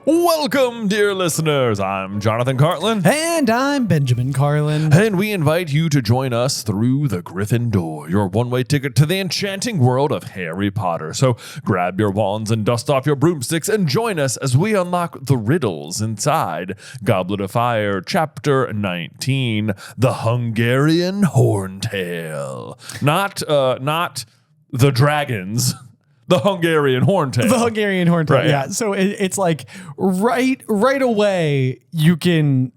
Welcome, dear listeners. I'm Jonathan Carlin. And I'm Benjamin Carlin. And we invite you to join us through the Griffin Door, your one-way ticket to the enchanting world of Harry Potter. So grab your wands and dust off your broomsticks and join us as we unlock the riddles inside Goblet of Fire, Chapter 19, The Hungarian Horntail. Not the dragons. The Hungarian Horntail. The Hungarian Horntail, right, yeah. So it's like right away you can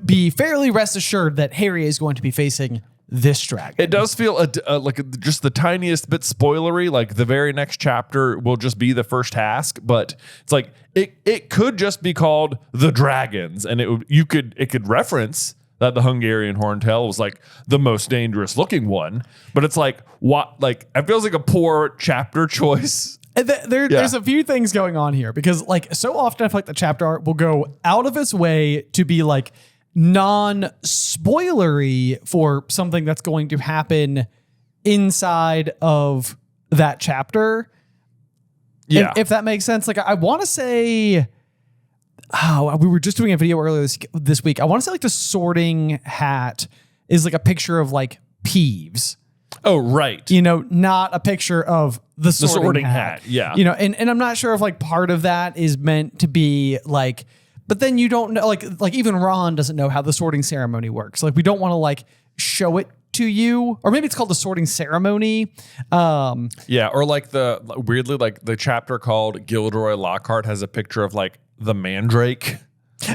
be fairly rest assured that Harry is going to be facing this dragon. It does feel like just the tiniest bit spoilery. Like the very next chapter will just be the first task, but it's like it could just be called the dragons, and it could reference that the Hungarian Horntail was like the most dangerous looking one, but it's like what? Like it feels like a poor chapter choice. There's a few things going on here because like so often I feel like the chapter art will go out of its way to be like non-spoilery for something that's going to happen inside of that chapter. Yeah, if that makes sense. Like I want to say. Oh, we were just doing a video earlier this week. I want to say like the sorting hat is like a picture of like Peeves. Oh, right. You know, not a picture of the sorting hat. Yeah. You know, and I'm not sure if like part of that is meant to be like, but then you don't know, like even Ron doesn't know how the sorting ceremony works. Like we don't want to like show it to you, or maybe it's called the sorting ceremony. Yeah. Or like weirdly, like the chapter called Gilderoy Lockhart has a picture of like the Mandrake.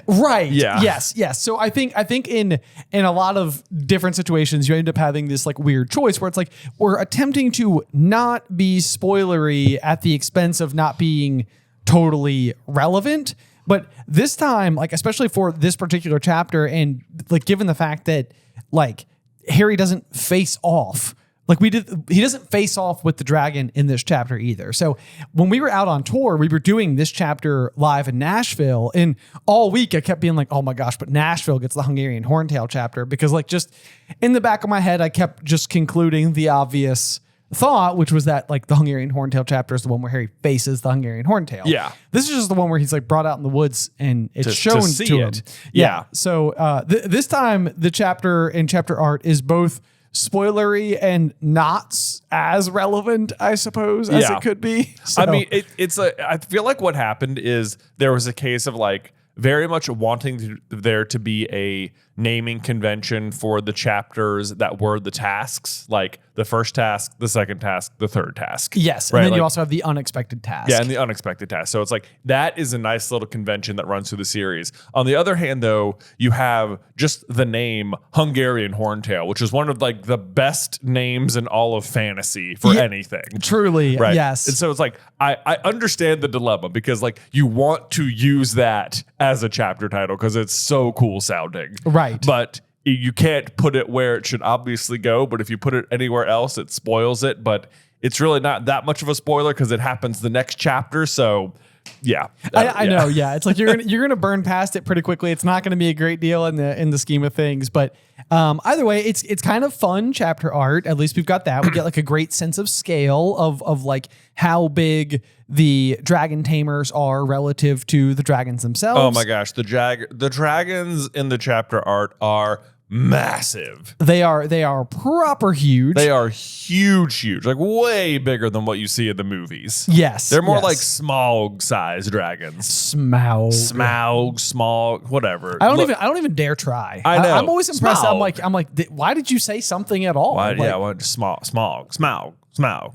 Right. Yeah. Yes. So I think in a lot of different situations, you end up having this like weird choice where it's like we're attempting to not be spoilery at the expense of not being totally relevant. But this time, like especially for this particular chapter, and like given the fact that like Harry doesn't face off. Like he doesn't face off with the dragon in this chapter either. So when we were out on tour, we were doing this chapter live in Nashville, and all week I kept being like, oh my gosh, but Nashville gets the Hungarian Horntail chapter, because like just in the back of my head, I kept just concluding the obvious thought, which was that like the Hungarian Horntail chapter is the one where Harry faces the Hungarian Horntail. Yeah. This is just the one where he's like brought out in the woods and it's shown to him. Yeah. So this time the chapter and chapter art is both spoilery and not as relevant, I suppose, as it could be. So. I mean, I feel like what happened is there was a case of like very much wanting there to be a naming convention for the chapters that were the tasks, like the first task, the second task, the third task. Yes, right? and then like, you also have the unexpected task. Yeah, and the unexpected task. So it's like that is a nice little convention that runs through the series. On the other hand, though, you have just the name Hungarian Horntail, which is one of like the best names in all of fantasy for anything. Truly, right? Yes. And so it's like I understand the dilemma, because like you want to use that as a chapter title because it's so cool sounding. Right. But you can't put it where it should obviously go. But if you put it anywhere else, it spoils it. But it's really not that much of a spoiler because it happens the next chapter. So yeah, I know. Yeah, it's like you're gonna burn past it pretty quickly. It's not going to be a great deal in the scheme of things. But either way, it's kind of fun chapter art. At least we've got that. We get like a great sense of scale of like how big the dragon tamers are relative to the dragons themselves. Oh my gosh, the dragons in the chapter art are massive. They are proper huge. They are huge, like way bigger than what you see in the movies. Yes. They're more like Smaug-sized dragons. Smaug, Smog, whatever. I don't even dare try. I know. I'm always impressed. Smaug. I'm like, why did you say something at all? Why, like, Smaug.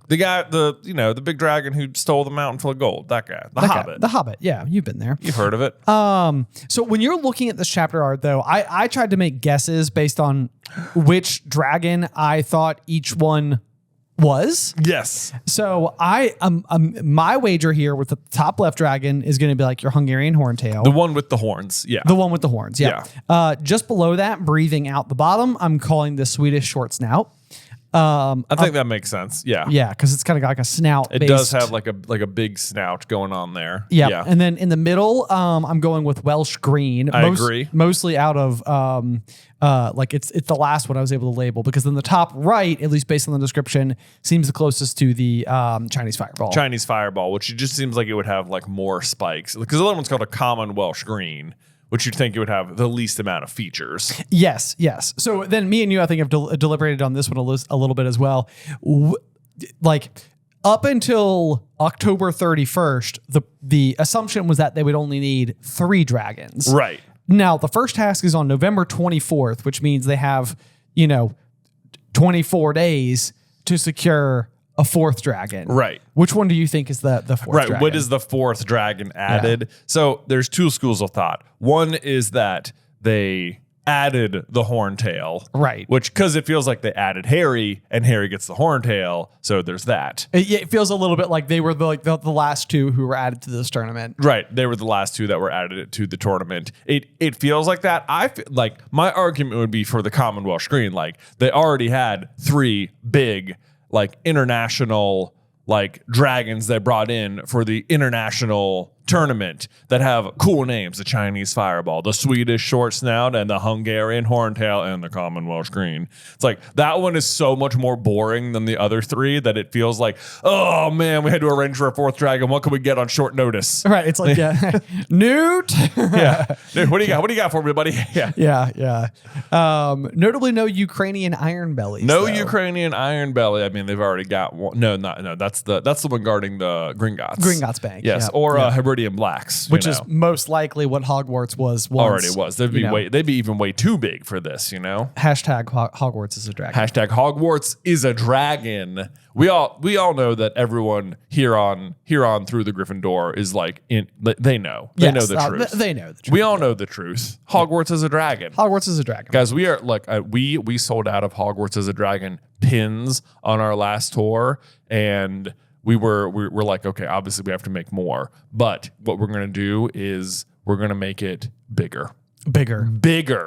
The guy, the big dragon who stole the mountain full of gold. That guy. The Hobbit. The Hobbit. Yeah, you've been there. You've heard of it. So when you're looking at this chapter art, though, I tried to make guesses based on which dragon I thought each one was. Yes. So my wager here with the top left dragon is going to be like your Hungarian Horntail. The one with the horns. Yeah. The one with the horns. Yeah. Just below that, breathing out the bottom, I'm calling the Swedish short snout. I think that makes sense. Yeah. Yeah, because it's kind of got like a snout. It does have like a big snout going on there. Yeah. And then in the middle, I'm going with Welsh green. I agree. Mostly out of like it's the last one I was able to label, because then the top right, at least based on the description, seems the closest to the Chinese Fireball. Chinese Fireball, which it just seems like it would have like more spikes, because the other one's called a common Welsh green, which you'd think it would have the least amount of features. Yes. So then me and you, I think, have deliberated on this one a little bit as well. Like up until October 31st, the assumption was that they would only need 3 dragons. Right. Now, the first task is on November 24th, which means they have, 24 days to secure a 4th dragon. Right. Which one do you think is the 4th dragon? Right. What is the 4th dragon added? Yeah. So there's 2 schools of thought. One is that they added the Horntail. Right. Which, because it feels like they added Harry, and Harry gets the Horntail. So there's that. It feels a little bit like they were the last 2 who were added to this tournament. Right. They were the last 2 that were added to the tournament. It feels like that. I feel like my argument would be for the Commonwealth Green. Like, they already had 3 big, like, international, like, dragons they brought in for the international tournament that have cool names: the Chinese Fireball, the Swedish Short Snout, and the Hungarian Horntail, and the Commonwealth Green. It's like, that one is so much more boring than the other 3 that it feels like, oh man, we had to arrange for a 4th dragon. What can we get on short notice? Right. It's like, yeah, Newt. Yeah. Newt, what do you got? What do you got for me, buddy? Yeah. Yeah. Notably, no Ukrainian iron bellies. No Ukrainian iron belly. I mean, they've already got one. No. That's the one guarding the Gringotts. Gringotts Bank. Yes. Yeah. Or Hebridean Blacks, which is most likely what Hogwarts was once. Already was. They'd be even way too big for this, Hashtag Hogwarts is a dragon. Hashtag Hogwarts is a dragon. We all know that everyone here on Through the Griffin Door is like, they know. They know the truth. They know the truth. We all know the truth. Hogwarts is a dragon. Hogwarts is a dragon. Guys, we are like, we sold out of Hogwarts as a dragon pins on our last tour, and we're like, okay, obviously we have to make more, but what we're going to do is we're going to make it bigger.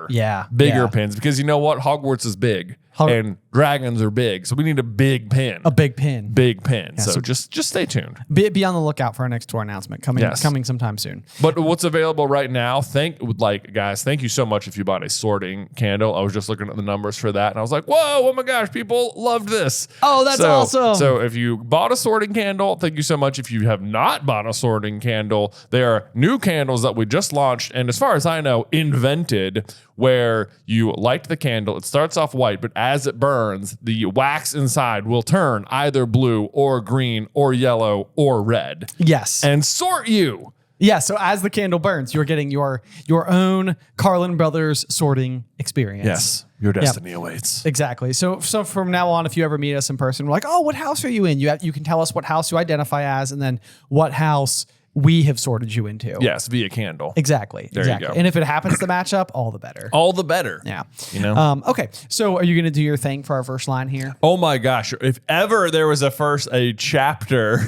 Yeah. Bigger pins, because you know what? Hogwarts is big and dragons are big. So we need a big pin. Yeah, so just stay tuned. Be on the lookout for our next tour announcement coming sometime soon. But what's available right now, guys, thank you so much if you bought a sorting candle. I was just looking at the numbers for that, and I was like, whoa, oh my gosh, people loved this. Oh, that's awesome. So if you bought a sorting candle, thank you so much. If you have not bought a sorting candle, there are new candles that we just launched, and as far as I know, invented, where you light the candle. It starts off white, but as it burns, the wax inside will turn either blue or green or yellow or red. Yes. And sort you. Yeah, so as the candle burns, you're getting your own Carlin Brothers sorting experience. Yes, your destiny awaits. Exactly. So from now on, if you ever meet us in person, we're like, oh, what house are you in? You can tell us what house you identify as, and then what house we have sorted you into. Yes, via candle. Exactly. There you go. And if it happens to match up, all the better. All the better. Yeah. Okay. So are you going to do your thing for our first line here? Oh my gosh. If ever there was a chapter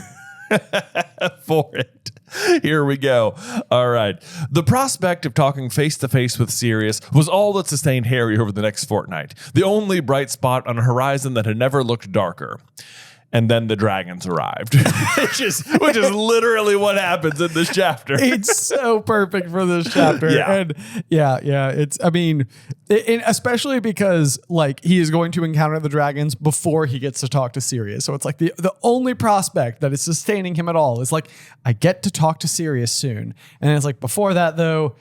for it, here we go. All right. The prospect of talking face to face with Sirius was all that sustained Harry over the next fortnight. The only bright spot on a horizon that had never looked darker. And then the dragons arrived, which is literally what happens in this chapter. It's so perfect for this chapter. Yeah. And especially because like he is going to encounter the dragons before he gets to talk to Sirius. So it's like the only prospect that is sustaining him at all is like, I get to talk to Sirius soon. And it's like, before that though,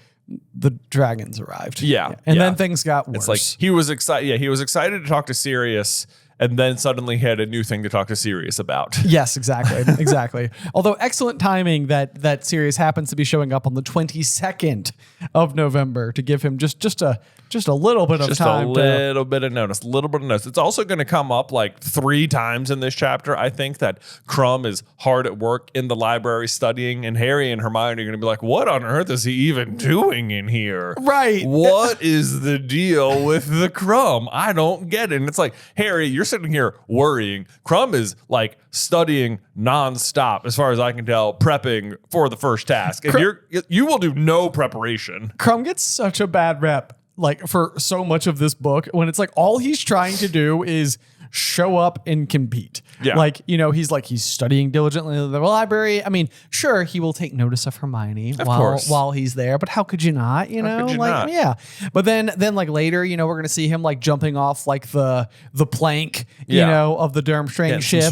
the dragons arrived. Yeah. And then things got worse. It's like he was excited. Yeah. He was excited to talk to Sirius. And then suddenly he had a new thing to talk to Sirius about. Yes, exactly. Exactly. Although excellent timing that Sirius happens to be showing up on the 22nd of November to give him just a little bit of time. Just a little bit of notice. It's also going to come up like 3 times in this chapter. I think that Crumb is hard at work in the library studying, and Harry and Hermione are going to be like, what on earth is he even doing in here? Right. What is the deal with the Crumb? I don't get it. And it's like, Harry, you're sitting here worrying. Crumb is like studying nonstop, as far as I can tell, prepping for the first task. And you will do no preparation. Crumb gets such a bad rep. like for so much of this book when it's like all he's trying to do is show up and compete. Yeah. Like, he's studying diligently in the library. I mean, sure, he will take notice of Hermione while he's there, but how could you not, How could you not? Yeah. But then like later, we're going to see him like jumping off like the plank, of the Durmstrang ship.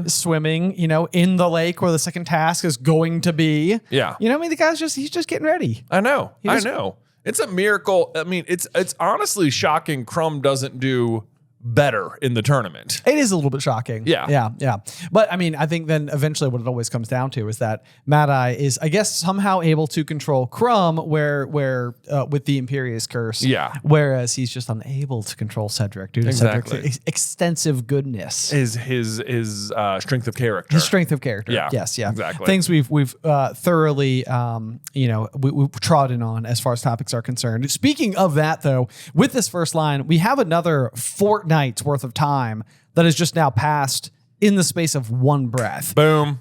Swimming, in the lake where the second task is going to be. Yeah. The guy's he's just getting ready. I know. It's a miracle. I mean, it's honestly shocking Crumb doesn't do better in the tournament. It is a little bit shocking. Yeah. But I mean, I think then eventually what it always comes down to is that Mad Eye is, I guess, somehow able to control Crumb where with the Imperious Curse. Yeah. Whereas he's just unable to control Cedric due to Cedric's extensive goodness. His strength of character. His strength of character. Yeah. Yes. Yeah. Exactly. Things we've thoroughly we've trodden on as far as topics are concerned. Speaking of that, though, with this first line, we have another fortnight's worth of time that has just now passed in the space of one breath. Boom.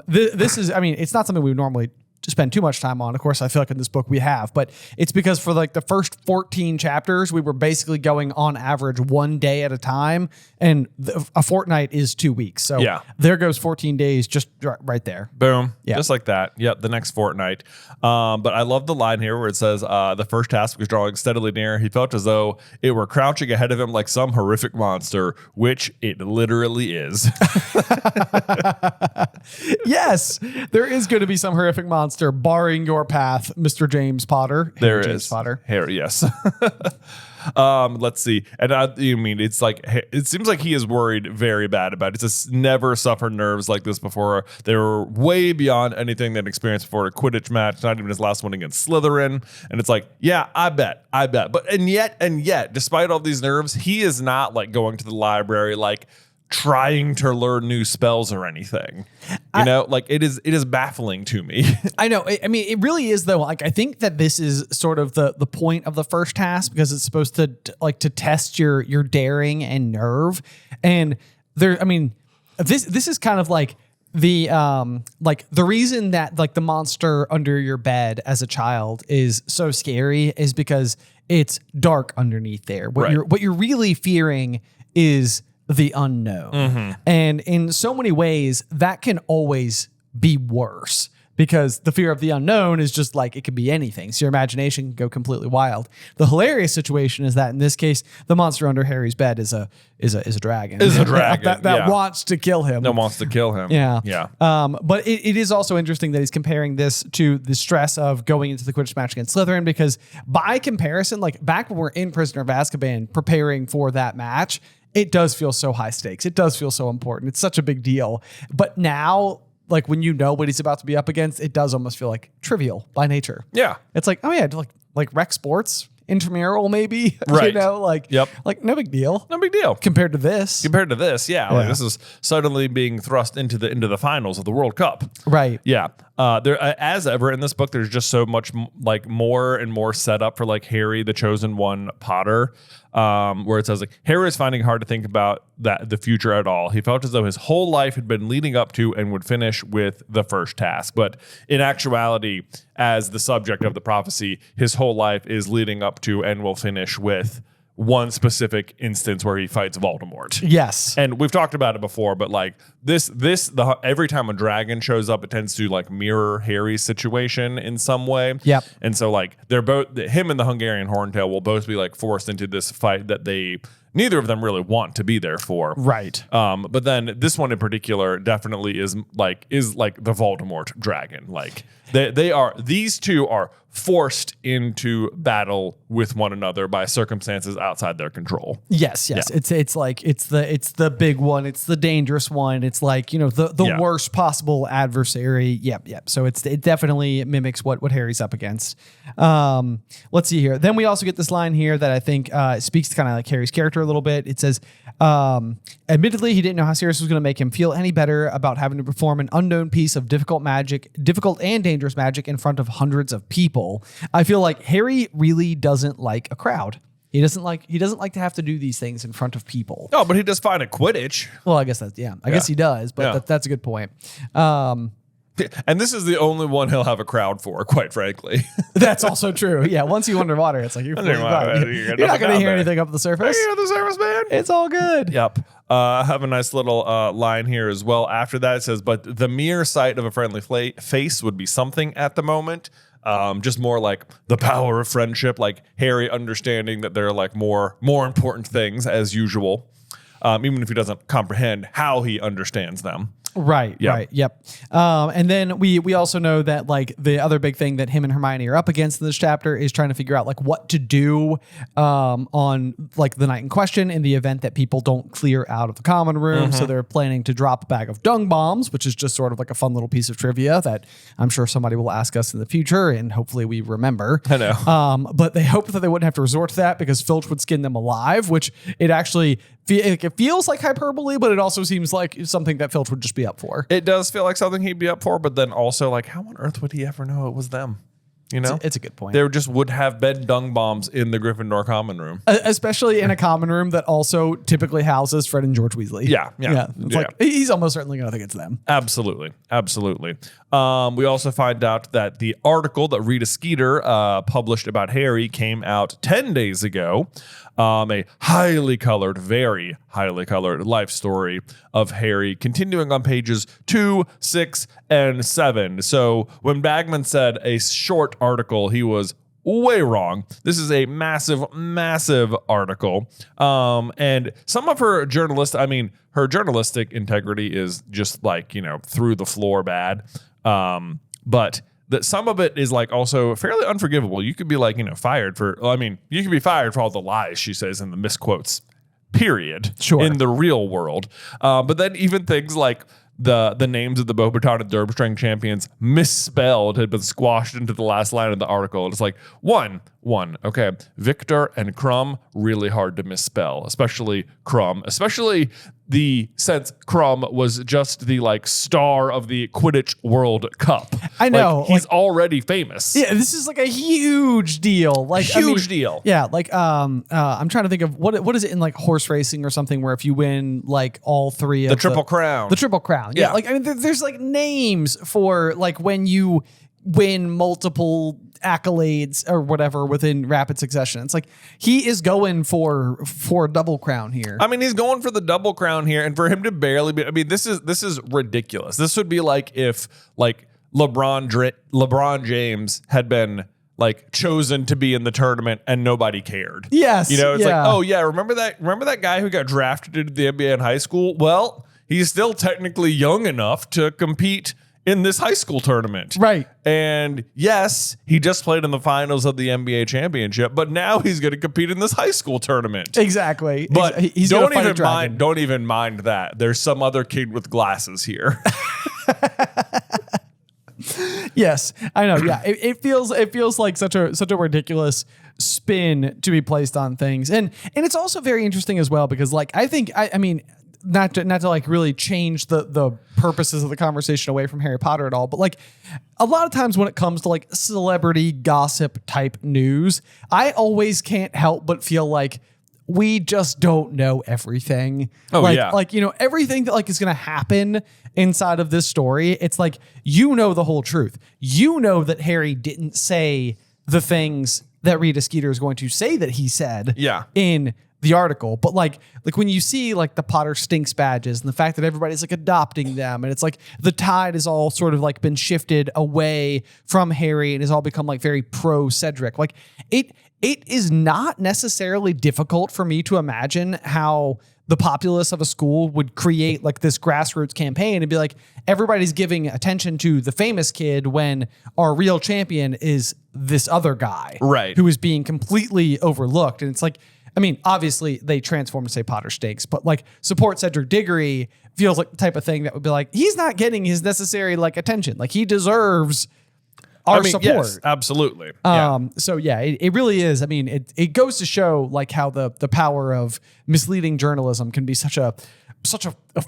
This is, I mean, it's not something we would normally spend too much time on. Of course, I feel like in this book we have, but it's because for like the first 14 chapters, we were basically going on average 1 day at a time, and a fortnight is 2 weeks. So there goes 14 days just right there. Boom. Yeah. Just like that. Yep. The next fortnight. But I love the line here where it says, the first task was drawing steadily near. He felt as though it were crouching ahead of him like some horrific monster, which it literally is. Yes, there is going to be some horrific monster barring your path, Mr. James Potter. There is. James Potter. Here, yes. Let's see. And it's like, it seems like he is worried very bad about it. It's just never suffered nerves like this before. They were way beyond anything that experienced before a Quidditch match, not even his last one against Slytherin. And it's like, yeah, I bet. But, and yet, despite all these nerves, he is not like going to the library, like trying to learn new spells or anything, it is baffling to me. I know. I mean, it really is though. Like, I think that this is sort of the point of the first task because it's supposed to to test your daring and nerve. And there, I mean, this is kind of like the reason that like the monster under your bed as a child is so scary is because it's dark underneath there. What you're really fearing is the unknown. Mm-hmm. And in so many ways, that can always be worse because the fear of the unknown is just like, it could be anything. So your imagination can go completely wild. The hilarious situation is that in this case, the monster under Harry's bed is a dragon. Is a dragon that wants to kill him. That wants to kill him. Yeah. Yeah. But it is also interesting that he's comparing this to the stress of going into the Quidditch match against Slytherin because by comparison, like back when we're in Prisoner of Azkaban preparing for that match, it does feel so high stakes. It does feel so important. It's such a big deal. But now, like when you know what he's about to be up against, it does almost feel like trivial by nature. Yeah. It's like, oh yeah, like rec sports, intramural maybe. Right. Like no big deal. No big deal. Compared to this. Yeah. Like this is suddenly being thrust into the finals of the World Cup. Right. Yeah. There, as ever in this book, there's just so much like more and more setup for like Harry, the chosen one, Potter, where it says like Harry is finding it hard to think about the future at all. He felt as though his whole life had been leading up to and would finish with the first task. But in actuality, as the subject of the prophecy, his whole life is leading up to and will finish with one specific instance where he fights Voldemort. Yes. And we've talked about it before, but like every time a dragon shows up, it tends to like mirror Harry's situation in some way. Yep. And so like they're both, him and the Hungarian Horntail will both be like forced into this fight that neither of them really want to be there for. Right. But then this one in particular definitely is like the Voldemort dragon. Like these two are forced into battle with one another by circumstances outside their control. Yes. Yeah. It's the big one. It's the dangerous one. It's like, the worst possible adversary. Yep. So it definitely mimics what Harry's up against. Let's see here. Then we also get this line here that I think speaks to kind of like Harry's character a little bit. It says, admittedly, he didn't know how Sirius was going to make him feel any better about having to perform an unknown piece of difficult and dangerous magic in front of hundreds of people. I feel like Harry really doesn't like a crowd. He doesn't like to have to do these things in front of people. Oh, but he does fine at Quidditch. Well, I guess I guess he does, but that's a good point. And this is the only one he'll have a crowd for, quite frankly. That's also true. Yeah, once you underwater, it's like you're not going to hear anything up the surface. You hear the surface, man? It's all good. Yep. I have a nice little line here as well. After that, it says, but the mere sight of a friendly face would be something at the moment. Just more like the power of friendship, like Harry understanding that there are like more important things as usual, even if he doesn't comprehend how he understands them. Right. Yep. Right. Yep. And then we also know that like the other big thing that him and Hermione are up against in this chapter is trying to figure out like what to do on like the night in question in the event that people don't clear out of the common room. So they're planning to drop a bag of dung bombs, which is just sort of like a fun little piece of trivia that I'm sure somebody will ask us in the future, and hopefully we remember. I know. But they hope that they wouldn't have to resort to that because Filch would skin them alive, which it actually it feels like hyperbole, but it also seems like something that Filch would just be up for. It does feel like something he'd be up for, but then also like, how on earth would he ever know it was them? You know, it's a good point. There just would have been dung bombs in the Gryffindor common room, especially in a common room that also typically houses Fred and George Weasley. Yeah. It's like he's almost certainly going to think it's them. Absolutely. We also find out that the article that Rita Skeeter published about Harry came out 10 days ago. A very highly colored life story of Harry, continuing on pages 2, 6, and 7. So when Bagman said a short article, he was way wrong. This is a massive article. And some of her journalistic integrity is just like, through the floor bad. But that some of it is like also fairly unforgivable. You could be like, fired for, you could be fired for all the lies she says in the misquotes, period. Sure. In the real world. But then even things like the names of the Beauxbaton and Durmstrang champions misspelled had been squashed into the last line of the article. It's like one. Okay. Victor and Crumb, really hard to misspell, especially Crumb, especially the sense Crumb was just the like star of the Quidditch World Cup. I know. Like, he's already famous. Yeah, this is like a huge deal. Like huge deal. Yeah, like I'm trying to think of what is it in like horse racing or something where if you win like all three of the Triple Crown. The Triple Crown. Yeah. Like there's like names for like when you win multiple accolades or whatever within rapid succession. It's like he is going for a double crown here. He's going for the double crown here, and for him to barely be. This is ridiculous. This would be like if like LeBron James had been like chosen to be in the tournament and nobody cared. Yes, it's like, oh yeah, remember that guy who got drafted into the NBA in high school? Well, he's still technically young enough to compete in this high school tournament. Right. And yes, he just played in the finals of the NBA championship, but now he's going to compete in this high school tournament. Exactly. But he's don't even mind that. There's some other kid with glasses here. Yes, I know. Yeah. It feels like such a ridiculous spin to be placed on things. And it's also very interesting as well, because like, I think, not to like really change the purposes of the conversation away from Harry Potter at all, but like a lot of times when it comes to like celebrity gossip type news, I always can't help but feel like we just don't know everything. Everything that like is going to happen inside of this story. It's like, the whole truth. That Harry didn't say the things that Rita Skeeter is going to say that he said in the article. But like when you see like the Potter Stinks badges and the fact that everybody's like adopting them, and it's like the tide has all sort of like been shifted away from Harry and has all become like very pro Cedric. Like it is not necessarily difficult for me to imagine how the populace of a school would create like this grassroots campaign and be like, everybody's giving attention to the famous kid when our real champion is this other guy, right, who is being completely overlooked. And it's like, obviously they transform to say Potter Stinks, but like support Cedric Diggory feels like the type of thing that would be like, he's not getting his necessary like attention. Like he deserves our support. Yes, absolutely. So yeah, it really is. It goes to show like how the power of misleading journalism can be such a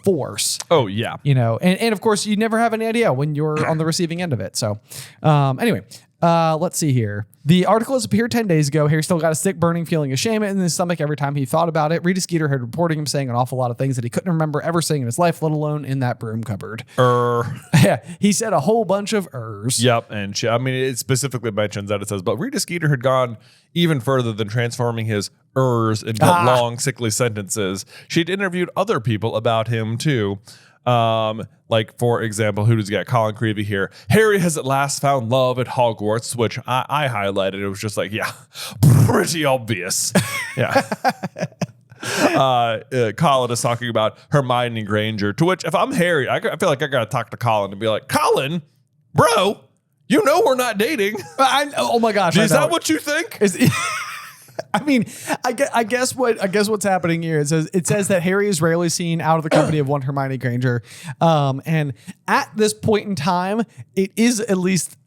force. Oh yeah. And of course you never have any idea when you're on the receiving end of it. So anyway, Let's see here. The article has appeared 10 days ago. Harry still got a sick, burning feeling of shame in his stomach every time he thought about it. Rita Skeeter had reported him saying an awful lot of things that he couldn't remember ever saying in his life, let alone in that broom cupboard. Yeah, he said a whole bunch of ers. Yep, and it specifically mentions that it says, but Rita Skeeter had gone even further than transforming his ers into long, sickly sentences. She'd interviewed other people about him too. Like, for example, who does he got? Colin Creevy here. Harry has at last found love at Hogwarts, which I highlighted. It was just like, yeah, pretty obvious. Yeah. Colin is talking about Hermione Granger, to which if I'm Harry, I feel like I got to talk to Colin and be like, Colin, bro, you know we're not dating. Oh my gosh. Is that what you think? I mean, I guess what's happening here is it says that Harry is rarely seen out of the company of one Hermione Granger. And at this point in time, it is at least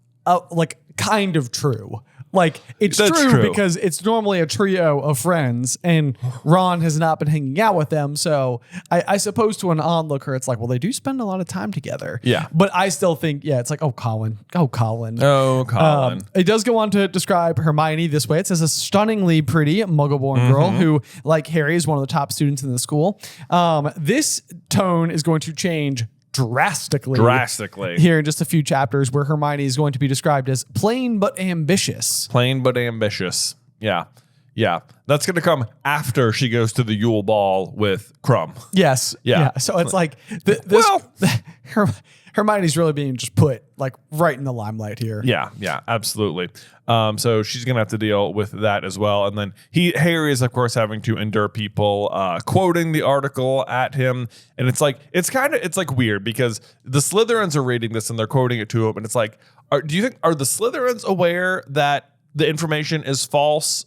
like kind of true. Like it's true because it's normally a trio of friends and Ron has not been hanging out with them. So I suppose to an onlooker, it's like, well, they do spend a lot of time together. Yeah. But I still think, yeah, it's like, oh, Colin. It does go on to describe Hermione this way. It says a stunningly pretty muggle-born girl who, like Harry, is one of the top students in the school. This tone is going to change drastically here in just a few chapters, where Hermione is going to be described as plain but ambitious. Yeah That's gonna come after she goes to the Yule Ball with Crumb. Yes. Yeah. So it's like Hermione's really being just put like right in the limelight here. Yeah, absolutely. So she's gonna have to deal with that as well. And then Harry is of course having to endure people quoting the article at him. And it's like weird because the Slytherins are reading this and they're quoting it to him. And it's like, do you think are the Slytherins aware that the information is false?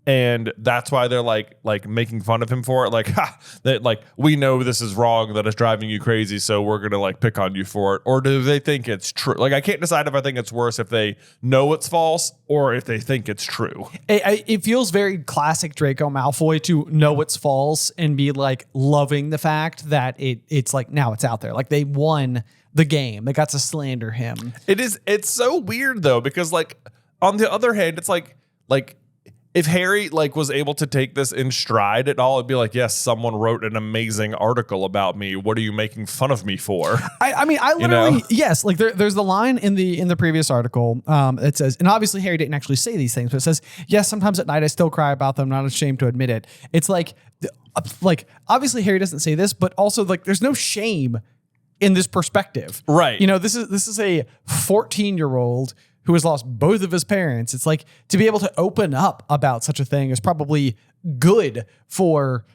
And that's why they're like making fun of him for it. Like, that like we know this is wrong, that it's driving you crazy, so we're gonna like pick on you for it. Or do they think it's true? Like, I can't decide if I think it's worse if they know it's false or if they think it's true. It feels very classic Draco Malfoy to know it's false and be like loving the fact that it's like now it's out there. Like they won the game. They got to slander him. It's so weird though, because like on the other hand, it's like if Harry like was able to take this in stride at all, it'd be like, yes, someone wrote an amazing article about me. What are you making fun of me for? I mean, I literally, yes, like there's the line in the previous article that says, and obviously Harry didn't actually say these things, but it says, yes, sometimes at night I still cry about them, not ashamed to admit it. It's like obviously Harry doesn't say this, but also like there's no shame in this perspective. Right. You know, this is a 14-year-old who has lost both of his parents. It's like to be able to open up about such a thing is probably good for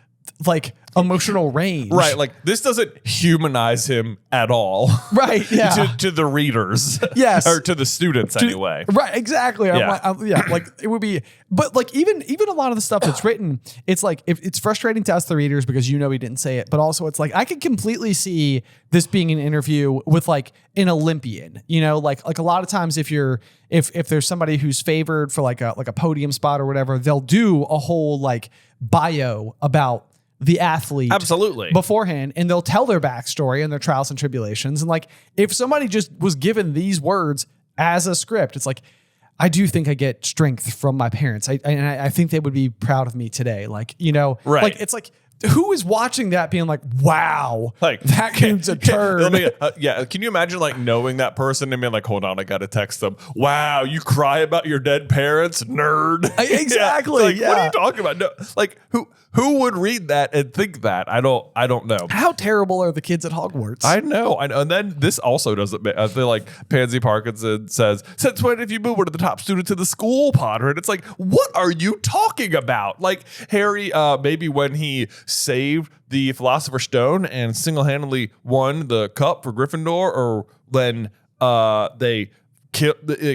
like emotional range. Right. Like this doesn't humanize him at all. Right. Yeah. to the readers. Yes. Or to the students anyway. Right. Exactly. Yeah. Like it would be, but like even a lot of the stuff that's written, it's like it's frustrating to us, the readers, because he didn't say it, but also it's like I could completely see this being an interview with like an Olympian, like a lot of times if there's somebody who's favored for like a podium spot or whatever, they'll do a whole like bio about the athlete absolutely beforehand, and they'll tell their backstory and their trials and tribulations. And like, if somebody just was given these words as a script, it's like, I do think I get strength from my parents. I think they would be proud of me today. Like, right. Like, it's like, who is watching that being like, wow, like that game's a turn. Can you imagine like knowing that person and being like, hold on, I got to text them. Wow. You cry about your dead parents, nerd. Exactly. Like, what are you talking about? No, like who would read that and think that? I don't know. How terrible are the kids at Hogwarts? I know. And then this also doesn't. I feel like Pansy Parkinson says, since when have you been one of the top students in the school, Potter? And it's like, what are you talking about? Like Harry, maybe when he saved the Philosopher's Stone and single-handedly won the cup for Gryffindor, or when they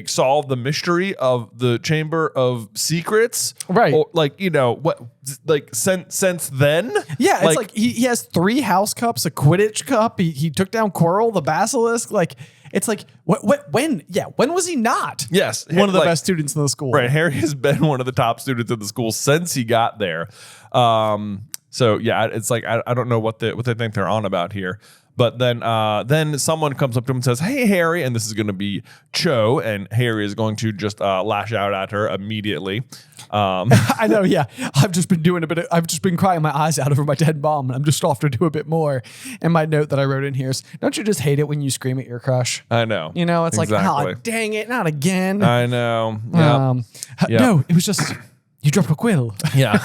solve the mystery of the Chamber of Secrets, right? Or like what, like since then, yeah, it's like he has 3 house cups, a Quidditch cup. He took down Quirrell the Basilisk. Like it's like when was he not? Yes, one of the best students in the school. Right, Harry has been one of the top students in the school since he got there. So yeah, it's like I don't know what they think they're on about here. But then someone comes up to him and says, "Hey, Harry," and this is going to be Cho, and Harry is going to just lash out at her immediately. I know, yeah. I've just been crying my eyes out over my dead mom, and I'm just off to do a bit more. And my note that I wrote in here is, don't you just hate it when you scream at your crush? I know. You know, it's exactly. like, oh, dang it, not again. I know. Yep. No, it was just, you dropped a quill. Yeah.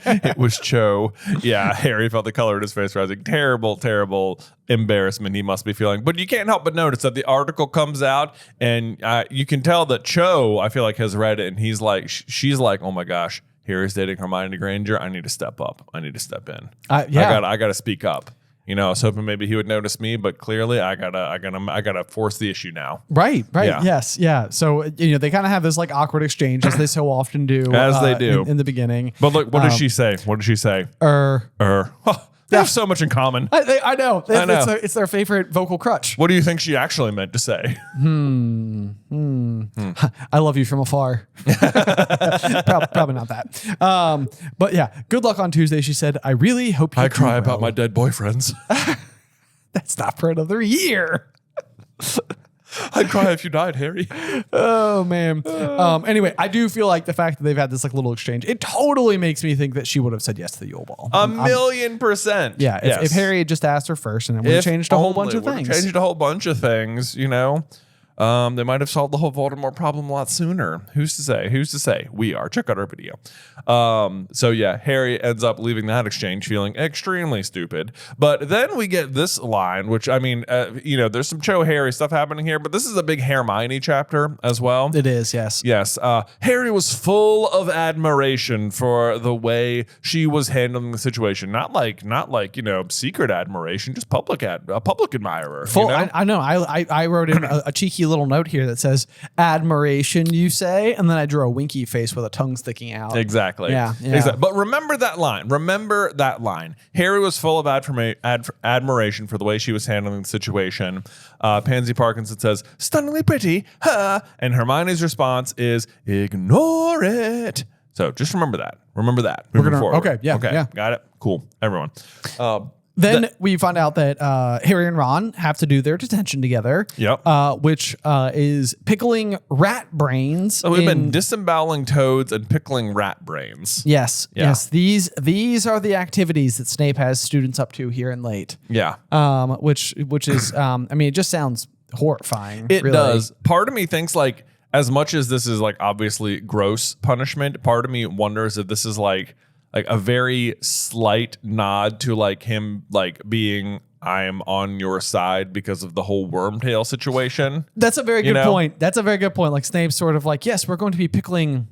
It was Cho. Yeah. Harry felt the color in his face rising. Terrible, terrible embarrassment he must be feeling. But you can't help but notice that the article comes out and you can tell that Cho, I feel like, has read it, and he's like, she's like, oh my gosh, Harry's dating Hermione Granger. I need to step up. I need to step in. Yeah. I gotta speak up. You know, I was hoping maybe he would notice me, but clearly I gotta force the issue now. Right. Yeah. Yes. Yeah. So, they kind of have this like awkward exchange as they so often do. As they do. In the beginning. But look, what does she say? What did she say? They have so much in common. I know. I know. It's their favorite vocal crutch. What do you think she actually meant to say? I love you from afar. Probably not that. But yeah, good luck on Tuesday. She said, I really hope you I cry do about well. my dead boyfriends. That's not for another year. I'd cry if you died, Harry. Oh, man. Anyway, I do feel like the fact that they've had this like little exchange, it totally makes me think that she would have said yes to the Yule Ball. 1,000,000%. Yeah. If Harry had just asked her first, and it would have changed a whole bunch of things. Changed a whole bunch of things, you know. They might have solved the whole Voldemort problem a lot sooner. Who's to say? Who's to say? We are. Check out our video. So yeah, Harry ends up leaving that exchange feeling extremely stupid. But then we get this line, which I mean, there's some Cho Harry stuff happening here, but this is a big Hermione chapter as well. It is, yes. Yes. Harry was full of admiration for the way she was handling the situation. Not like secret admiration, just a public admirer. Full. I know. I wrote in a cheeky little note here that says admiration, you say, and then I drew a winky face with a tongue sticking out. Exactly. Yeah. Exactly. But remember that line. Harry was full of admiration for the way she was handling the situation. Pansy Parkinson says, stunningly pretty, huh? And Hermione's response is, ignore it. So just remember that. Moving forward. Okay. Yeah. Okay. Yeah. Got it. Cool. Everyone. Then we find out that Harry and Ron have to do their detention together. Yep. Which is pickling rat brains. So we've been disemboweling toads and pickling rat brains. Yes. Yeah. Yes. These are the activities that Snape has students up to here in late. Yeah. Which is it just sounds horrifying. It really does. Part of me thinks like, as much as this is like obviously gross punishment, part of me wonders if this is like a very slight nod to like him like being, I'm on your side because of the whole Wormtail situation. That's a very good point. That's a very good point. Like Snape's sort of like, yes, we're going to be pickling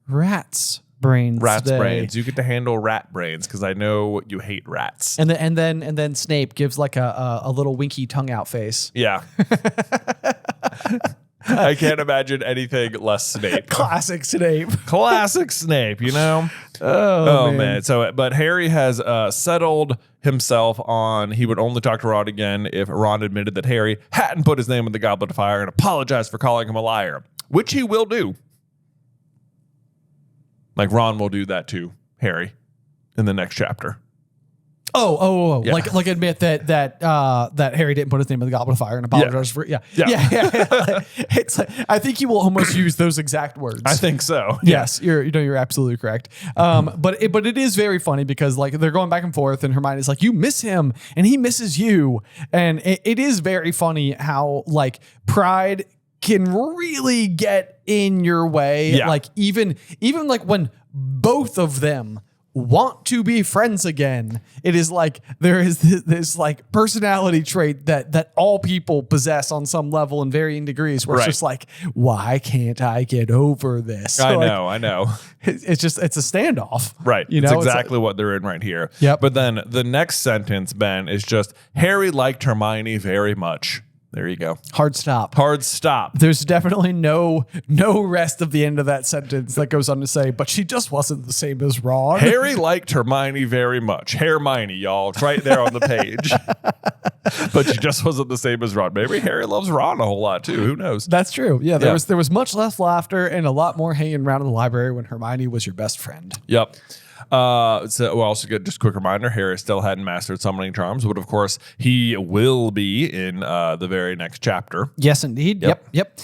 rats' brains. You get to handle rat brains because I know you hate rats. And then Snape gives like a little winky tongue out face. Yeah. I can't imagine anything less Snape. Classic Snape. Classic Snape, you know? Oh man. So, but Harry has settled himself on he would only talk to Ron again if Ron admitted that Harry hadn't put his name in the Goblet of Fire and apologized for calling him a liar, which he will do. Like Ron will do that to Harry in the next chapter. Oh, Yeah. like admit that Harry didn't put his name in the Goblet of Fire and apologize for yeah. It's like, I think he will almost use those exact words. I think so. Yes, you're absolutely correct. But it is very funny because like they're going back and forth, and Hermione's like, you miss him, and he misses you, and it is very funny how like pride can really get in your way. Yeah. Like even like when both of them want to be friends again, it is like there is this like personality trait that all people possess on some level in varying degrees, where it's just like, why can't I get over this? I know. It's a standoff. Right. You know, it's exactly what they're in right here. Yep. But then the next sentence, Ben, is just Harry liked Hermione very much. There you go. Hard stop. Hard stop. There's definitely no rest of the end of that sentence that goes on to say, but she just wasn't the same as Ron. Harry liked Hermione very much. Hermione, y'all. It's right there on the page. But she just wasn't the same as Ron. Maybe Harry loves Ron a whole lot too. Who knows? That's true. Yeah, there was much less laughter and a lot more hanging around in the library when Hermione was your best friend. Yep. So we'll also get just a quick reminder, Harry still hadn't mastered summoning charms, but of course he will be in the very next chapter. Yes, indeed. Yep.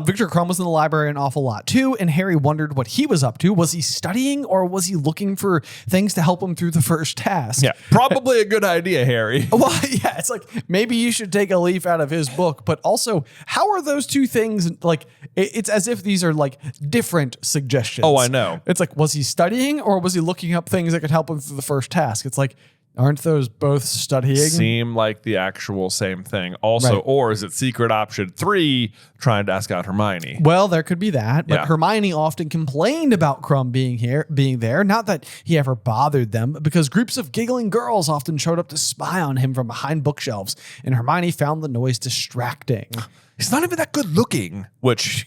Victor Crumb was in the library an awful lot too, and Harry wondered what he was up to. Was he studying or was he looking for things to help him through the first task? Yeah, probably a good idea, Harry. Well, yeah, it's like maybe you should take a leaf out of his book, but also how are those two things like? It's as if these are like different suggestions. Oh, I know. It's like, was he studying or was he looking up things that could help him through the first task? It's like, aren't those both studying? Seem like the actual same thing. Also, Right. Or is it secret option 3, trying to ask out Hermione? Well, there could be that, but Yeah. Hermione often complained about Crumb being there. Not that he ever bothered them, but because groups of giggling girls often showed up to spy on him from behind bookshelves, and Hermione found the noise distracting. He's not even that good looking, which,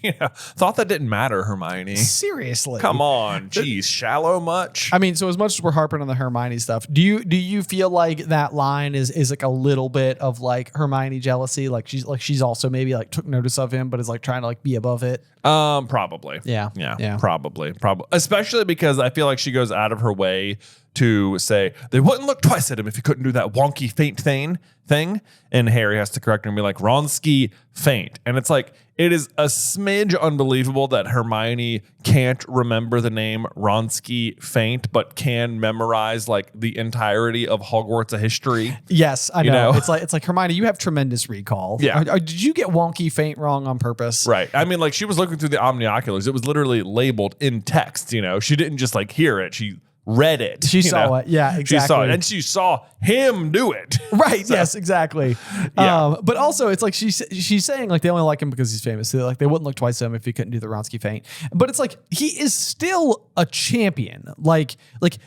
thought that didn't matter, Hermione. Seriously. Come on. Geez, shallow much? I mean, so as much as we're harping on the Hermione stuff, do you feel like that line is like a little bit of like Hermione jealousy? Like she's also maybe like took notice of him, but is like trying to like be above it? Probably. Yeah. Probably. Especially because I feel like she goes out of her way to say they wouldn't look twice at him if he couldn't do that wonky faint thing. And Harry has to correct her and be like, Wronski faint. And it's like, it is a smidge unbelievable that Hermione can't remember the name Wronski faint, but can memorize like the entirety of Hogwarts a history. Yes, I know. know? It's like Hermione, you have tremendous recall. Yeah. Did you get wonky faint wrong on purpose? Right. I mean, like she was looking through the omnioculars. It was literally labeled in text, She didn't just like hear it. She read it. She saw it. Yeah, exactly. She saw it. And she saw him do it. Right. Yes, exactly. Yeah. But also it's like she's saying like they only like him because he's famous. So, like they wouldn't look twice at him if he couldn't do the Wronski feint. But it's like he is still a champion. Like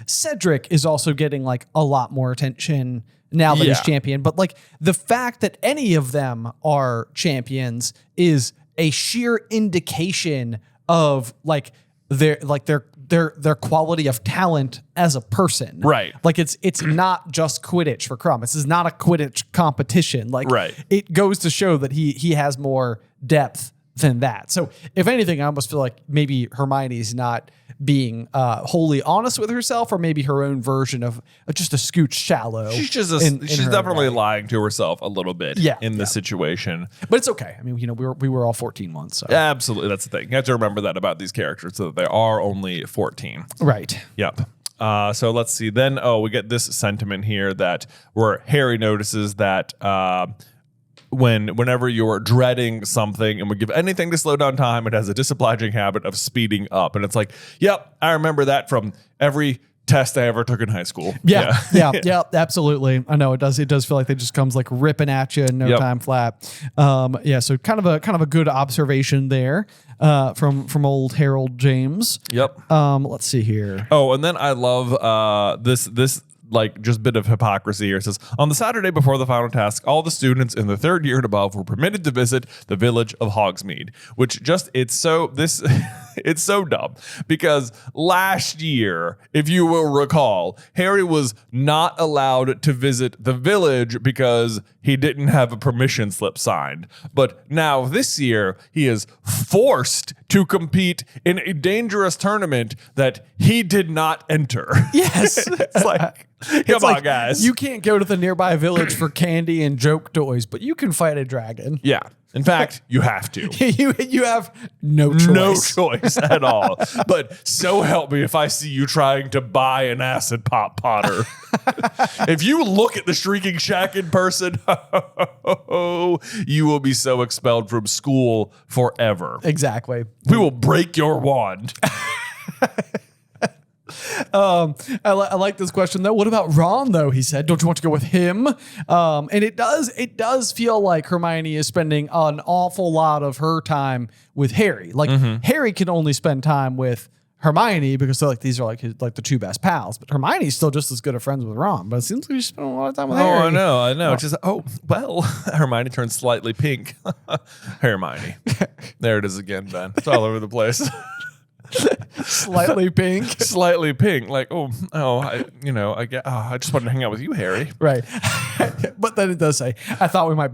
Cedric is also getting like a lot more attention now that he's champion. But like the fact that any of them are champions is a sheer indication of like their quality of talent as a person. Right. Like it's not just Quidditch for Crumb. This is not a Quidditch competition. Like Right. It goes to show that he has more depth than that. So if anything, I almost feel like maybe Hermione's not being wholly honest with herself, or maybe her own version of just a scooch shallow. She's just she's her definitely own way. lying to herself a little bit in this situation. But it's okay. I mean, we were all 14 once. So. Absolutely. That's the thing. You have to remember that about these characters, so that they are only 14. Right. Yep. So let's see. Then, we get this sentiment here where Harry notices that whenever you're dreading something and would give anything to slow down time, it has a disobliging habit of speeding up. And it's like, yep, I remember that from every test I ever took in high school. Yeah, absolutely. I know it does. It does feel like they just comes like ripping at you in no time flat. So kind of a good observation there from old Harold James. Yep. Let's see here. Oh, and then I love this like just bit of hypocrisy here. It says, on the Saturday before the final task, all the students in the 3rd year and above were permitted to visit the village of Hogsmeade, which it's so dumb because last year, if you will recall, Harry was not allowed to visit the village because he didn't have a permission slip signed. But now this year, he is forced to compete in a dangerous tournament that he did not enter. Yes. It's like, come on, guys. You can't go to the nearby village for candy and joke toys, but you can fight a dragon. Yeah. In fact, you have to. you have no choice. No choice at all. But so help me if I see you trying to buy an acid pop Potter. If you look at the Shrieking Shack in person, you will be so expelled from school forever. Exactly. We will break your wand. I like this question though. What about Ron though? He said, "Don't you want to go with him?" And it does feel like Hermione is spending an awful lot of her time with Harry. Like Harry can only spend time with Hermione because these are like the two best pals. But Hermione's still just as good of friends with Ron. But it seems like she's spending a lot of time with Harry. I know. It's just Hermione turns slightly pink. Hermione. There it is again, Ben. It's all over the place. Slightly pink. Slightly pink. Like, I just wanted to hang out with you, Harry. Right. But then it does say, I thought we might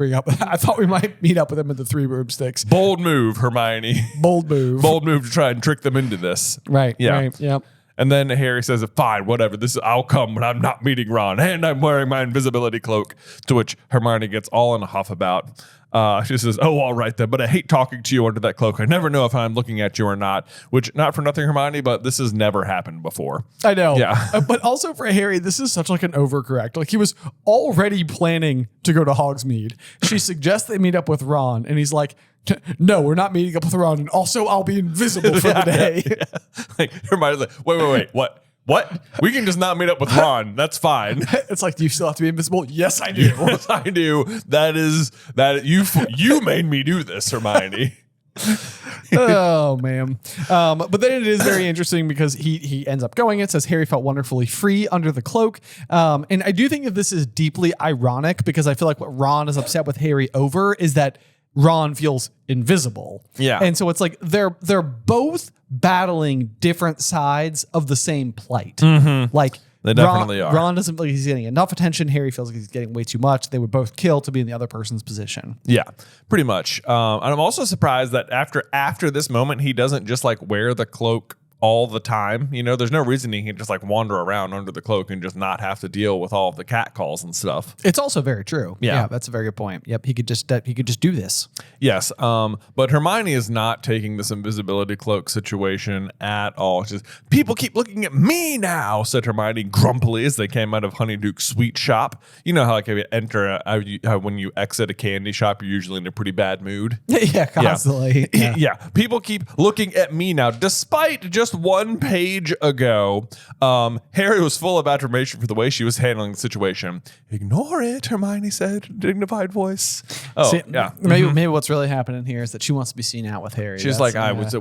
meet up with him at the 3 broomsticks. Bold move, Hermione. Bold move. Bold move to try and trick them into this. Right. Yeah. Right. Yep. And then Harry says, fine, whatever. I'll come when I'm not meeting Ron. And I'm wearing my invisibility cloak. To which Hermione gets all in a huff about. She says, oh, all right then, but I hate talking to you under that cloak. I never know if I'm looking at you or not, which not for nothing, Hermione, but this has never happened before. I know. Yeah. But also for Harry, this is such like an overcorrect. Like he was already planning to go to Hogsmeade. She suggests they meet up with Ron and he's like, no, we're not meeting up with Ron. And also I'll be invisible for the day. Yeah. Like Hermione's like, wait, what? What? We can just not meet up with Ron. That's fine. It's like, do you still have to be invisible? Yes, I do. Yes, I do. You made me do this, Hermione. Oh man. But then it is very interesting because he ends up going. It says Harry felt wonderfully free under the cloak. And I do think that this is deeply ironic because I feel like what Ron is upset with Harry over is that Ron feels invisible. Yeah. And so it's like they're both battling different sides of the same plight. Like They definitely are. Ron doesn't feel like he's getting enough attention. Harry feels like he's getting way too much. They would both kill to be in the other person's position. Yeah, pretty much. And I'm also surprised that after this moment, he doesn't just like wear the cloak all the time. You know, there's no reason he can just like wander around under the cloak and just not have to deal with all of the cat calls and stuff. It's also very true. Yeah. That's a very good point. Yep, he could just do this. Yes, but Hermione is not taking this invisibility cloak situation at all. She's just, people keep looking at me now, said Hermione grumpily as they came out of Honeyduke's sweet shop. You know how like if you enter how when you exit a candy shop, you're usually in a pretty bad mood. Yeah, constantly. Yeah. People keep looking at me now, despite just one page ago, Harry was full of admiration for the way she was handling the situation. Ignore it, Hermione said, in a dignified voice. Oh, See, yeah. Maybe what's really happening here is that she wants to be seen out with Harry. She's like,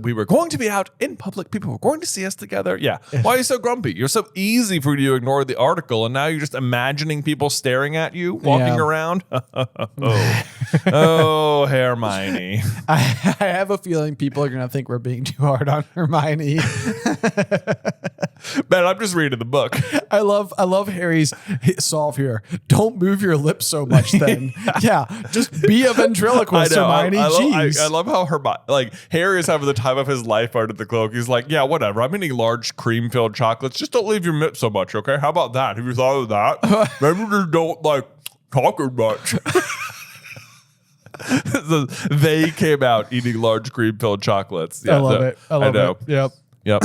we were going to be out in public. People were going to see us together. Yeah. Why are you so grumpy? You're so easy for you to ignore the article, and now you're just imagining people staring at you, walking around. Oh, Hermione. I have a feeling people are going to think we're being too hard on Hermione. Man, I'm just reading the book. I love Harry's solve here. Don't move your lips so much then. Yeah, just be a ventriloquist, Hermione. I love how Harry is having the time of his life under the cloak. He's like, yeah, whatever. I'm eating large cream-filled chocolates. Just don't leave your lips so much, okay? How about that? Have you thought of that? Maybe just don't like talking much. So they came out eating large cream-filled chocolates. Yeah, I love it. I love it. Yep.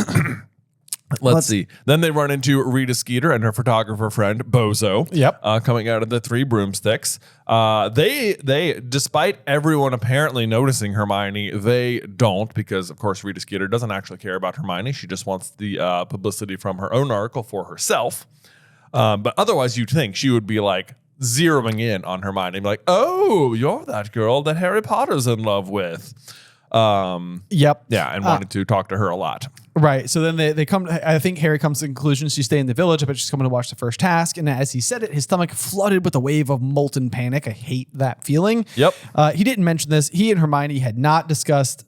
Let's see. Then they run into Rita Skeeter and her photographer friend Bozo. Yep. Coming out of the Three Broomsticks. They despite everyone apparently noticing Hermione, they don't, because of course Rita Skeeter doesn't actually care about Hermione. She just wants the publicity from her own article for herself. But otherwise, you'd think she would be like zeroing in on Hermione, and be like, "Oh, you're that girl that Harry Potter's in love with." Yep. Yeah, and wanted to talk to her a lot. Right. So then they come. I think Harry comes to the conclusion she's staying in the village, but she's coming to watch the first task. And as he said it, his stomach flooded with a wave of molten panic. I hate that feeling. Yep. He didn't mention this. He and Hermione hadn't discussed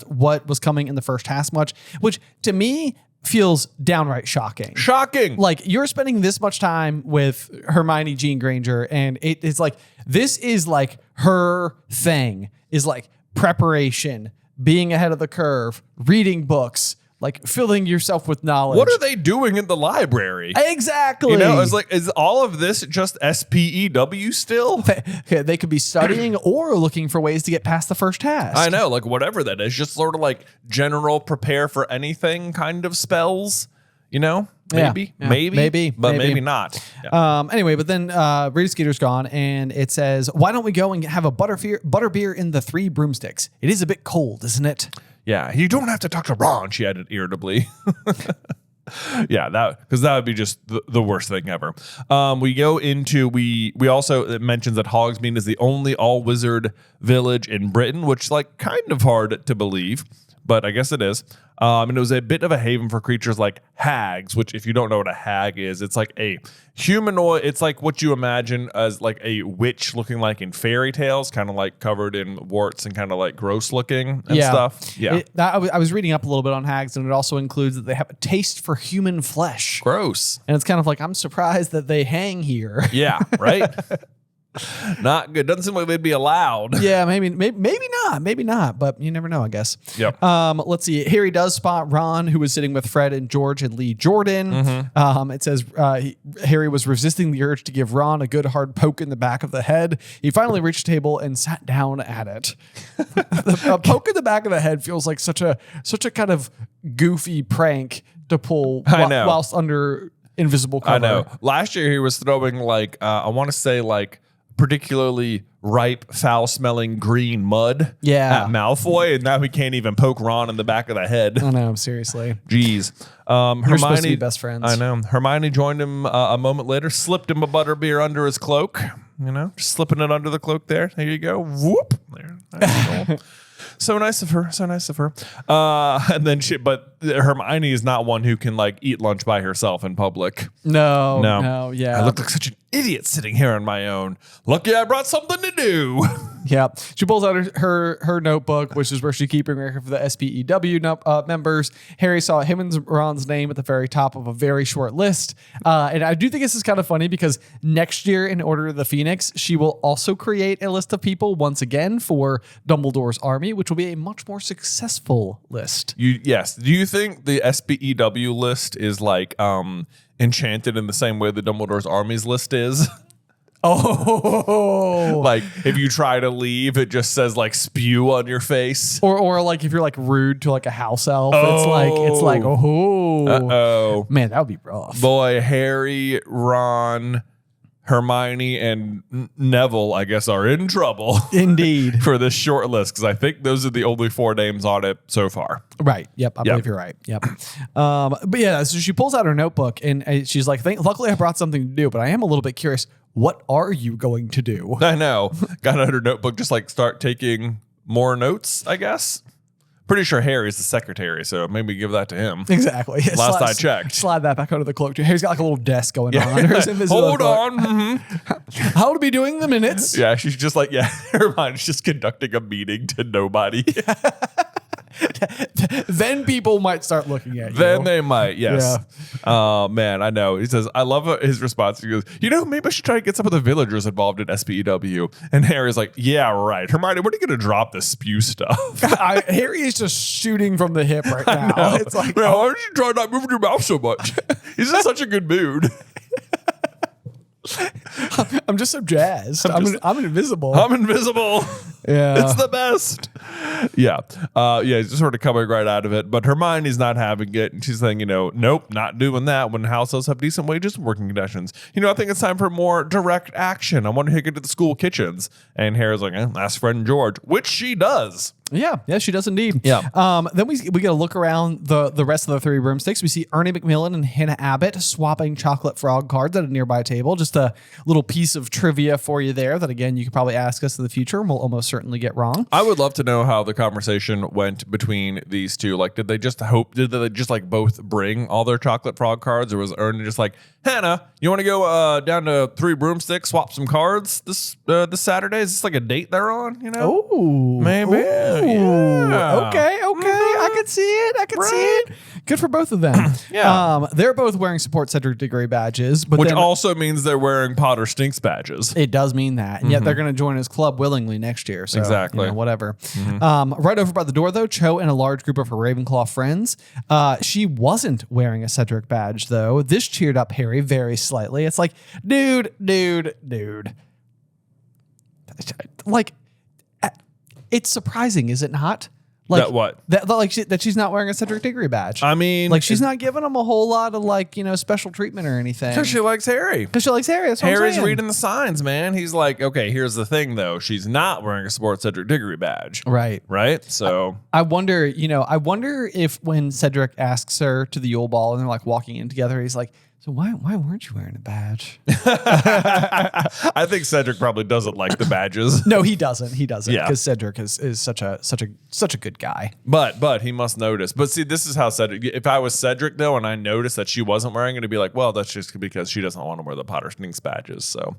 what was coming in the first task much, which to me feels downright shocking. Shocking. Like you're spending this much time with Hermione Jean Granger, and it's like this is like her thing is like preparation, being ahead of the curve, reading books, like filling yourself with knowledge. What are they doing in the library? Exactly. You know, it's like, is all of this just SPEW still? They could be studying or looking for ways to get past the first task. I know, like whatever that is, just sort of like general prepare for anything kind of spells, you know? Maybe, but maybe not. Yeah. Anyway, but then Rita Skeeter's gone, and it says, "Why don't we go and have a butterbeer in the Three Broomsticks? It is a bit cold, isn't it?" Yeah, you don't have to talk to Ron, she added irritably. Yeah, because that would be just the worst thing ever. We also, it mentions that Hogsmeade is the only all wizard village in Britain, which like kind of hard to believe, but I guess it is. And it was a bit of a haven for creatures like hags, which if you don't know what a hag is, it's like a humanoid. It's like what you imagine as like a witch looking like in fairy tales, kind of like covered in warts and kind of like gross looking and stuff. Yeah. I was reading up a little bit on hags, and it also includes that they have a taste for human flesh. Gross. And it's kind of like, I'm surprised that they hang here. Yeah, right? Not good. Doesn't seem like they'd be allowed. Yeah, maybe not, but you never know, I guess. Yep. Let's see. Harry does spot Ron, who was sitting with Fred and George and Lee Jordan. It says Harry was resisting the urge to give Ron a good hard poke in the back of the head. He finally reached the table and sat down at it. A poke in the back of the head feels like such a kind of goofy prank to pull whilst under invisible cover. I know. Last year he was throwing like I want to say like particularly ripe, foul-smelling green mud at Malfoy, and now he can't even poke Ron in the back of the head. I know, seriously. Jeez. You're supposed to be best friends. I know. Hermione joined him a moment later, slipped him a butterbeer under his cloak. You know, just slipping it under the cloak there. There you go. Whoop. There. So nice of her. So nice of her. And then but Hermione is not one who can like eat lunch by herself in public. No. Yeah. I look like such an idiot sitting here on my own. Lucky I brought something to do. Yeah. She pulls out her notebook, which is where she's keeping record for the SPEW members. Harry saw him and Ron's name at the very top of a very short list. And I do think this is kind of funny because next year in Order of the Phoenix, she will also create a list of people once again for Dumbledore's army, which will be a much more successful list. Yes. Do you think the SPEW list is like enchanted in the same way the Dumbledore's armies list is? Oh, like if you try to leave, it just says like spew on your face, or like if you're like rude to like a house elf, it's like oh man, that would be rough. Boy, Harry, Ron, Hermione, and Neville, I guess, are in trouble. Indeed. For this short list, because I think those are the only 4 names on it so far. Right. Yep. I believe you're right. Yep. But yeah, so she pulls out her notebook and she's like, luckily I brought something to do, but I am a little bit curious. What are you going to do? I know. Got out her notebook, just like start taking more notes, I guess. Pretty sure Harry's the secretary, so maybe give that to him. Exactly. Last I checked. Slide that back under the cloak too. Harry's got like a little desk going on under his invisible Hold cloak. on. Mm-hmm. How to be doing the minutes? Yeah, she's just like, Hermione's just conducting a meeting to nobody. Then people might start looking at you. Then they might, yes. Yeah. Man, I know. He says, I love his response. He goes, maybe I should try to get some of the villagers involved in SPEW. And Harry's like, yeah, right. Hermione, when are you going to drop the spew stuff? Harry is just shooting from the hip right now. It's like, man, why don't you try not moving your mouth so much? He's in such a good mood. I'm just so jazzed. I'm invisible. I'm invisible. Yeah. It's the best. Yeah. He's just sort of coming right out of it. But Hermione's not having it. And she's saying, nope, not doing that when house elves have decent wages and working conditions. I think it's time for more direct action. I want to get to the school kitchens. And Harry's like, ask friend George, which she does. Yeah, she does indeed. Yeah. Then we get a look around the rest of the 3 broomsticks. We see Ernie McMillan and Hannah Abbott swapping chocolate frog cards at a nearby table. Just a little piece of trivia for you there that, again, you could probably ask us in the future and we'll almost certainly get wrong. I would love to know how the conversation went between these two. Like, did they just like both bring all their chocolate frog cards, or was Ernie just like, Hannah, you want to go down to 3 broomsticks, swap some cards this Saturday? Is this like a date they're on? Oh, maybe. Ooh. Yeah. Okay. I can see it. Good for both of them. Yeah. They're both wearing support Cedric Diggory badges, but which also means they're wearing Potter Stinks badges. It does mean that, and yet they're going to join his club willingly next year. So, exactly. Whatever. Right over by the door, though, Cho and a large group of her Ravenclaw friends. She wasn't wearing a Cedric badge, though. This cheered up Harry very slightly. It's like, dude. Like, it's surprising, is it not? Like that what? That she's not wearing a Cedric Diggory badge. I mean, like she's not giving him a whole lot of special treatment or anything. Because she likes Harry. That's what Harry's I'm reading the signs, man. He's like, okay, here's the thing though. She's not wearing a support Cedric Diggory badge. Right. So I wonder if when Cedric asks her to the Yule Ball and they're like walking in together, he's like, so why weren't you wearing a badge? I think Cedric probably doesn't like the badges. No, he doesn't. Yeah. Because Cedric is such a good guy. But he must notice. But see, this is how Cedric. If I was Cedric though, and I noticed that she wasn't wearing it, it'd be like, well, that's just because she doesn't want to wear the Potter Stinks badges. So,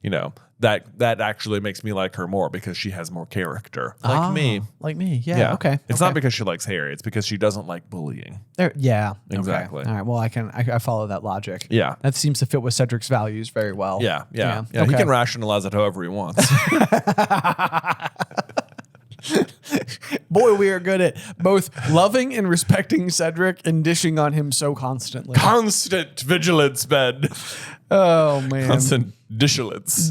you know, that actually makes me like her more because she has more character. Like me. Like me. Yeah. Okay. It's not because she likes Harry. It's because she doesn't like bullying. Yeah. Exactly. Okay. All right. Well, I follow that logic. Yeah. That seems to fit with Cedric's values very well. Yeah. Okay. He can rationalize it however he wants. Boy, we are good at both loving and respecting Cedric and dishing on him so constantly. Constant vigilance, Ben. Oh, man. Constant vigilance.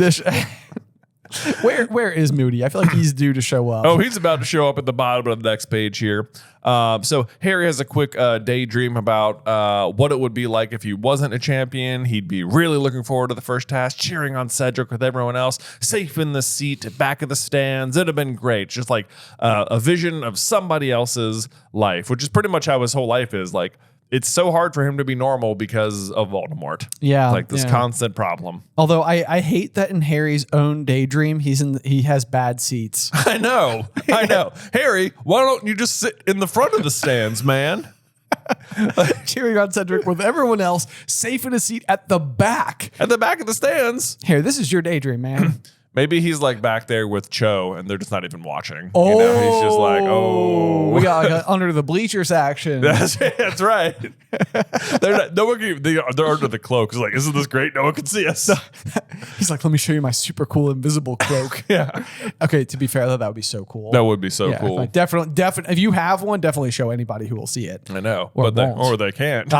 Where is Moody? I feel like he's due to show up. Oh, he's about to show up at the bottom of the next page here. So Harry has a quick daydream about what it would be like if he wasn't a champion. He'd be really looking forward to the first task, cheering on Cedric with everyone else, safe in the seat, back of the stands. It'd have been great. Just like a vision of somebody else's life, which is pretty much how his whole life is. Like, it's so hard for him to be normal because of Voldemort. Yeah. Like this constant problem. Although I hate that in Harry's own daydream, he has bad seats. I know. Harry, why don't you just sit in the front of the stands, man? Cheering on Cedric with everyone else safe in a seat at the back. At the back of the stands. Here, this is your daydream, man. Maybe he's like back there with Cho and they're just not even watching. Oh, you know, he's just like, we got like a under the bleachers action. That's right. They're under the cloak. It's like, isn't this great? No one can see us. He's like, let me show you my super cool invisible cloak. Yeah. Okay, to be fair though, that would be so cool. That would be so cool. Like, definitely. If you have one, definitely show anybody who will see it. I know, or they can't.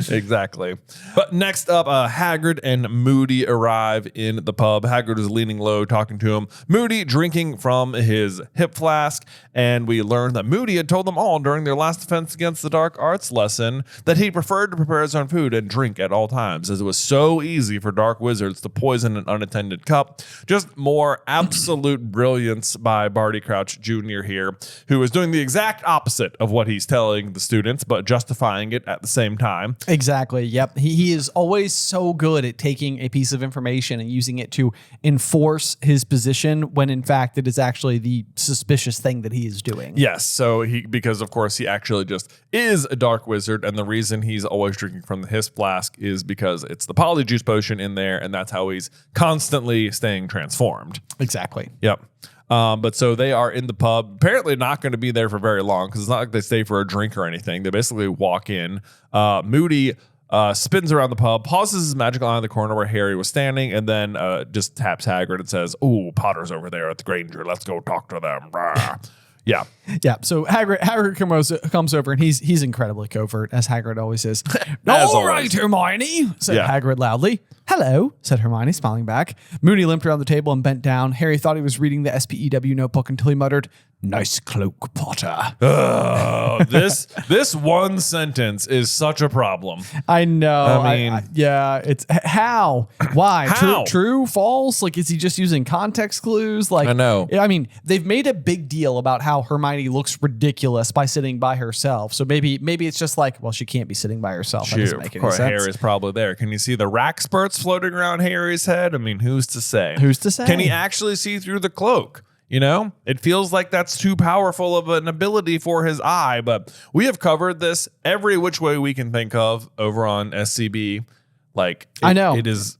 Exactly. But next up, Hagrid and Moody arrive in the pub. Hagrid is leaning low, talking to him. Moody drinking from his hip flask, and we learn that Moody had told them all during their last defense against the dark arts lesson that he preferred to prepare his own food and drink at all times, as it was so easy for dark wizards to poison an unattended cup. Just more absolute brilliance by Barty Crouch Jr. here, who is doing the exact opposite of what he's telling the students, but justifying it at the same time. Exactly. Yep. He is always so good at taking a piece of information and using it to enforce his position when in fact it is actually the suspicious thing that he is doing. Yes. So because of course he actually just is a dark wizard, and the reason he's always drinking from his flask is because it's the polyjuice potion in there, and that's how he's constantly staying transformed. Exactly. Yep. But so they are in the pub, apparently not going to be there for very long because it's not like they stay for a drink or anything. They basically walk in. Moody spins around the pub, pauses his magical eye in the corner where Harry was standing, and then just taps Hagrid and says, "Ooh, Potter's over there at the Granger. Let's go talk to them." Yeah. Yeah. So Hagrid comes over, and he's incredibly covert, as Hagrid always is. All right, Hermione, said Hagrid loudly. Hello, said Hermione, smiling back. Moody limped around the table and bent down. Harry thought he was reading the SPEW notebook until he muttered, "Nice cloak, Potter." This one sentence is such a problem. I know. I mean, it's how? Why? How? True, false? Like, is he just using context clues? Like, I know. I mean, they've made a big deal about how Hermione looks ridiculous by sitting by herself. So maybe it's just like, well, she can't be sitting by herself. That doesn't make any sense. Harry's probably there. Can you see the rack spurts floating around Harry's head? I mean, who's to say? Who's to say? Can he actually see through the cloak? You know, it feels like that's too powerful of an ability for his eye, but we have covered this every which way we can think of over on SCB. Like, I know it is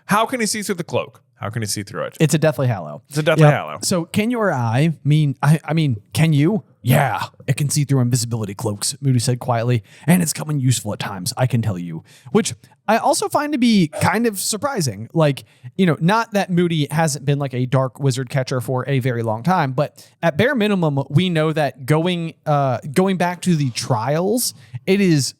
how can he see through the cloak? How can he see through it? It's a Deathly Hallow. It's a Deathly Hallow. So can your eye mean, I mean, can you? Yeah, it can see through invisibility cloaks, Moody said quietly, and it's come in useful at times, I can tell you. Which I also find to be kind of surprising. Like, you know, not that Moody hasn't been like a dark wizard catcher for a very long time, but at bare minimum, we know that going back to the trials, it is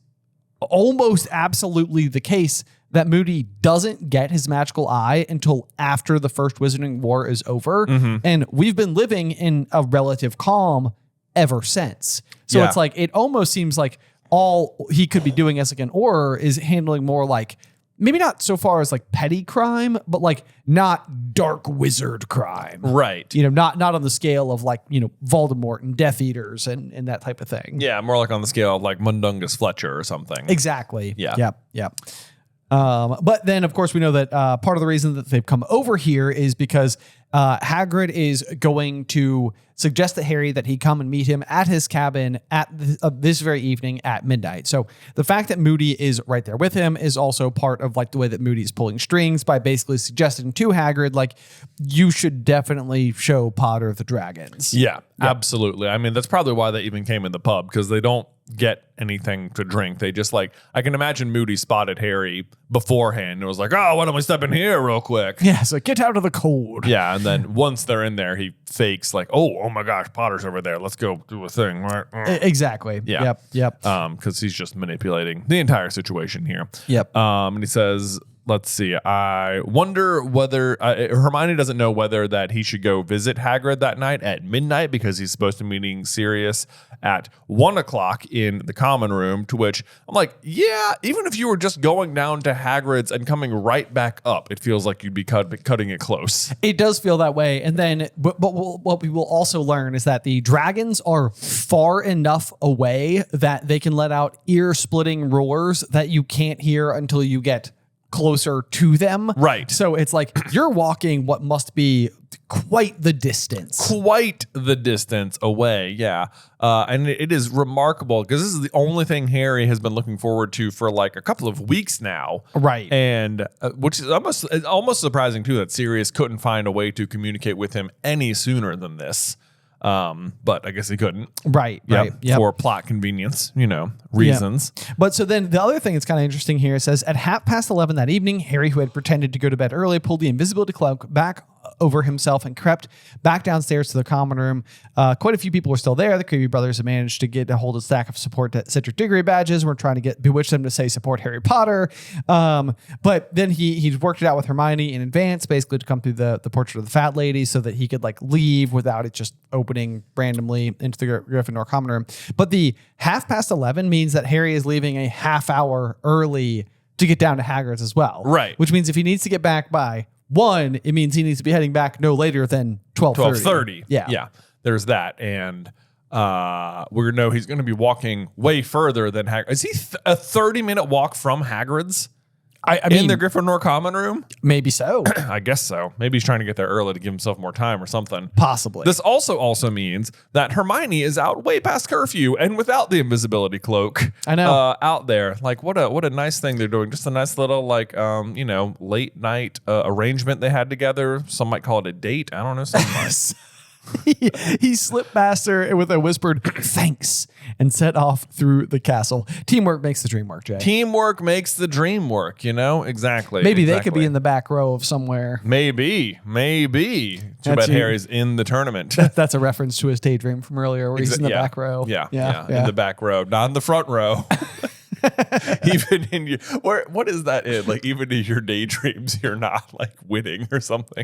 almost absolutely the case that Moody doesn't get his magical eye until after the First Wizarding War is over. Mm-hmm. And we've been living in a relative calm ever since. So it's like, it almost seems like all he could be doing as like an Auror is handling more like, maybe not so far as like petty crime, but like not dark wizard crime. Right. You know, not on the scale of like, you know, Voldemort and Death Eaters and that type of thing. Yeah, more like on the scale of like Mundungus Fletcher or something. Exactly. Yeah. Yep. But then, of course, we know that part of the reason that they've come over here is because Hagrid is going to suggest to Harry that he come and meet him at his cabin at this very evening at midnight. So the fact that Moody is right there with him is also part of like the way that Moody is pulling strings by basically suggesting to Hagrid, like, you should definitely show Potter the dragons. Yeah, absolutely. I mean, that's probably why they even came in the pub, because they don't get anything to drink. They just like, I can imagine Moody spotted Harry beforehand and was like, oh, why don't we step in here real quick? Yeah, so get out of the cold. Yeah, and then once they're in there, he fakes like, oh my gosh, Potter's over there. Let's go do a thing. Right? Exactly. Yeah. Yep. Because he's just manipulating the entire situation here. Yep. And he says, let's see. I wonder whether Hermione doesn't know whether that he should go visit Hagrid that night at midnight because he's supposed to be meeting Sirius at 1 o'clock in the common room, to which I'm like, yeah, even if you were just going down to Hagrid's and coming right back up, it feels like you'd be cutting it close. It does feel that way. And then, but what we will also learn is that the dragons are far enough away that they can let out ear-splitting roars that you can't hear until you get closer to them. Right. So it's like you're walking what must be quite the distance. Quite the distance away, yeah. And it is remarkable because this is the only thing Harry has been looking forward to for like a couple of weeks now. Right. And which is almost surprising too that Sirius couldn't find a way to communicate with him any sooner than this. But I guess he couldn't. Right. For plot convenience, reasons. Yep. But so then the other thing that's kind of interesting here, it says at 11:30 that evening, Harry, who had pretended to go to bed early, pulled the invisibility cloak back over himself and crept back downstairs to the common room. Quite a few people were still there. The Creevy brothers had managed to get a hold of a stack of support Cedric Diggory badges. We're trying to bewitch them to say support Harry Potter. But then he's worked it out with Hermione in advance, basically to come through the portrait of the fat lady so that he could like leave without it just opening randomly into the Gryffindor common room. But the 11:30 means that Harry is leaving a half hour early to get down to Hagrid's as well. Right. Which means if he needs to get back by 1, it means he needs to be heading back no later than 12:30. Yeah. There's that. And we're going to know he's going to be walking way further than Hagrid. Is he a 30-minute walk from Hagrid's? I mean, in the Gryffindor common room? Maybe so. I guess so. Maybe he's trying to get there early to give himself more time or something. Possibly. This also means that Hermione is out way past curfew and without the invisibility cloak. I know. Out there. Like what a nice thing they're doing. Just a nice little late night arrangement they had together. Some might call it a date. I don't know. Something he slipped past her with a whispered thanks and set off through the castle. Teamwork makes the dream work, Jay. Teamwork makes the dream work, Exactly. Maybe they could be in the back row of somewhere. Maybe. Too bad Harry's in the tournament. That's a reference to his daydream from earlier where he's in the back row. Yeah. In the back row, not in the front row. Even in your, what is that in? Like even in your daydreams, you're not like winning or something.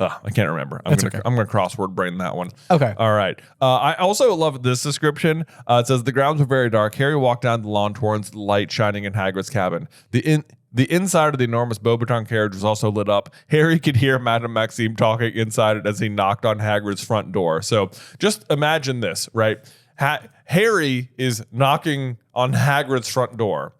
I can't remember. I'm gonna crossword brain that one. Okay. All right. I also love this description. It says the grounds were very dark. Harry walked down the lawn towards the light shining in Hagrid's cabin. The inside of the enormous Beauxbaton carriage was also lit up. Harry could hear Madame Maxime talking inside it as he knocked on Hagrid's front door. So just imagine this, right? Harry is knocking on Hagrid's front door.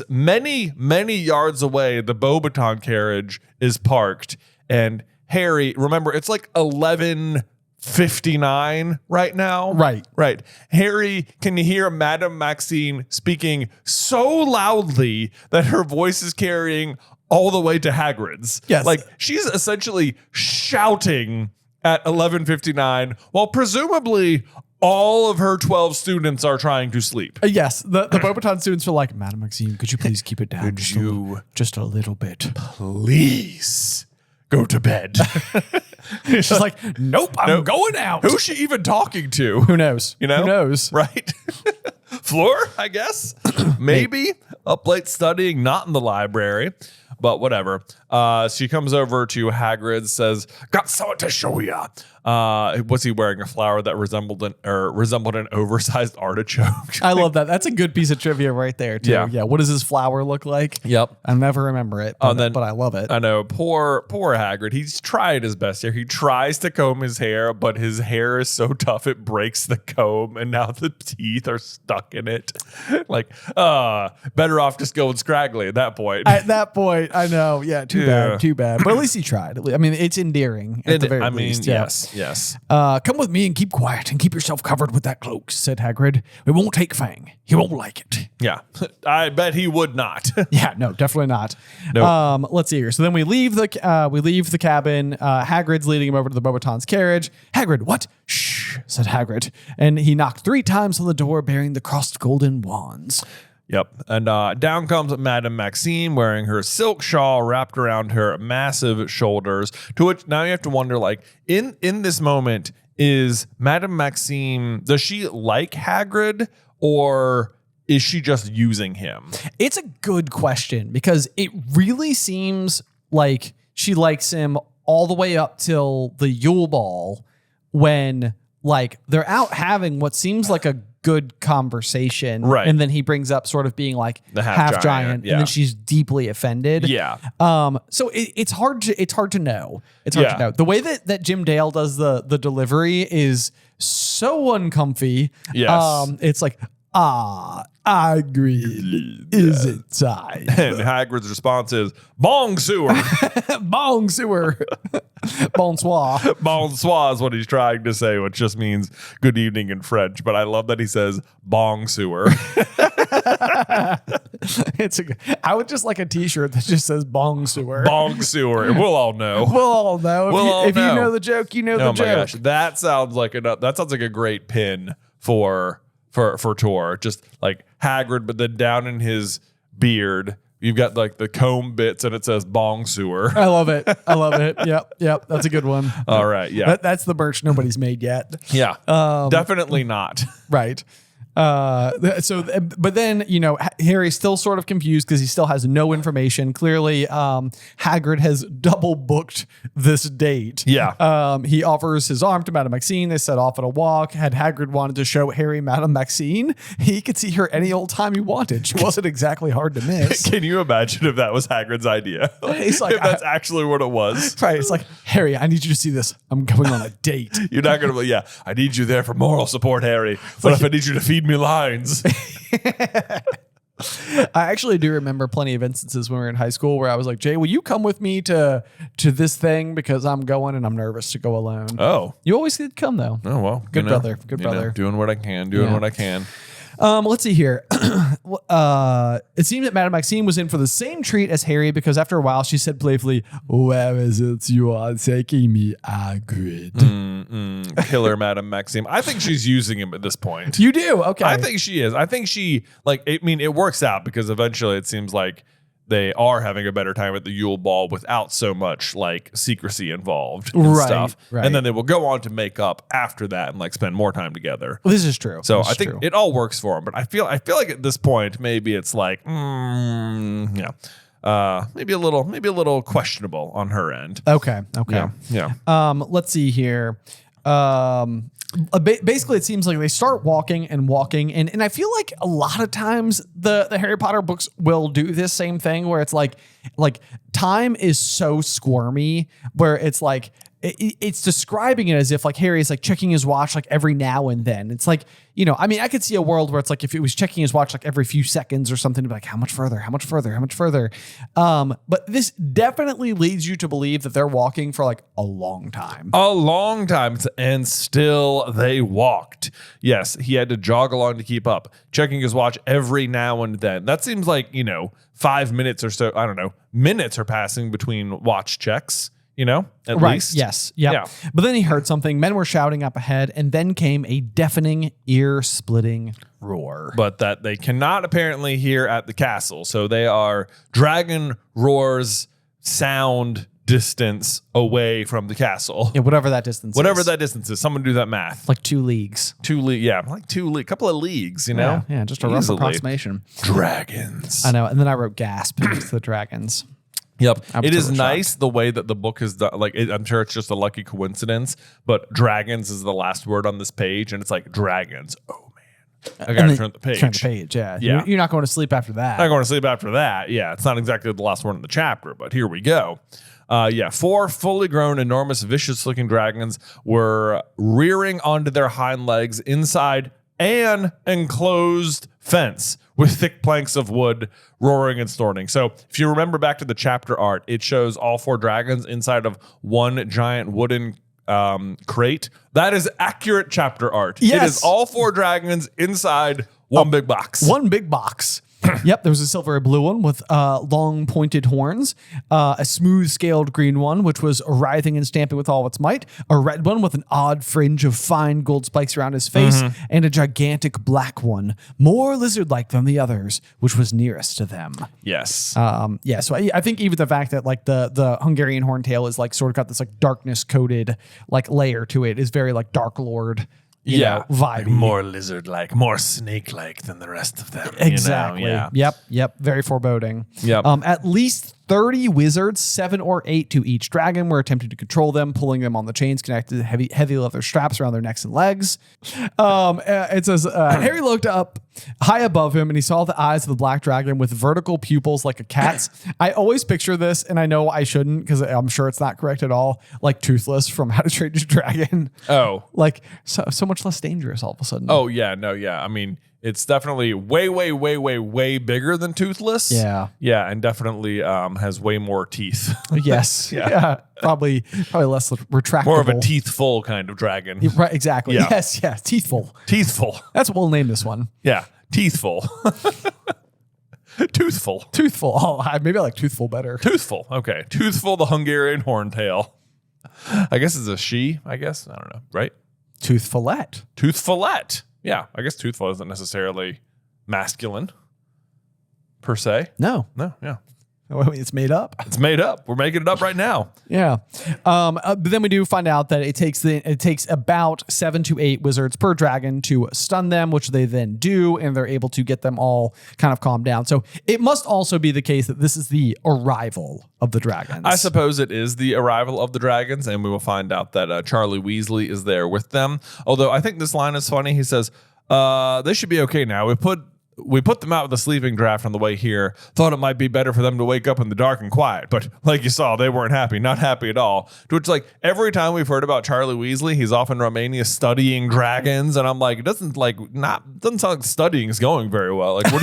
Many yards away, the Beauxbaton carriage is parked, and Harry, remember, it's like 11:59 right now. Right. Harry can hear Madame Maxime speaking so loudly that her voice is carrying all the way to Hagrid's. Yes. Like she's essentially shouting at 11:59 while presumably all of her 12 students are trying to sleep. Yes. The Beauxbaton students are like, Madame Maxime, could you please keep it down? Could you just a little bit. Please go to bed. She's like, nope, I'm going out. Who's she even talking to? Who knows? Who knows? Right? Floor, I guess. Maybe. Up late studying, not in the library. But whatever. She comes over to Hagrid, says, got something to show ya. Was he wearing a flower that resembled an oversized artichoke? I love that. That's a good piece of trivia right there, too. Yeah. Yeah. What does his flower look like? Yep. I'll never remember it, but I love it. I know. Poor Hagrid. He's tried his best here. He tries to comb his hair, but his hair is so tough it breaks the comb, and now the teeth are stuck in it. Like, better off just going scraggly at that point. At that point, I know. Yeah, too bad. But at least he tried. I mean, it's endearing at the very least. Yes. Come with me and keep quiet and keep yourself covered with that cloak, said Hagrid. We won't take Fang. He won't like it. Yeah, I bet he would not. Yeah, no, definitely not. Nope. Let's see here. So then we leave the cabin. Hagrid's leading him over to the Beauxbatons carriage. Hagrid, what? Shh, said Hagrid. And he knocked 3 times on the door bearing the crossed golden wands. Yep. And down comes Madame Maxime wearing her silk shawl wrapped around her massive shoulders, to which now you have to wonder, like, in this moment, is Madame Maxime, does she like Hagrid or is she just using him? It's a good question because it really seems like she likes him all the way up till the Yule Ball when, like, they're out having what seems like a good conversation. Right. And then he brings up sort of being like the half giant yeah. and then she's deeply offended. Yeah. So it's hard to know. It's hard to know. The way that Jim Dale does the delivery is so uncomfy. Yes. It's like, I agree. Is it time? And Hagrid's response is, bong sewer. Bong sewer. Bonsoir. Bonsoir is what he's trying to say, which just means good evening in French. But I love that he says bong sewer. I would just like a t-shirt that just says bong sewer. Bong sewer. And we'll all know. We'll all know. If you know the joke, you know the joke. Gosh. That sounds like a great pin for Tor. Just like Hagrid, but then down in his beard, you've got like the comb bits and it says bong sewer. I love it. Yep. That's a good one. All right. Yeah. That's the merch nobody's made yet. Yeah. Definitely not. Right. But then, Harry's still sort of confused because he still has no information. Clearly, Hagrid has double booked this date. Yeah. He offers his arm to Madame Maxine. They set off on a walk. Had Hagrid wanted to show Harry Madame Maxine, he could see her any old time he wanted. She wasn't exactly hard to miss. Can you imagine if that was Hagrid's idea? He's like, if that's actually what it was. Right. It's like, Harry, I need you to see this. I'm going on a date. You're not going to, I need you there for moral support, Harry. But if I need you to feed me lines. I actually do remember plenty of instances when we were in high school where I was like, Jay, will you come with me to this thing because I'm going and I'm nervous to go alone. Oh. You always did come though. Oh, well. Good brother. Good brother. Doing what I can. Let's see here. It seemed that Madame Maxime was in for the same treat as Harry because after a while she said playfully, where is it you are taking me, Hagrid? Killer Madame Maxime. I think she's using him at this point. You do? Okay. I think she is. I think she, it works out because eventually it seems like they are having a better time at the Yule Ball without so much like secrecy involved and stuff. Right. And then they will go on to make up after that and spend more time together. Well, this is true. So I think it all works for them. But I feel like at this point maybe it's like, maybe a little questionable on her end. Okay. Yeah. Let's see here. Basically, it seems like they start walking, and I feel like a lot of times the Harry Potter books will do this same thing where it's like time is so squirmy where it's like it's describing it as if like Harry's like checking his watch like every now and then. It's like, I could see a world where it's like if it was checking his watch like every few seconds or something, to be like, how much further? But this definitely leads you to believe that they're walking for like a long time. And still they walked. Yes, he had to jog along to keep up, checking his watch every now and then. That seems like, 5 minutes or so. I don't know. Minutes are passing between watch checks. At least. Yes. Yep. Yeah. But then he heard something. Men were shouting up ahead, and then came a deafening, ear-splitting roar. But that they cannot apparently hear at the castle. So they are dragon roars count distance away from the castle. Yeah, whatever that distance is. Someone do that math. Like 2 leagues. Couple of leagues, Yeah, just a rough approximation. Dragons. I know. And then I wrote gasp next to the dragons. Yep. I'm It is totally nice the way that the book is done. Like, I'm sure it's just a lucky coincidence, but dragons is the last word on this page. And it's like dragons. Oh, man. I got to turn the page. Turn the page, yeah. Yeah. You're not going to sleep after that. I'm going to sleep after that. Yeah. It's not exactly the last word in the chapter, but here we go. 4 fully grown, enormous, vicious-looking dragons were rearing onto their hind legs inside an enclosed fence with thick planks of wood, roaring and snorting. So if you remember back to the chapter art, it shows all 4 dragons inside of one giant wooden crate. That is accurate chapter art. Yes. It is all 4 dragons inside one big box. One big box. Yep, there was a silver blue one with long pointed horns, a smooth scaled green one, which was writhing and stamping with all its might, a red one with an odd fringe of fine gold spikes around his face, and a gigantic black one, more lizard-like than the others, which was nearest to them. Yes. So I think even the fact that like the Hungarian Horntail is like sort of got this like darkness coated like layer to it is very like Dark Lord. You know, vibe. Like more lizard-like, more snake-like than the rest of them. Exactly. You know? Yeah. Yep. Very foreboding. Yep. At least 30 wizards, 7 or 8 to each dragon, were attempting to control them, pulling them on the chains connected to heavy leather straps around their necks and legs. It says, Harry looked up high above him and he saw the eyes of the black dragon with vertical pupils like a cat's. I always picture this, and I know I shouldn't because I'm sure it's not correct at all, like Toothless from How to Train Your Dragon. Oh. Like so much less dangerous all of a sudden. Oh, yeah. No, yeah. I mean, it's definitely way bigger than Toothless. Yeah. Yeah, and definitely has way more teeth. Yes. Yeah. Probably less retractable. More of a teethful kind of dragon. Right, exactly. Yeah. Yes, teethful. Teethful. That's what we'll name this one. Yeah, teethful. Toothful. Toothful. Oh, maybe I like toothful better. Toothful. Okay. Toothful, the Hungarian Horntail. I guess it's a she, I guess. I don't know, right? Toothfulette. Toothfulette. Yeah, I guess toothful isn't necessarily masculine per se. No, Yeah. it's made up. It's made up. We're making it up right now. Yeah. But then we do find out that it takes about 7 to 8 wizards per dragon to stun them, which they then do, and they're able to get them all kind of calmed down. So it must also be the case that this is the arrival of the dragons. I suppose it is the arrival of the dragons, and we will find out that Charlie Weasley is there with them. Although I think this line is funny. He says, they should be okay now. We put them out with a sleeping draft on the way here. Thought it might be better for them to wake up in the dark and quiet. But like you saw, they weren't happy. Not happy at all. To which, like, every time we've heard about Charlie Weasley, he's off in Romania studying dragons. And I'm like, it doesn't sound like studying is going very well. Like, what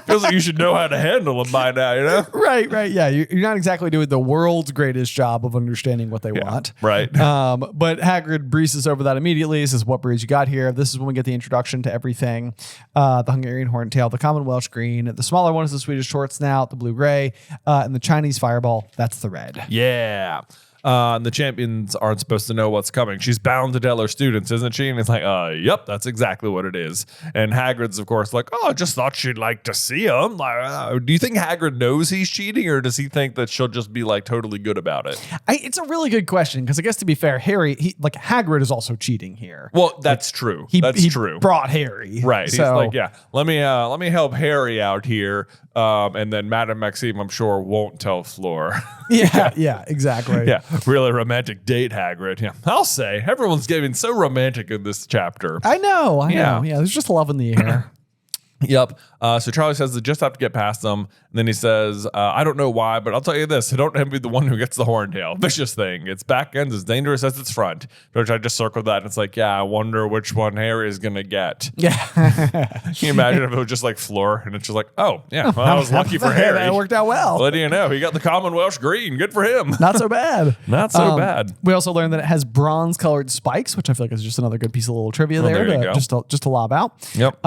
feels like you should know how to handle them by now, you know? Right. Yeah. You're not exactly doing the world's greatest job of understanding what they want. Right. But Hagrid breezes over that immediately. He says, what breeze you got here? This is when we get the introduction to everything. The Hungarian Horntail, the common Welsh green. The smaller one is the Swedish short snout, the blue-gray, and the Chinese fireball. That's the red. Yeah. And the champions aren't supposed to know what's coming. She's bound to tell her students, isn't she? And it's like, yep, that's exactly what it is. And Hagrid's, of course, like, I just thought she'd like to see him. Like, do you think Hagrid knows he's cheating, or does he think that she'll just be like totally good about it? It's a really good question, because I guess to be fair, Hagrid is also cheating here. Well, that's true. That's true. Brought Harry. Right. So, he's like, yeah, let me help Harry out here. And then Madame Maxime, I'm sure, won't tell Fleur. Yeah, exactly. Yeah, really romantic date, Hagrid. Yeah, I'll say everyone's getting so romantic in this chapter. I know. Yeah, there's just love in the air. Yep. So Charlie says they just have to get past them. And then he says, I don't know why, but I'll tell you this. I don't envy the one who gets the Horntail. Vicious thing. Its back end's as dangerous as its front. Which I just circled that. And it's like, yeah, I wonder which one Harry is going to get. Yeah. Can you imagine if it was just like Fleur and it's just like, oh, yeah, well, I was lucky for Harry. That worked out well. What do you know? He got the common Welsh green. Good for him. Not so bad. Not so bad. We also learned that it has bronze colored spikes, which I feel like is just another good piece of little trivia just to lob out. Yep.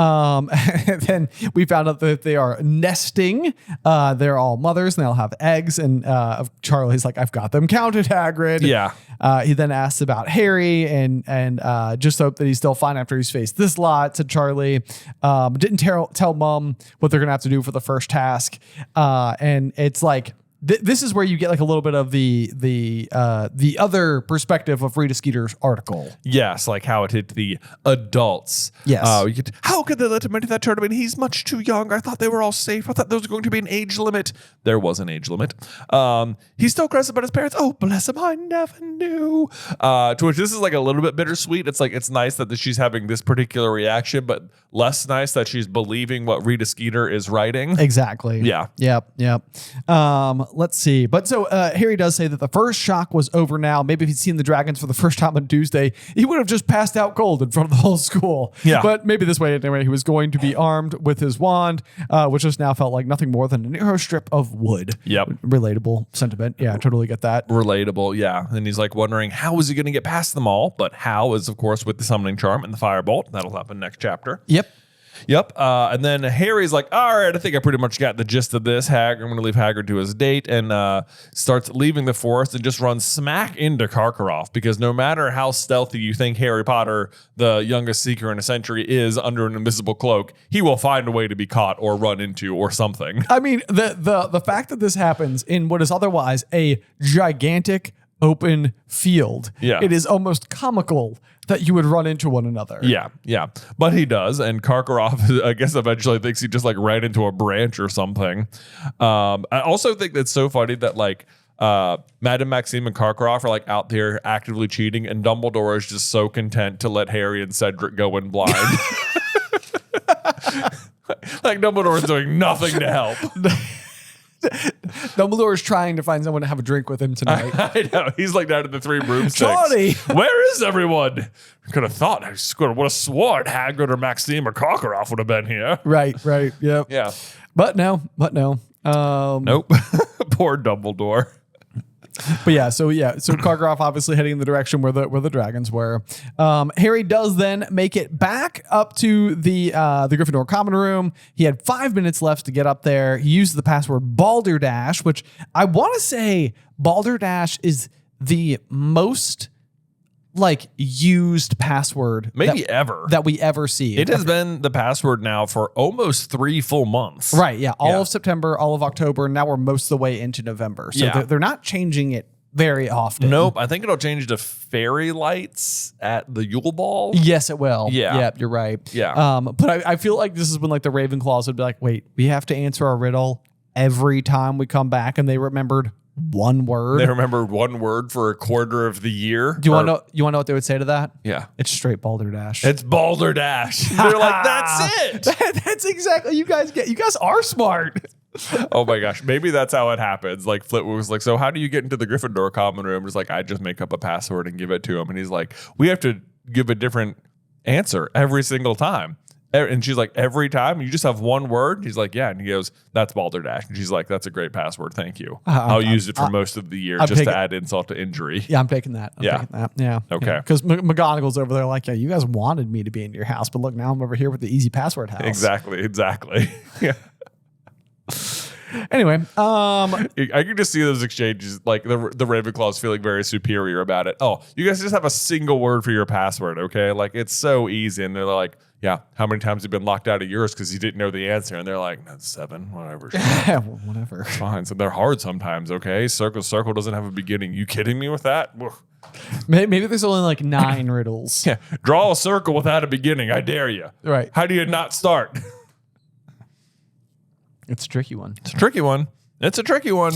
Then we found out that they are nesting. They're all mothers and they all have eggs. And Charlie's like, I've got them counted, Hagrid. Yeah. He then asks about Harry and just hope that he's still fine after he's faced this lot, said Charlie. Didn't tell Mom what they're going to have to do for the first task. And it's like, this is where you get like a little bit of the other perspective of Rita Skeeter's article. Yes, like how it hit the adults. Yes. How could they let him into that tournament? He's much too young. I thought they were all safe. I thought there was going to be an age limit. There was an age limit. He's still crazy about his parents. Oh, bless him. I never knew. To which this is like a little bit bittersweet. It's like, it's nice that she's having this particular reaction, but less nice that she's believing what Rita Skeeter is writing. Exactly. Yeah. Yep. Let's see. But so Harry does say that the first shock was over now. Maybe if he'd seen the dragons for the first time on Tuesday, he would have just passed out cold in front of the whole school. Yeah. But maybe this way, anyway, he was going to be armed with his wand, which just now felt like nothing more than an arrow strip of wood. Yep. Relatable sentiment. Yeah, I totally get that. Relatable, yeah. And he's like wondering how is he going to get past them all? But how is, of course, with the summoning charm and the firebolt. That'll happen next chapter. Yep. And then Harry's like, all right, I think I pretty much got the gist of this. I'm going to leave Hagrid to his date, and starts leaving the forest and just runs smack into Karkaroff, because no matter how stealthy you think Harry Potter, the youngest seeker in a century, is under an invisible cloak, he will find a way to be caught or run into or something. I mean, the fact that this happens in what is otherwise a gigantic open field, it is almost comical that you would run into one another. Yeah. But he does, and Karkaroff, I guess, eventually thinks he just like ran into a branch or something. I also think that's so funny that like Madame Maxime and Karkaroff are like out there actively cheating, and Dumbledore is just so content to let Harry and Cedric go in blind. Like Dumbledore is doing nothing to help. Dumbledore is trying to find someone to have a drink with him tonight. I know. He's like down to the three broomsticks. Johnny! Where is everyone? Could have thought. I would have sworn Hagrid or Maxime or Karkaroff would have been here. Right. Yep. Yeah. But no. Nope. Poor Dumbledore. But so Karkaroff obviously heading in the direction where the dragons were. Harry does then make it back up to the Gryffindor common room. He had 5 minutes left to get up there. He used the password Balderdash, which I want to say Balderdash is the most like used password ever that we ever see. It has been the password now for almost 3 full months. Right. Yeah. All of September, all of October. Now we're most of the way into November. So they're not changing it very often. Nope. I think it'll change to fairy lights at the Yule Ball. Yes, it will. Yeah. Yep, you're right. Yeah. But I feel like this is when like the Ravenclaws would be like, wait, we have to answer a riddle every time we come back, and they remembered one word. They remember one word for a quarter of the year. Do you want to know what they would say to that? Yeah. It's straight Balderdash. It's Balderdash. They're like, that's it. That's exactly you guys are smart. Oh my gosh. Maybe that's how it happens. Like Flitwick was like, so how do you get into the Gryffindor common room? It's like, I just make up a password and give it to him. And he's like, we have to give a different answer every single time. And she's like, every time you just have one word? He's like, yeah. And he goes, that's Balderdash. And she's like, that's a great password. Thank you. I'll use it for most of the year just to add insult to injury. Yeah, I'm taking that. Yeah. Okay. Because McGonagall's over there like, yeah, you guys wanted me to be in your house, but look, now I'm over here with the easy password house. Exactly. Yeah. Anyway, I can just see those exchanges, like the Ravenclaws feeling very superior about it. Oh, you guys just have a single word for your password, okay? Like, it's so easy. And they're like, yeah, how many times have you been locked out of yours because you didn't know the answer? And they're like, that's 7, whatever. Yeah, well, whatever. It's fine. So they're hard sometimes, okay? Circle doesn't have a beginning. You kidding me with that? Maybe there's only like 9 riddles. Yeah, draw a circle without a beginning. I dare you. Right. How do you not start? It's a tricky one. It's a tricky one.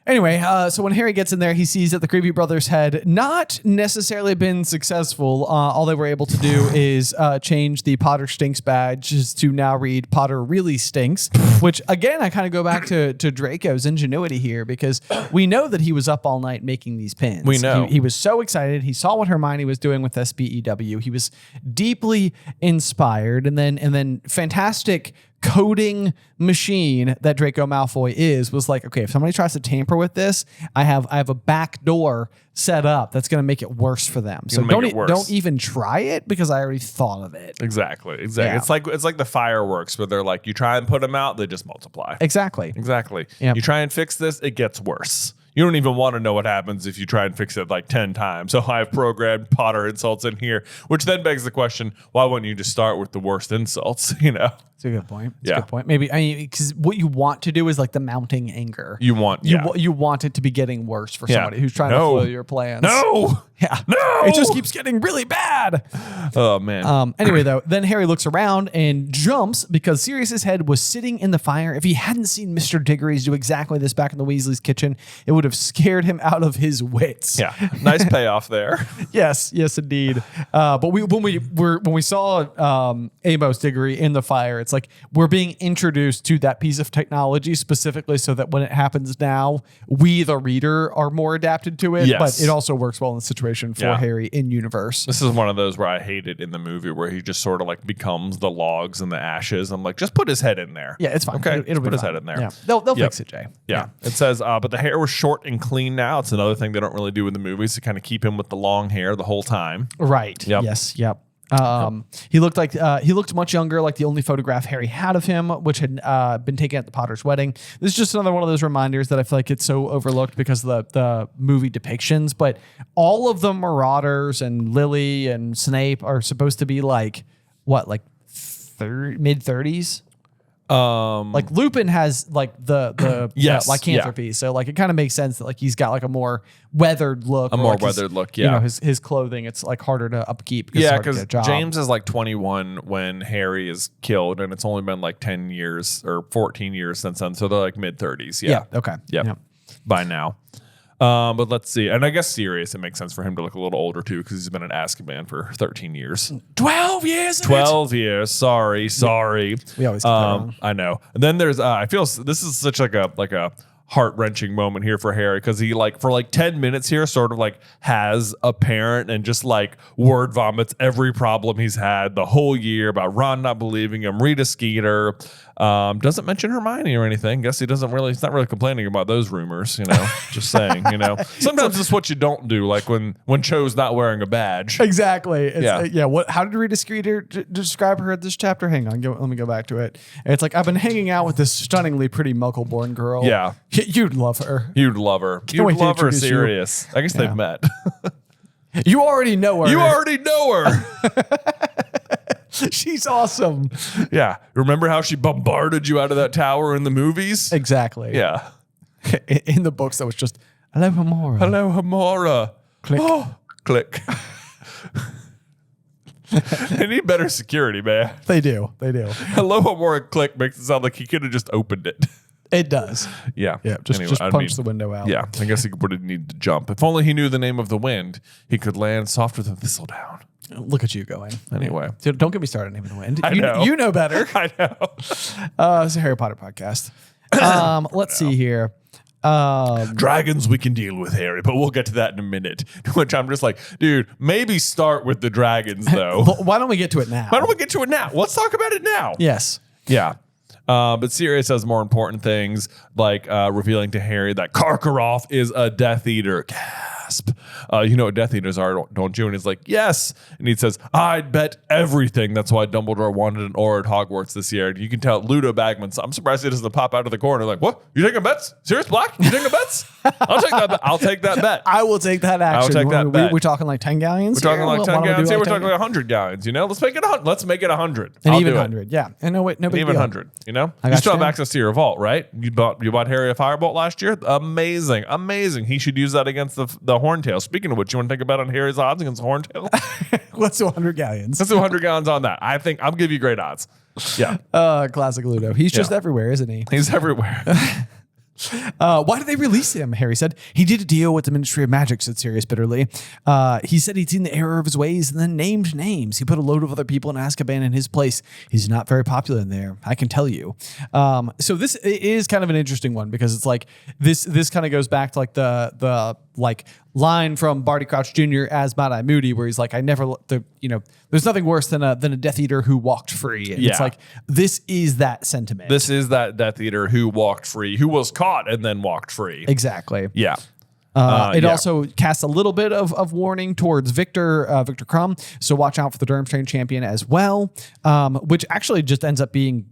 Anyway, so when Harry gets in there, he sees that the Creepy Brothers had not necessarily been successful. All they were able to do is change the Potter Stinks badges to now read Potter Really Stinks, which, again, I kind of go back to Draco's ingenuity here, because we know that he was up all night making these pins. We know. He was so excited. He saw what Hermione was doing with SBEW. He was deeply inspired. And then fantastic coding machine that Draco Malfoy was like, okay, if somebody tries to tamper with this, I have a back door set up that's going to make it worse for them. So don't even try it, because I already thought of it. Exactly. Yeah. It's like the fireworks where they're like, you try and put them out, they just multiply. Exactly. Yep. You try and fix this, it gets worse. You don't even want to know what happens if you try and fix it like 10 times. So I've programmed Potter insults in here, which then begs the question, why wouldn't you just start with the worst insults? It's a good point. It's Yeah. a good point. Maybe because what you want to do is like the mounting anger. You want you want it to be getting worse for somebody who's trying to foil your plans. No. Yeah. No. It just keeps getting really bad. Oh man. Anyway, though, then Harry looks around and jumps because Sirius's head was sitting in the fire. If he hadn't seen Mr. Diggory's do exactly this back in the Weasley's kitchen, it would have scared him out of his wits. Yeah. Nice payoff there. Yes, indeed. But when we saw Amos Diggory in the fire, it's like we're being introduced to that piece of technology specifically so that when it happens now, we the reader are more adapted to it. Yes. But it also works well in the situation for Harry in universe. This is one of those where I hate it in the movie where he just sort of like becomes the logs and the ashes. I'm like, just put his head in there. Yeah, it's fine. Okay, It'll put be his fine. head in there. Yeah. They'll fix it, Jay. Yeah. It says, but the hair was short and clean now. It's another thing they don't really do in the movies to kind of keep him with the long hair the whole time. Right. Yep. Yes. Yep. He looked much younger, like the only photograph Harry had of him, which had been taken at the Potter's wedding. This is just another one of those reminders that I feel like it's so overlooked because of the movie depictions. But all of the Marauders and Lily and Snape are supposed to be like mid 30s. Like Lupin has like the Yes, lycanthropy, so like it kind of makes sense that like he's got like a more weathered look. Yeah. You know, his clothing, it's like harder to upkeep. Yeah, because James is like 21 when Harry is killed, and it's only been like 10 years or 14 years since then, so they're like mid 30s. Yeah. Okay. Yep. Yeah. By now. But let's see. And I guess Sirius, it makes sense for him to look a little older too, because he's been in Azkaban for 13 years. 12 years. 12 years. Sorry. We always get that wrong. I know. And then there's I feel this is such like a heart-wrenching moment here for Harry because he like for like 10 minutes here sort of like has a parent and just like word vomits every problem he's had the whole year about Ron not believing him, Rita Skeeter, doesn't mention Hermione or anything. Guess he's not really complaining about those rumors, you know. Just saying, you know. Sometimes it's what you don't do, like when Cho's not wearing a badge. Exactly. It's, Yeah. How did Rita Skeeter describe her at this chapter? Hang on, let me go back to it. And it's like, I've been hanging out with this stunningly pretty Muggle-born girl. Yeah. You'd love her. You'd love her. wait You'd to love her introduce you. serious. I guess they've met. You already know her. You already know her. She's awesome. Yeah. Remember how she bombarded you out of that tower in the movies? Exactly. Yeah. In the books, that was just, hello, Hamora. Hello, Hamora. Click. Oh, click. They need better security, man. They do. Hello, Hamora, click makes it sound like he could have just opened it. It does. Yeah. Yeah. Just punch the window out. Yeah. I guess he would need to jump. If only he knew the name of the wind, he could land softer than thistledown. Look at you going. Anyway. Dude, don't get me started on Name of the Wind. I know. You know better. I know. It's a Harry Potter podcast. Let's see here. Dragons we can deal with, Harry, but we'll get to that in a minute. Which I'm just like, dude, maybe start with the dragons, though. Why don't we get to it now? Why don't we get to it now? Let's talk about it now. Yes. Yeah. But Sirius has more important things, like revealing to Harry that Karkaroff is a Death Eater. Gasp. You know what Death Eaters are, don't you? And he's like, yes. And he says, I'd bet everything. That's why Dumbledore wanted an aura at Hogwarts this year. And you can tell Ludo Bagman, I'm surprised he doesn't pop out of the corner like, what? You taking bets? Sirius Black? You taking bets? I'll take that bet. I'll take that bet. I will take that action. I'll take that bet. We're talking like 10 galleons? We're talking like 10 gallons. Here We're talking like 100 gallons, you know? Let's make it 100. Let's make it 100. An I'll even do it. 100. Yeah. And no big Even deal. 100, you know? I You got still you have down. access to your vault, right? You bought Harry a Firebolt last year? Amazing. He should use that against the Horntail. Speaking of which, you want to think about on Harry's odds against Horntail? Let's do 100 galleons. Let's do 100 gallons on that. I think I'll give you great odds. Yeah. Classic Ludo. He's just everywhere, isn't he? He's everywhere. Why did they release him? Harry said. He did a deal with the Ministry of Magic, said Sirius bitterly. He said he'd seen the error of his ways and then named names. He put a load of other people in Azkaban in his place. He's not very popular in there, I can tell you. So this is kind of an interesting one because it's like this kind of goes back to like the like line from Barty Crouch Jr. as Mad-Eye Moody, where he's like, there's nothing worse than a Death Eater who walked free. And it's like, this is that sentiment. This is that Death Eater who walked free, who was caught and then walked free. Exactly. Yeah. It also casts a little bit of warning towards Victor Crumb. So watch out for the Durmstrang champion as well, which actually just ends up being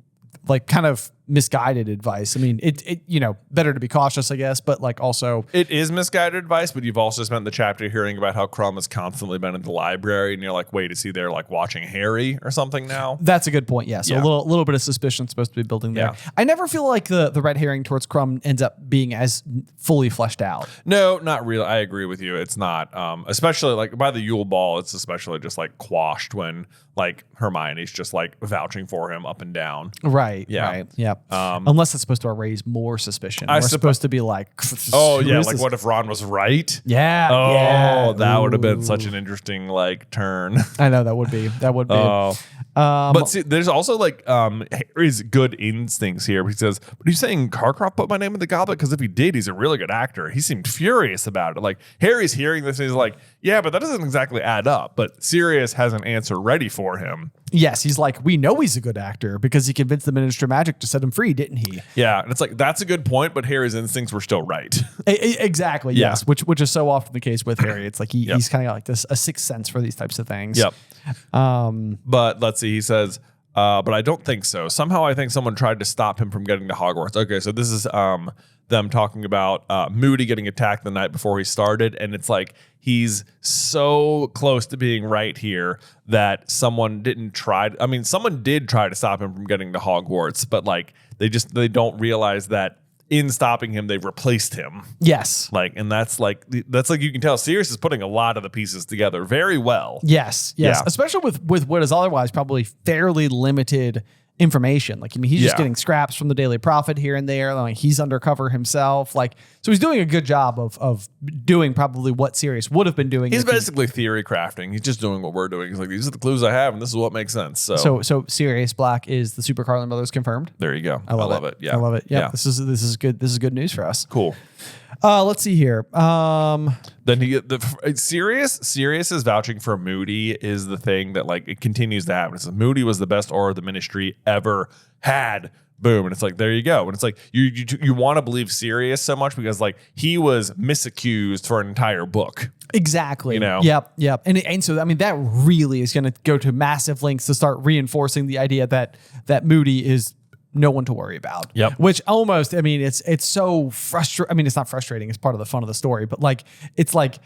like kind of misguided advice. I mean, it better to be cautious, I guess, but like also it is misguided advice. But you've also spent the chapter hearing about how Crumb has constantly been in the library, and you're like, wait, is he there like watching Harry or something now? That's a good point. Yeah, so Yeah. a little bit of suspicion supposed to be building there. Yeah. I never feel like the red herring towards Crumb ends up being as fully fleshed out. No, not really. I agree with you. It's not, especially like by the Yule Ball. It's especially just like quashed when like Hermione's just like vouching for him up and down. Right. Yeah. Right. Yeah. Unless it's supposed to raise more suspicion. We're supposed to be like, Oh who yeah, is like this? what if Ron was right? Yeah. Oh, yeah. that would have been Ooh. such an interesting like turn. I know that would be. Oh. But see, there's also like Harry's good instincts here. He says, "But are you saying Karkaroff put my name in the goblet? Because if he did, he's a really good actor." He seemed furious about it. Like Harry's hearing this and he's like, "Yeah, but that doesn't exactly add up." But Sirius has an answer ready for him. Yes, he's like, we know he's a good actor because he convinced the Minister of Magic to set him free, didn't he? Yeah, and it's like that's a good point, but Harry's instincts were still right. Exactly. Yeah. Yes, which is so often the case with Harry. It's like Yep. he's kind of got like this a sixth sense for these types of things. Yep. But let's see. He says, but I don't think so. Somehow I think someone tried to stop him from getting to Hogwarts. Okay, so this is them talking about Moody getting attacked the night before he started. And it's like he's so close to being right here that someone didn't try. I mean, someone did try to stop him from getting to Hogwarts, but like they don't realize that in stopping him, they've replaced him. Yes. Like, and that's like you can tell Sirius is putting a lot of the pieces together very well. Yes. Yeah. Especially with what is otherwise probably fairly limited information. Like, I mean, he's just Yeah. getting scraps from the Daily Prophet here and there. Like, he's undercover himself. Like, so he's doing a good job of doing probably what Sirius would have been doing. He's if he- basically theory crafting. He's just doing what we're doing. He's like, these are the clues I have, and this is what makes sense. So So Sirius Black is the Super Carlin Brothers confirmed. there you go. I love it. Yeah, I love it. Yeah. Yeah. This is good. This is good news for us. Cool. Let's see here. Then Sirius is vouching for Moody is the thing that like it continues to happen. It says Moody was the best Auror of the Ministry ever had. Boom, and it's like there you go. And it's like you want to believe Sirius so much because like he was misaccused for an entire book. Exactly. You know? Yep. And so I mean that really is going to go to massive lengths to start reinforcing the idea that Moody is no one to worry about. Yep. Which almost, I mean, it's so frustrating. I mean, it's not frustrating. It's part of the fun of the story, but like, it's like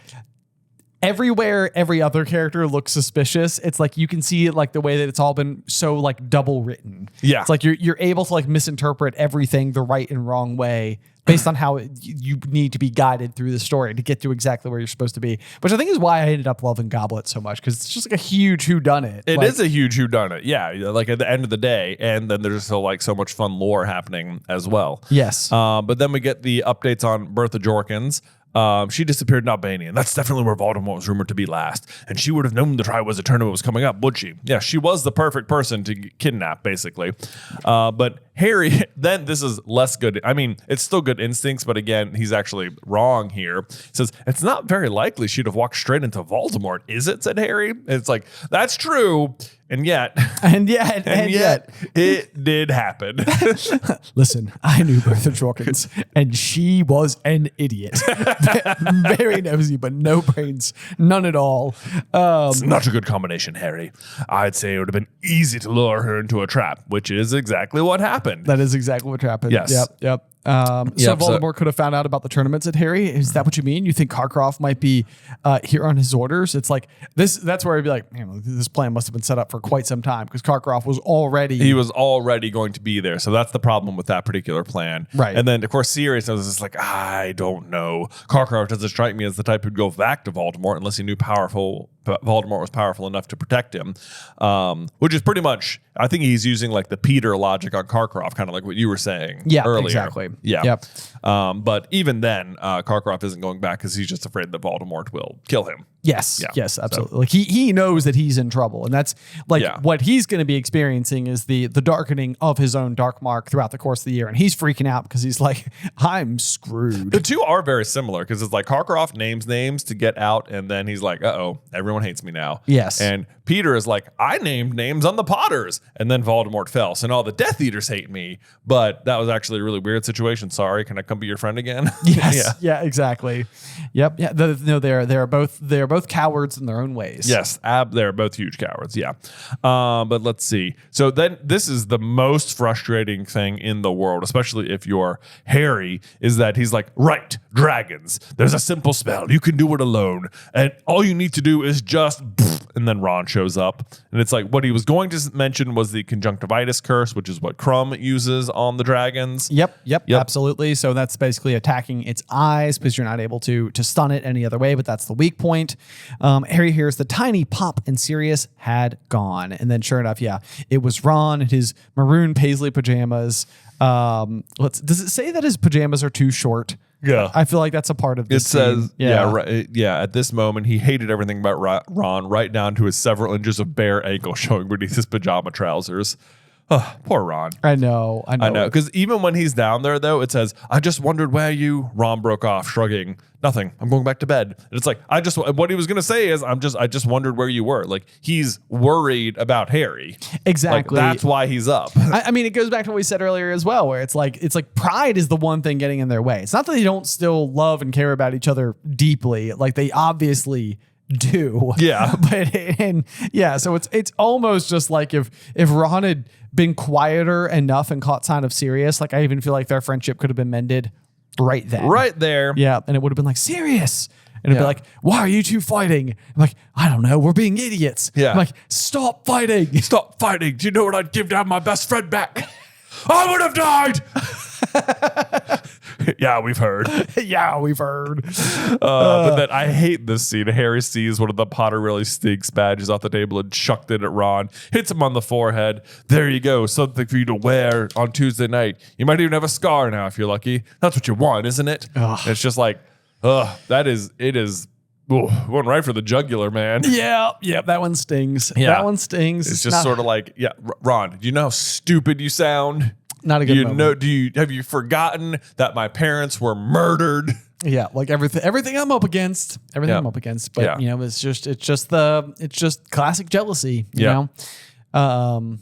everywhere every other character looks suspicious. It's like you can see it like the way that it's all been so like double written. Yeah. It's like you're able to like misinterpret everything the right and wrong way based on how you need to be guided through the story to get to exactly where you're supposed to be, which I think is why I ended up loving Goblet so much because it's just like a huge whodunit. It like, is a huge whodunit. Yeah, like at the end of the day, and then there's still like so much fun lore happening as well. Yes. But then we get the updates on Bertha Jorkins. She disappeared in Albania, and that's definitely where Voldemort was rumored to be last. And she would have known the Triwizard Tournament was coming up, would she? Yeah, she was the perfect person to kidnap, basically. But Harry, then this is less good. I mean, it's still good instincts, but again, he's actually wrong here. He says, it's not very likely she'd have walked straight into Voldemort, is it? Said Harry. And it's like, that's true. And yet, and yet, it did happen. listen, I knew Bertha Jorkins, and she was an idiot. Very nosy, but no brains, none at all. It's not a good combination, Harry. I'd say it would have been easy to lure her into a trap, which is exactly what happened. That is exactly what happened. Yes. Yep. So Voldemort could have found out about the tournaments at Harry. Is that what you mean? You think Karkaroff might be here on his orders? It's like this. That's where I'd be like, man, this plan must have been set up for quite some time because Karkaroff was already. He was already going to be there. So that's the problem with that particular plan. Right. And then, of course, Sirius was just like, I don't know. Karkaroff doesn't strike me as the type who'd go back to Voldemort unless he knew Voldemort was powerful enough to protect him. Which is pretty much, I think he's using like the Peter logic on Karkaroff, kind of like what you were saying earlier. Exactly. Yeah. Yep. But even then, Karkaroff isn't going back because he's just afraid that Voldemort will kill him. Yes. Yeah. Yes, absolutely. Like he knows that he's in trouble, and that's like what he's going to be experiencing is the darkening of his own dark mark throughout the course of the year, and he's freaking out because he's like, I'm screwed. The two are very similar because it's like Karkaroff names to get out, and then he's like, uh-oh, everyone hates me now. Yes. And Peter is like, I named names on the Potters, and then Voldemort fell, so now the Death Eaters hate me. But that was actually a really weird situation. Sorry, can I come be your friend again? Yes. Yeah. Exactly. Yep. Yeah. They're both both cowards in their own ways. Yes, they're both huge cowards. Yeah. But let's see. So then this is the most frustrating thing in the world, especially if you're Harry, is that he's like, right, dragons. There's a simple spell. You can do it alone. And all you need to do is just, and then Ron shows up. And it's like, what he was going to mention was the conjunctivitis curse, which is what Crumb uses on the dragons. Yep, absolutely. So that's basically attacking its eyes because you're not able to stun it any other way, but that's the weak point. Harry hears the tiny Pop and Sirius had gone. And then sure enough, it was Ron in his maroon paisley pajamas. Does it say that his pajamas are too short? Yeah. I feel like that's a part of this. It says, at this moment, he hated everything about Ron, right down to his several inches of bare ankle showing beneath his pajama trousers. Oh, poor Ron. I know. Because even when he's down there, though, it says, I just wondered where you... Ron broke off, shrugging. Nothing. I'm going back to bed. And it's like, what he was going to say is, I just wondered where you were. Like, he's worried about Harry. Exactly. Like, that's why he's up. I mean, it goes back to what we said earlier as well, where it's like pride is the one thing getting in their way. It's not that they don't still love and care about each other deeply. Like, they obviously do. Yeah. So it's almost just like if Ron had been quieter enough and caught sign of Sirius, like I even feel like their friendship could have been mended right then. Right there. Yeah. And it would have been like, Sirius. And it'd be like, why are you two fighting? I'm like, I don't know. We're being idiots. Yeah. I'm like, stop fighting. Stop fighting. Do you know what I'd give to have my best friend back? I would have died. Yeah, we've heard. But then I hate this scene. Harry sees one of the Potter really stinks badges off the table and chucked it at Ron. Hits him on the forehead. There you go. Something for you to wear on Tuesday night. You might even have a scar now if you're lucky. That's what you want, isn't it? It's just like, it is. Ooh, went right for the jugular, man. Yeah, that one stings. Yeah. That one stings. It's just sort of like, Ron, do you know how stupid you sound? Not a good moment. Have you forgotten that my parents were murdered? Yeah, like everything I'm up against. I'm up against. But it's just classic jealousy, you know?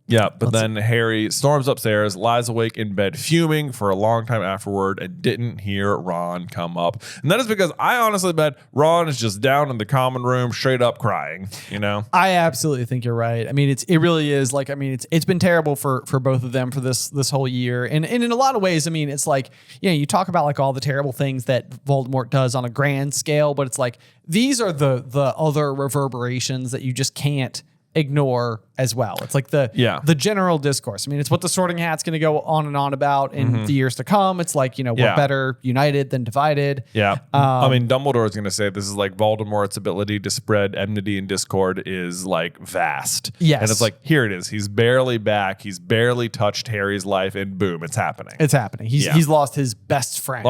Yeah, but then Harry storms upstairs, lies awake in bed, fuming for a long time afterward, and didn't hear Ron come up. And that is because I honestly bet Ron is just down in the common room, straight up crying, you know? I absolutely think you're right. I mean, it really is like, I mean, it's been terrible for both of them for this whole year. And in a lot of ways, I mean, it's like, you talk about like all the terrible things that Voldemort does on a grand scale, but it's like, these are the other reverberations that you just can't ignore as well. It's like the general discourse. I mean, it's what the Sorting Hat's going to go on and on about in the years to come. It's like, we're better united than divided. Yeah. I mean, Dumbledore is going to say this is like Voldemort's ability to spread enmity and discord is like vast. Yes. And it's like, here it is. He's barely back. He's barely touched Harry's life and boom, it's happening. It's happening. He's lost his best friend.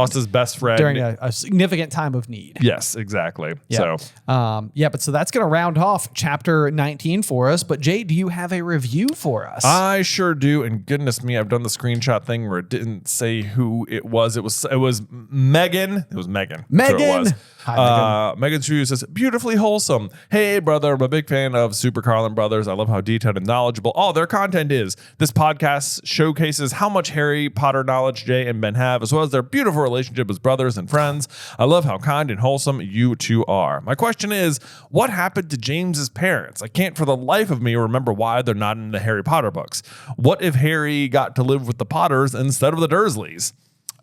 During a significant time of need. Yes, exactly. Yeah. So that's going to round off chapter 19 for us. But Jay, do you have a review for us? I sure do. And goodness me, I've done the screenshot thing where it didn't say who it was. It was Megan. It was Megan. Megan. Hi, Megan. Megan's review says, beautifully wholesome. Hey, brother, I'm a big fan of Super Carlin Brothers. I love how detailed and knowledgeable all their content is. This podcast showcases how much Harry Potter knowledge Jay and Ben have, as well as their beautiful relationship as brothers and friends. I love how kind and wholesome you two are. My question is, what happened to James's parents? I can't for the life of me remember why they're not in the Harry Potter books. What if Harry got to live with the Potters instead of the Dursleys?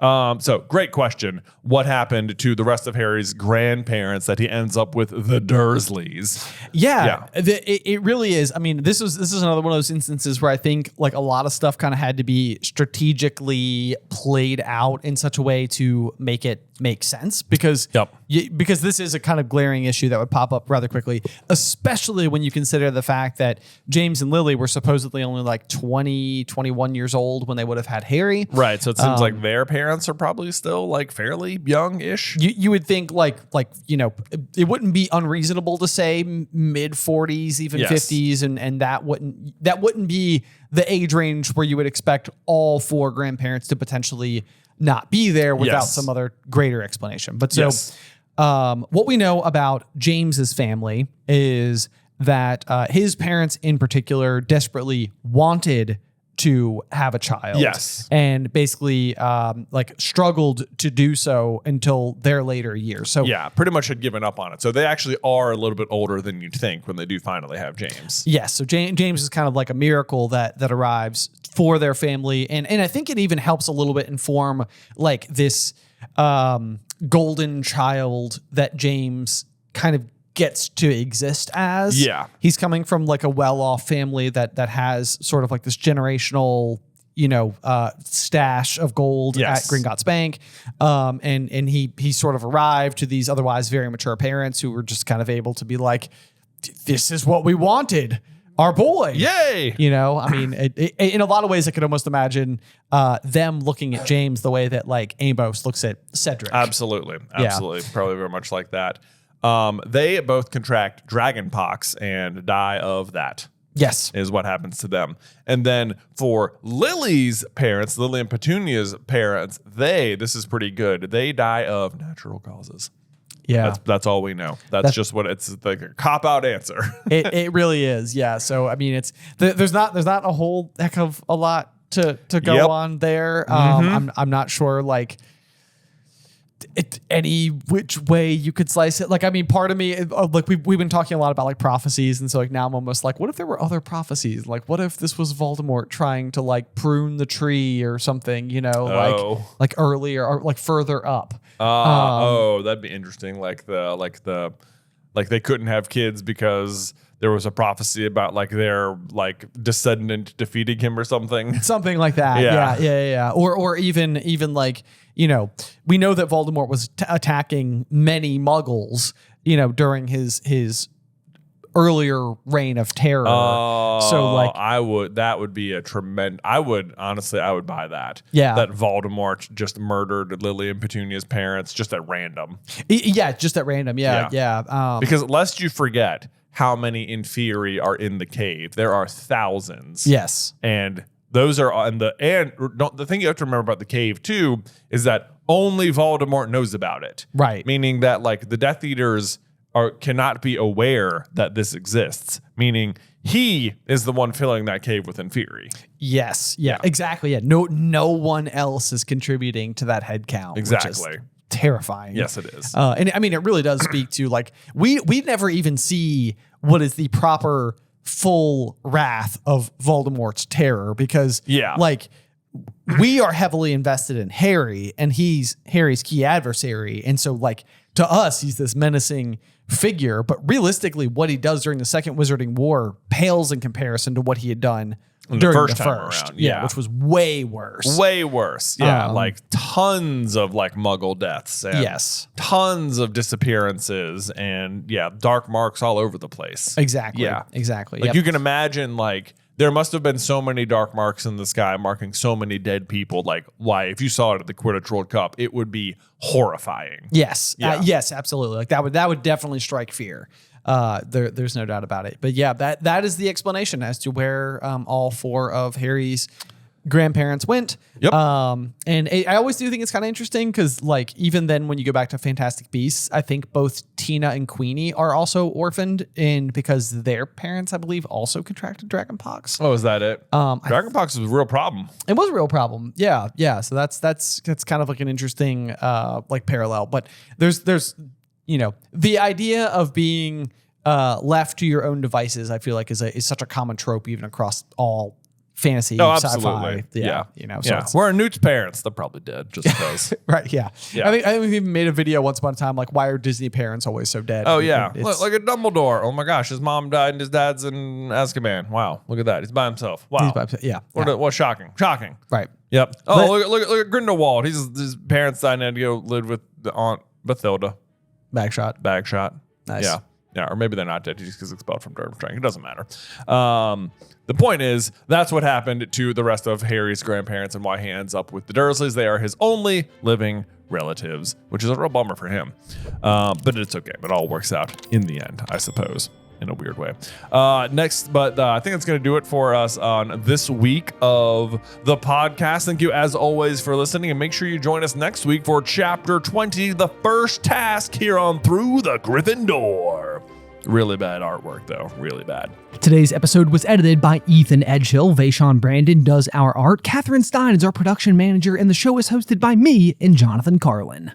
So great question. What happened to the rest of Harry's grandparents that he ends up with the Dursleys? Yeah. It really is. I mean, this is another one of those instances where I think like a lot of stuff kind of had to be strategically played out in such a way to make it make sense because this is a kind of glaring issue that would pop up rather quickly, especially when you consider the fact that James and Lily were supposedly only like 20, 21 years old when they would have had Harry. Right. So it seems like their parents are probably still like fairly young-ish. You would think like it wouldn't be unreasonable to say mid 40s, even 50s, and that wouldn't be the age range where you would expect all four grandparents to potentially not be there without some other greater explanation. But so what we know about James's family is that his parents in particular desperately wanted to have a child. Yes. And basically like struggled to do so until their later years. So yeah, pretty much had given up on it. So they actually are a little bit older than you'd think when they do finally have James. yes, so James is kind of like a miracle that arrives for their family. And I think it even helps a little bit inform like this golden child that James kind of gets to exist as. Yeah. He's coming from like a well-off family that has sort of like this generational, stash of gold Yes. at Gringotts Bank. And he sort of arrived to these otherwise very mature parents who were just kind of able to be like, this is what we wanted. Our boy. Yay. I mean, in a lot of ways, I could almost imagine them looking at James the way that like Amos looks at Cedric. Absolutely. Yeah. Probably very much like that. They both contract dragonpox and die of that. Yes. Is what happens to them. And then for Lily's parents, Lily and Petunia's parents, this is pretty good. They die of natural causes. Yeah. That's all we know. That's just what it's like a cop-out answer. It really is. Yeah. So I mean, there's not a whole heck of a lot to go Yep. on there. I'm not sure like any which way you could slice it. Like, I mean, part of me, like we've been talking a lot about like prophecies, and so like now I'm almost like, what if there were other prophecies? Like, what if this was Voldemort trying to like prune the tree or something? Like earlier or like further up. That'd be interesting. Like they couldn't have kids because there was a prophecy about like their like descendant defeating him or something. Something like that. Yeah. Or even like, we know that Voldemort was attacking many Muggles, during his earlier reign of terror. So like that would be a tremendous. I would buy that. Yeah. That Voldemort just murdered Lily and Petunia's parents just at random. Yeah, just at random. Yeah. Because lest you forget how many Inferi are in the cave. There are thousands. Yes. And those are the thing you have to remember about the cave too is that only Voldemort knows about it. Right. Meaning that like the Death Eaters cannot be aware that this exists. Meaning he is the one filling that cave with Inferi. Yes. Yeah. Exactly. Yeah. No one else is contributing to that head count. Exactly. Which is terrifying. Yes, it is. And I mean, it really does speak to like we never even see what is the proper full wrath of Voldemort's terror because like we are heavily invested in Harry and he's Harry's key adversary. And so like to us, he's this menacing figure, but realistically what he does during the Second Wizarding War pales in comparison to what he had done during the first time around. Yeah, which was way worse. Way worse. Yeah, like tons of like Muggle deaths. And tons of disappearances and dark marks all over the place. Exactly. Yeah, exactly. Like you can imagine like there must have been so many dark marks in the sky marking so many dead people. Like why, if you saw it at the Quidditch World Cup, it would be horrifying. Yes. Yes, absolutely. Like that would definitely strike fear. There's no doubt about it. But yeah, that is the explanation as to where all four of Harry's grandparents went. Yep. And I always do think it's kind of interesting because like even then when you go back to Fantastic Beasts, I think both Tina and Queenie are also orphaned and because their parents, I believe, also contracted dragonpox. Oh, is that it? Dragonpox is a real problem. It was a real problem. Yeah. So that's kind of like an interesting like parallel. But there's the idea of being left to your own devices, I feel like is such a common trope even across all fantasy, absolutely. sci-fi. So we're Newt's parents. They're probably dead just because. Right. Yeah. I think we've even made a video once upon a time like why are Disney parents always so dead? Oh yeah, look at Dumbledore. Oh my gosh, his mom died and his dad's in Azkaban. Wow, look at that. He's by himself. Wow. He's by himself. Yeah. What shocking. Right. Yep. But, look at Grindelwald. His parents died and had to go live with the Aunt Bathilda. Bagshot. Nice. Yeah, or maybe they're not dead. He just gets expelled from Durmstrang. It doesn't matter. The point is, that's what happened to the rest of Harry's grandparents and why he ends up with the Dursleys. They are his only living relatives, which is a real bummer for him. But it's okay. It all works out in the end, I suppose, in a weird way. Next, but I think that's going to do it for us on this week of the podcast. Thank you, as always, for listening. And make sure you join us next week for Chapter 20, the first task here on Through the Griffin Door. Really bad artwork, though. Really bad. Today's episode was edited by Ethan Edghill. Vaishon Brandon does our art. Catherine Stein is our production manager, and the show is hosted by me and Jonathan Carlin.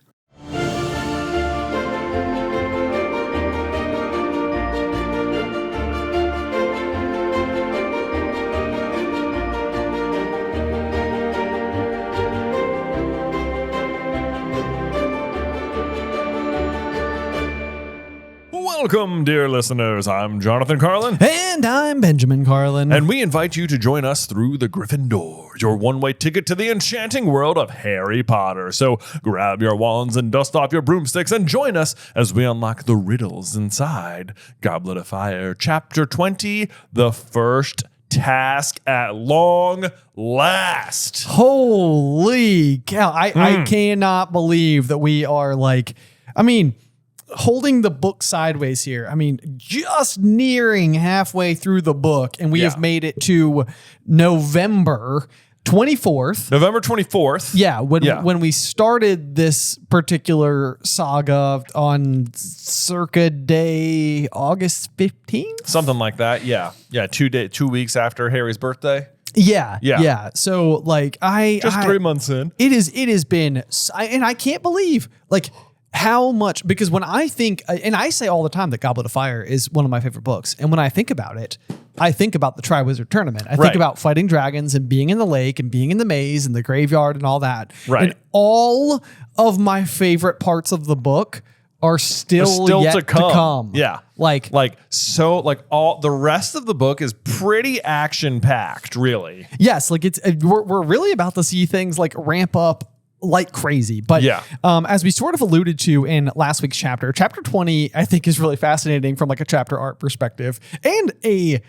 Welcome, dear listeners. I'm Jonathan Carlin. And I'm Benjamin Carlin. And we invite you to join us through the Griffin Door, your one-way ticket to the enchanting world of Harry Potter. So grab your wands and dust off your broomsticks and join us as we unlock the riddles inside Goblet of Fire, Chapter 20, The First Task at Long Last. Holy cow. I cannot believe that we are holding the book sideways here. I mean, just nearing halfway through the book, and we have made it to November 24th. November 24th. Yeah, when we started this particular saga on circa day August 15th? Something like that, yeah. Yeah, 2 weeks after Harry's birthday. Yeah. So, like, 3 months in. It has been, and I can't believe, like, how much, because when I think, and I say all the time that Goblet of Fire is one of my favorite books, and when I think about it, I think about the Triwizard Tournament. I think about fighting dragons and being in the lake and being in the maze and the graveyard and all that. Right. And all of my favorite parts of the book are still yet to come. Yeah. All the rest of the book is pretty action packed, really. Yes. Like we're really about to see things like ramp up like crazy. But as we sort of alluded to in last week's chapter 20, I think is really fascinating from like a chapter art perspective and a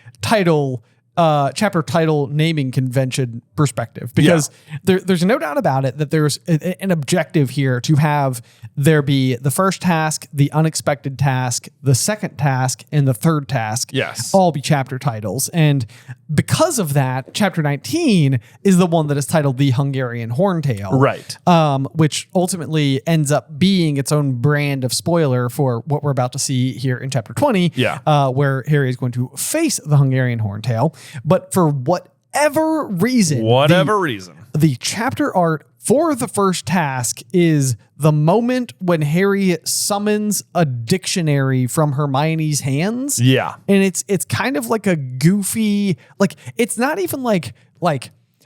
chapter title naming convention perspective, because there's no doubt about it that there's an objective here to have there be the first task, the unexpected task, the second task, and the third task all be chapter titles. And because of that, chapter 19 is the one that is titled The Hungarian Horntail. Right. Which ultimately ends up being its own brand of spoiler for what we're about to see here in chapter 20, where Harry is going to face the Hungarian Horntail. But for whatever reason, the chapter art for the first task is the moment when Harry summons a dictionary from Hermione's hands. Yeah. And it's kind of like a goofy, like, it's not even like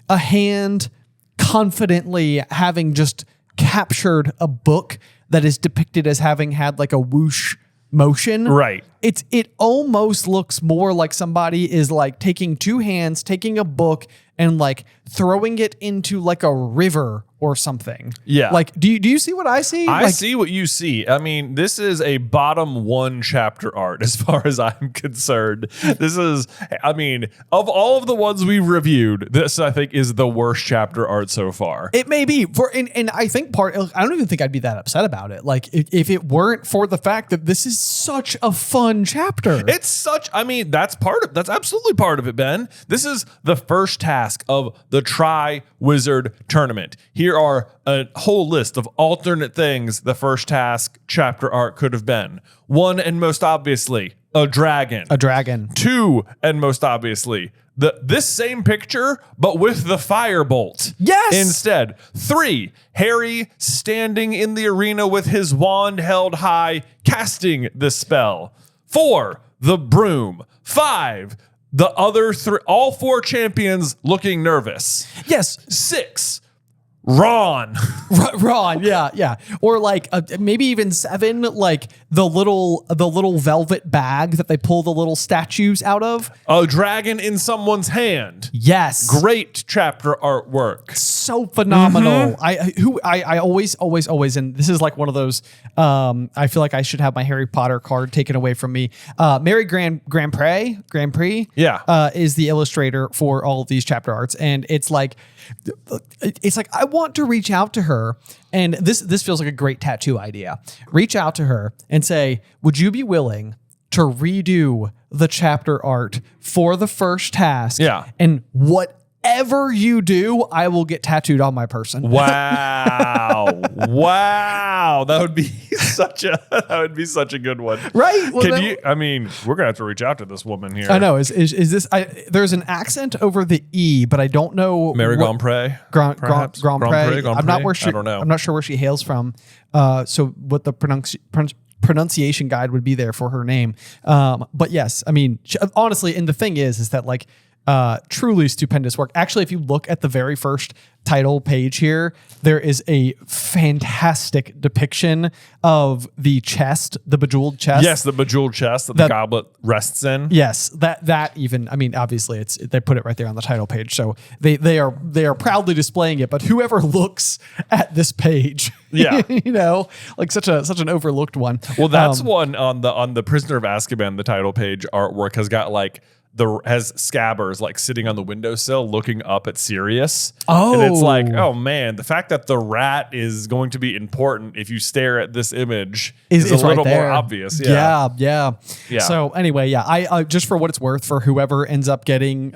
a hand confidently having just captured a book that is depicted as having had like a whoosh motion. Right. It almost looks more like somebody is like taking two hands, taking a book and like throwing it into like a river or something. Yeah. Like, do you see what I see? I see what you see. I mean, this is a bottom one chapter art as far as I'm concerned. This is, I mean, of all of the ones we reviewed, this I think is the worst chapter art so far. It may be and I think I don't even think I'd be that upset about it. Like if it weren't for the fact that this is such a fun chapter. That's absolutely part of it, Ben. This is the first task of the Triwizard Tournament. Here are a whole list of alternate things the first task chapter art could have been. One, and most obviously, a dragon. Two, and most obviously, this same picture, but with the firebolt. Yes. Instead. 3, Harry standing in the arena with his wand held high, casting the spell. 4, the broom. 5, the other 3, all 4 champions looking nervous. Yes. 6, Ron. Ron, yeah. Or like maybe even 7, like the little velvet bag that they pull the little statues out of. A dragon in someone's hand. Yes. Great chapter artwork. So phenomenal. I always, and this is like one of those, I feel like I should have my Harry Potter card taken away from me. Mary Grand Prix. Yeah. Is the illustrator for all of these chapter arts. And it's like I want to reach out to her, and this feels like a great tattoo idea. Reach out to her and say, would you be willing to redo the chapter art for the first task? Yeah. And whatever you do, I will get tattooed on my person. Wow. Wow. That would be such a good one. Right? Well, we're gonna have to reach out to this woman here. I know. Is this there's an accent over the E, but I don't know. Mary Grandpré? Grand Pré. I'm not where she I don't know. I'm not sure where she hails from. So what the pronunciation guide would be there for her name. But yes, I mean, honestly, and the thing is that like truly stupendous work. Actually, if you look at the very first title page here, there is a fantastic depiction of the chest, the bejeweled chest. Yes, the bejeweled chest that the goblet rests in. Yes, that even, I mean, obviously they put it right there on the title page, so they are proudly displaying it. But whoever looks at this page, yeah, like such an overlooked one. Well, that's one on the Prisoner of Azkaban. The title page artwork has got like has Scabbers like sitting on the windowsill looking up at Sirius. Oh. And it's like, oh man, the fact that the rat is going to be important if you stare at this image is a little more obvious. Yeah. So anyway, I just for what it's worth, for whoever ends up getting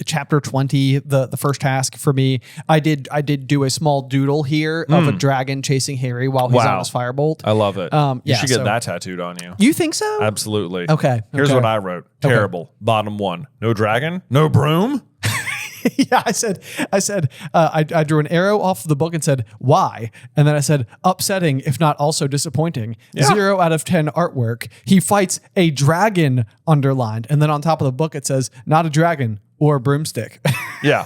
chapter 20, the first task for me, I did do a small doodle here of a dragon chasing Harry while he's on his firebolt. I love it. You should get so that tattooed on you. You think so? Absolutely. Okay. Here's what I wrote. Terrible. Bottom one. No dragon. No broom. Yeah, I said, I drew an arrow off the book and said, why? And then I said, upsetting, if not also disappointing. Yeah. 0 out of 10 artwork. He fights a dragon underlined. And then on top of the book, it says, not a dragon or a broomstick. Yeah.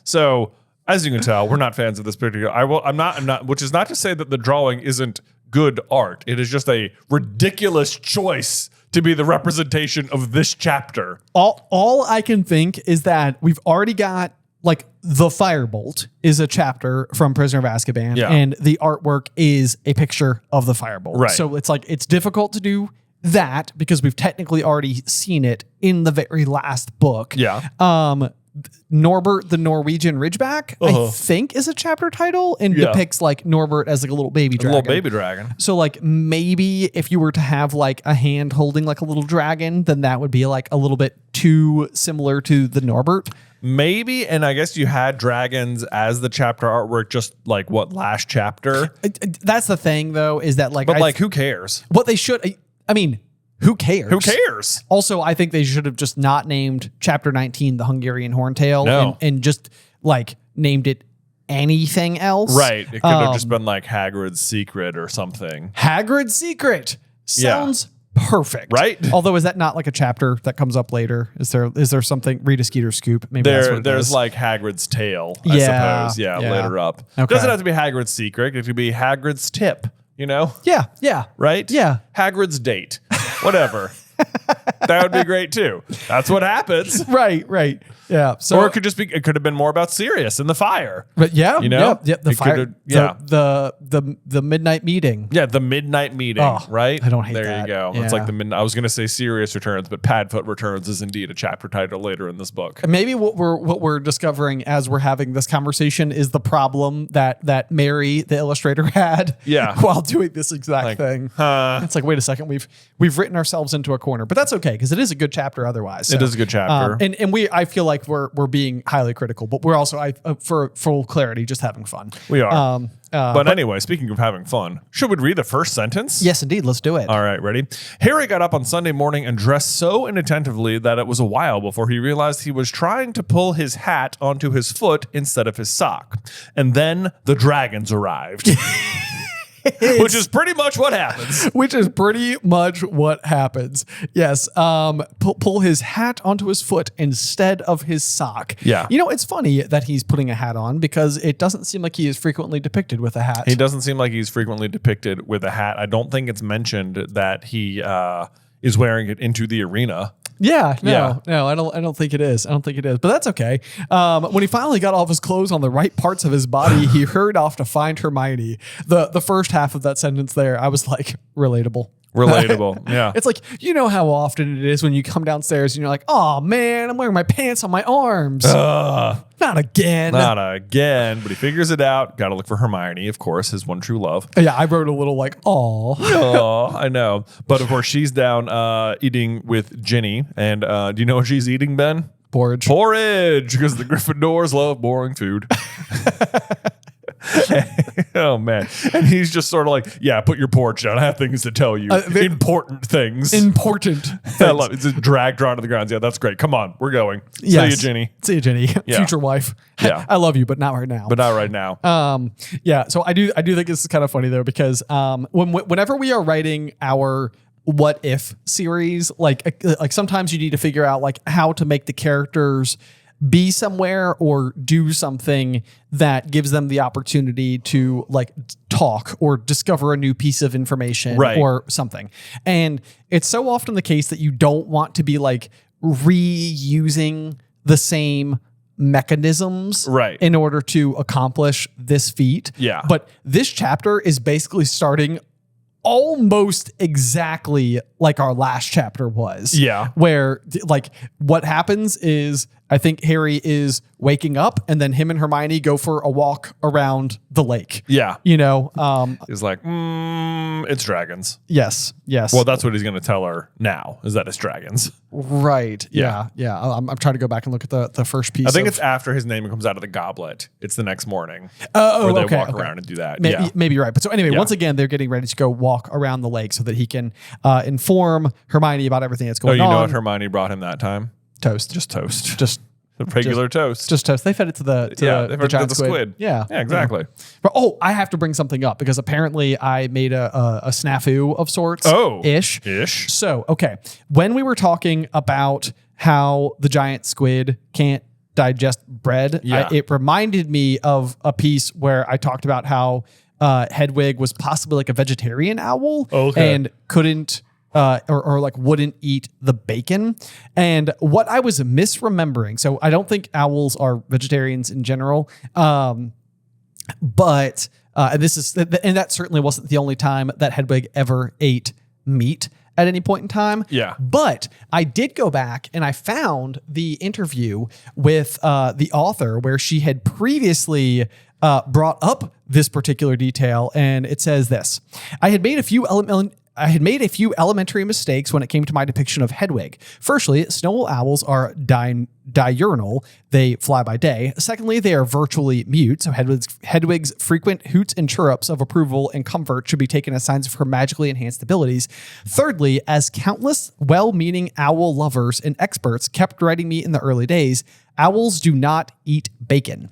So as you can tell, we're not fans of this particular. I'm not, which is not to say that the drawing isn't good art. It is just a ridiculous choice to be the representation of this chapter. All I can think is that we've already got like the firebolt is a chapter from Prisoner of Azkaban, and the artwork is a picture of the firebolt. Right. So it's like it's difficult to do that because we've technically already seen it in the very last book. Yeah. Norbert the Norwegian Ridgeback, I think, is a chapter title and depicts like Norbert as like a little baby dragon. A little baby dragon. So like maybe if you were to have like a hand holding like a little dragon, then that would be like a little bit too similar to the Norbert. Maybe, and I guess you had dragons as the chapter artwork, just like what, last chapter? That's the thing though, is that like, but like who cares? What they should, I mean, who cares? Who cares? Also, I think they should have just not named chapter 19 the Hungarian Horntail and just like named it anything else. Right. It could have just been like Hagrid's Secret or something. Hagrid's Secret sounds perfect. Right? Although, is that not like a chapter that comes up later? Is there something? Read a Skeeter Scoop. Maybe there's like Hagrid's Tale, I suppose. Yeah, later up. Okay. Doesn't have to be Hagrid's Secret. It could be Hagrid's Tip, Yeah. Right? Yeah. Hagrid's Date. Whatever. That would be great too. That's what happens. Right. Yeah. So, or it could have been more about Sirius and the fire. But the fire. The midnight meeting. Yeah, the midnight meeting. Right. I don't hate that. There you go. Yeah. It's like the midnight. I was going to say Sirius Returns, but Padfoot Returns is indeed a chapter title later in this book. Maybe what we're discovering as we're having this conversation is the problem that Mary, the illustrator, had. While doing this exact thing. It's like, wait a second, we've written ourselves into a corner, but that's okay because it is a good chapter otherwise. So, it is a good chapter, and I feel like we're being highly critical, but we're also for full clarity just having fun. We are. But anyway, speaking of having fun, should we read the first sentence? Yes, indeed. Let's do it. All right, ready? Harry got up on Sunday morning and dressed so inattentively that it was a while before he realized he was trying to pull his hat onto his foot instead of his sock. And then the dragons arrived. Which is pretty much what happens. Yes. Pull his hat onto his foot instead of his sock. Yeah. It's funny that he's putting a hat on because it doesn't seem like he is frequently depicted with a hat. He doesn't seem like he's frequently depicted with a hat. I don't think it's mentioned that he is wearing it into the arena. No, I don't think it is. But that's okay. When he finally got all of his clothes on the right parts of his body, he hurried off to find Hermione. The first half of that sentence there, I was like, relatable. Yeah. It's like, how often it is when you come downstairs and you're like, oh man, I'm wearing my pants on my arms. Not again. But he figures it out. Got to look for Hermione, of course, his one true love. Yeah, I wrote a little like, oh, I know. But of course, she's down eating with Ginny. And do you know what she's eating, Ben? Porridge, because the Gryffindors love boring food. Oh man. And he's just sort of like, yeah, put your porridge down. I have things to tell you. Important things. I love it. It's a drag drawn to the ground. Yeah, that's great. Come on, we're going. Yes. See you, Ginny. See you, Jenny. Yeah. Future wife. Yeah. I love you, but not right now. But not right now. Yeah. So I do think this is kind of funny though, because whenever we are writing our what if series, like sometimes you need to figure out like how to make the characters be somewhere or do something that gives them the opportunity to like talk or discover a new piece of information or something. And it's so often the case that you don't want to be like reusing the same mechanisms in order to accomplish this feat. Yeah. But this chapter is basically starting almost exactly like our last chapter was. Yeah. Where like what happens is I think Harry is waking up and then him and Hermione go for a walk around the lake. Yeah. You know, he's like, it's dragons. Yes. Well, that's what he's going to tell her now, is that it's dragons. Right. Yeah. I'm trying to go back and look at the first piece. I think it's after his name comes out of the goblet. It's the next morning. Where they walk around and do that. Maybe you're right. But so anyway, once again, they're getting ready to go walk around the lake so that he can inform Hermione about everything that's going on. Oh, you know what Hermione brought him that time? Toast. Just toast. Just regular toast. Just toast. They fed it to the giant squid. Yeah, exactly. But I have to bring something up because apparently I made a snafu of sorts. Ish. So, okay. When we were talking about how the giant squid can't digest bread, it reminded me of a piece where I talked about how Hedwig was possibly like a vegetarian owl and couldn't or like wouldn't eat the bacon. And what I was misremembering, so I don't think owls are vegetarians in general, but and that certainly wasn't the only time that Hedwig ever ate meat at any point in time. Yeah. But I did go back and I found the interview with the author where she had previously brought up this particular detail, and it says this: I had made a few elementary mistakes when it came to my depiction of Hedwig. Firstly, snow owls are diurnal. They fly by day. Secondly, they are virtually mute. So Hedwig's frequent hoots and chirrups of approval and comfort should be taken as signs of her magically enhanced abilities. Thirdly, as countless well-meaning owl lovers and experts kept writing me in the early days, owls do not eat bacon.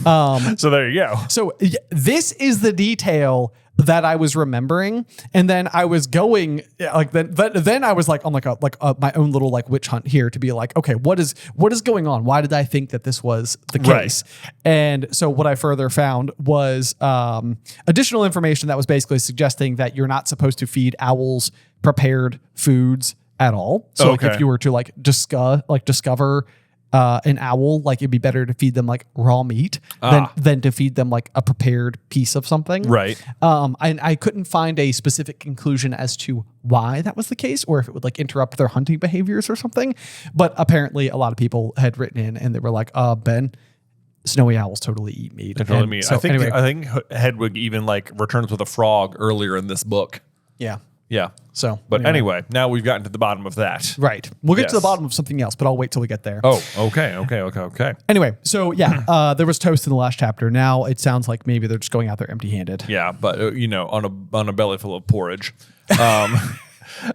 So there you go. So this is the detail that I was remembering, and then I was going like then I was like on my own little like witch hunt here to be like, okay, what is going on? Why did I think that this was the case? And so what I further found was additional information that was basically suggesting that you're not supposed to feed owls prepared foods at all. So like if you were to discover an owl, like it'd be better to feed them like raw meat than to feed them like a prepared piece of something. Right. And I couldn't find a specific conclusion as to why that was the case, or if it would like interrupt their hunting behaviors or something. But apparently a lot of people had written in and they were like, Ben, snowy owls totally eat meat. They totally meat. So I think Hedwig even like returns with a frog earlier in this book. Yeah. Yeah. So, but anyway, now we've gotten to the bottom of that. Right. We'll get to the bottom of something else, but I'll wait till we get there. Oh, okay. Anyway, so yeah, there was toast in the last chapter. Now it sounds like maybe they're just going out there empty-handed. Yeah, but on a belly full of porridge.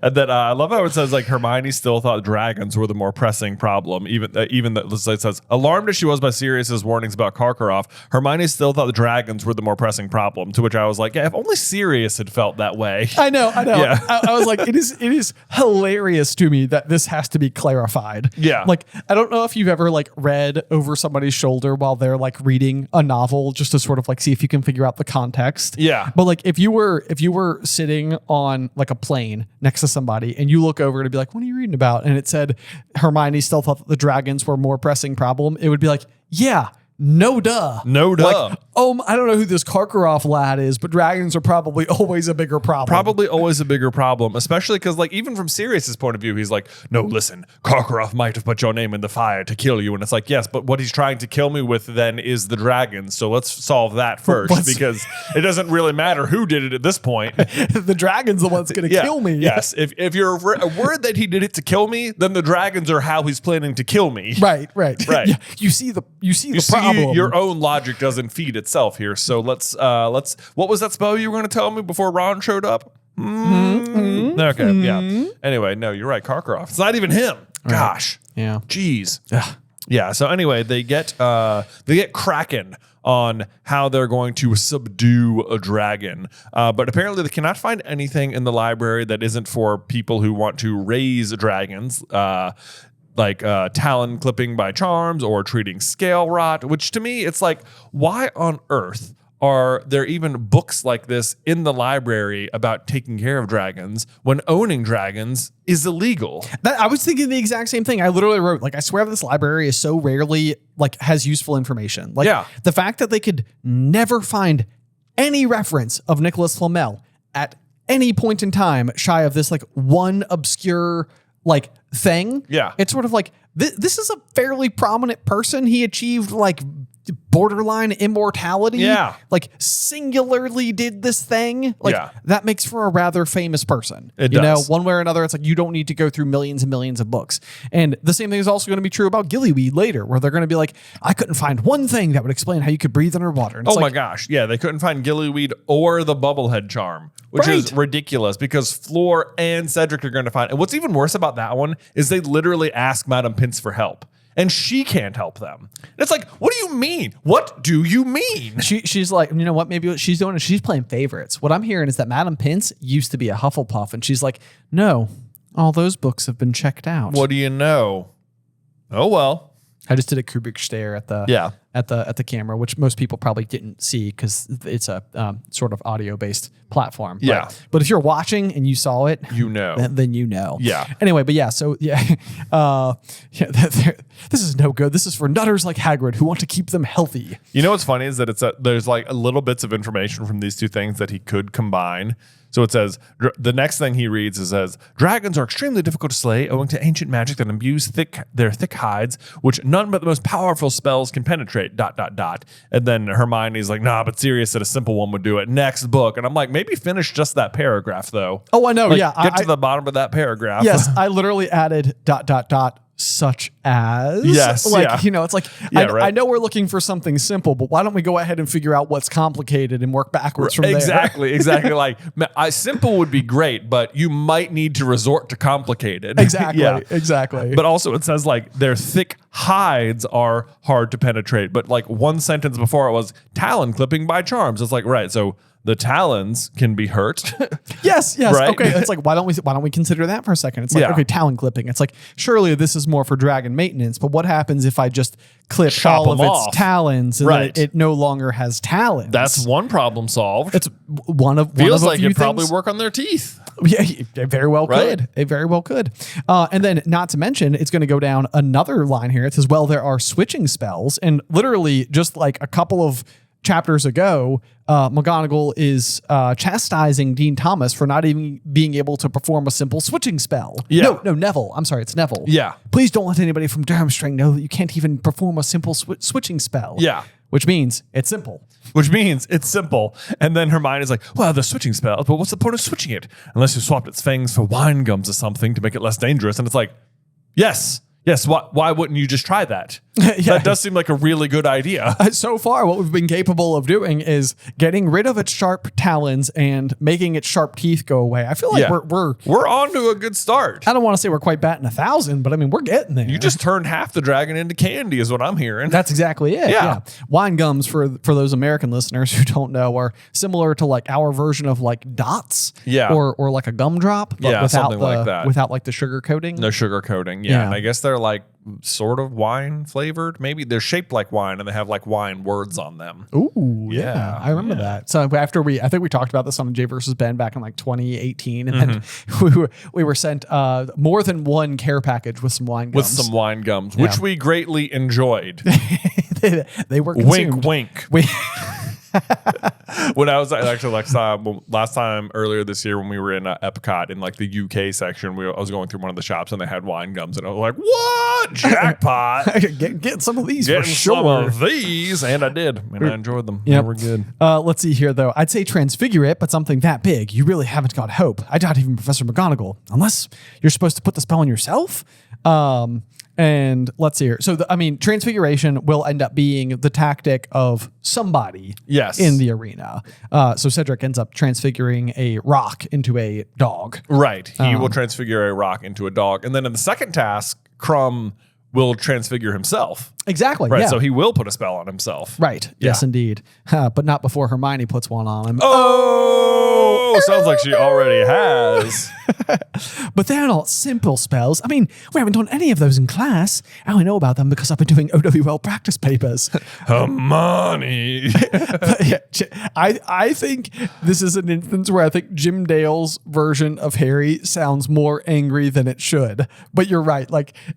And then I love how it says like Hermione still thought dragons were the more pressing problem, even that it says alarmed as she was by Sirius's warnings about Karkaroff, Hermione still thought the dragons were the more pressing problem. To which I was like, yeah, if only Sirius had felt that way. I know. Yeah. I was like, it is hilarious to me that this has to be clarified. Yeah, like I don't know if you've ever like read over somebody's shoulder while they're like reading a novel just to sort of like see if you can figure out the context. Yeah, but like if you were sitting on like a plane next to somebody and you look over to be like, what are you reading about? And it said Hermione still thought that the dragons were more pressing problem. It would be like, yeah, no duh. No duh. Like, I don't know who this Karkaroff lad is, but dragons are probably always a bigger problem. Probably always a bigger problem, especially because, like, even from Sirius's point of view, he's like, no, listen, Karkaroff might have put your name in the fire to kill you. And it's like, yes, but what he's trying to kill me with then is the dragons. So let's solve that first because it doesn't really matter who did it at this point. The dragon's the one that's going to kill me. Yes. If you're worried that he did it to kill me, then the dragons are how he's planning to kill me. Right. Yeah, you see the problem. Your own logic doesn't feed itself here. So let's what was that spell you were going to tell me before Ron showed up? Okay, yeah. Anyway, no, you're right, Karkaroff. It's not even him. Gosh. Yeah. Jeez. Yeah. So anyway, they get cracking on how they're going to subdue a dragon. But apparently they cannot find anything in the library that isn't for people who want to raise dragons. Like talon clipping by charms or treating scale rot, which to me, it's like, why on earth are there even books like this in the library about taking care of dragons when owning dragons is illegal? I was thinking the exact same thing. I literally wrote, like, I swear this library is so rarely, like, has useful information. Like, the fact that they could never find any reference of Nicholas Flamel at any point in time shy of this, like, one obscure, like, thing. Yeah. It's sort of like, this is a fairly prominent person. He achieved, like, borderline immortality. Yeah. Like, singularly did this thing. Like, that makes for a rather famous person. It you does. know, one way or another, it's like, you don't need to go through millions and millions of books. And the same thing is also going to be true about gillyweed later, where they're going to be like, I couldn't find one thing that would explain how you could breathe underwater. And it's my gosh. Yeah, they couldn't find gillyweed or the bubblehead charm, which is ridiculous because Floor and Cedric are going to find. And what's even worse about that one is they literally ask Madame Pince for help. And she can't help them. And it's like, what do you mean? What do you mean? She's like, you know what? Maybe what she's doing is she's playing favorites. What I'm hearing is that Madame Pince used to be a Hufflepuff. And she's like, no, all those books have been checked out. What do you know? Oh, well. I just did a Kubrick stare at the camera, which most people probably didn't see because it's a sort of audio based platform. But if you're watching and you saw it, you know, then you know. Yeah. Anyway, but yeah, so this is no good. This is for nutters like Hagrid who want to keep them healthy. You know what's funny is that there's like a little bits of information from these two things that he could combine. So it says, the next thing he reads says, dragons are extremely difficult to slay owing to ancient magic that imbues their thick hides, which none but the most powerful spells can penetrate, ... And then Hermione's like, nah, but Sirius said a simple one would do it. Next book. And I'm like, maybe finish just that paragraph, though. Oh, I know. Like, yeah. Get to the bottom of that paragraph. Yes, I literally added ... such as. Yes. Like, you know, it's like, I know we're looking for something simple, but why don't we go ahead and figure out what's complicated and work backwards from there? Exactly. Like, simple would be great, but you might need to resort to complicated. Exactly. But also it says like their thick hides are hard to penetrate. But like one sentence before it was talon clipping by charms. It's like, right. So the talons can be hurt. Yes. Right? Okay. It's like, why don't we consider that for a second? It's like, okay, talon clipping. It's like, surely this is more for dragon maintenance, but what happens if I just clip all of its talons and then it no longer has talons? That's one problem solved. It's one of feels of like it'd probably work on their teeth. Yeah, it very well could. It very well could. And then, not to mention, it's going to go down another line here. It says, well, there are switching spells, and literally just like a couple of chapters ago, McGonagall is chastising Dean Thomas for not even being able to perform a simple switching spell. Yeah. No, Neville. I'm sorry, it's Neville. Yeah. Please don't let anybody from Durmstrang know that you can't even perform a simple switching spell. Yeah. Which means it's simple. And then Hermione's like, well, they're switching spells, but what's the point of switching it? Unless you swapped its fangs for wine gums or something to make it less dangerous. And it's like, yes. Why wouldn't you just try that? That does seem like a really good idea. So far, what we've been capable of doing is getting rid of its sharp talons and making its sharp teeth go away. I feel like we're on to a good start. I don't want to say we're quite batting 1,000, but I mean, we're getting there. You just turned half the dragon into candy is what I'm hearing. That's exactly it. Yeah. Wine gums, for those American listeners who don't know, are similar to like our version of like dots. Yeah. Or like a gumdrop. But without something like that. Without like the sugar coating. No sugar coating. Yeah. And I guess they're like sort of wine flavored. Maybe they're shaped like wine and they have like wine words on them. Ooh, yeah. I remember that. So after I think we talked about this on Jay versus Ben back in like 2018, and then we were sent more than one care package with some wine gums. Which we greatly enjoyed. they were consumed. Wink. When I was actually last time earlier this year when we were in Epcot in like the UK section, I was going through one of the shops and they had wine gums and I was like, "What jackpot? Get some of these Getting for sure." some of these, and I did, and I enjoyed them. Yep. They were good. Let's see here though. I'd say transfigure it, but something that big, you really haven't got hope. I doubt even Professor McGonagall, unless you're supposed to put the spell on yourself. And let's see here. So, transfiguration will end up being the tactic of somebody in the arena. So Cedric ends up transfiguring a rock into a dog. Right. He will transfigure a rock into a dog. And then in the second task, Crumb will transfigure himself. Exactly. Right. Yeah. So he will put a spell on himself. Right. Yeah. Yes, indeed. But not before Hermione puts one on him. Oh, sounds like she already has. But they're not simple spells. We haven't done any of those in class. I only know about them because I've been doing OWL practice papers. Hermione. I think this is an instance where I think Jim Dale's version of Harry sounds more angry than it should. But you're right.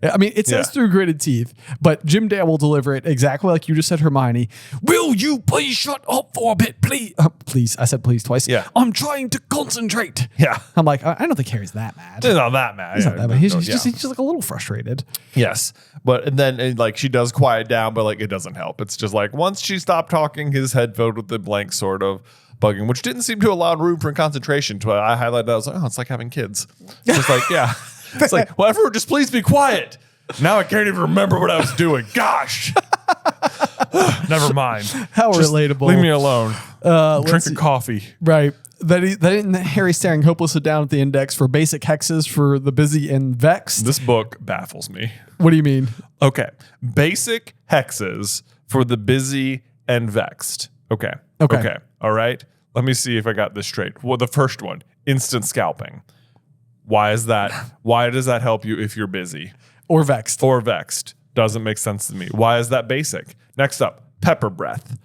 It says through gritted teeth, but Jim Dale will deliver it exactly like you just said, Hermione. Will you please shut up for a bit, please? Please. I said please twice. Yeah. I'm trying to concentrate. Yeah. I'm like, I don't think Harry's that mad. He's not that mad. He's not that bad. He's just like a little frustrated. Yes. But then she does quiet down, but it doesn't help. It's just once she stopped talking, his head filled with the blank sort of bugging, which didn't seem to allow room for concentration. So I highlighted that. I was like, oh, it's like having kids. It's just yeah. It's like, well, everyone just please be quiet. Now I can't even remember what I was doing. Gosh. Never mind. How just relatable. Leave me alone. Drinking coffee. Right. Then Harry staring hopelessly down at the index for basic hexes for the busy and vexed. This book baffles me. What do you mean? Okay. Basic hexes for the busy and vexed. Okay. All right. Let me see if I got this straight. Well, the first one, instant scalping. Why is that? Why does that help you if you're busy? Or vexed. Doesn't make sense to me. Why is that basic? Next up, pepper breath.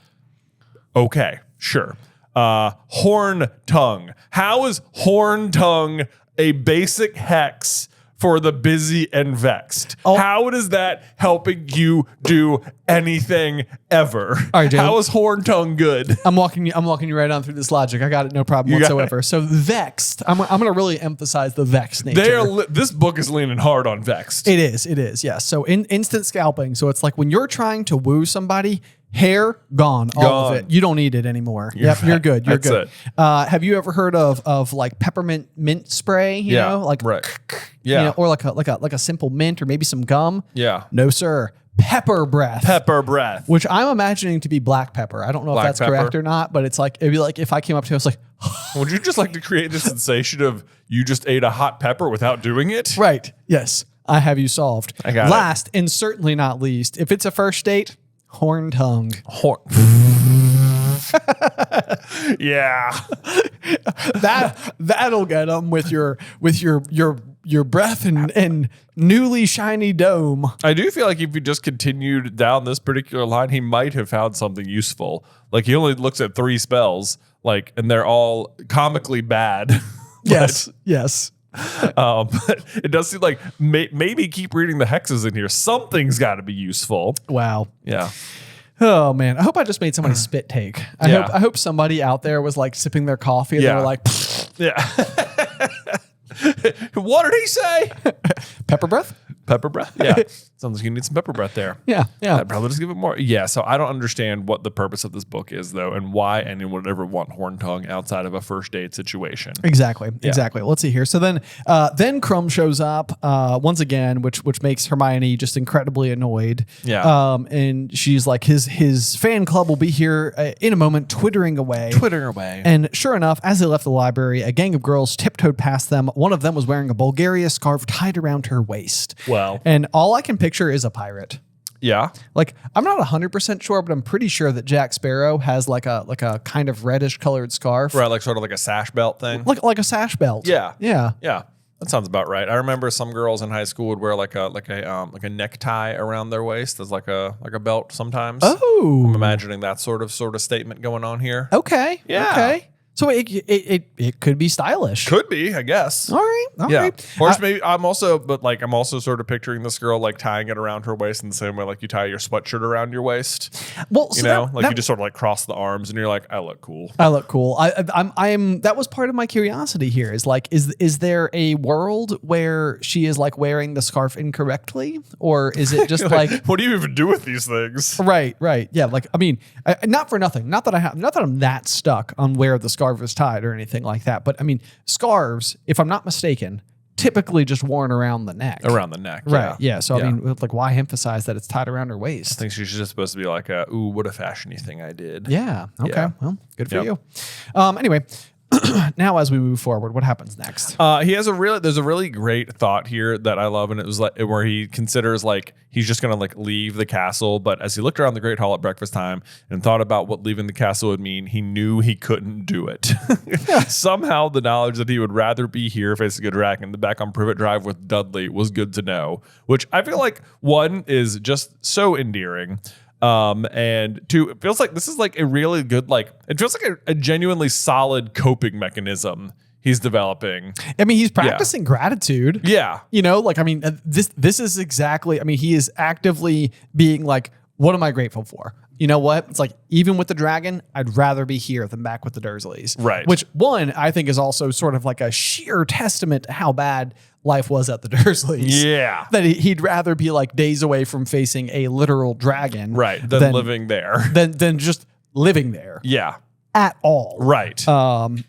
Okay, sure. Horn tongue. How is horn tongue a basic hex for the busy and vexed? How is that helping you do anything ever? All right, how is horn tongue good? I'm walking you right on through this logic. I got it, no problem whatsoever. So vexed. I'm going to really emphasize the vexed nature. This book is leaning hard on vexed. It is. Yes. So instant scalping. So it's like when you're trying to woo somebody. Hair gone, all of it. You don't need it anymore. You're good. You're good. Have you ever heard of like peppermint mint spray? You know, right. Yeah, or like a simple mint or maybe some gum. Yeah. No, sir. Pepper breath. Which I'm imagining to be black pepper. I don't know if that's correct or not, but it'd be like if I came up to you, I was like, would you just like to create the sensation of you just ate a hot pepper without doing it? Right. Yes. I have you solved. I got Last and certainly not least, if it's a first date. Horn tongue. Yeah. That'll get them with your breath and newly shiny dome. I do feel like if you just continued down this particular line, he might have found something useful. He only looks at 3 spells, and they're all comically bad. Yes. But it does seem like maybe keep reading the hexes in here. Something's got to be useful. Wow. Yeah. Oh man, I hope I just made somebody spit take. I hope somebody out there was sipping their coffee and they were like, yeah. What did he say? Pepper breath? Pepper breath? Yeah. Sounds like you need some pepper breath there. Yeah. I'd probably just give it more. Yeah. So I don't understand what the purpose of this book is, though, and why anyone would ever want horn tongue outside of a first date situation. Exactly. Let's see here. So then Crumb shows up once again, which makes Hermione just incredibly annoyed. Yeah. And she's like, his fan club will be here in a moment, twittering away. And sure enough, as they left the library, a gang of girls tiptoed past them. One of them was wearing a Bulgaria scarf tied around her waist. Well. And all I can picture is a pirate. Yeah. I'm not 100% sure, but I'm pretty sure that Jack Sparrow has like a kind of reddish colored scarf. Right, sort of like a sash belt thing. Like a sash belt. Yeah. Yeah. That sounds about right. I remember some girls in high school would wear like a necktie around their waist as like a belt sometimes. Oh. I'm imagining that sort of statement going on here. Okay. Yeah. Okay. So it could be stylish. Could be, I guess. All right. All right. Or maybe I'm also sort of picturing this girl like tying it around her waist in the same way like you tie your sweatshirt around your waist. Well, you know, you just sort of like cross the arms and you're like, I look cool. I look cool. I'm that was part of my curiosity here is like, is there a world where she is like wearing the scarf incorrectly? Or is it just like, what do you even do with these things? Right. Yeah. Like, I mean, not for nothing. Not that I'm that stuck on where the scarf is tied or anything like that. But I mean, scarves, if I'm not mistaken, typically just worn around the neck. Around the neck. Right. Yeah. So, I mean, like, why emphasize that it's tied around her waist? I think she's just supposed to be like, ooh, what a fashiony thing I did. Yeah. Okay. Yeah. Well, good for you. Anyway, now as we move forward, what happens next? There's a really great thought here that I love, and it was like where he considers like he's just gonna like leave the castle, but as he looked around the Great Hall at breakfast time and thought about what leaving the castle would mean, he knew he couldn't do it. Somehow the knowledge that he would rather be here facing a dragon than back on Privet Drive with Dudley was good to know, which I feel like one is just so endearing. And two, it feels like this is like a really good, like, it feels like a genuinely solid coping mechanism he's developing. I mean, he's practicing gratitude. Yeah. You know, like, I mean, this is exactly, I mean, he is actively being like, what am I grateful for? You know what? It's like, even with the dragon, I'd rather be here than back with the Dursleys. Right. Which, one, I think is also sort of like a sheer testament to how bad life was at the Dursleys. Yeah. That he'd rather be like days away from facing a literal dragon. Right. Than living there. Than just living there. Yeah. At all. Right.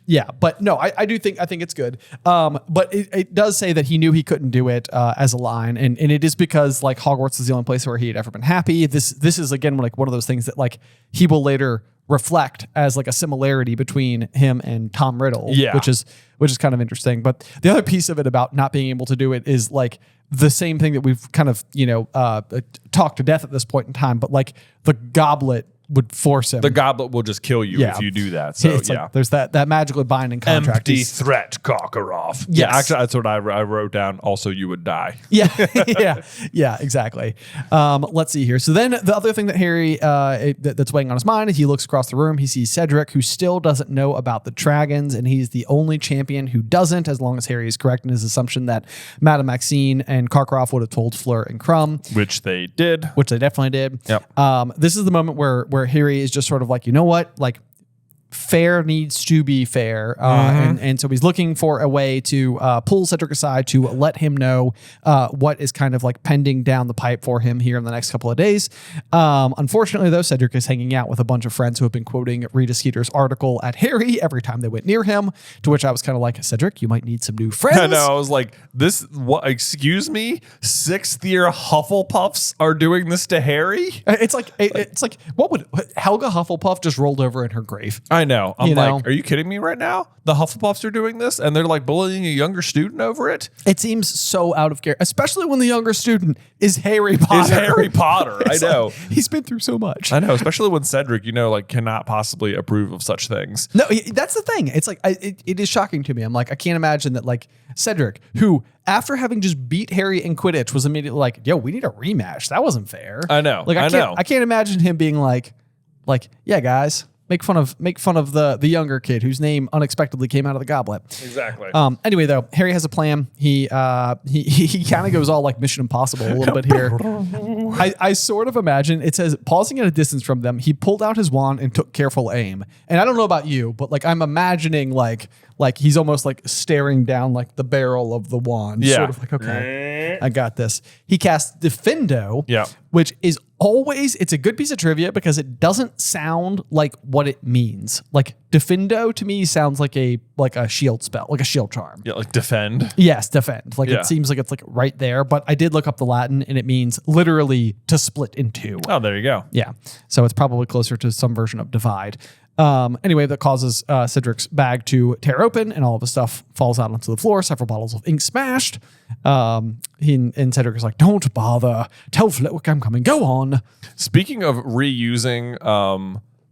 Yeah, but no, I think it's good. But it does say that he knew he couldn't do it as a line, and it is because like Hogwarts is the only place where he had ever been happy. This is again like one of those things that like he will later reflect as like a similarity between him and Tom Riddle. Yeah. Which is kind of interesting. But the other piece of it about not being able to do it is like the same thing that we've kind of, talked to death at this point in time, but like the goblet would force him. The goblet will just kill you if you do that. So it's like there's that magically binding contract. Empty threat, Karkaroff. Yes. Yeah, actually, that's what I wrote down. Also, you would die. Yeah, exactly. Let's see here. So then the other thing that Harry that's weighing on his mind is he looks across the room. He sees Cedric, who still doesn't know about the dragons, and he's the only champion who doesn't, as long as Harry is correct in his assumption that Madame Maxine and Karkaroff would have told Fleur and Crumb. Which they did. Which they definitely did. Yep. This is the moment where Harry is just sort of like, you know what? Like, fair needs to be fair. And so he's looking for a way to pull Cedric aside to let him know what is kind of like pending down the pipe for him here in the next couple of days. Unfortunately, though, Cedric is hanging out with a bunch of friends who have been quoting Rita Skeeter's article at Harry every time they went near him, to which I was kind of like, Cedric, you might need some new friends. I know. I was like, what? Excuse me? 6th year Hufflepuffs are doing this to Harry? It's like what would Helga Hufflepuff just rolled over in her grave? I know. I'm You know? like, are you kidding me right now? The Hufflepuffs are doing this and they're like bullying a younger student over it? It seems so out of character, especially when the younger student is Harry Potter. I know. Like, he's been through so much. I know, especially when Cedric, cannot possibly approve of such things. No, that's the thing. It's like, it is shocking to me. I'm like, I can't imagine that like Cedric, who after having just beat Harry in Quidditch was immediately like, yo, we need a rematch. That wasn't fair. I know. Like, I can't imagine him being like, yeah, guys, make fun of the younger kid whose name unexpectedly came out of the goblet. Exactly. Anyway, though, Harry has a plan. He kind of goes all like Mission Impossible a little bit here. I sort of imagine, it says, pausing at a distance from them, he pulled out his wand and took careful aim. And I don't know about you, but like I'm imagining like he's almost like staring down like the barrel of the wand. Yeah. Sort of like, okay, I got this. He casts Defendo, Yeah. which is always, it's a good piece of trivia because it doesn't sound like what it means. Like Defendo to me sounds like a shield spell, like a shield charm. Yeah, like defend. Yes, defend. Like Yeah. it seems like it's like right there, but I did look up the Latin and it means literally to split in two. Oh, there you go. Yeah. So it's probably closer to some version of divide. Anyway, that causes Cedric's bag to tear open and all of his stuff falls out onto the floor. Several bottles of ink smashed. And Cedric is like, don't bother. Tell Flitwick I'm coming. Go on. Speaking of reusing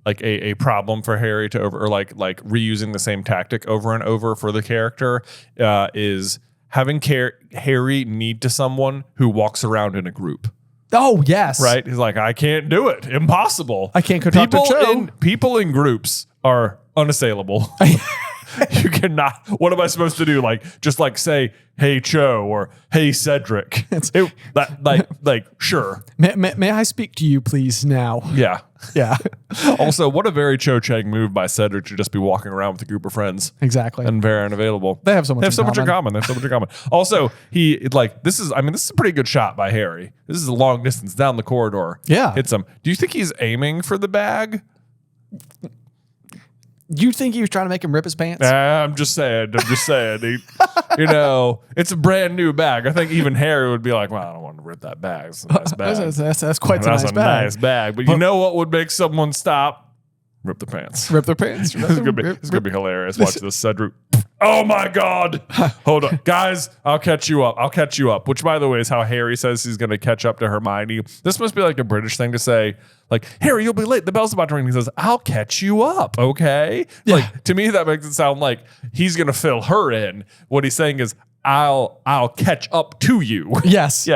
like a problem for Harry to over, or like reusing the same tactic over and over for the character, is having Harry need to someone who walks around in a group. Oh, yes. Right? He's like, I can't do it. Impossible. I can't go talk to Cho. People in groups are unassailable. You cannot. What am I supposed to do? Just say, "Hey, Cho," or "Hey, Cedric." Sure. May I speak to you, please, now? Yeah. Yeah. Also, what a very Cho Chang move by Cedric to just be walking around with a group of friends. Exactly. And very unavailable. They have so much. They have so much in common. Also, this is a pretty good shot by Harry. This is a long distance down the corridor. Yeah. Hits him. Do you think he's aiming for the bag? You think he was trying to make him rip his pants? I'm just saying. It's a brand new bag. I think even Harry would be like, well, I don't want to rip that bag. It's a nice bag. That's quite a nice bag. Nice bag. But you know what would make someone stop? Rip the pants. Rip their pants. It's gonna be hilarious. Watch this, Cedric. Oh my God. Hold on. Guys, I'll catch you up. Which, by the way, is how Harry says he's gonna catch up to Hermione. This must be like a British thing to say. Harry, you'll be late. The bell's about to ring. He says, I'll catch you up, okay? Yeah. To me, that makes it sound like he's gonna fill her in. What he's saying is, I'll catch up to you. Yes,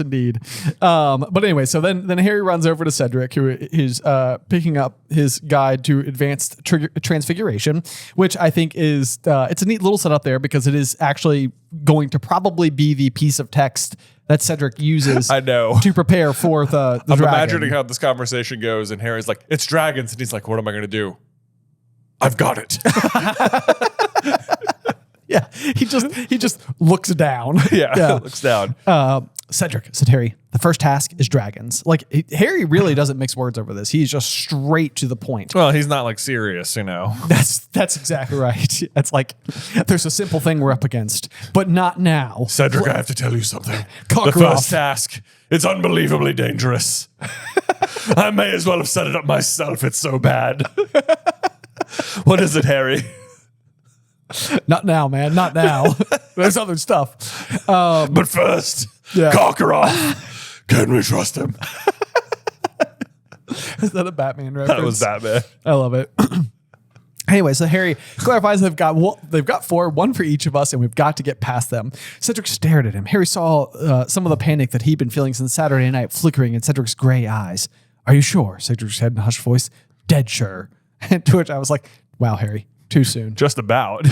indeed. But anyway, so then Harry runs over to Cedric, who is picking up his guide to advanced transfiguration, which I think is it's a neat little setup there because it is actually going to probably be the piece of text that Cedric uses I know. to prepare for the I'm dragon. imagining how this conversation goes, and Harry's like, it's dragons, and he's like, what am I going to do? I've got it. Yeah, he just looks down. Yeah. Looks down. Cedric, said Harry, the first task is dragons. Harry really doesn't mix words over this. He's just straight to the point. Well, he's not serious, That's exactly right. It's there's a simple thing we're up against, but not now. Cedric, I have to tell you something. Cock The her first task, it's unbelievably dangerous. I may as well have set it up myself. It's so bad. What is it, Harry? Not now, man. Not now. There's other stuff. But first, cock her off. Can we trust him? Is that a Batman reference? That was Batman. I love it. Anyway, so Harry clarifies they've got 4, 1 for each of us, and we've got to get past them. Cedric stared at him. Harry saw some of the panic that he'd been feeling since Saturday night flickering in Cedric's gray eyes. Are you sure? Cedric said in a hushed voice. Dead sure. And to which I was like, wow, Harry. Too soon. Just about.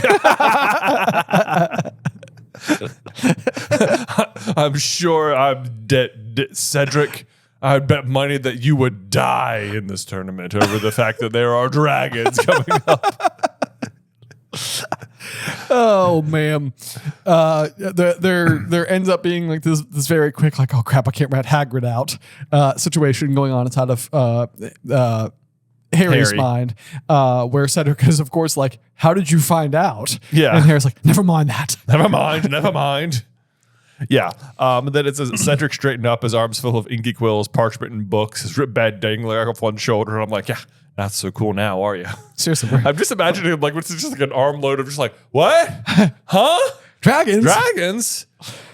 I'm sure I'm dead. Cedric, I bet money that you would die in this tournament over the fact that there are dragons coming up. Oh, man. There ends up being this very quick, oh crap, I can't rat Hagrid out situation going on inside of Harry's mind, where Cedric is, of course, how did you find out? Yeah. And Harry's like, never mind that. Never mind. Yeah. And then it says Cedric straightened up, his arms full of inky quills, parchment, and books, his ripped bed dangling off one shoulder. And I'm like, yeah, not so cool now, are you? Seriously. I'm just imagining him it's just an armload of just what? Huh? Dragons?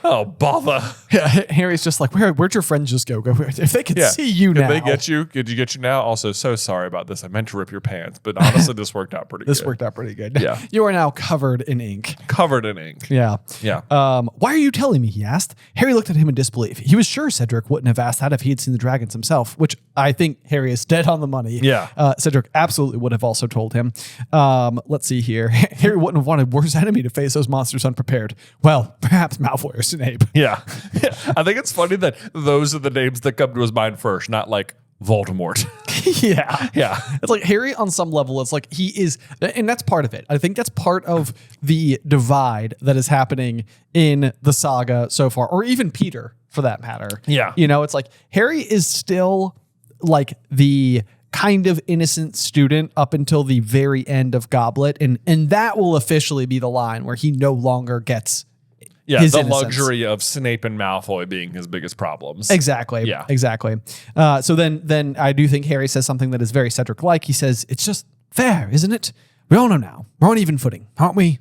Oh, bother. Yeah, Harry's just where'd your friends just go? If they could see you now. Did they get you? Did you get you now? Also, so sorry about this. I meant to rip your pants, but honestly, this worked out pretty good. This worked out pretty good. Yeah. You are now covered in ink. Yeah. Why are you telling me? He asked. Harry looked at him in disbelief. He was sure Cedric wouldn't have asked that if he had seen the dragons himself, which I think Harry is dead on the money. Yeah. Cedric absolutely would have also told him. Let's see here. Harry wouldn't have wanted worse enemy to face those monsters unprepared. Well, perhaps Malfoy or Snape. Yeah. I think it's funny that those are the names that come to his mind first, not Voldemort. Yeah. It's Harry on some level, it's he is, and that's part of it. I think that's part of the divide that is happening in the saga so far, or even Peter for that matter. Yeah. It's Harry is still the kind of innocent student up until the very end of Goblet. And that will officially be the line where he no longer gets his innocence. Luxury of Snape and Malfoy being his biggest problems. Exactly. Yeah. Exactly. So then I do think Harry says something that is very Cedric-like. He says, it's just fair, isn't it? We all know now. We're on even footing, aren't we?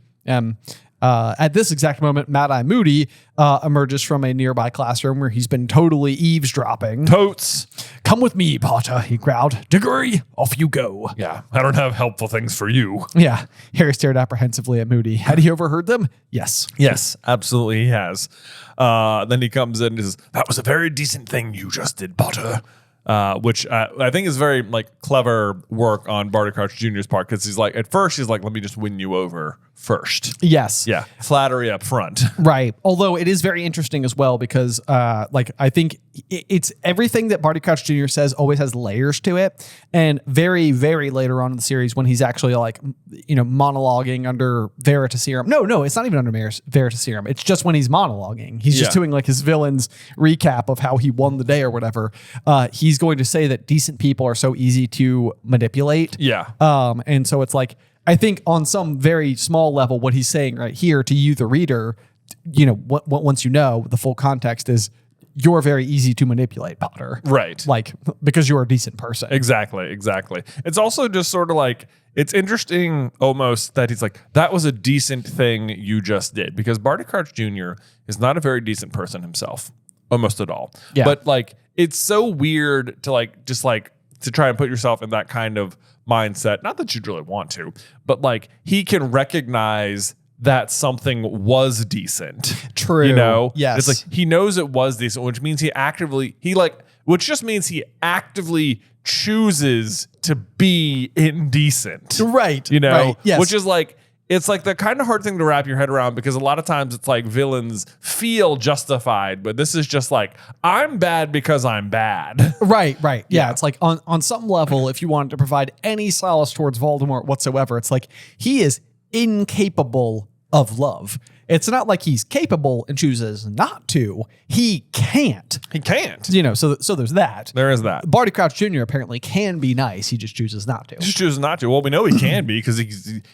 At this exact moment, Mad-Eye Moody emerges from a nearby classroom where he's been totally eavesdropping. Totes. Come with me, Potter, he growled. Diggory, off you go. Yeah, I don't have helpful things for you. Yeah. Harry stared apprehensively at Moody. Had he overheard them? Yes. Yes, absolutely he has. Then he comes in and says, that was a very decent thing you just did, Potter. which I think is very like clever work on Barty Crouch Jr.'s part, because he's like, at first he's like, let me just win you over first. Yes. Yeah. Flattery up front. Right. Although it is very interesting as well, because like I think it's everything that Barty Crouch Jr. says always has layers to it. And very, very later on in the series, when he's actually like, monologuing under Veritaserum. No, it's not even under Veritaserum. It's just when he's monologuing. He's just doing like his villain's recap of how he won the day or whatever. He's going to say that decent people are so easy to manipulate. Yeah. And so it's like, I think on some very small level, what he's saying right here to you, the reader, once you know the full context is you're very easy to manipulate, Potter. Right. Like, because you're a decent person. Exactly. It's also just sort of like, it's interesting almost that he's like, that was a decent thing you just did, because Barty Crouch Jr. is not a very decent person himself, almost at all. Yeah. But like, it's so weird to like, just like, to try and put yourself in that kind of mindset. Not that you'd really want to, but like, he can recognize that something was decent. True. Yes. It's like, he knows it was decent, which means which just means he actively chooses to be indecent. Right. Right. Yes. Which is like, it's like the kind of hard thing to wrap your head around, because a lot of times it's like villains feel justified, but this is just like, I'm bad because I'm bad. Right. Yeah. It's like on some level, if you wanted to provide any solace towards Voldemort whatsoever, it's like he is incapable of love. It's not like he's capable and chooses not to. He can't. So there's that. There is that. Barty Crouch Jr. apparently can be nice. He just chooses not to. Well, we know he can be, because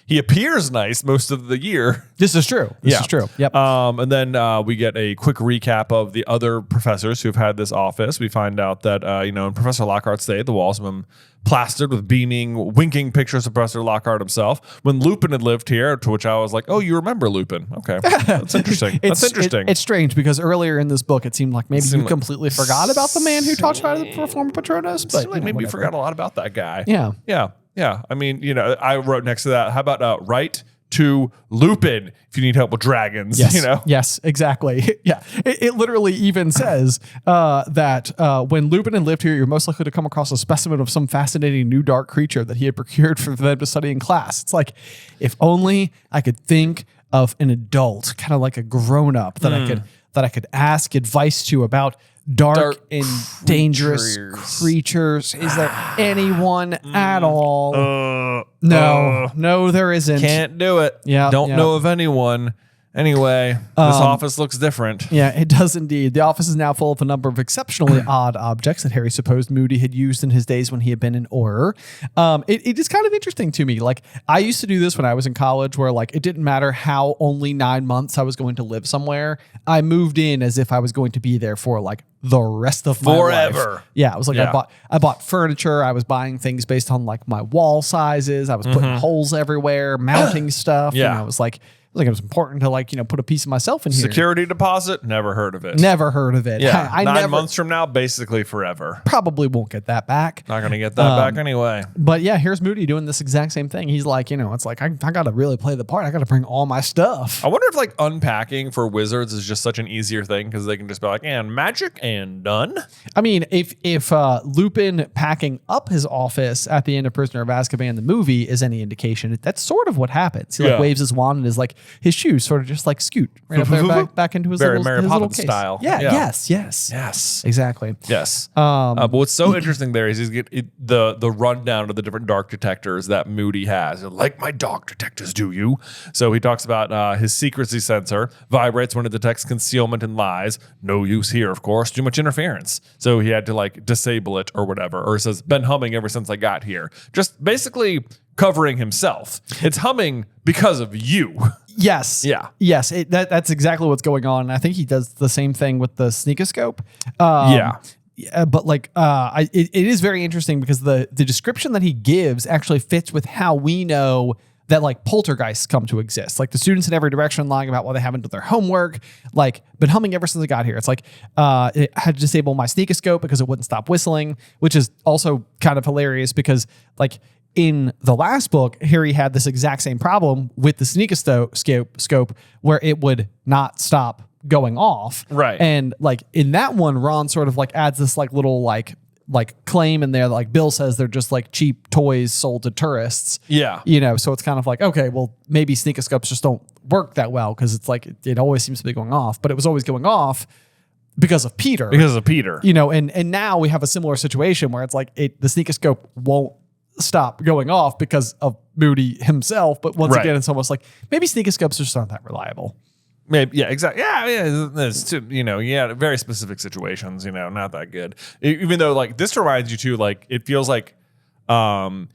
he appears nice most of the year. This is true. This is true. Yep. And then we get a quick recap of the other professors who've had this office. We find out that, in Professor Lockhart's day, the walls of him plastered with beaming, winking pictures of Professor Lockhart himself. When Lupin had lived here, to which I was like, oh, you remember Lupin. Okay. That's interesting. It's strange, because earlier in this book, it seemed like maybe you completely forgot about the man who taught you how to perform Patronus. But maybe you forgot a lot about that guy. Yeah. I mean, I wrote next to that, how about right to Lupin if you need help with dragons? Yes. Yes, exactly. Yeah. It literally even says that when Lupin had lived here, you're most likely to come across a specimen of some fascinating new dark creature that he had procured for them to study in class. It's like, if only I could think of an adult, kind of like a grown-up that I could ask advice to about dark and dangerous creatures. Is there anyone at all? No, there isn't. Can't do it. Yeah, Don't know of anyone. Anyway, this office looks different. Yeah, it does indeed. The office is now full of a number of exceptionally odd objects that Harry supposed Moody had used in his days when he had been in Auror. It is kind of interesting to me. Like, I used to do this when I was in college, where like it didn't matter how only 9 months I was going to live somewhere. I moved in as if I was going to be there for like the rest of my life. Yeah, it was like I bought furniture. I was buying things based on like my wall sizes. I was putting holes everywhere, mounting stuff. Yeah. And I was like, it was important to put a piece of myself in here. Security deposit, never heard of it. Never heard of it. Yeah, I 9 months from now, basically forever. Probably won't get that back. Not going to get that back anyway. But yeah, here's Moody doing this exact same thing. He's like, it's like, I got to really play the part. I got to bring all my stuff. I wonder if like unpacking for wizards is just such an easier thing, because they can just be like, and magic and done. I mean, if Lupin packing up his office at the end of Prisoner of Azkaban, the movie, is any indication, that's sort of what happens. He like waves his wand, and his like his shoes sort of just like scoot right up there back into his very little, Mary his little Poppins case. style. Yeah. Yes. Exactly. Yes. But what's so interesting there is he's the rundown of the different dark detectors that Moody has. Like my dark detectors, do you? So he talks about his secrecy sensor vibrates when it detects concealment and lies. No use here, of course. Too much interference. So he had to like disable it or whatever. Or it says been humming ever since I got here. Just basically covering himself. It's humming because of you. Yes. Yeah. Yes. That's exactly what's going on. And I think he does the same thing with the sneakoscope. But like, it is very interesting, because the description that he gives actually fits with how we know that like poltergeists come to exist. Like the students in every direction lying about why they haven't done their homework, like been humming ever since I got here. It's like, it had to disable my sneakoscope because it wouldn't stop whistling, which is also kind of hilarious, because like, in the last book, Harry had this exact same problem with the sneakoscope where it would not stop going off. Right. And like in that one, Ron sort of like adds this like little like like claim in there that like Bill says they're just like cheap toys sold to tourists. Yeah. You know, so it's kind of like, okay, well, maybe sneakoscopes just don't work that well because it's like it always seems to be going off, but it was always going off because of Peter. You know, and now we have a similar situation where it's like the sneakoscope won't stop going off because of Moody himself. But once again, it's almost like maybe sneakoscopes just aren't that reliable. Maybe, yeah, exactly. Yeah, it's too, you know, very specific situations, you know, not that good. Even though, like, this reminds you too, like, it feels like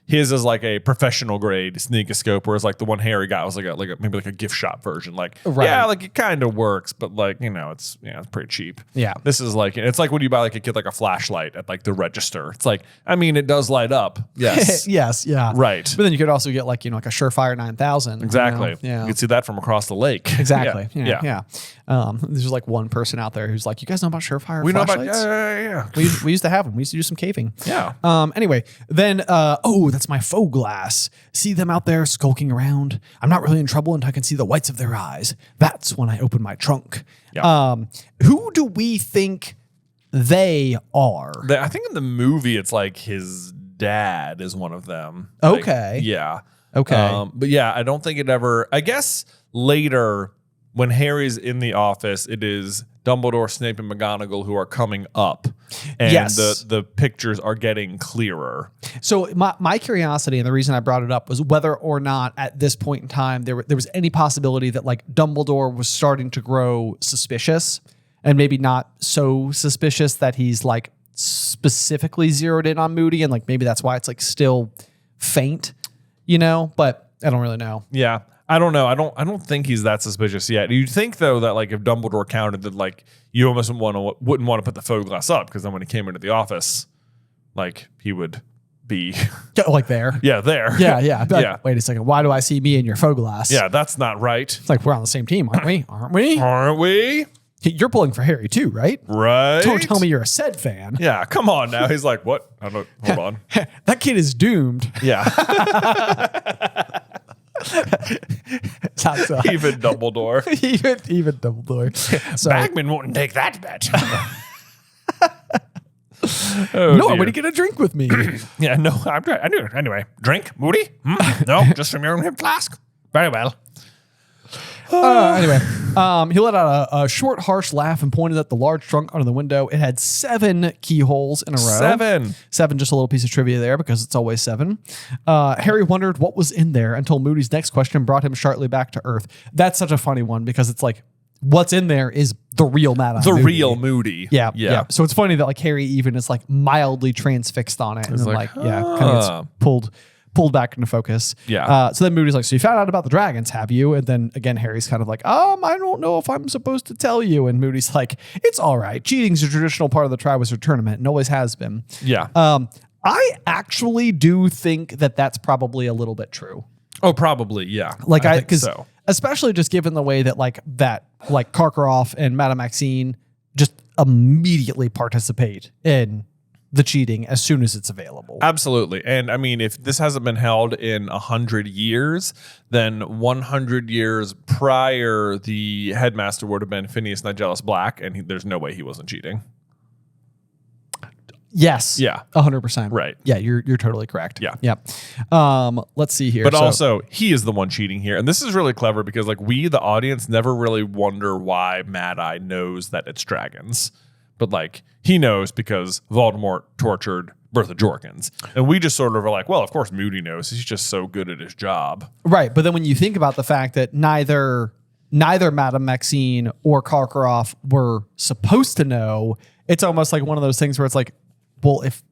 his is like a professional grade sneakoscope, whereas like the one Harry got was maybe like a gift shop version. Like, yeah, like it kind of works, but like, you know, it's pretty cheap. Yeah. This is like, it's like when you buy like a kid like a flashlight at like the register. It's like, I mean, it does light up. Yes. Yes. Yeah. Right. But then you could also get like, you know, like a Surefire 9000. Exactly. You know? Yeah. You can see that from across the lake. Exactly. Yeah. There's like one person out there who's like, you guys know about Surefire We know about, flashlights? yeah. We used to have them. We used to do some caving. Yeah. Anyway, then, that's my faux glass. See them out there skulking around. I'm not really in trouble until I can see the whites of their eyes. That's when I open my trunk. Yeah. Who do we think they are? I think in the movie, it's like his dad is one of them. Like, Okay. Yeah. Okay. But yeah, I don't think it ever, I guess later when Harry's in the office, it is Dumbledore, Snape, and McGonagall who are coming up, and Yes. the pictures are getting clearer. So my curiosity and the reason I brought it up was whether or not at this point in time there was any possibility that like Dumbledore was starting to grow suspicious, and maybe not so suspicious that he's like specifically zeroed in on Moody, and like maybe that's why it's like still faint, you know, but I don't really know. Yeah. I don't know. I don't think he's that suspicious yet. You'd think though that like if Dumbledore counted that like you almost wouldn't want to put the faux glass up because then when he came into the office, like he would be Like there. yeah there Yeah. Like, yeah. wait a second. Why do I see me in your faux glass? Yeah, that's not right. It's like we're on the same team, aren't we? Aren't we? Aren't we? You're pulling for Harry too, right? Right. Don't tell me you're a said fan. Yeah, come on now. He's like, what? I don't. Hold on. That kid is doomed. Yeah. Sounds Even Dumbledore. even Dumbledore. So Bagman wouldn't take that bet. no, but he get a drink with me. Yeah, no, I knew it. Anyway, drink, Moody? No, just from your own hip flask. Very well. Anyway, he let out a short, harsh laugh and pointed at the large trunk under the window. It had 7 keyholes in a row. 7, just a little piece of trivia there because it's always 7. Harry wondered what was in there until Moody's next question brought him sharply back to earth. That's such a funny one because it's like, what's in there is the real Mad-Eye Moody. Real Moody. Yeah. So it's funny that like Harry even is like mildly transfixed on it and then kind of gets pulled back into focus. Yeah. So then Moody's like, so you found out about the dragons, have you? And then again, Harry's kind of like, I don't know if I'm supposed to tell you. And Moody's like, it's all right. Cheating's a traditional part of the Triwizard Tournament and always has been. Yeah. I actually do think that that's probably a little bit true. Oh, probably. Yeah. Like I think so. Especially just given the way that like Karkaroff and Madame Maxine just immediately participate in the cheating as soon as it's available. Absolutely. And I mean, if this hasn't been held in 100 years, then 100 years prior, the headmaster would have been Phineas Nigellus Black, and there's no way he wasn't cheating. Yes. Yeah. 100%. Right. Yeah, you're totally correct. Yeah. Yeah. Let's see here. But also, he is the one cheating here. And this is really clever because like we, the audience, never really wonder why Mad-Eye knows that it's dragons. But like he knows because Voldemort tortured Bertha Jorkins. And we just sort of are like, well, of course Moody knows. He's just so good at his job. Right. But then when you think about the fact that neither Madame Maxine or Karkaroff were supposed to know, it's almost like one of those things where it's like, well, if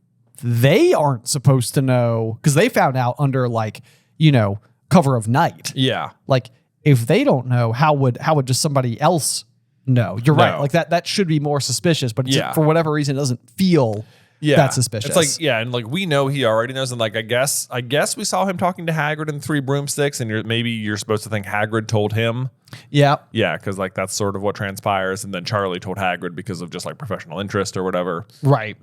they aren't supposed to know, because they found out under like, you know, cover of night. Yeah. Like if they don't know, how would just somebody else know? You're right. Like that should be more suspicious, but for whatever reason, it doesn't feel that suspicious. It's like, and like we know he already knows. And like, I guess we saw him talking to Hagrid in 3 Broomsticks, and maybe you're supposed to think Hagrid told him. Yeah. Yeah, because like that's sort of what transpires. And then Charlie told Hagrid because of just like professional interest or whatever. Right.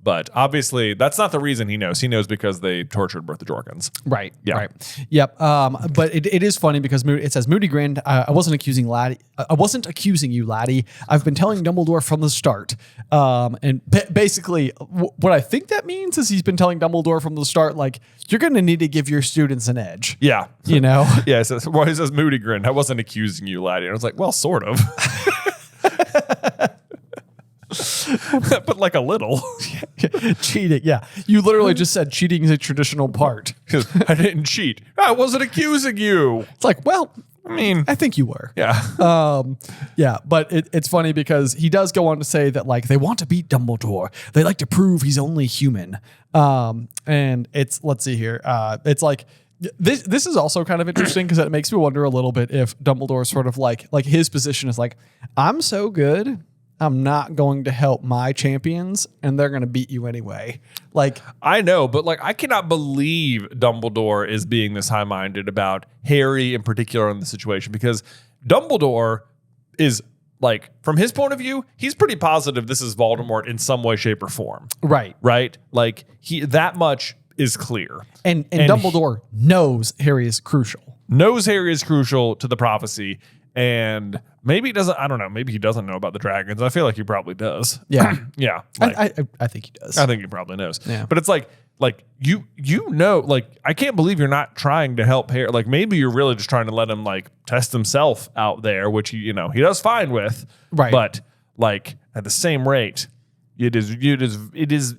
But obviously that's not the reason he knows. He knows because they tortured Bertha Jorkins. Right. Yeah. Right. Yep. But it is funny because it says Moody grinned. I wasn't accusing Laddie. I wasn't accusing you, Laddie. I've been telling Dumbledore from the start. And basically, what I think that means is he's been telling Dumbledore from the start, like, you're going to need to give your students an edge. Yeah. You know? Yeah. He says Moody grinned. I wasn't accusing you, Laddie. And I was like, well, sort of. But like a little. Cheating. Yeah. You literally just said cheating is a traditional part. I didn't cheat. I wasn't accusing you. It's like, well, I mean, I think you were. yeah. Yeah, but it's funny because he does go on to say that like they want to beat Dumbledore. They like to prove he's only human. And it's, let's see here. It's like this is also kind of interesting because it makes me wonder a little bit if Dumbledore sort of like his position is like, I'm so good, I'm not going to help my champions and they're going to beat you anyway. Like, I know, but like I cannot believe Dumbledore is being this high-minded about Harry in particular in the situation, because Dumbledore is like, from his point of view, he's pretty positive this is Voldemort in some way, shape, or form. right. Right? Like that much is clear. And Dumbledore knows Harry is crucial. Knows Harry is crucial to the prophecy. And maybe he doesn't, I don't know, maybe he doesn't know about the dragons. I feel like he probably does. Yeah. Yeah. I think he does. I think he probably knows. Yeah. But it's like you know, like, I can't believe you're not trying to help Harry. Like, maybe you're really just trying to let him like test he out there, which he does fine with. Right. But like at the same rate, it is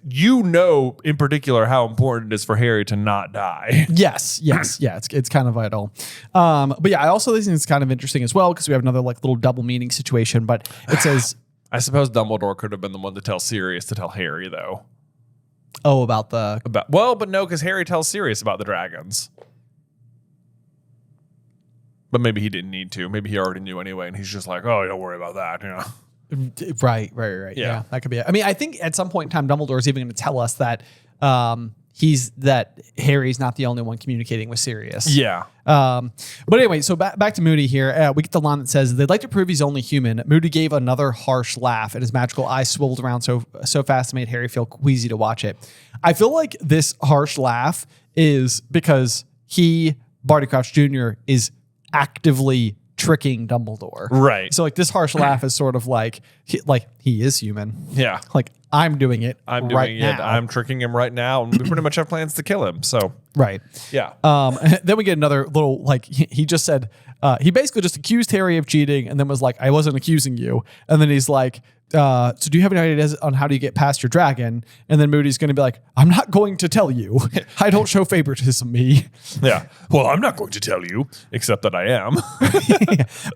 in particular how important it is for Harry to not die. Yes. Yeah. It's kind of vital. But yeah, I also think it's kind of interesting as well because we have another like little double meaning situation. But it says, I suppose Dumbledore could have been the one to tell Sirius to tell Harry though. oh, about the But no, because Harry tells Sirius about the dragons. But maybe he didn't need to. Maybe he already knew anyway, and he's just like, "Oh, don't worry about that." You know. Right. Yeah. Yeah, that could be it. I mean, I think at some point in time, Dumbledore is even going to tell us that that Harry's not the only one communicating with Sirius. Yeah. But anyway, so back to Moody here. We get the line that says, they'd like to prove he's only human. Moody gave another harsh laugh and his magical eyes swiveled around so fast it made Harry feel queasy to watch it. I feel like this harsh laugh is because Barty Crouch Jr., is actively tricking Dumbledore. Right. So like this harsh laugh is sort of like he is human. Yeah. Like I'm doing it. I'm right doing it. now. I'm tricking him right now, and we pretty much have plans to kill him. So Right. yeah. Then we get another little, like, he just said, he basically just accused Harry of cheating and then was like, I wasn't accusing you. And then he's like, so do you have any ideas on how do you get past your dragon? And then Moody's going to be like, I'm not going to tell you. I don't show favoritism, me. Yeah. Well, I'm not going to tell you, except that I am.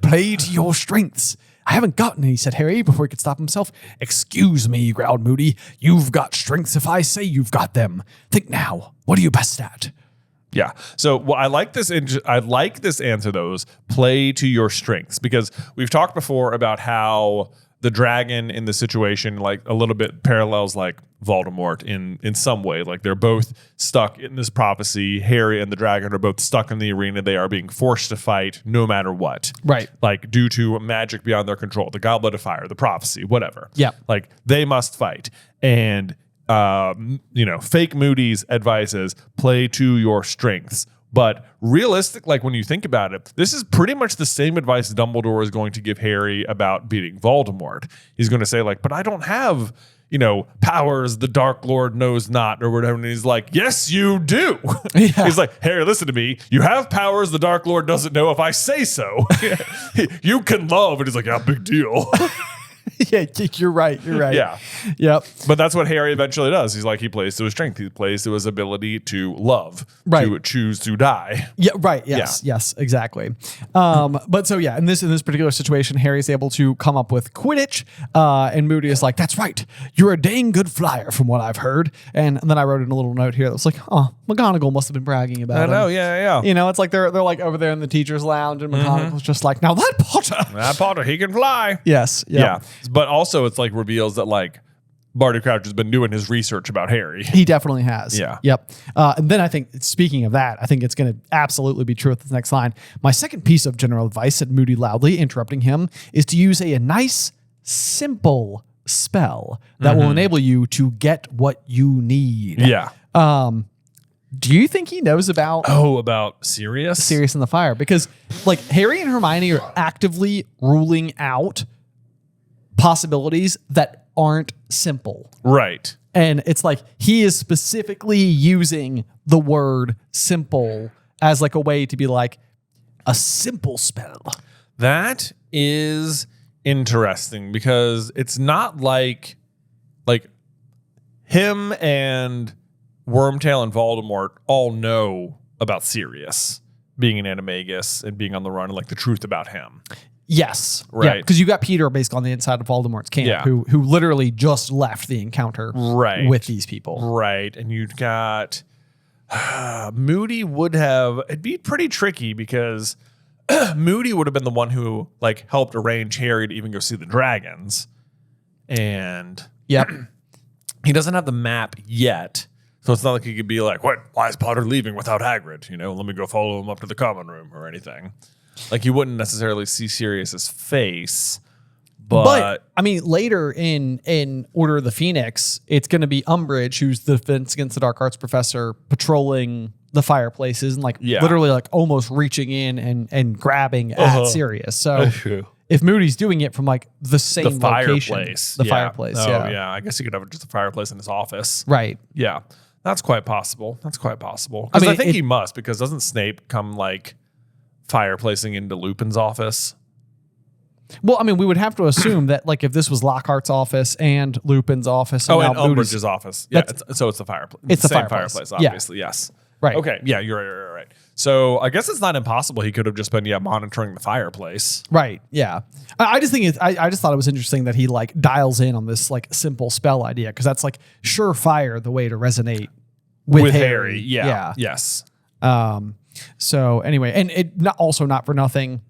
Play to your strengths. I haven't gotten any, said Harry before he could stop himself. Excuse me, growled Moody. You've got strengths if I say you've got them. Think now. What are you best at? Yeah. So I like this. I like this answer, though, is play to your strengths, because we've talked before about how the dragon in the situation, like a little bit parallels like Voldemort in some way. Like they're both stuck in this prophecy. Harry and the dragon are both stuck in the arena. They are being forced to fight no matter what. Right. Like due to magic beyond their control, the Goblet of Fire, the prophecy, whatever. Yeah. Like they must fight. And, fake Moody's advice is play to your strengths. But realistic, like when you think about it, this is pretty much the same advice Dumbledore is going to give Harry about beating Voldemort. He's going to say like, but I don't have, powers the Dark Lord knows not or whatever. And he's like, yes, you do. Yeah. He's like, Harry, listen to me. You have powers the Dark Lord doesn't know if I say so. You can love. And he's like, yeah, big deal. Yeah, you're right. Yeah. Yep. But that's what Harry eventually does. He's like, he plays to his strength. He plays to his ability to love, right. To choose to die. Yeah, right. Yes, Yeah. Yes, exactly. But so yeah, in this particular situation, Harry's able to come up with Quidditch, and Moody is like, "That's right, you're a dang good flyer, from what I've heard." And then I wrote in a little note here that was like, "Oh, McGonagall must have been bragging about I know, him." yeah. It's like they're like over there in the teachers' lounge, and McGonagall's just like, "Now that Potter." That Potter, he can fly. Yes. Yep. Yeah. But also it's like reveals that like Barty Crouch has been doing his research about Harry. He definitely has. Yeah. Yep. And then I think, speaking of that, I think it's going to absolutely be true with this next line. My second piece of general advice, said Moody loudly, interrupting him, is to use a nice, simple spell that will enable you to get what you need. Yeah. Do you think he knows about about Sirius? Sirius in the Fire? Because like Harry and Hermione are actively ruling out possibilities that aren't simple. Right. And it's like he is specifically using the word simple as like a way to be like a simple spell. That is interesting because it's not like him and Wormtail and Voldemort all know about Sirius being an animagus and being on the run and like the truth about him. Yes. Right. Because you got Peter basically on the inside of Voldemort's camp who literally just left the encounter with these people. Right. And you've got Moody it'd be pretty tricky because Moody would have been the one who like helped arrange Harry to even go see the dragons. And he doesn't have the map yet. So it's not like he could be like, "What? Why is Potter leaving without Hagrid? Let me go follow him up to the common room or anything." Like you wouldn't necessarily see Sirius's face, but I mean, later in Order of the Phoenix, it's going to be Umbridge, who's the Defense Against the Dark Arts professor, patrolling the fireplaces and like literally like almost reaching in and grabbing at Sirius. So if Moody's doing it from like the same location, fireplace, fireplace. Oh yeah, I guess he could have just a fireplace in his office, right? Yeah, that's quite possible. Because I think he must, because doesn't Snape come like fireplacing into Lupin's office? Well, I mean, we would have to assume that like if this was Lockhart's office and Lupin's office, and and Umbridge's office. Yeah, so it's the fireplace. It's the same fireplace, obviously. Yes. Right. Okay. Yeah, you're right. So I guess it's not impossible. He could have just been monitoring the fireplace. Right. Yeah. I just think I just thought it was interesting that he like dials in on this like simple spell idea, because that's like surefire the way to resonate with Harry. Yeah. Yes. So anyway, and it not for nothing.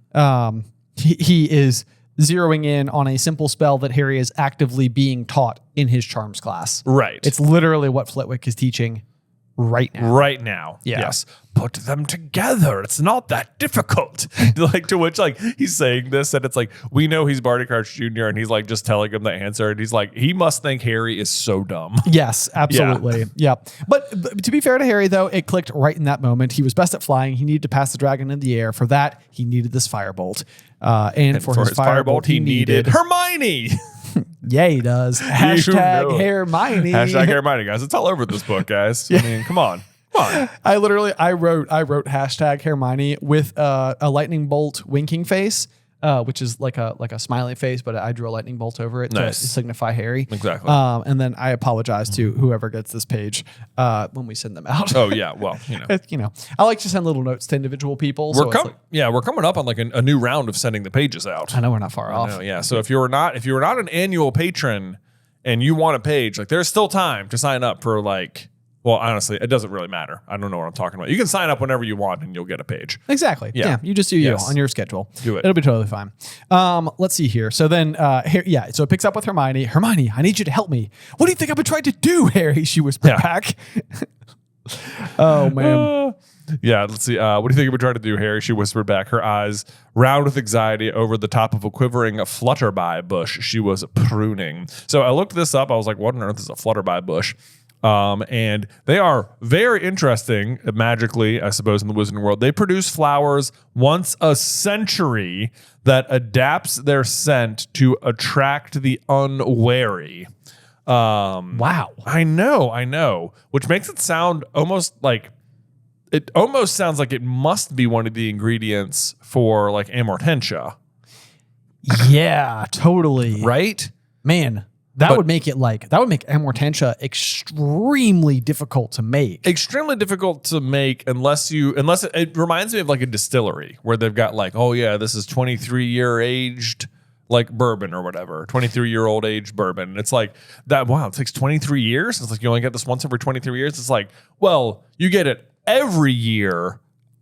He is zeroing in on a simple spell that Harry is actively being taught in his charms class. Right. It's literally what Flitwick is teaching right now. Right now. Yeah. Yes. Put them together. It's not that difficult. Like, to which like he's saying this and it's like, we know he's Barty Crouch Jr. and he's like just telling him the answer. And he's like, he must think Harry is so dumb. Yes, absolutely. Yeah. But to be fair to Harry though, it clicked right in that moment. He was best at flying. He needed to pass the dragon in the air. For that, he needed this firebolt. And for his firebolt, he needed Hermione. Yeah, he does. Hashtag Hermione. Hashtag Hermione, guys. It's all over this book, guys. I mean, come on. I wrote hashtag Hermione with a lightning bolt winking face, which is like a smiley face, but I drew a lightning bolt over it to signify Harry. Exactly. And then I apologize to whoever gets this page when we send them out. Oh yeah, well, I like to send little notes to individual people. We're coming up on like a new round of sending the pages out. I know we're not far off. Yeah. So if you're not an annual patron and you want a page, like there's still time to sign up for like. Well, honestly, it doesn't really matter. I don't know what I'm talking about. You can sign up whenever you want and you'll get a page. Exactly. Yeah. You just do you on your schedule. Do it. It'll be totally fine. Let's see here. So then, so it picks up with Hermione. Hermione, I need you to help me. What do you think I've been trying to do, Harry? She whispered back. Oh, man. Let's see. What do you think you've been trying to do, Harry? She whispered back, her eyes round with anxiety over the top of a quivering flutterby bush she was pruning. So I looked this up. I was like, what on earth is a flutterby bush? And they are very interesting magically, I suppose, in the wizarding world. They produce flowers once a century that adapts their scent to attract the unwary. Wow. I know. Which makes it sound almost sounds like it must be one of the ingredients for like amortentia. Yeah, totally. Right? Man. That would make amortentia extremely difficult to make. Extremely difficult to make unless it reminds me of like a distillery where they've got like, oh yeah, this is 23-year aged like bourbon or whatever, 23-year-old aged bourbon. And it's like that. Wow, it takes 23 years. It's like you only get this once every 23 years. It's like, well, you get it every year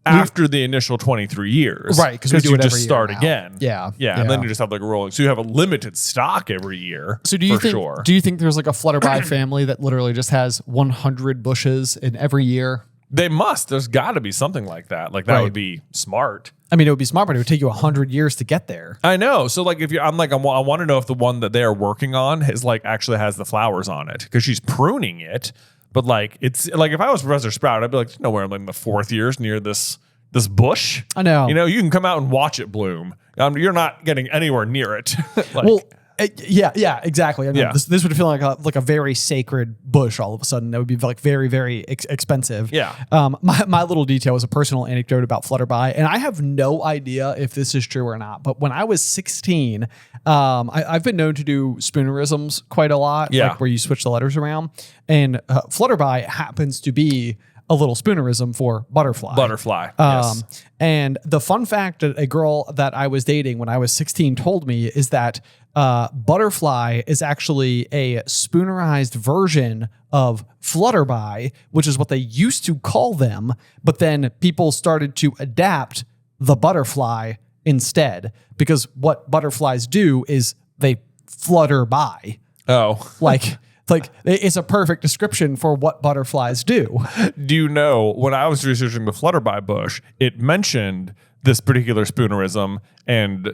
after the initial 23 years. Right, because we do you it just every year start now. again. Yeah. And then you just have like a rolling. So you have a limited stock every year. So do you for think? sure. Do you think there's like a Flutterby family that literally just has 100 bushes in every year? They must. There's got to be something like that. Like that Right. would be smart. I mean, it would be smart, but it would take you 100 years to get there. I know. So like if you, I want to know if the one that they are working on is like actually has the flowers on it because she's pruning it. But like it's like if I was Professor Sprout, I'd be like, nowhere in like the 4th years near this bush. I know. You know, you can come out and watch it bloom. You're not getting anywhere near it. Like, Well, yeah, exactly. I mean, Yeah. this would feel like a very sacred bush all of a sudden. That would be like very, very expensive. Yeah. My little detail was a personal anecdote about Flutterby, and I have no idea if this is true or not. But when I was 16, I've been known to do spoonerisms quite a lot, Yeah. like where you switch the letters around. And Flutterby happens to be a little spoonerism for butterfly. Yes. And the fun fact that a girl that I was dating when I was 16 told me is that butterfly is actually a spoonerized version of Flutterby, which is what they used to call them. But then people started to adapt the butterfly instead, because what butterflies do is they flutter by. Oh. Like it's a perfect description for what butterflies do. Do you know, when I was researching the Flutterby bush, it mentioned this particular spoonerism and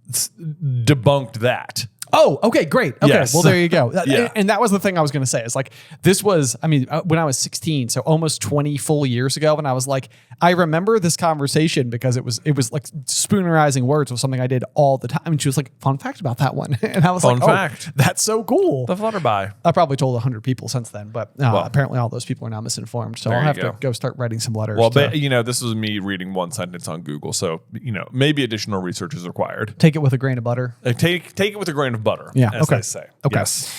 debunked that. Oh, okay, great. Okay, Yes. well, there you go. Yeah. And that was the thing I was going to say. It's like, this was, I mean, when I was 16, so almost 20 full years ago, and I was like, I remember this conversation because it was like spoonerizing words was something I did all the time. And she was like, fun fact about that one. And I was Fun like, fact. oh, that's so cool. The Flutterby. I probably told 100 people since then, but apparently all those people are now misinformed. So There I'll you have go. to go start writing some letters. Well, to but, you know, this was me reading one sentence on Google, so, you know, maybe additional research is required. take it with a grain of butter. Take it with a grain of butter, Yeah, as okay. they say. Okay. Yes.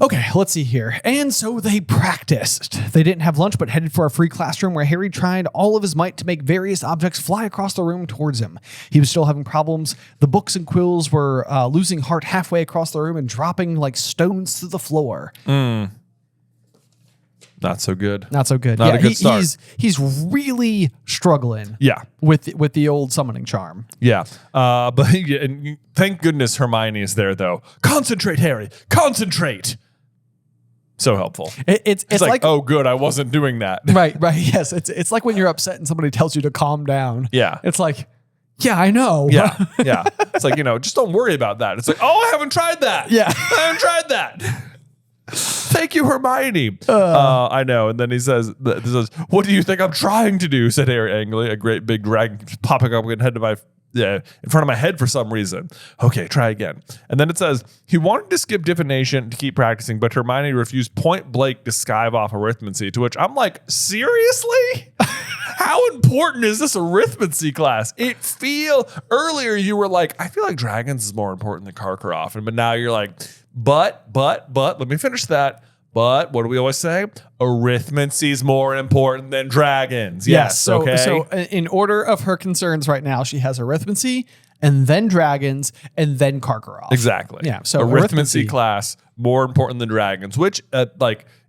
Okay, let's see here. And so they practiced. They didn't have lunch, but headed for a free classroom where Harry tried all of his might to make various objects fly across the room towards him. He was still having problems. The books and quills were losing heart halfway across the room and dropping like stones to the floor. Not so good. Not so good. Not a good start. He's really struggling. Yeah. With the old summoning charm. Yeah. But yeah, and thank goodness Hermione is there, though. Concentrate, Harry. Concentrate. So helpful. It's like oh, good. I wasn't doing that. right. Yes. It's like when you're upset and somebody tells you to calm down. Yeah. It's like, yeah, I know. Yeah. Yeah. It's like, you know, just don't worry about that. It's like, oh, I haven't tried that. Yeah. I haven't tried that. Thank you, Hermione. I know. And then he says, what do you think I'm trying to do? Said Harry angrily, a great big dragon popping up in front of my head for some reason. Okay, try again. And then it says, he wanted to skip divination to keep practicing, but Hermione refused point blank to skive off arithmancy, to which I'm like, seriously? How important is this arithmancy class? Earlier you were like, I feel like dragons is more important than Karkaroff. But now you're like, but, let me finish that. But what do we always say? Arithmancy is more important than dragons. Yes. So, okay. So in order of her concerns right now, she has arithmancy and then dragons and then Karkaroff. Exactly. Yeah. So arithmancy class more important than dragons, which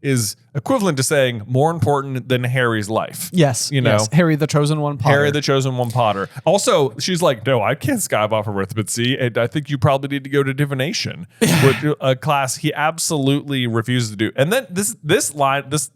is equivalent to saying more important than Harry's life. Yes. You know, yes. Harry the Chosen One Potter. Harry the Chosen One Potter. Also, she's like, no, I can't skive off arithmancy, and I think you probably need to go to divination, which a class he absolutely refuses to do. And then this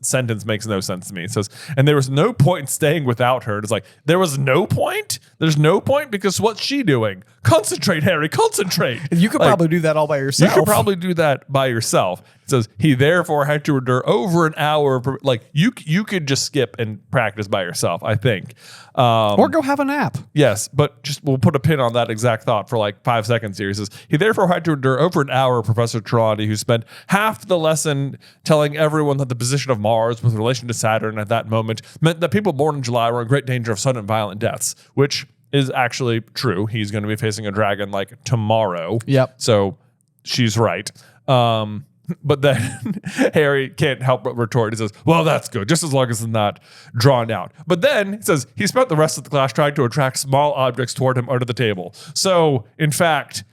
sentence makes no sense to me. It says, and there was no point in staying without her. It's like, there was no point? There's no point because what's she doing? Concentrate, Harry, concentrate. You could probably do that all by yourself. You could probably do that by yourself. It says he therefore had to endure over an hour. Like you could just skip and practice by yourself, I think. Or go have a nap. Yes, but we'll put a pin on that exact thought for like 5 seconds here. He says he therefore had to endure over an hour Professor Trelawney, who spent half the lesson telling everyone that the position of Mars with relation to Saturn at that moment meant that people born in July were in great danger of sudden and violent deaths, which is actually true. He's going to be facing a dragon like tomorrow. Yep. So she's right. But then Harry can't help but retort. He says, well, that's good, just as long as it's not drawn out. But then he says he spent the rest of the class trying to attract small objects toward him under the table. So, in fact,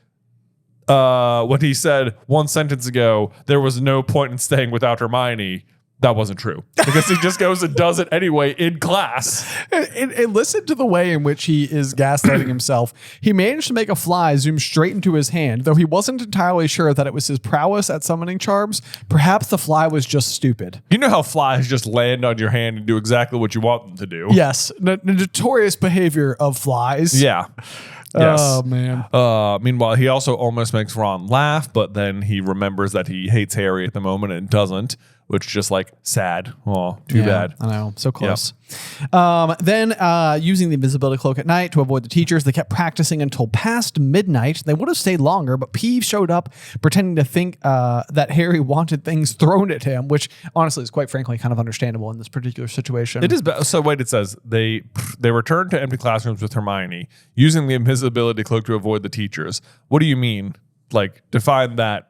what he said one sentence ago, there was no point in staying without Hermione, that wasn't true because he just goes and does it anyway in class. And listen to the way in which he is gaslighting himself. He managed to make a fly zoom straight into his hand, though he wasn't entirely sure that it was his prowess at summoning charms. Perhaps the fly was just stupid. You know how flies just land on your hand and do exactly what you want them to do? Yes. The notorious behavior of flies. Yeah. Yes. Oh, man. Meanwhile, he also almost makes Ron laugh, but then he remembers that he hates Harry at the moment and doesn't, which is just like sad. Oh, too bad. I know. So close. Then using the invisibility cloak at night to avoid the teachers, they kept practicing until past midnight. They would have stayed longer, but Peeves showed up pretending to think that Harry wanted things thrown at him, which honestly is quite frankly kind of understandable in this particular situation. It is. So wait, it says they returned to empty classrooms with Hermione using the invisibility cloak to avoid the teachers. What do you mean? Like, define that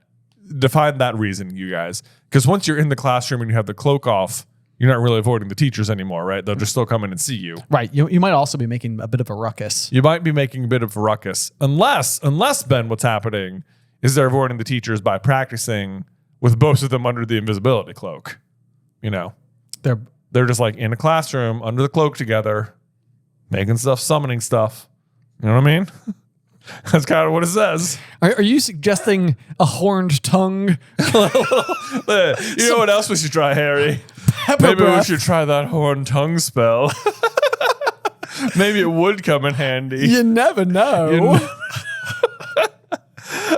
reason, you guys. Because once you're in the classroom and you have the cloak off, you're not really avoiding the teachers anymore, right? They'll just still come in and see you. Right. You might also be making a bit of a ruckus. You might be making a bit of a ruckus. Unless, Ben, what's happening is they're avoiding the teachers by practicing with both of them under the invisibility cloak. You know, they're just like in a classroom under the cloak together, making stuff, summoning stuff. You know what I mean? That's kind of what it says. Are you suggesting a horned tongue? You know what else we should try, Harry? Maybe we should try that horned tongue spell. Maybe it would come in handy. You never know.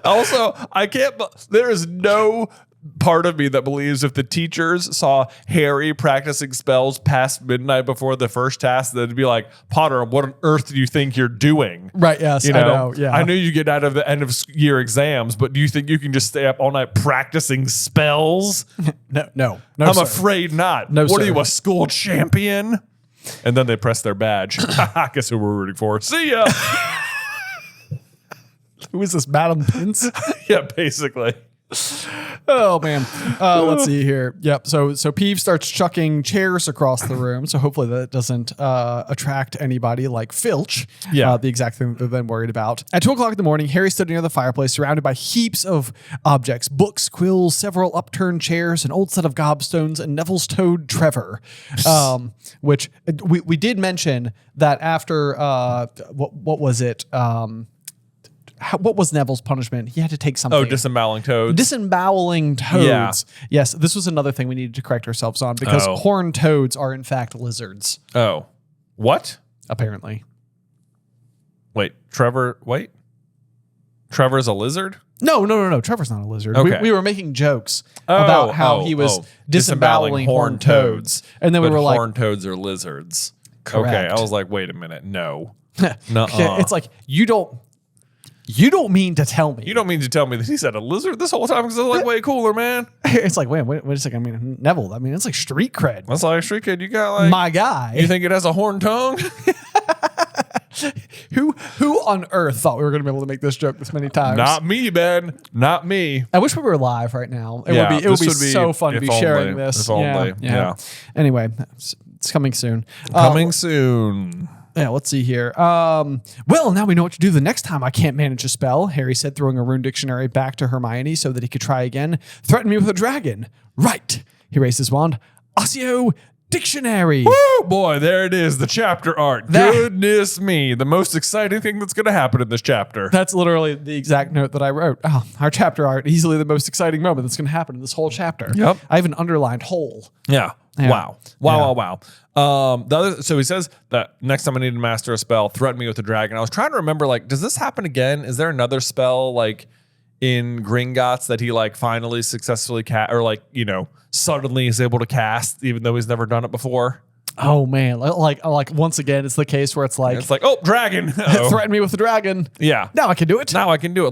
Also, there is no part of me that believes if the teachers saw Harry practicing spells past midnight before the first task, they'd be like, Potter, what on earth do you think you're doing? Right, yes, you know? I know. Yeah. I know you get out of the end of year exams, but do you think you can just stay up all night practicing spells? No, I'm sir. afraid not. No, what sir. are you, a school champion? And then they press their badge. Guess who we're rooting for. See ya. Who is this, Madam Pince? Yeah, basically. Oh man. Let's see here. Yep. So Peeves starts chucking chairs across the room. So hopefully that doesn't attract anybody like Filch. Yeah. The exact thing that they've been worried about. At 2:00 in the morning, Harry stood near the fireplace, surrounded by heaps of objects: books, quills, several upturned chairs, an old set of gobstones, and Neville's toad Trevor. Which we did mention that after what was it? What was Neville's punishment? He had to take something. Oh, disemboweling toads. Disemboweling toads. Yeah. Yes, this was another thing we needed to correct ourselves on because horned toads are in fact lizards. Oh. What? Apparently. Trevor's a lizard? No. Trevor's not a lizard. Okay. We were making jokes about how he was disemboweling horned toads. And then we were like, horned toads are lizards. Correct. Okay. I was like, wait a minute. No. It's like, you don't mean to tell me. You don't mean to tell me that he said a lizard this whole time because it's like way cooler, man. It's like, wait a second. I mean, Neville, it's like street cred. That's like a street kid. You got like my guy. You think it has a horned tongue? Who on earth thought we were going to be able to make this joke this many times? Not me, Ben. Not me. I wish we were live right now. It would be so fun to be sharing this. If only. Yeah. Anyway, it's coming soon. Soon. Yeah, let's see here. Well, now we know what to do the next time I can't manage a spell, Harry said, throwing a rune dictionary back to Hermione so that he could try again. Threaten me with a dragon. Right. He raised his wand. Accio Dictionary. Woo, boy, there it is. The chapter art. Goodness me. The most exciting thing that's going to happen in this chapter. That's literally the exact note that I wrote. Oh, our chapter art, easily the most exciting moment that's going to happen in this whole chapter. Yep. I even underlined whole. Yeah. Yeah. Wow. So he says that next time I need to master a spell, threaten me with a dragon. I was trying to remember, like, does this happen again? Is there another spell like in Gringotts that he like finally successfully suddenly is able to cast even though he's never done it before? Oh man, like once again, it's the case where it's like oh, dragon, threaten me with the dragon. Yeah, now I can do it.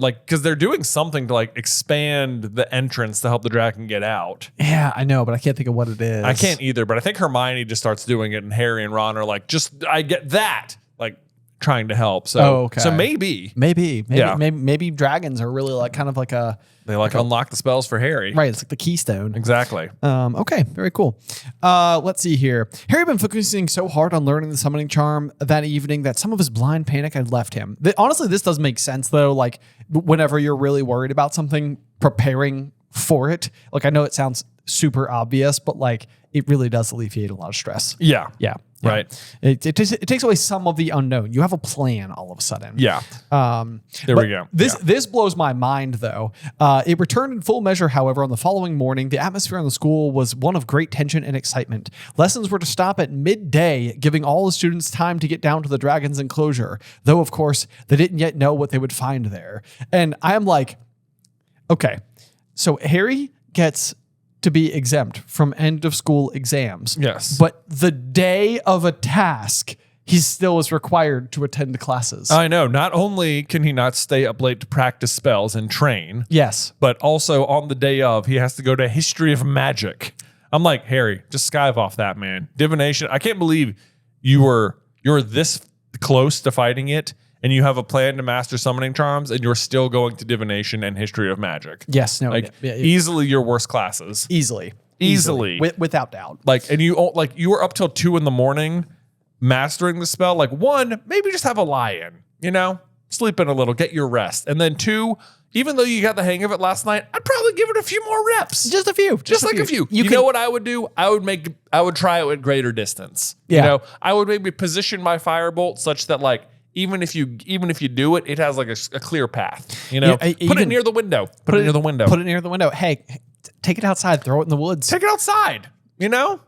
Like because they're doing something to like expand the entrance to help the dragon get out. Yeah, I know, but I can't think of what it is. I can't either, but I think Hermione just starts doing it, and Harry and Ron are like, I get that, like trying to help. So, so maybe dragons are really like kind of like they unlock the spells for Harry. Right, it's like the keystone. Exactly. Okay, very cool. Let's see here. Harry had been focusing so hard on learning the summoning charm that evening that some of his blind panic had left him. Honestly, this does make sense though. Like whenever you're really worried about something, preparing for it. Like I know it sounds super obvious, but like it really does alleviate a lot of stress. Yeah. Yeah. Right. It takes away some of the unknown. You have a plan all of a sudden. Yeah. There we go. This blows my mind, though. It returned in full measure, however, on the following morning. The atmosphere in the school was one of great tension and excitement. Lessons were to stop at midday, giving all the students time to get down to the dragon's enclosure, though, of course, they didn't yet know what they would find there. And I am like, okay, so Harry gets to be exempt from end of school exams. Yes. But the day of a task, he still is required to attend classes. I know. Not only can he not stay up late to practice spells and train, Yes. but also on the day of, he has to go to History of Magic. I'm like, Harry, just skive off that, man. Divination. I can't believe you're this close to fighting it, and you have a plan to master summoning charms, and you're still going to Divination and History of Magic. Yes. No. Like yeah. easily your worst classes. Easily. Without doubt. Like, and you were up till 2 a.m. mastering the spell. Like, 1, maybe just have a lie-in, sleep in a little, get your rest. And then 2, even though you got the hang of it last night, I'd probably give it a few more reps. Just a few. Just like a few. You know what I would do? I would try it at greater distance. Yeah. I would maybe position my firebolt such that like, even if you do it, it has like a clear path. Put it near the window. Put it near the window. Put it near the window. Hey, take it outside. Throw it in the woods. Take it outside.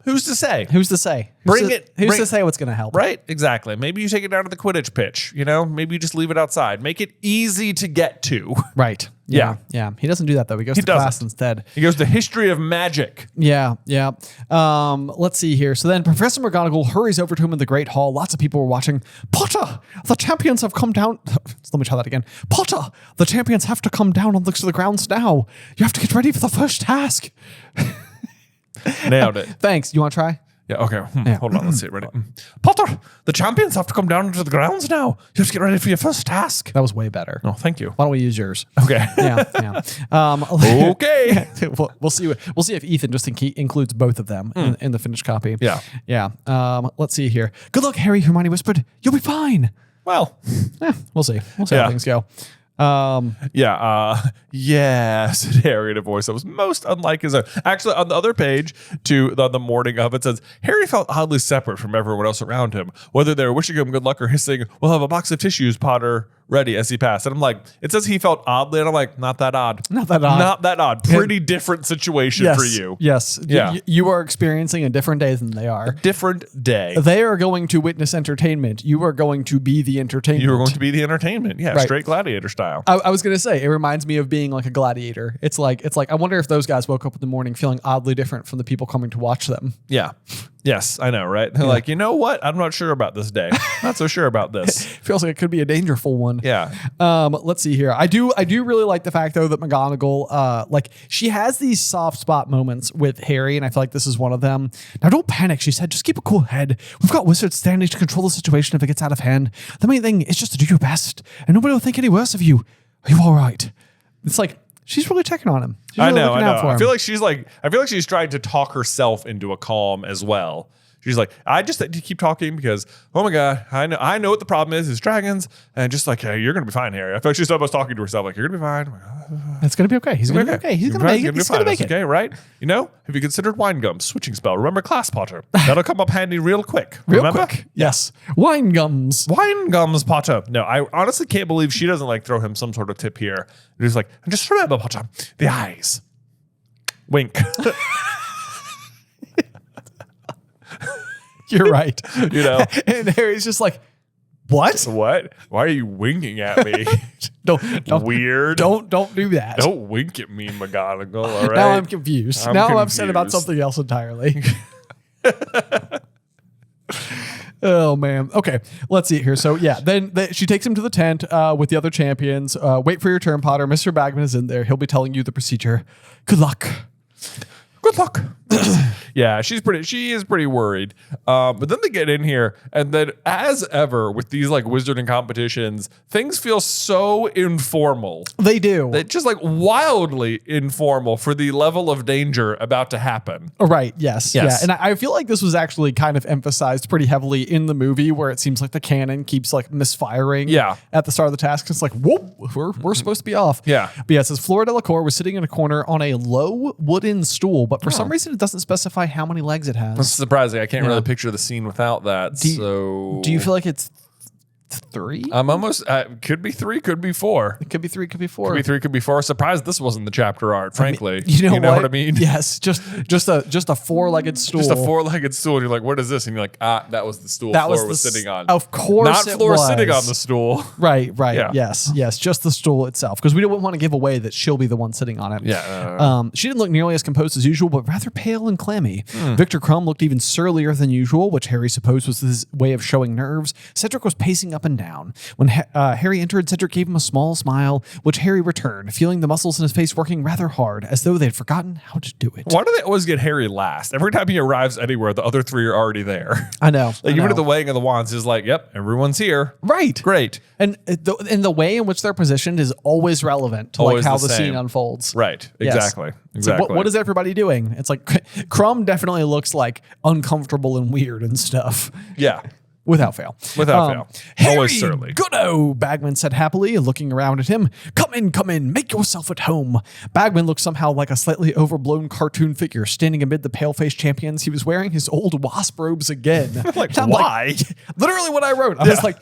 Who's to say? Who's to say? Bring it. Who's to say what's going to help? Right? Exactly. Maybe you take it down to the Quidditch pitch. Maybe you just leave it outside. Make it easy to get to. Right. Yeah. Yeah. He doesn't do that though. He goes to class instead. He goes to History of Magic. Yeah. Yeah. Let's see here. So then Professor McGonagall hurries over to him in the Great Hall. Lots of people were watching. Potter, the champions have come down. Let me try that again. Potter, the champions have to come down and look to the grounds now. You have to get ready for the first task. Nailed it. Thanks. You want to try? Yeah, okay. Hold on, let's see. Ready? Potter, the champions have to come down into the grounds now. You have to get ready for your first task. That was way better. Oh, thank you. Why don't we use yours? Okay. Yeah. Okay. We'll see if Ethan just includes both of them in the finished copy. Yeah. Yeah. Let's see here. Good luck, Harry, Hermione whispered. You'll be fine. Well, we'll see. We'll see how things go. Yeah, said Harry in a voice that was most unlike his own. Actually, on the other page, the morning of it says, Harry felt oddly separate from everyone else around him, whether they were wishing him good luck or hissing, we'll have a box of tissues, Potter, ready as he passed. And I'm like, it says he felt oddly, and I'm like, not that odd. Not that odd. Not that odd. Pretty different situation for you. Yes. Yeah. You are experiencing a different day than they are. Different day. They are going to witness entertainment. You are going to be the entertainment. You are going to be the entertainment. Yeah, Right. Straight gladiator style. I was going to say, it reminds me of being like a gladiator. It's like, I wonder if those guys woke up in the morning feeling oddly different from the people coming to watch them. Yeah. Yes, I know, right? They're like, you know what? I'm not sure about this day. Not so sure about this. Feels like it could be a dangerful one. Yeah. Let's see here. I do really like the fact though that McGonagall, she has these soft spot moments with Harry, and I feel like this is one of them. Now don't panic, she said. Just keep a cool head. We've got wizards standing to control the situation if it gets out of hand. The main thing is just to do your best, and nobody will think any worse of you. Are you all right? It's like she's really checking on him. She's really looking out for him. I feel like she's trying to talk herself into a calm as well. She's like, I just need to keep talking because, oh my God, I know what the problem is dragons. And just like, hey, you're going to be fine, Harry. I feel like she's almost talking to herself like, you're going to be fine. It's going to be okay. He's going to be okay. He's going to make it. He's going to make it. Okay, right? Have you considered wine gums? Switching spell. Remember class, Potter. That'll come up handy real quick. Remember? Quick. Yes. Wine gums. Wine gums, Potter. No, I honestly can't believe she doesn't like throw him some sort of tip here. She's like, and just remember, Potter, the eyes. Wink. You're right. And Harry's just like, what? What? Why are you winking at me? Don't Weird. Don't do that. Don't wink at me, McGonagall. All right. Now I'm confused. I'm upset about something else entirely. Oh man. Okay. Let's see here. So yeah, then she takes him to the tent with the other champions. Wait for your turn, Potter. Mr. Bagman is in there. He'll be telling you the procedure. Good luck. Good luck. Yeah, she is pretty worried. But then they get in here, and then as ever with these like wizarding competitions, things feel so informal. They do. They're just like wildly informal for the level of danger about to happen. Right. Yes. Yes. Yeah. And I feel like this was actually kind of emphasized pretty heavily in the movie, where it seems like the cannon keeps like misfiring. Yeah. At the start of the task, it's like, whoop, we're supposed to be off. Yeah. But yeah, it says Flora Delacour was sitting in a corner on a low wooden stool, but for some reason it doesn't specify how many legs it has. That's surprising. I can't Yeah. really picture the scene without that. Do you feel like it's 3? I'm almost could be 3, could be 4. It could be 3, could be 4. Could be 3, could be 4. Surprised this wasn't the chapter art, frankly. You know what I mean? Yes, just a 4-legged stool. Just a 4-legged stool. And you're like, what is this? And you're like, that was the stool That Flora was sitting on. Of course, Not it Flora was. sitting on the stool. Right. Yeah. Yes, just the stool itself, because we don't want to give away that she'll be the one sitting on it. Yeah. She didn't look nearly as composed as usual, but rather pale and clammy. Victor Crumb looked even surlier than usual, which Harry supposed was his way of showing nerves. Cedric was pacing up and down. When Harry entered, Cedric gave him a small smile, which Harry returned, feeling the muscles in his face working rather hard, as though they'd forgotten how to do it. Why do they always get Harry last? Every time he arrives anywhere, the other 3 are already there. I know. Like even at the weighing of the wands is like, yep, everyone's here. Right. Great. And the way in which they're positioned is always relevant to Always like how the the scene same. unfolds. Right. Yes. Exactly. It's like, Exactly. what is everybody doing? It's like Crumb definitely looks like uncomfortable and weird and stuff. Yeah. Without fail. Without fail. Harry Always surly. Goodo, Bagman said happily, looking around at him. Come in, make yourself at home. Bagman looked somehow like a slightly overblown cartoon figure standing amid the pale-faced champions. He was wearing his old wasp robes again. Like, And I'm why? Literally what I wrote. I was like,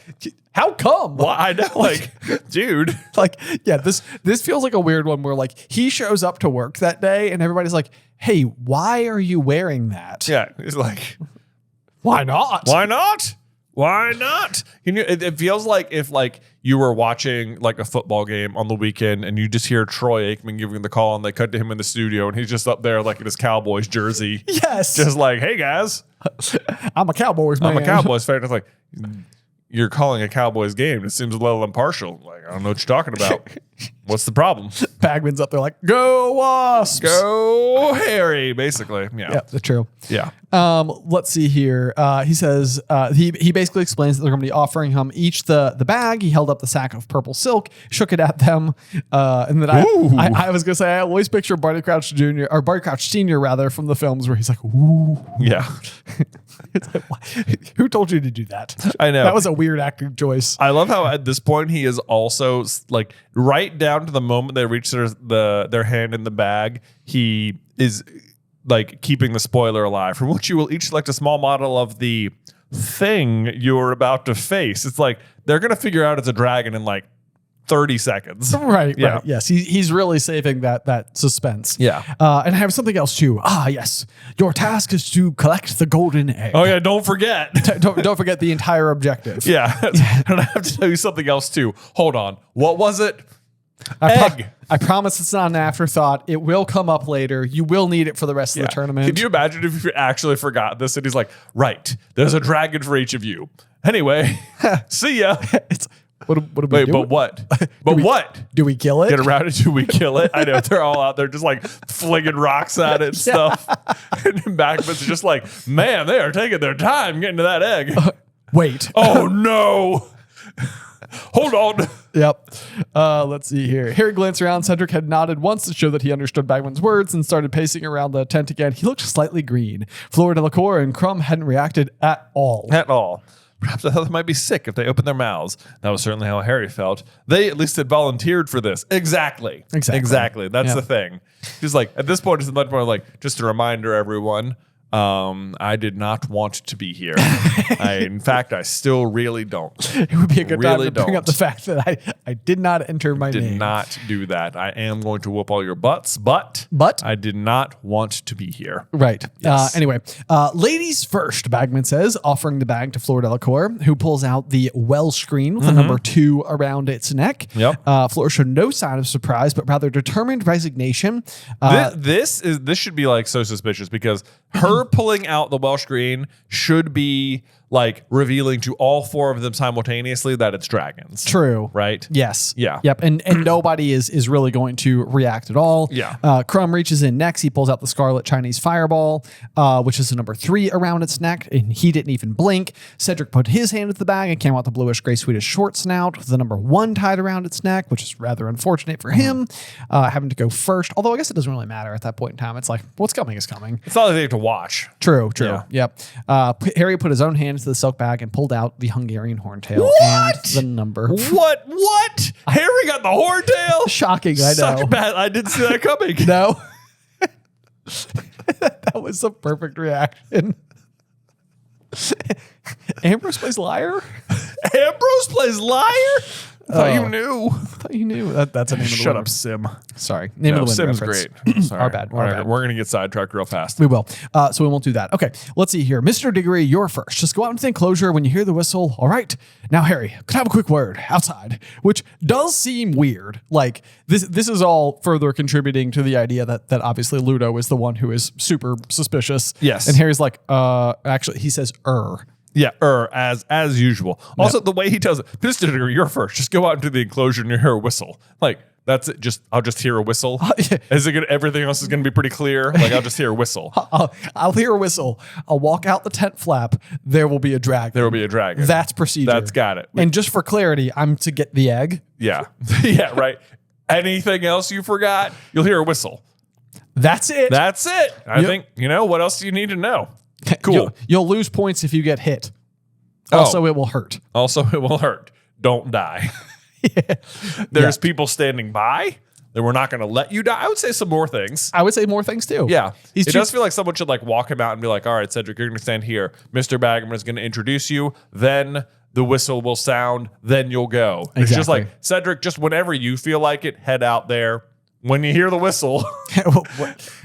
how come? Well, I know, like, dude. Like, yeah, this feels like a weird one where like he shows up to work that day and everybody's like, hey, why are you wearing that? Yeah, he's like, Why not? why not? Why not? It feels like if like you were watching like a football game on the weekend and you just hear Troy Aikman giving the call and they cut to him in the studio and he's just up there like in his Cowboys jersey. Yes. Just like, hey guys, I'm a Cowboys man. I'm a Cowboys fan. It's like, you're calling a Cowboys game. It seems a little impartial. Like, I don't know what you're talking about. What's the problem? Bagman's up there like, go Wasps. Go Harry, basically. Yeah. Yeah, that's true. Yeah. Let's see here. He says he basically explains that they're going to be offering him each the bag. He held up the sack of purple silk, shook it at them, and then I was going to say I always picture Barty Crouch Jr. or Barty Crouch Sr. rather from the films where he's like, ooh. Yeah. It's like, who told you to do that? I know. That was a weird acting choice. I love how at this point he is also like right down to the moment they reach their hand in the bag, he is like keeping the spoiler alive, from which you will each select a small model of the thing you're about to face. It's like they're gonna figure out it's a dragon in like 30 seconds. Right. Yeah. Right. Yes. He's really saving that suspense. Yeah. And I have something else too. Yes. Your task is to collect the golden egg. Oh yeah, don't forget. Don't forget the entire objective. Yeah. And I have to tell you something else too. Hold on. What was it? Egg. I promise it's not an afterthought. It will come up later. You will need it for the rest of the tournament. Can you imagine if you actually forgot this and he's like, right, there's a dragon for each of you. Anyway, see ya. What do we Wait, do? but what? But what? Do we kill it? Get around it? Do we kill it? I know they're all out there just like flinging rocks at it and stuff. And Bagman's just like, man, they are taking their time getting to that egg. Wait. Oh no. Hold on. Yep. Let's see here. Harry glanced around. Cedric had nodded once to show that he understood Bagman's words and started pacing around the tent again. He looked slightly green. Flora Delacour and Crumb hadn't reacted at all. At all. Perhaps I thought they might be sick if they opened their mouths. That was certainly how Harry felt. They at least had volunteered for this. Exactly. That's the thing. Just like at this point, it's much more like just a reminder, everyone. I did not want to be here. In fact, I still really don't. It would be a good time Really to bring up don't. the fact that I did not enter my Did name. not do that. I am going to whoop all your butts, but I did not want to be here. Right. Yes. Anyway, ladies first, Bagman says, offering the bag to Flora Delacour, who pulls out the well screen with the number 2 around its neck. Yep. Flora showed no sign of surprise, but rather determined resignation. This should be like so suspicious because her pulling out the well screen should be like revealing to all 4 of them simultaneously that it's dragons. True. Right? Yes. Yeah. Yep. And nobody is really going to react at all. Yeah. Crumb reaches in next. He pulls out the Scarlet Chinese Fireball, which is the number 3 around its neck, and he didn't even blink. Cedric put his hand into the bag and came out the bluish gray Swedish short snout with the number 1 tied around its neck, which is rather unfortunate for him, having to go first. Although I guess it doesn't really matter at that point in time. It's like, what's coming is coming. It's not like they have to watch. True. Yeah. Yep. Harry put his own hand into the silk bag and pulled out the Hungarian Horntail and the number. What? Harry got the Horntail? Shocking, I know. Such bad. I didn't see that coming. No. That was the perfect reaction. Ambrose plays liar? Ambrose plays liar? I thought you knew. I thought you knew. That's a name of the Shut win. up, Sim. Sorry. Name of the win Sim's reference. great. Sorry. Our bad. Whatever. We're going to get sidetracked real fast. We will. So we won't do that. Okay. Let's see here. Mr. Diggory, you're first. Just go out into the enclosure when you hear the whistle. All right. Now, Harry, could I have a quick word outside, which does seem weird. Like this is all further contributing to the idea that obviously Ludo is the one who is super suspicious. Yes. And Harry's like, actually, he says, Yeah, as usual. Also, the way he tells it, Mr. Diggory, you're first. Just go out into the enclosure and you hear a whistle. Like, that's it. I'll just hear a whistle. Is it gonna, everything else is going to be pretty clear? Like, I'll just hear a whistle. I'll hear a whistle. I'll walk out the tent flap. There will be a dragon. There will be a dragon. That's procedure. That's got it. And just for clarity, I'm to get the egg. Yeah. Yeah, right. Anything else you forgot, you'll hear a whistle. That's it. That's it. I think, what else do you need to know? Cool. You'll lose points if you get hit. Also, it will hurt. Also, it will hurt. Don't die. There's people standing by that we're not going to let you die. I would say some more things. I would say more things too. Yeah. It does feel like someone should like walk him out and be like, all right, Cedric, you're going to stand here. Mr. Bagman is going to introduce you. Then the whistle will sound. Then you'll go. Exactly. It's just like, Cedric, just whenever you feel like it, head out there. When you hear the whistle,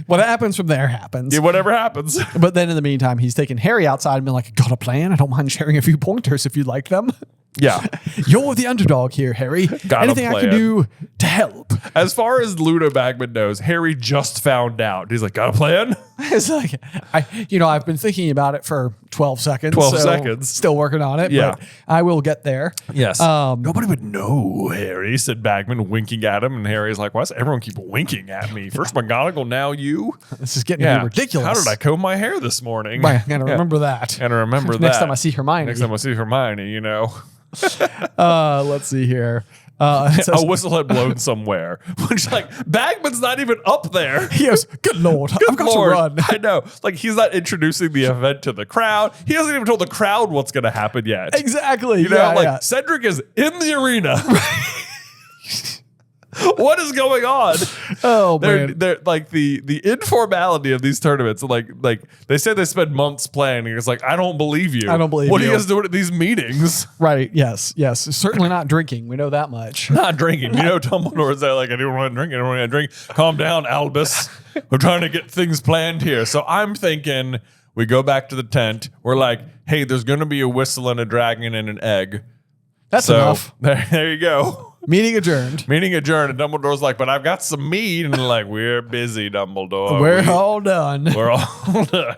what happens from there happens. yeah, whatever happens. But then in the meantime, he's taking Harry outside and being like, got a plan? I don't mind sharing a few pointers if you'd like them. Yeah. You're the underdog here, Harry. Got Anything I can do to help? As far as Ludo Bagman knows, Harry just found out. He's like, got a plan? It's like, I've been thinking about it for 12 seconds. 12 seconds. Still working on it, Yeah. but I will get there. Yes. Nobody would know, Harry, said Bagman, winking at him. And Harry's like, why does everyone keep winking at me? First McGonagall, now you. This is getting to be ridiculous. How did I comb my hair this morning? I gotta remember that. Gotta remember that. Next time I see Hermione. Let's see here. It says, A whistle had blown somewhere. Which, like, Bagman's not even up there. he goes, good Lord, I've got to run. I know. Like, he's not introducing the event to the crowd. He hasn't even told the crowd what's going to happen yet. Exactly. You know, Cedric is in the arena. What is going on? Oh, man. They're like the informality of these tournaments. Like they say they spend months planning. It's like, I don't believe you. I don't believe what you. are you guys doing at these meetings? Right. Yes. Certainly not drinking. We know that much. Not drinking. Dumbledore's there like, I don't want to drink. I don't want to drink. Calm down, Albus. We're trying to get things planned here. So I'm thinking we go back to the tent. We're like, hey, there's going to be a whistle and a dragon and an egg. That's enough. There you go. Meeting adjourned. Meeting adjourned. And Dumbledore's like, but I've got some meat. And they're like, we're busy, Dumbledore. We're all done. We're all done.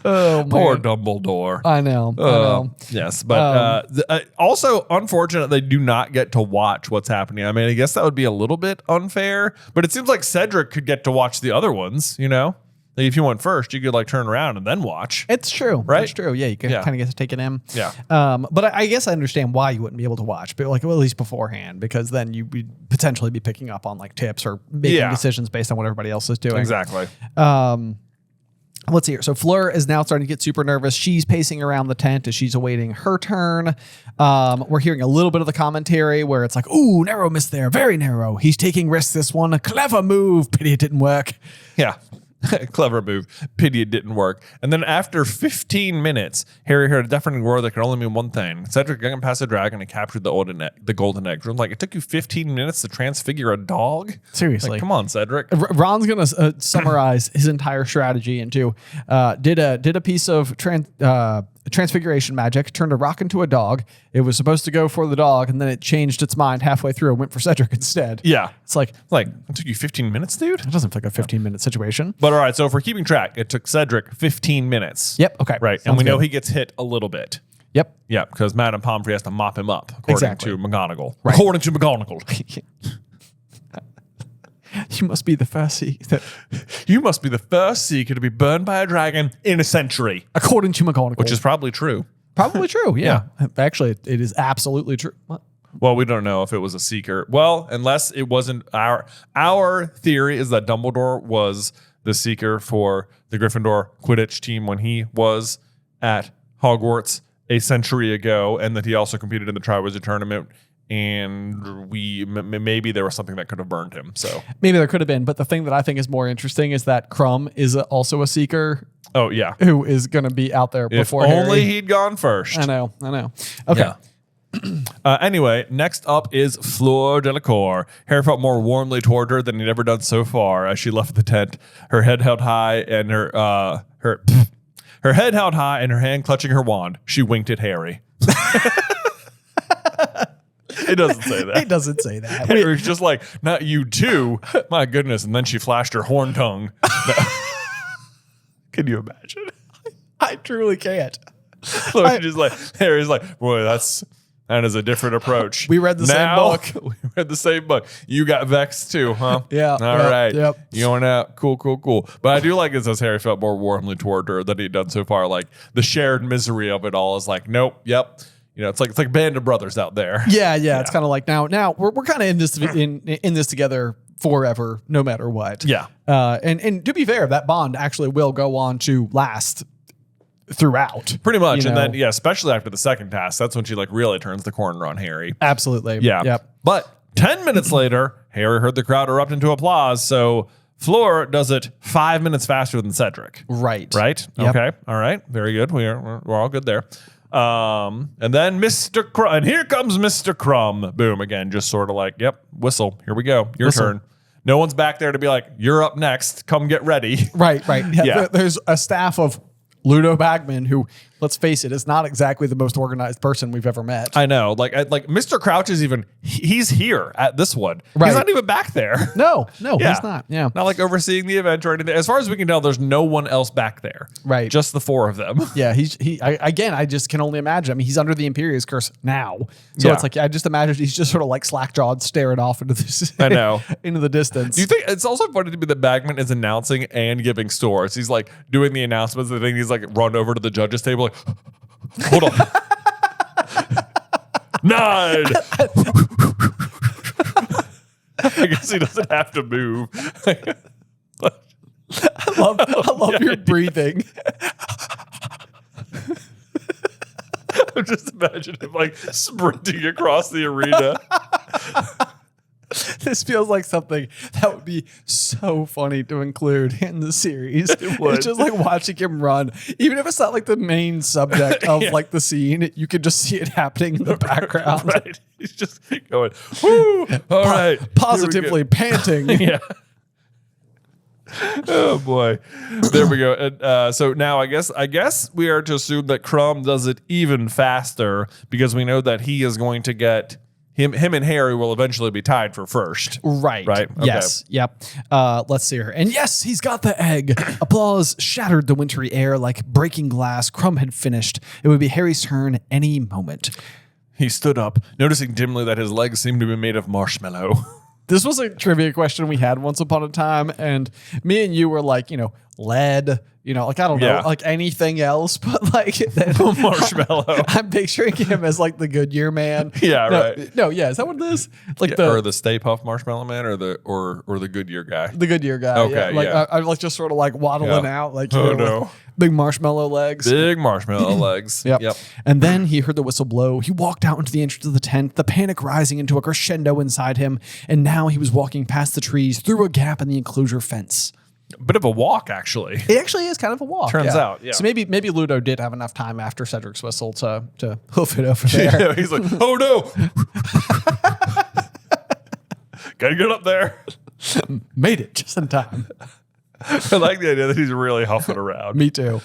Oh, man. Poor Dumbledore. I know. Yes, but also unfortunate they do not get to watch what's happening. I mean, I guess that would be a little bit unfair, but it seems like Cedric could get to watch the other ones, Like if you went first, you could like turn around and then watch. It's true. Right? It's true. Yeah, you can kind of get to take it in. Yeah. But I guess I understand why you wouldn't be able to watch, but like at least beforehand, because then you would potentially be picking up on like tips or making decisions based on what everybody else is doing. Exactly. Let's see here. So Fleur is now starting to get super nervous. She's pacing around the tent as she's awaiting her turn. We're hearing a little bit of the commentary where it's like, ooh, narrow miss there. Very narrow. He's taking risks this one. A clever move. Pity it didn't work. Yeah. Clever move. Pity it didn't work. And then after 15 minutes, Harry heard a deafening roar that could only mean one thing. Cedric got past the dragon and captured the golden egg. I'm like, it took you 15 minutes to transfigure a dog? Seriously. Like, come on, Cedric. Ron's going to summarize his entire strategy into did a piece of transfiguration magic, turned a rock into a dog. It was supposed to go for the dog, and then it changed its mind halfway through and went for Cedric instead. Yeah. It's like, Like, it took you 15 minutes, dude? it doesn't feel like a 15-minute situation. But all right, so if we're keeping track, it took Cedric 15 minutes. Yep. Okay. Right. Sounds And we know good. he gets hit a little bit. Yep. Yeah, because Madame Pomfrey has to mop him up, according Exactly. to McGonagall. Right. According to McGonagall. You must be the first seeker. You must be the first seeker to be burned by a dragon in a century. According to McGonagall. Which is probably true. probably true. Yeah. Actually, it is absolutely true. What? Well, we don't know if it was a seeker. Well, unless it wasn't our theory is that Dumbledore was the seeker for the Gryffindor Quidditch team when he was at Hogwarts a century ago, and that he also competed in the Triwizard Tournament. And maybe there was something that could have burned him. So Maybe there could have been, but the thing that I think is more interesting is that Crumb is also a seeker oh yeah, who is going to be out there if before only Harry. he'd gone first. I know. Okay. Yeah. Anyway, next up is Fleur Delacour. Harry felt more warmly toward her than he'd ever done so far as she left the tent, her head held high and her head held high and her hand clutching her wand. She winked at Harry. It doesn't say that. It doesn't say that. Harry's just like, not you too. My goodness. And then she flashed her horn tongue. Can you imagine? I truly can't. Just like Harry's like, boy, that is a different approach. We read the same book. We read the same book. You got vexed too, huh? Yeah. All right. Yep. You going out? Cool. But I do like it says Harry felt more warmly toward her than he'd done so far. Like the shared misery of it all is like, nope. Yep. You know, it's like a band of brothers out there. Yeah. It's kind of like now we're kind of in this together forever, no matter what. Yeah. And to be fair, that bond actually will go on to last throughout. Pretty much. You And know? then, especially after the second task, that's when she like really turns the corner on Harry. Absolutely. Yeah. Yep. But 10 minutes later, Harry heard the crowd erupt into applause. So Fleur does it 5 minutes faster than Cedric. Right. Right? Yep. Okay. All right. Very good. We're all good there. And then Mr. Crumb, and here comes Mr. Crumb. Boom. Again, just sort of like, yep, whistle. Here we go. Your Whistle. turn. No one's back there to be like, you're up next. Come get ready. Right. Yeah. There's a staff of Ludo Bagman, who, let's face it, is not exactly the most organized person we've ever met. I know. Like Mr. Crouch is he's here at this one. Right. He's not even back there. No, Yeah. he's not. Yeah. Not like overseeing the event or anything. As far as we can tell, there's no one else back there. Right. Just the four of them. Yeah, I just can only imagine. I mean, he's under the Imperious Curse now. So Yeah. it's like, I just imagine he's just sort of like slack-jawed staring off into this. I know. into the distance. Do you think it's also funny to me that Bagman is announcing and giving stores? He's like doing the announcements and then he's like run over to the judges table like, hold on. 9. I guess he doesn't have to move. I love your breathing. I'm just imagining him like sprinting across the arena. This feels like something that would be so funny to include in the series. It would. It's just like watching him run. Even if it's not like the main subject of like the scene, you could just see it happening in the background. Right. He's just going, woo, all right. Positively panting. Yeah. Oh boy. There we go. And, so now I guess we are to assume that Crumb does it even faster because we know that he is going to get him and Harry will eventually be tied for first. Right. Right? Okay. Yes. Yep. Let's see her. And yes, he's got the egg. Applause shattered the wintry air like breaking glass. Crumb had finished. It would be Harry's turn any moment. He stood up, noticing dimly that his legs seemed to be made of marshmallow. This was a trivia question we had once upon a time, and me and you were like, lead, like I don't know, Yeah. like anything else, but like Marshmallow. I'm picturing him as like the Goodyear man. Yeah, No, right. No, yeah, is that what it is? Like Or the Stay Puft Marshmallow Man or the Goodyear guy. the Goodyear guy. Okay, Like yeah. I like just sort of like waddling Yeah. out, like Oh, with no. big marshmallow legs. Big marshmallow legs. Yep. And then he heard the whistle blow. He walked out into the entrance of the tent, the panic rising into a crescendo inside him. And now he was walking past the trees through a gap in the enclosure fence. Bit of a walk, actually. It actually is kind of a walk. Turns out, yeah. So maybe Ludo did have enough time after Cedric's whistle to hoof it over there. Yeah, he's like, oh no. Gotta get up there. Made it just in time. I like the idea that he's really huffing around. Me too.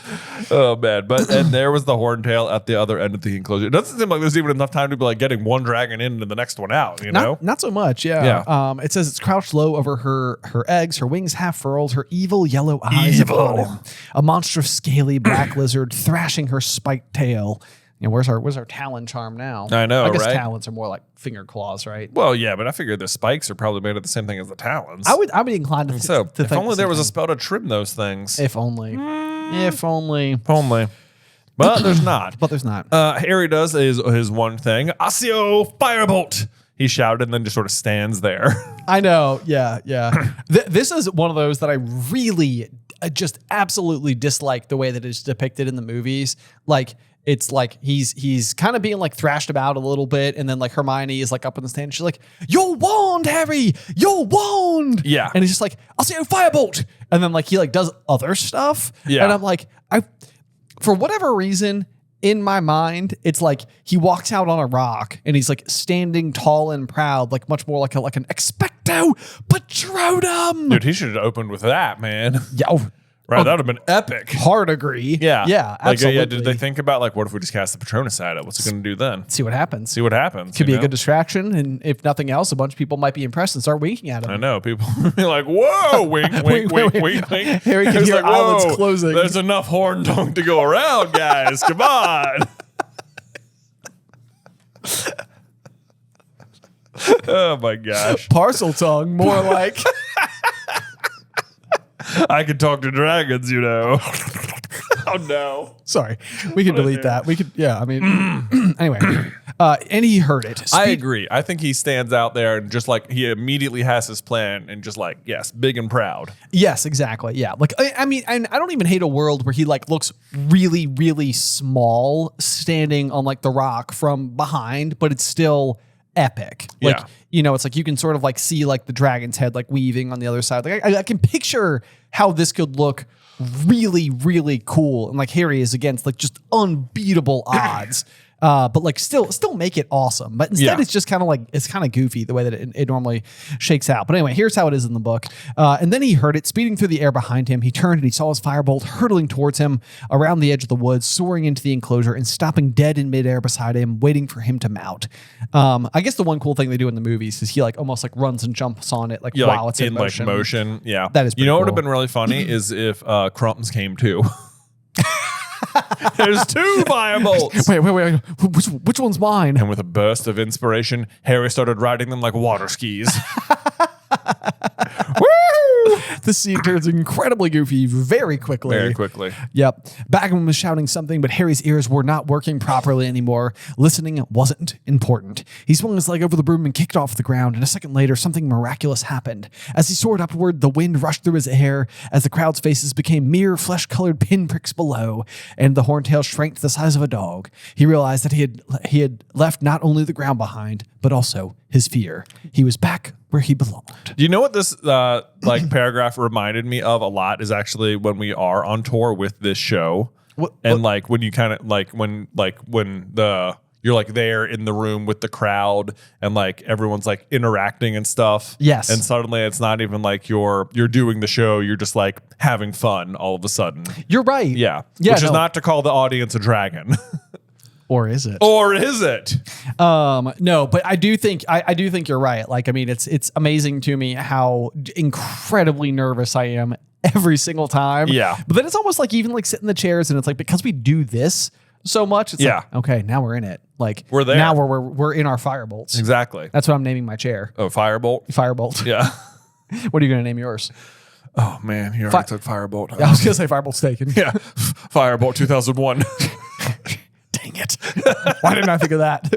Oh man, and there was the Horntail at the other end of the enclosure. It doesn't seem like there's even enough time to be like getting one dragon in and the next one out. You know, not so much. Yeah. It says it's crouched low over her eggs, her wings half furled, her evil yellow eyes upon him. A monstrous scaly black lizard thrashing her spiked tail. You know, where's our talon charm now? I know, I guess right? talons are more like finger claws, right? Well, yeah, but I figure the spikes are probably made of the same thing as the talons. I would be inclined to So to if think only the there same was a thing. spell to trim those things. If only. If only. If only. But there's not. But there's not. Harry does his one thing. Accio Firebolt! He shouted and then just sort of stands there. I know. Yeah. This is one of those that I really just absolutely dislike the way that it's depicted in the movies. Like, it's like he's kind of being like thrashed about a little bit, and then like Hermione is like up in the stand. She's like, "Your wand, Harry! Your wand!" Yeah. And he's just like, "I'll say firebolt," and then like he like does other stuff. Yeah. And I'm like, for whatever reason, in my mind, it's like he walks out on a rock and he's like standing tall and proud, like much more like an expecto patronum. Dude, he should have opened with that, man. Yeah. Right, that would have been epic. Hard agree. Yeah. Yeah. Like, Absolutely. did they think about like, what if we just cast the Patronus at it? What's it going to do then? See what happens. See what happens. Could be you a know? good distraction, and if nothing else, a bunch of people might be impressed and start winking at him. I know. People be like, whoa, wink, wink, wink, wink, wink. Harry can It's hear like, eyelids whoa, closing. There's enough horn tongue to go around, guys. Come on. Oh my gosh. Parcel tongue, more like. I can talk to dragons, you know. Oh no. Sorry, we could delete that. We could, yeah. I mean, anyway, and he heard it. I agree. I think he stands out there and just like he immediately has his plan and just like, yes, big and proud. Yes, exactly. Yeah, like I mean, and I don't even hate a world where he like looks really, really small standing on like the rock from behind, but it's still epic. Like, Yeah. you know, it's like you can sort of like see like the dragon's head like weaving on the other side. Like I can picture how this could look really, really cool. And like Harry is against like just unbeatable odds. But like still make it awesome. But instead it's just kind of like, it's kind of goofy the way that it normally shakes out. But anyway, here's how it is in the book. And then he heard it speeding through the air behind him. He turned and he saw his firebolt hurtling towards him around the edge of the woods, soaring into the enclosure and stopping dead in midair beside him, waiting for him to mount. I guess the one cool thing they do in the movies is he like almost like runs and jumps on it like while like it's in motion. like motion. Yeah. That is You know what would pretty have been really funny is if Crumbs came too. There's two firebolts. Wait. Which one's mine? And with a burst of inspiration, Harry started riding them like water skis. Woo! The scene turns incredibly goofy very quickly. Very quickly. Yep. Bagman was shouting something, but Harry's ears were not working properly anymore. Listening wasn't important. He swung his leg over the broom and kicked off the ground, and a second later, something miraculous happened. As he soared upward, the wind rushed through his hair as the crowd's faces became mere flesh-colored pinpricks below, and the Horntail shrank to the size of a dog. He realized that he had left not only the ground behind, but also his fear. He was back where he belonged. Do you know what this like paragraph reminded me of a lot is actually when we are on tour with this show. Like when you kind of like when you're like there in the room with the crowd and like everyone's like interacting and stuff. Yes. And suddenly it's not even like you're doing the show, you're just like having fun all of a sudden. You're right. Yeah. Yeah, Which is no. not to call the audience a dragon. Or is it? Or is it? No, but I do think you're right. Like, I mean, it's amazing to me how incredibly nervous I am every single time. Yeah. But then it's almost like even like sit in the chairs and it's like, because we do this so much, it's Yeah. like, okay, now we're in it. Like We're there. Now we're in our firebolts. Exactly. That's what I'm naming my chair. Oh, Firebolt? Firebolt. Yeah. What are you going to name yours? Oh, man. You already took Firebolt. I was going to say Firebolt's taken. Yeah. Firebolt 2001. Dang it. Why didn't I think of that?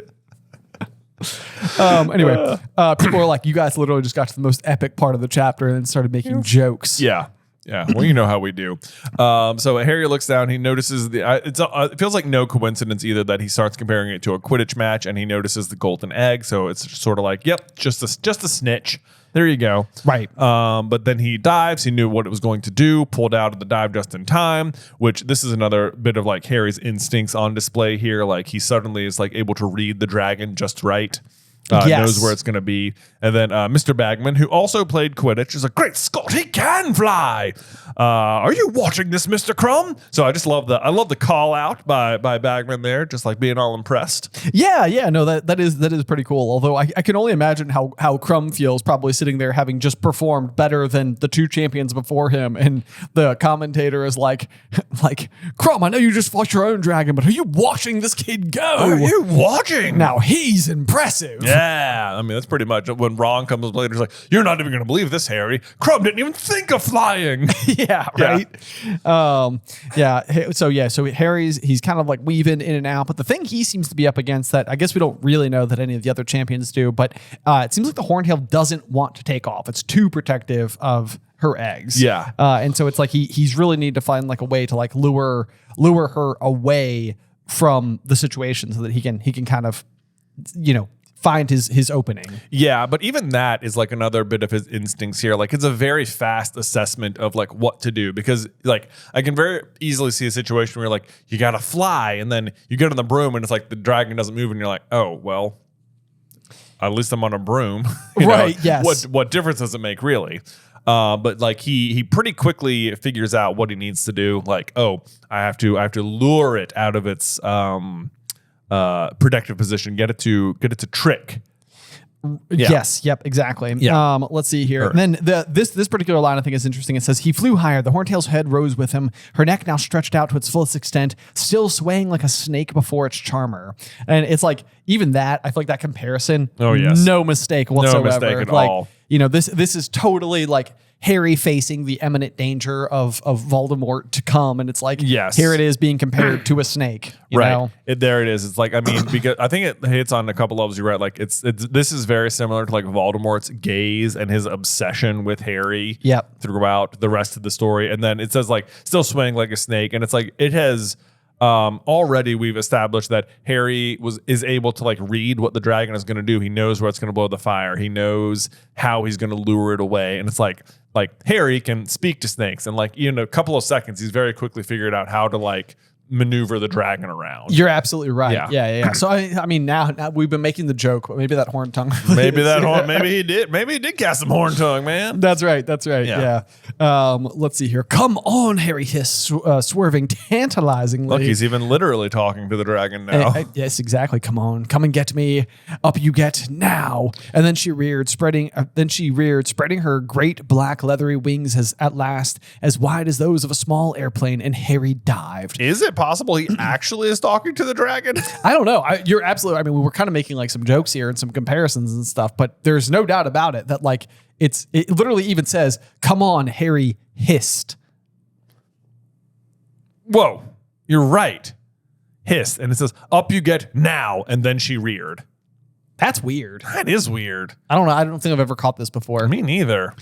Anyway, people are like, you guys literally just got to the most epic part of the chapter and then started making jokes. Yeah. Yeah. Well, you know how we do. So Harry looks down. He notices it feels like no coincidence either that he starts comparing it to a Quidditch match and he notices the golden egg. So it's sort of like, yep, just a snitch. There you go. Right. But then he dives. He knew what it was going to do, pulled out of the dive just in time, which this is another bit of like Harry's instincts on display here. Like he suddenly is like able to read the dragon just right. knows where it's going to be. And then Mr. Bagman, who also played Quidditch, is like, great Scott, he can fly. Are you watching this, Mr. Crumb? So I just love the call out by Bagman there, just like being all impressed. Yeah, no, that is pretty cool. Although I can only imagine how Crumb feels probably sitting there having just performed better than the two champions before him, and the commentator is like, Crumb, I know you just fought your own dragon, but are you watching this kid go? Are you watching? Now he's impressive. Yeah, I mean that's pretty much when Ron comes later. He's like, "You're not even going to believe this, Harry. Crumb didn't even think of flying." Yeah, right. So he's kind of like weaving in and out, but the thing he seems to be up against that I guess we don't really know that any of the other champions do, but it seems like the Horntail doesn't want to take off. It's too protective of her eggs. Yeah. And so it's like he's really need to find like a way to like lure her away from the situation so that he can kind of, find his opening. Yeah, but even that is like another bit of his instincts here. Like it's a very fast assessment of like what to do, because like I can very easily see a situation where like you got to fly and then you get on the broom and it's like the dragon doesn't move and you're like, oh, well, at least I'm on a broom. Right, yes. What difference does it make really? But like he pretty quickly figures out what he needs to do. Like, oh, I have to lure it out of its protective position, get it to trick. Yeah. Yes. Yep. Exactly. Yeah. Let's see here. And then this particular line I think is interesting. It says he flew higher. The Horntail's head rose with him. Her neck now stretched out to its fullest extent, still swaying like a snake before its charmer. And it's like even that. I feel like that comparison. Oh yes. No mistake whatsoever. No mistake at like, all. This is totally like Harry facing the imminent danger of Voldemort to come, and it's like, yes, here it is being compared to a snake. You know? There it is. It's like, I mean, because I think it hits on a couple levels. You're right. Like this is very similar to like Voldemort's gaze and his obsession with Harry. Yep. Throughout the rest of the story, and then it says like still swaying like a snake, and it's like it has. Already we've established that Harry is able to like read what the dragon is going to do. He knows where it's going to blow the fire. He knows how he's going to lure it away. And it's like Harry can speak to snakes, and like in a couple of seconds, he's very quickly figured out how to like maneuver the dragon around. You're absolutely right. Yeah. So I mean, now we've been making the joke, but maybe that horn tongue. Maybe he did cast some horn tongue, man. That's right. Yeah. Let's see here. Come on, Harry hissed, swerving tantalizingly. Look, he's even literally talking to the dragon now. Yes, exactly. Come on, come and get me. Up you get now. And then she reared, spreading her great black leathery wings as wide as those of a small airplane, and Harry dived. Is it possible he actually is talking to the dragon? I don't know. You're absolutely. I mean, we were kind of making like some jokes here and some comparisons and stuff, but there's no doubt about it that like it literally even says, "Come on, Harry hissed." Whoa, you're right. Hissed, and it says, "Up you get now," and then she reared. That's weird. That is weird. I don't know. I don't think I've ever caught this before. Me neither.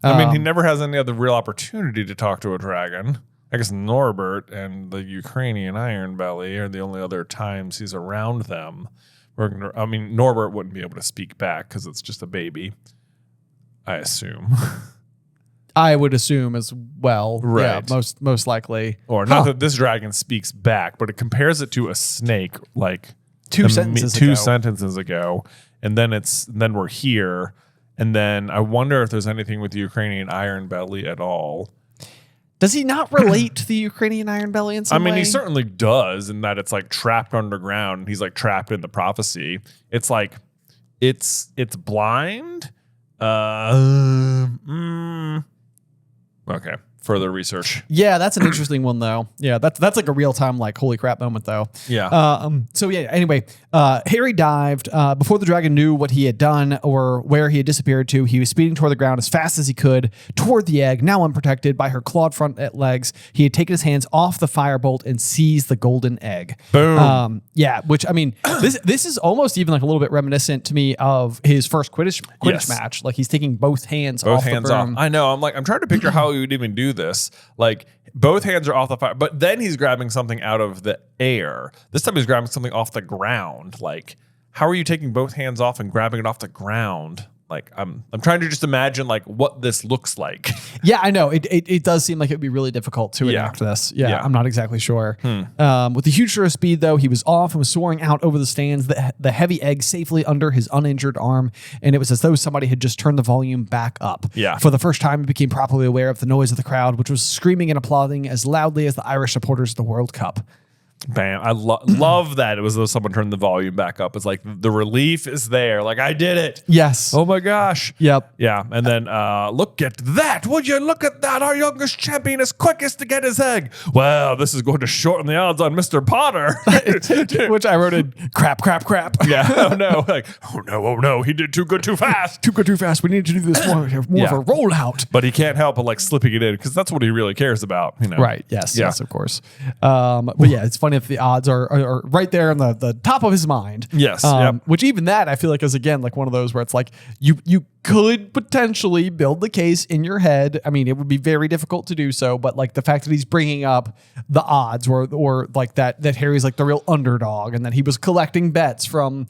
I mean, he never has any other real opportunity to talk to a dragon. I guess Norbert and the Ukrainian Iron Belly are the only other times he's around them. Norbert wouldn't be able to speak back because it's just a baby, I assume. I would assume as well. Right. Yeah, most likely. Or not that this dragon speaks back, but it compares it to a snake like two sentences ago. And then we're here. And then I wonder if there's anything with the Ukrainian Iron Belly at all. Does he not relate to the Ukrainian Iron Belly in some way? He certainly does, in that it's like trapped underground. And he's like trapped in the prophecy. It's like it's blind. Okay. Further research. Yeah, that's an interesting one though. Yeah, that's like a real time like holy crap moment though. Yeah. So yeah. Anyway, Harry dived before the dragon knew what he had done or where he had disappeared to. He was speeding toward the ground as fast as he could toward the egg. Now unprotected by her clawed front legs, he had taken his hands off the firebolt and seized the golden egg. Boom. Yeah. Which I mean, this is almost even like a little bit reminiscent to me of his first Quidditch match. Like he's taking both hands off the broom. I know. I'm trying to picture how he would even do this. Like both hands are off the fire, but then he's grabbing something out of the air. This time he's grabbing something off the ground. Like, how are you taking both hands off and grabbing it off the ground? like I'm trying to just imagine like what this looks like. Yeah, I know. It does seem like it would be really difficult to enact this. Yeah, I'm not exactly sure. With a huge show of speed, though, he was off and was soaring out over the stands, the heavy egg safely under his uninjured arm, and it was as though somebody had just turned the volume back up. Yeah. For the first time, he became properly aware of the noise of the crowd, which was screaming and applauding as loudly as the Irish supporters of the World Cup. Bam. I love that. It was as though someone turned the volume back up. It's like the relief is there. Like, I did it. Yes. Oh my gosh. Yep. Yeah. And then look at that. Would you look at that? Our youngest champion is quickest to get his egg. Well, this is going to shorten the odds on Mr. Potter. Which I wrote in crap. Yeah. Oh no. Like, oh no. He did too good too fast. Too good, too fast. We need to do this more of a rollout. But he can't help but like slipping it in because that's what he really cares about. You know? Right. Yes. Yeah. Yes, of course. But yeah, it's funny if the odds are right there on the top of his mind. Yes. Yep. Which even that I feel like is again like one of those where it's like you could potentially build the case in your head. I mean, it would be very difficult to do so, but like the fact that he's bringing up the odds or like that Harry's like the real underdog and that he was collecting bets from,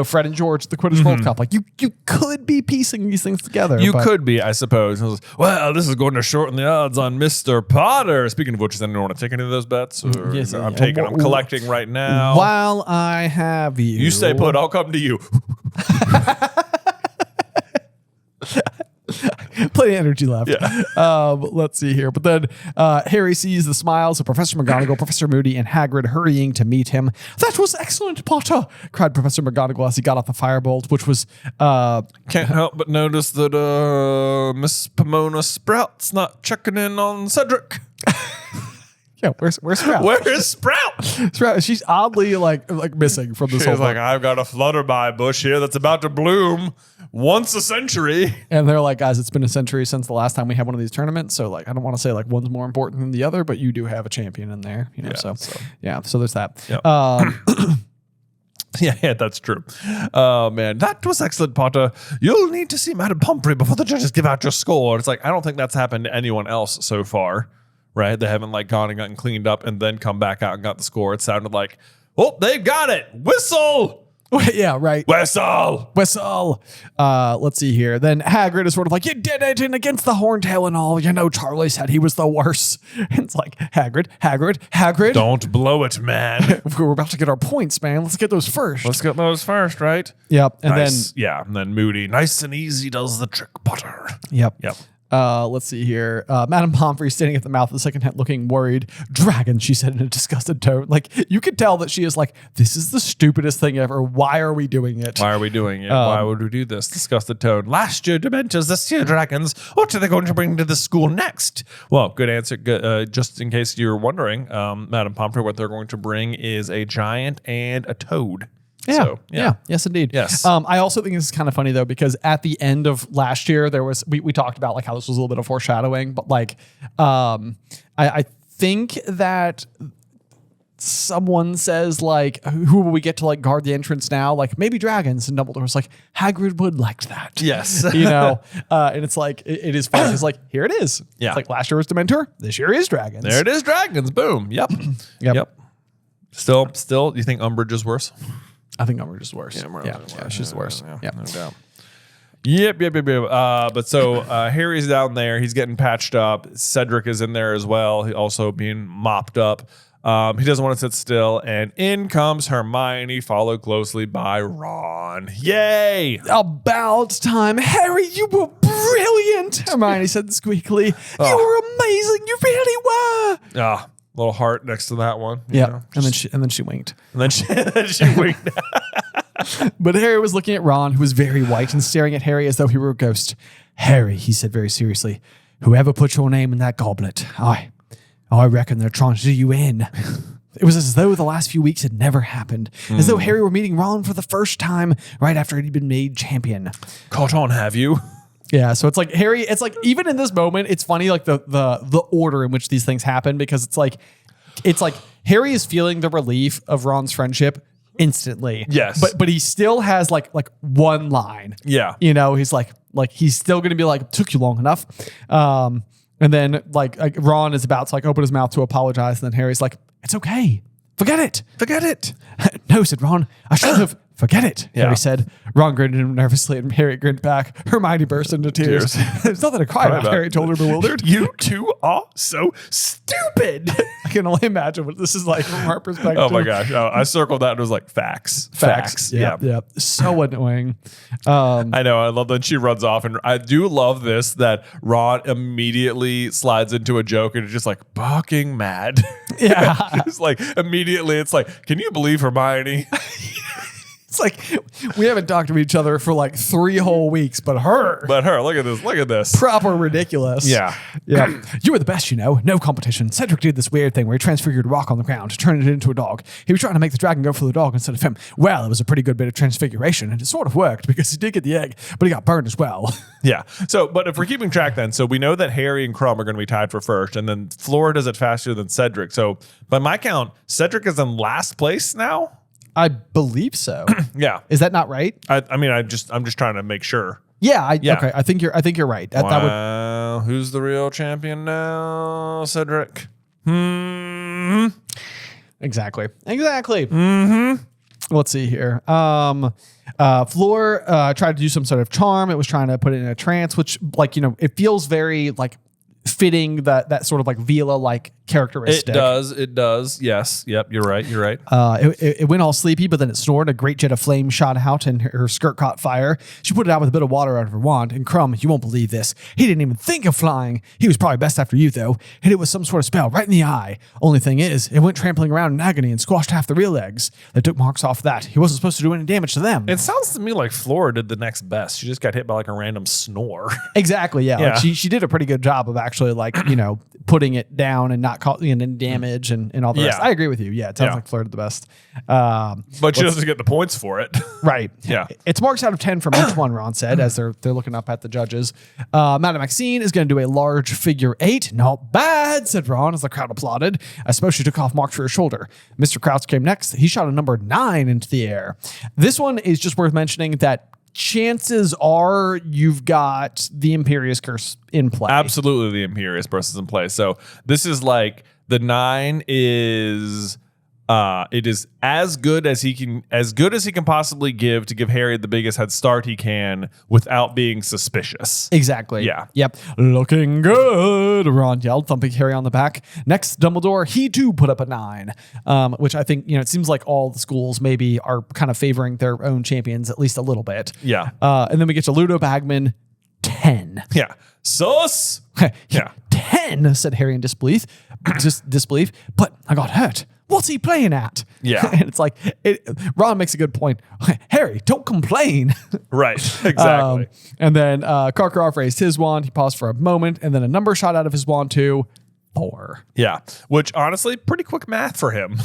Fred and George at the Quidditch World Cup. Like you could be piecing these things together. You could be, I suppose. Well, this is going to shorten the odds on Mr. Potter. Speaking of which, does anyone want to take any of those bets? Or Yes, I'm collecting right now. While I have you. You stay put, I'll come to you. Plenty of energy left. Yeah. Let's see here. But then Harry sees the smiles of Professor McGonagall, Professor Moody, and Hagrid hurrying to meet him. "That was excellent, Potter!" cried Professor McGonagall as he got off the firebolt, which was... Can't help but notice that Miss Pomona Sprout's not checking in on Cedric. Yeah, where's Sprout? Where is Sprout? Sprout, she's oddly like missing from this whole She's like, thing. I've got a flutterby bush here that's about to bloom once a century. And they're like, guys, it's been a century since the last time we had one of these tournaments. So like, I don't want to say like one's more important than the other, but you do have a champion in there, So there's that. Yep. Yeah, that's true. Oh, man. That was excellent, Potter. You'll need to see Madame Pomfrey before the judges give out your score. It's like, I don't think that's happened to anyone else so far, right? They haven't like gone and gotten cleaned up and then come back out and got the score. It sounded like, oh, they've got it. Whistle. Yeah, right. Whistle. Let's see here. Then Hagrid is sort of like, you did it, and against the Horntail and all. Charlie said he was the worst. And it's like, Hagrid. Don't blow it, man. We're about to get our points, man. Let's get those first. Let's get those first, right? Yep. And and then Moody, nice and easy does the trick, Potter. Yep. Yep. Let's see here. Madame Pomfrey standing at the mouth of the second tent looking worried. "Dragon," she said in a disgusted tone. Like, you could tell that she is like, this is the stupidest thing ever. Why are we doing it? Why would we do this? Disgusted tone. Last year Dementors, this year dragons. What are they going to bring to the school next? Well, good answer. Just in case you're wondering, Madame Pomfrey, what they're going to bring is a giant and a toad. Yeah. So, Yes, indeed. Yes. I also think this is kind of funny though, because at the end of last year, there was, we talked about like how this was a little bit of foreshadowing, but like, I think that someone says like, who will we get to like guard the entrance now? Like maybe dragons. And Dumbledore's like, Hagrid would like that. Yes. And it's like, it is funny. It's like, here it is. Yeah. It's like last year was Dementor. This year is dragons. There it is, dragons. Boom. Yep. Yep. Still, you think Umbridge is worse? I think Umbridge is worse. Yeah, She's the worst. Yeah. No doubt. Yep. But so Harry's down there. He's getting patched up. Cedric is in there as well. He also being mopped up. He doesn't want to sit still. And in comes Hermione, followed closely by Ron. Yay! About time. Harry, you were brilliant, Hermione said squeakily. You were amazing. You really were. Little heart next to that one. Yeah. And then she winked. And then she winked. But Harry was looking at Ron, who was very white and staring at Harry as though he were a ghost. "Harry," he said very seriously, "whoever put your name in that goblet, I reckon they're trying to do you in." It was as though the last few weeks had never happened. As though Harry were meeting Ron for the first time right after he'd been made champion. Caught on, have you? Yeah, so it's like Harry, it's like even in this moment, it's funny like the order in which these things happen, because it's like Harry is feeling the relief of Ron's friendship instantly. Yes. But he still has like one line. Yeah. He's like he's still gonna be like, took you long enough. And then like Ron is about to like open his mouth to apologize, and then Harry's like, it's okay. Forget it. Forget it. "No," said Ron. "I should have Forget it, Yeah. Harry said. Ron grinned nervously and Harry grinned back. Hermione burst into tears. There's nothing to cry about, Harry told her, bewildered. You two are so stupid. I can only imagine what this is like from our perspective. Oh my gosh. I circled that and it was like facts. Yeah. So annoying. I know. I love that she runs off. And I do love this that Ron immediately slides into a joke and is just like fucking mad. Yeah. It's like immediately it's like, can you believe Hermione? It's like we haven't talked to each other for like 3 whole weeks, but her. Look at this. Look at this. Proper ridiculous. Yeah. Yeah. You were the best, you know. No competition. Cedric did this weird thing where he transfigured a rock on the ground, turned it into a dog. He was trying to make the dragon go for the dog instead of him. Well, it was a pretty good bit of transfiguration, and it sort of worked because he did get the egg, but he got burned as well. Yeah. So, but if we're keeping track then, so we know that Harry and Crumb are going to be tied for first, and then Fleur does it faster than Cedric. So by my count, Cedric is in last place now. I believe so. Yeah. Is that not right? I mean, I'm just trying to make sure. Yeah. Yeah. Okay. I think you're right. That would. Wow. Who's the real champion now? Cedric. Exactly. Let's see here. Fleur tried to do some sort of charm. It was trying to put it in a trance, which, like, you know, it feels very like fitting that sort of like Vila like characteristic. It does. Yes. Yep. You're right. It went all sleepy, but then it snored. A great jet of flame shot out and her skirt caught fire. She put it out with a bit of water out of her wand. And Crumb, you won't believe this. He didn't even think of flying. He was probably best after you, though. Hit it with some sort of spell right in the eye. Only thing is, it went trampling around in agony and squashed half the real eggs. They took marks off that. He wasn't supposed to do any damage to them. It sounds to me like Flora did the next best. She just got hit by like a random snore. Exactly. Yeah. Yeah. Like she did a pretty good job of actually like, you know, putting it down and not causing any damage and all the rest. Yeah. I agree with you. Yeah. It sounds Yeah. like Fleur did the best. But she doesn't get the points for it. Right. Yeah. It's marks out of 10 from each one, Ron said, as they're looking up at the judges. Madame Maxine is going to do a large figure 8. Not bad, said Ron as the crowd applauded. I suppose she took off marks for her shoulder. Mr. Krauts came next. He shot a number 9 into the air. This one is just worth mentioning that chances are you've got the Imperious Curse in play. Absolutely, the Imperious Burst is in play. So this is like the 9 is it is as good as he can possibly give to give Harry the biggest head start he can without being suspicious. Exactly. Yeah. Yep. Looking good, Ron yelled, thumping Harry on the back. Next, Dumbledore, he too put up a 9, which I think, you know, it seems like all the schools maybe are kind of favoring their own champions at least a little bit. Yeah. And then we get to Ludo Bagman, 10. Yeah. Sus. Yeah. 10, said Harry in disbelief. Disbelief. But I got hurt. What's he playing at? Yeah. And it's like, Ron makes a good point. Harry, don't complain. Right. Exactly. And then Karkaroff raised his wand. He paused for a moment, and then a number shot out of his wand too. 4. Yeah. Which honestly, pretty quick math for him.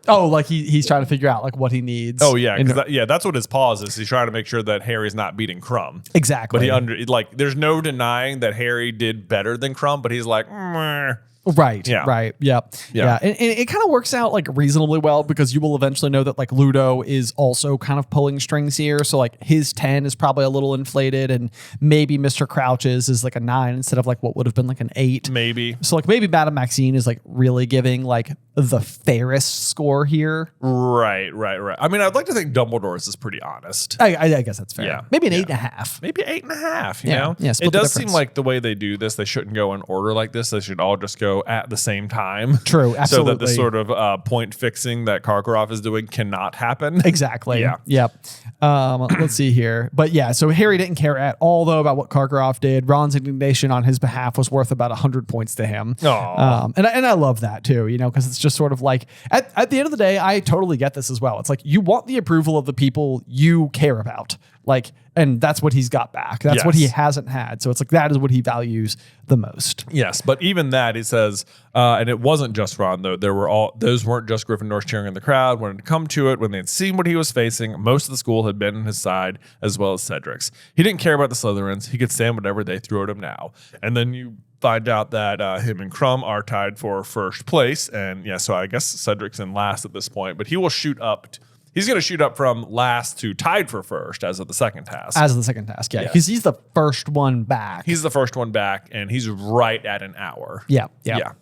Oh, like he's trying to figure out like what he needs. Oh yeah, that's what his pause is. He's trying to make sure that Harry's not beating Crumb. Exactly. But there's no denying that Harry did better than Crumb, but he's like, meh. Right. Yeah. Right. Yep. Yeah. And it kind of works out like reasonably well because you will eventually know that like Ludo is also kind of pulling strings here. So like his 10 is probably a little inflated and maybe Mr. Crouch's is like a 9 instead of like what would have been like an 8. Maybe. So like maybe Madame Maxine is like really giving like the fairest score here. Right. I mean, I'd like to think Dumbledore's is pretty honest. I guess that's fair. Yeah. Maybe an 8.5. Maybe 8.5, you Yeah. know? Yeah, split it the does seem difference. like the way they do this, they shouldn't go in order like this. They should all just go at the same time. True, absolutely. So that the sort of point fixing that Karkaroff is doing cannot happen. Exactly. Yeah. Yep. Let's see here. But yeah, so Harry didn't care at all though about what Karkaroff did. Ron's indignation on his behalf was worth about 100 points to him. Aw. And I love that too, you know, because it's just sort of like at the end of the day, I totally get this as well. It's like you want the approval of the people you care about. Like, and that's what he's got back. That's what he Yes. hasn't had. So it's like that is what he values the most. Yes, but even that, it says, and it wasn't just Ron, though. Those weren't just Gryffindors cheering in the crowd. When it come to it, when they'd seen what he was facing, most of the school had been on his side, as well as Cedric's. He didn't care about the Slytherins. He could stand whatever they threw at him now. And then you find out that him and Crumb are tied for first place. And yeah, so I guess Cedric's in last at this point, but he will shoot up. He's going to shoot up from last to tied for first as of the second task. As of the second task, yeah. Yes. Because he's the first one back. He's the first one back, and he's right at an hour. Yeah.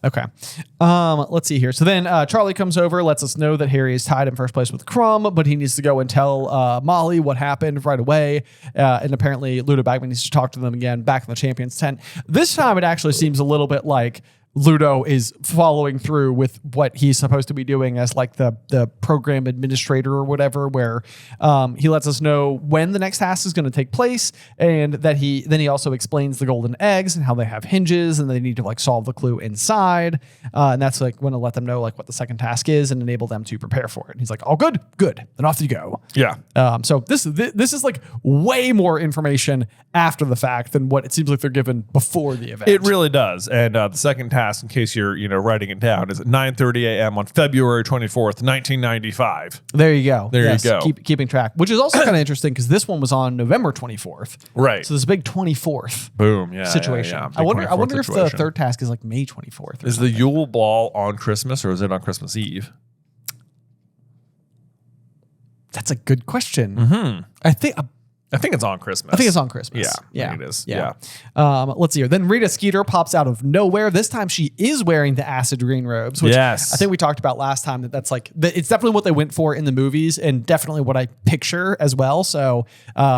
Okay. Let's see here. So then Charlie comes over, lets us know that Harry is tied in first place with Crumb, but he needs to go and tell Molly what happened right away. And apparently Ludo Bagman needs to talk to them again back in the champions tent. This time it actually seems a little bit like Ludo is following through with what he's supposed to be doing as like the program administrator or whatever, where he lets us know when the next task is going to take place, and that he also explains the golden eggs and how they have hinges and they need to like solve the clue inside, and that's like going to let them know like what the second task is and enable them to prepare for it. And he's like, "Oh, good, then off you go." Yeah. So this is like way more information after the fact than what it seems like they're given before the event. It really does. And the second task, in case you're writing it down, is at 9:30 a.m. on February 24th, 1995. There you go. There you go. Keeping track, which is also kind of interesting because this one was on November 24th. Right. So this big 24th Boom. Yeah. situation. Yeah. I wonder 24th if the situation. third task is like May 24th. Is the Yule Ball on Christmas or is it on Christmas Eve? That's a good question. Mm-hmm. I think it's on Christmas. I think it's on Christmas. Yeah. I think it is. Yeah. Let's see here. Then Rita Skeeter pops out of nowhere. This time she is wearing the acid green robes, which Yes. I think we talked about last time that's like, it's definitely what they went for in the movies and definitely what I picture as well. So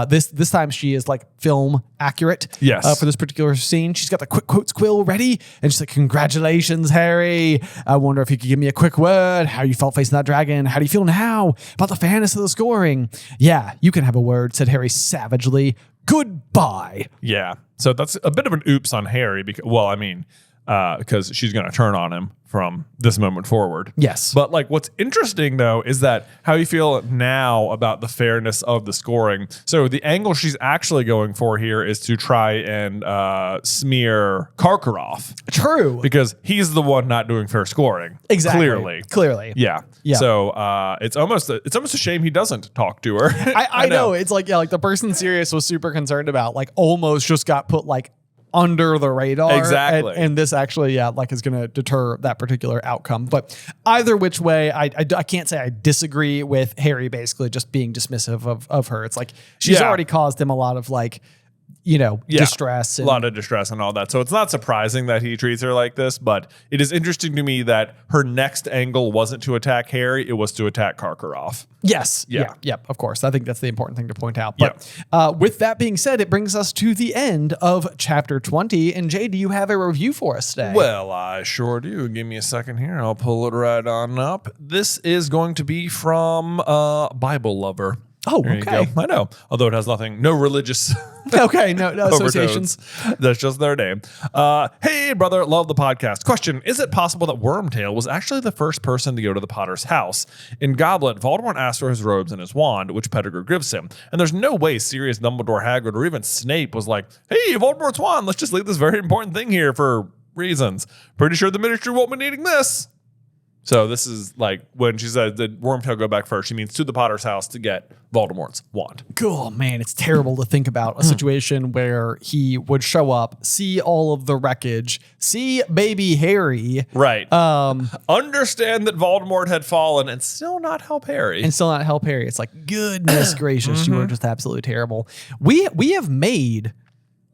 this time she is like film accurate. Yes. For this particular scene. She's got the quick quotes quill ready and she's like, "Congratulations, Harry. I wonder if you could give me a quick word. How you felt facing that dragon. How do you feel now about the fairness of the scoring?" "Yeah, you can have a word," said Harry savagely. "Goodbye." Yeah. So that's a bit of an oops on Harry because she's going to turn on him from this moment forward. Yes. But like what's interesting though is that how you feel now about the fairness of the scoring. So the angle she's actually going for here is to try and smear Karkaroff. True. Because he's the one not doing fair scoring. Exactly. Clearly. Yeah. Yeah. So it's almost a shame he doesn't talk to her. I know. It's like, yeah, like the person Sirius was super concerned about, like almost just got put like under the radar. Exactly. And this actually, like is going to deter that particular outcome. But either which way, I can't say I disagree with Harry basically just being dismissive of her. It's like she's already caused him a lot of like, distress. A lot of distress and all that. So it's not surprising that he treats her like this, but it is interesting to me that her next angle wasn't to attack Harry, it was to attack Karkaroff. Yes. Yeah. Yep. Of course. I think that's the important thing to point out. But with that being said, it brings us to the end of chapter 20. And Jay, do you have a review for us today? Well, I sure do. Give me a second here. I'll pull it right on up. This is going to be from Bible Lover. Oh, there okay. You go. I know. Although it has no religious okay, no associations. That's just their name. Hey, brother, love the podcast. Question, is it possible that Wormtail was actually the first person to go to the Potter's house? In Goblet, Voldemort asks for his robes and his wand, which Pettigrew gives him. And there's no way Sirius, Dumbledore, Hagrid, or even Snape was like, "Hey, Voldemort's wand, let's just leave this very important thing here for reasons. Pretty sure the Ministry won't be needing this." So this is like when she said that Wormtail go back first, she means to the Potter's house to get Voldemort's wand. Cool, man. It's terrible to think about a situation where he would show up, see all of the wreckage, see baby Harry. Right. Understand that Voldemort had fallen and still not help Harry. And still not help Harry. It's like, goodness gracious, you are just absolutely terrible. We have made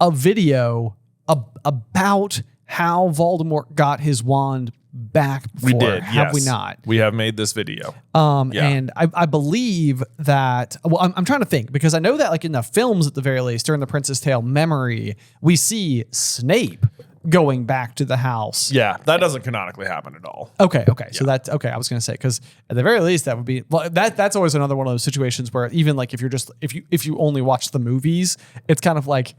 a video about how Voldemort got his wand back before. We did, have we yes. not? We have made this video. And I believe that, well, I'm trying to think because I know that like in the films at the very least, during the Prince's Tale memory, we see Snape going back to the house. Yeah, that doesn't canonically happen at all. Okay. So that's okay. I was going to say, because at the very least that would be, well, that's always another one of those situations where even like if you only watch the movies, it's kind of like,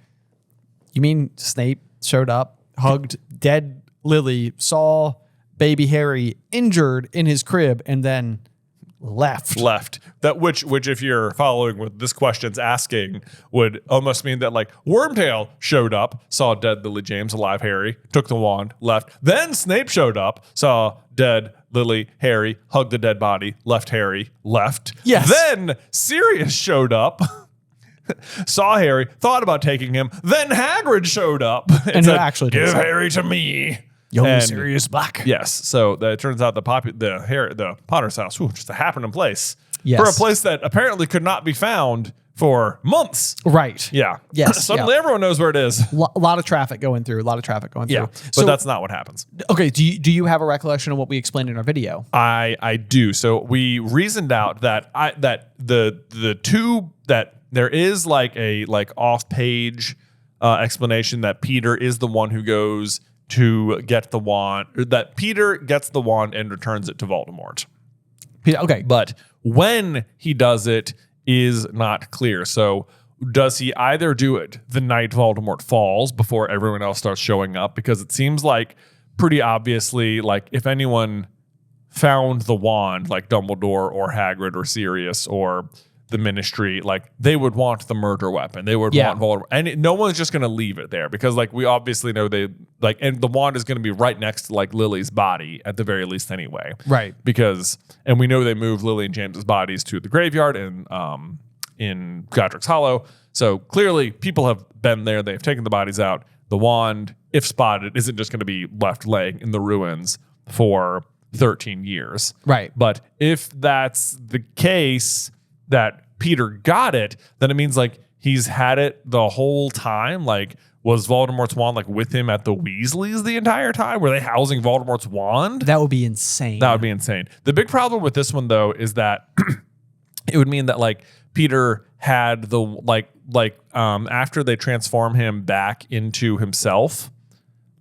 you mean Snape showed up, hugged dead Lily, saw baby Harry injured in his crib, and then left. That which if you're following what this question's asking would almost mean that like Wormtail showed up, saw dead Lily James, alive Harry, took the wand, left. Then Snape showed up, saw dead Lily, Harry, hugged the dead body, left Harry, left. Yes. Then Sirius showed up. Saw Harry, thought about taking him. Then Hagrid showed up and said, actually did "Give so. Harry to me." Young Sirius Black. Yes. So it turns out the Potter's house, just a happening place. Yes. for a place that apparently could not be found for months. Right. Yeah. Yes. Suddenly everyone knows where it is. A lot of traffic going through. Yeah. But that's not what happens. Okay. Do you have a recollection of what we explained in our video? I do. So we reasoned out that the two that there is like a off page explanation that Peter is the one who goes to get the wand, or that Peter gets the wand and returns it to Voldemort. Okay. But when he does it is not clear. So does he either do it the night Voldemort falls before everyone else starts showing up? Because it seems like pretty obviously, like if anyone found the wand, like Dumbledore or Hagrid or Sirius or the Ministry, like they would want the murder weapon. They would want Voldemort. And no one's just going to leave it there because like we obviously know they like, and the wand is going to be right next to like Lily's body at the very least anyway. Right. Because, and we know they moved Lily and James's bodies to the graveyard in Godric's Hollow. So clearly people have been there. They've taken the bodies out. The wand, if spotted, isn't just going to be left laying in the ruins for 13 years. Right. But if that's the case that Peter got it, then it means like he's had it the whole time. Like, was Voldemort's wand like with him at the Weasleys the entire time? Were they housing Voldemort's wand? That would be insane. That would be insane. The big problem with this one though is that it would mean that like Peter had the after they transform him back into himself,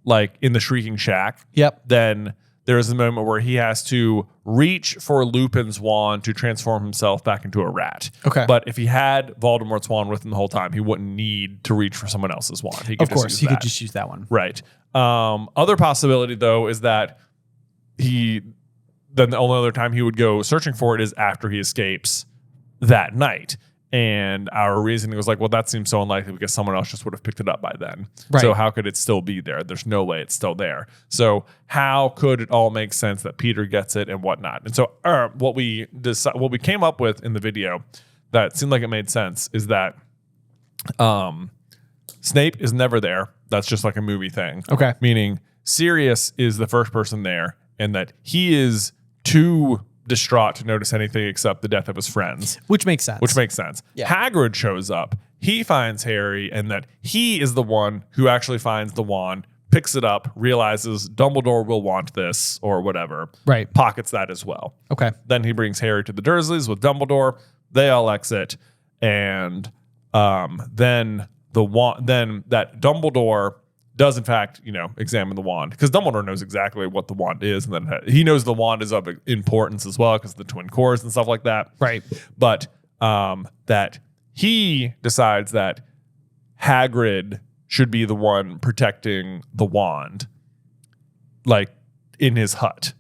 like in the Shrieking Shack. Yep. Then there's a moment where he has to reach for Lupin's wand to transform himself back into a rat. Okay. But if he had Voldemort's wand with him the whole time, he wouldn't need to reach for someone else's wand. He could Of course, just he use could just use that one. Right. Other possibility though is that then the only other time he would go searching for it is after he escapes that night. And our reasoning was like, well, that seems so unlikely because someone else just would have picked it up by then. Right. So how could it still be there? There's no way it's still there. So how could it all make sense that Peter gets it and whatnot? And so what we came up with in the video that seemed like it made sense is that Snape is never there. That's just like a movie thing. Okay. Meaning Sirius is the first person there and that he is too distraught to notice anything except the death of his friends. Which makes sense. Yeah. Hagrid shows up. He finds Harry and that he is the one who actually finds the wand, picks it up, realizes Dumbledore will want this or whatever. Right. Pockets that as well. Okay. Then he brings Harry to the Dursleys with Dumbledore. They all exit. And then that Dumbledore does in fact, examine the wand because Dumbledore knows exactly what the wand is, and then he knows the wand is of importance as well because the twin cores and stuff like that. Right. But that he decides that Hagrid should be the one protecting the wand, like in his hut,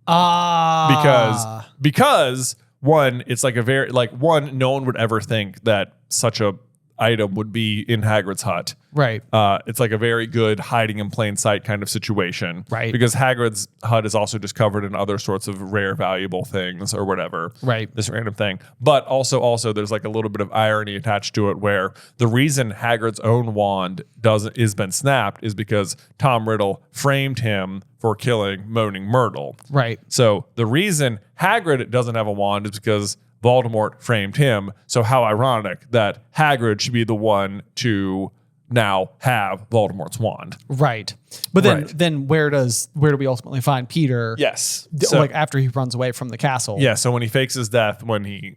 because one, it's like a very no one would ever think that such a item would be in Hagrid's hut. Right. It's like a very good hiding in plain sight kind of situation. Right. Because Hagrid's hut is also just covered in other sorts of rare, valuable things or whatever. Right. This random thing. But also there's like a little bit of irony attached to it where the reason Hagrid's own wand is been snapped is because Tom Riddle framed him for killing Moaning Myrtle. Right. So the reason Hagrid doesn't have a wand is because Voldemort framed him. So how ironic that Hagrid should be the one to now have Voldemort's wand. Right. But then where do we ultimately find Peter? Yes. Like after he runs away from the castle. Yeah. So when he fakes his death, when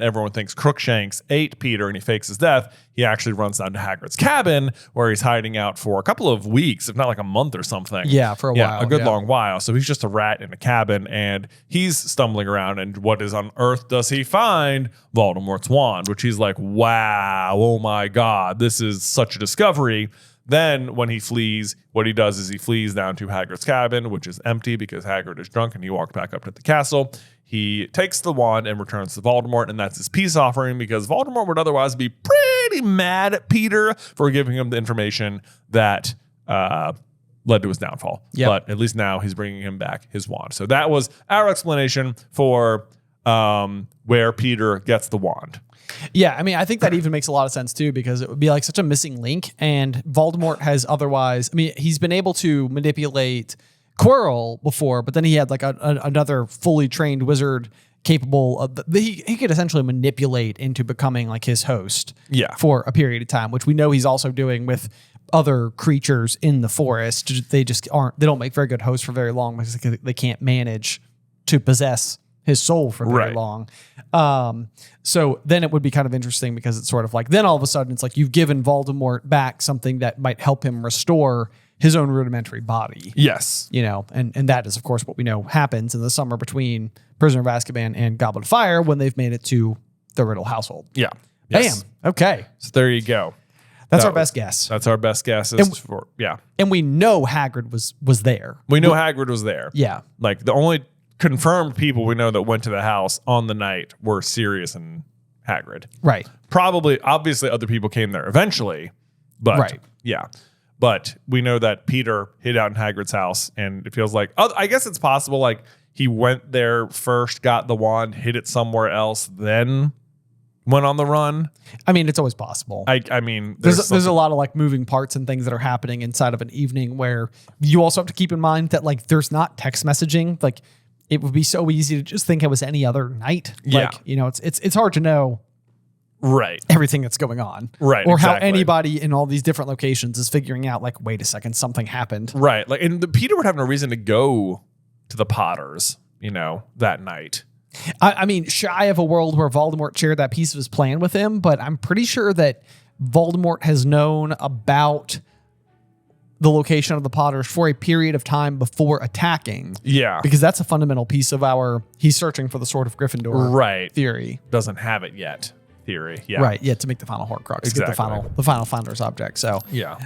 everyone thinks Crookshanks ate Peter and he fakes his death, he actually runs down to Hagrid's cabin where he's hiding out for a couple of weeks, if not like a month or something. Yeah, for a while. A good long while. So he's just a rat in a cabin and he's stumbling around. And what is on earth does he find? Voldemort's wand, which he's like, wow, oh my God, this is such a discovery. Then when he flees, what he does is he flees down to Hagrid's cabin, which is empty because Hagrid is drunk and he walked back up to the castle. He takes the wand and returns to Voldemort, and that's his peace offering because Voldemort would otherwise be pretty mad at Peter for giving him the information that led to his downfall. Yep. But at least now he's bringing him back his wand. So that was our explanation for where Peter gets the wand. Yeah, I mean, I think that even makes a lot of sense too, because it would be like such a missing link. And Voldemort has otherwise, I mean, he's been able to manipulate Quirrell before, but then he had like another fully trained wizard, capable of he could essentially manipulate into becoming like his host for a period of time, which we know he's also doing with other creatures in the forest. They don't make very good hosts for very long because they can't manage to possess his soul for very long. So then it would be kind of interesting because it's sort of like, then all of a sudden it's like you've given Voldemort back something that might help him restore his own rudimentary body. Yes. And that is, of course, what we know happens in the summer between Prisoner of Azkaban and Goblet of Fire when they've made it to the Riddle household. Yeah. Bam. Yes. Okay. So there you go. That's our best guess. That's our best guess. And we know Hagrid was there. We know Hagrid was there. Yeah. Like the only confirmed people we know that went to the house on the night were Sirius and Hagrid. Right. Probably, obviously, other people came there eventually, but yeah. But we know that Peter hid out in Hagrid's house, and it feels like, I guess it's possible, like he went there first, got the wand, hid it somewhere else, then went on the run. I mean, it's always possible. I mean, there's a lot of like moving parts and things that are happening inside of an evening where you also have to keep in mind that like there's not text messaging. Like it would be so easy to just think it was any other night. Like, it's hard to know everything that's going on. Right. Or how anybody in all these different locations is figuring out like, wait a second, something happened. Right. Like, and Peter would have no reason to go to the Potters, that night. I mean, shy of a world where Voldemort shared that piece of his plan with him, but I'm pretty sure that Voldemort has known about the location of the Potters for a period of time before attacking. Yeah. Because that's a fundamental piece of he's searching for the Sword of Gryffindor theory. Doesn't have it yet theory. Yeah. Right. Yeah. To make the final Horcrux. Exactly. Get the final Founder's object. So, yeah.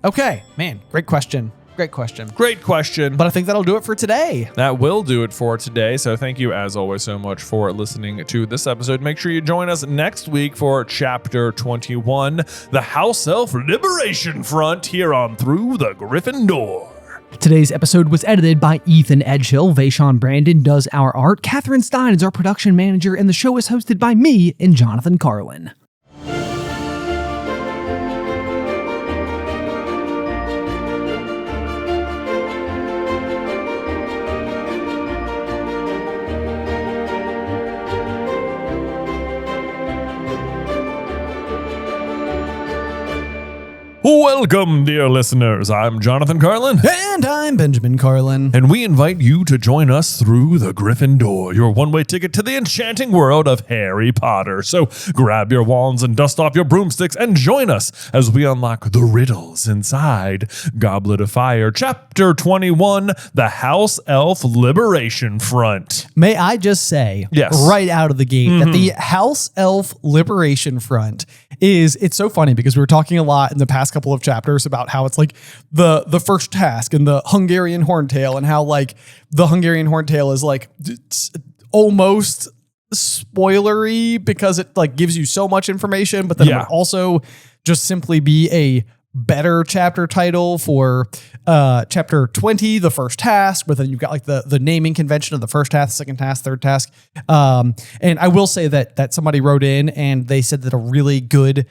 Okay. Man, great question. Great question. But I think that'll do it for today. That will do it for today. So thank you, as always, so much for listening to this episode. Make sure you join us next week for Chapter 21, The House Elf Liberation Front, here on Through the Griffin Door. Today's episode was edited by Ethan Edghill. Vaishon Brandon does our art. Catherine Stein is our production manager, and the show is hosted by me and Jonathan Carlin. Welcome, dear listeners. I'm Jonathan Carlin. And I'm Benjamin Carlin. And we invite you to join us through the Griffin Door, your one-way ticket to the enchanting world of Harry Potter. So grab your wands and dust off your broomsticks and join us as we unlock the riddles inside Goblet of Fire, Chapter 21, The House Elf Liberation Front. May I just say, right out of the gate, that the House Elf Liberation Front it's so funny because we were talking a lot in the past couple of chapters about how it's like the first task and the Hungarian Horntail, and how like the Hungarian Horntail is like almost spoilery because it like gives you so much information, but then it would also just simply be a better chapter title for chapter 20, the first task, but then you've got like the naming convention of the first task, second task, third task. And I will say that somebody wrote in and they said that a really good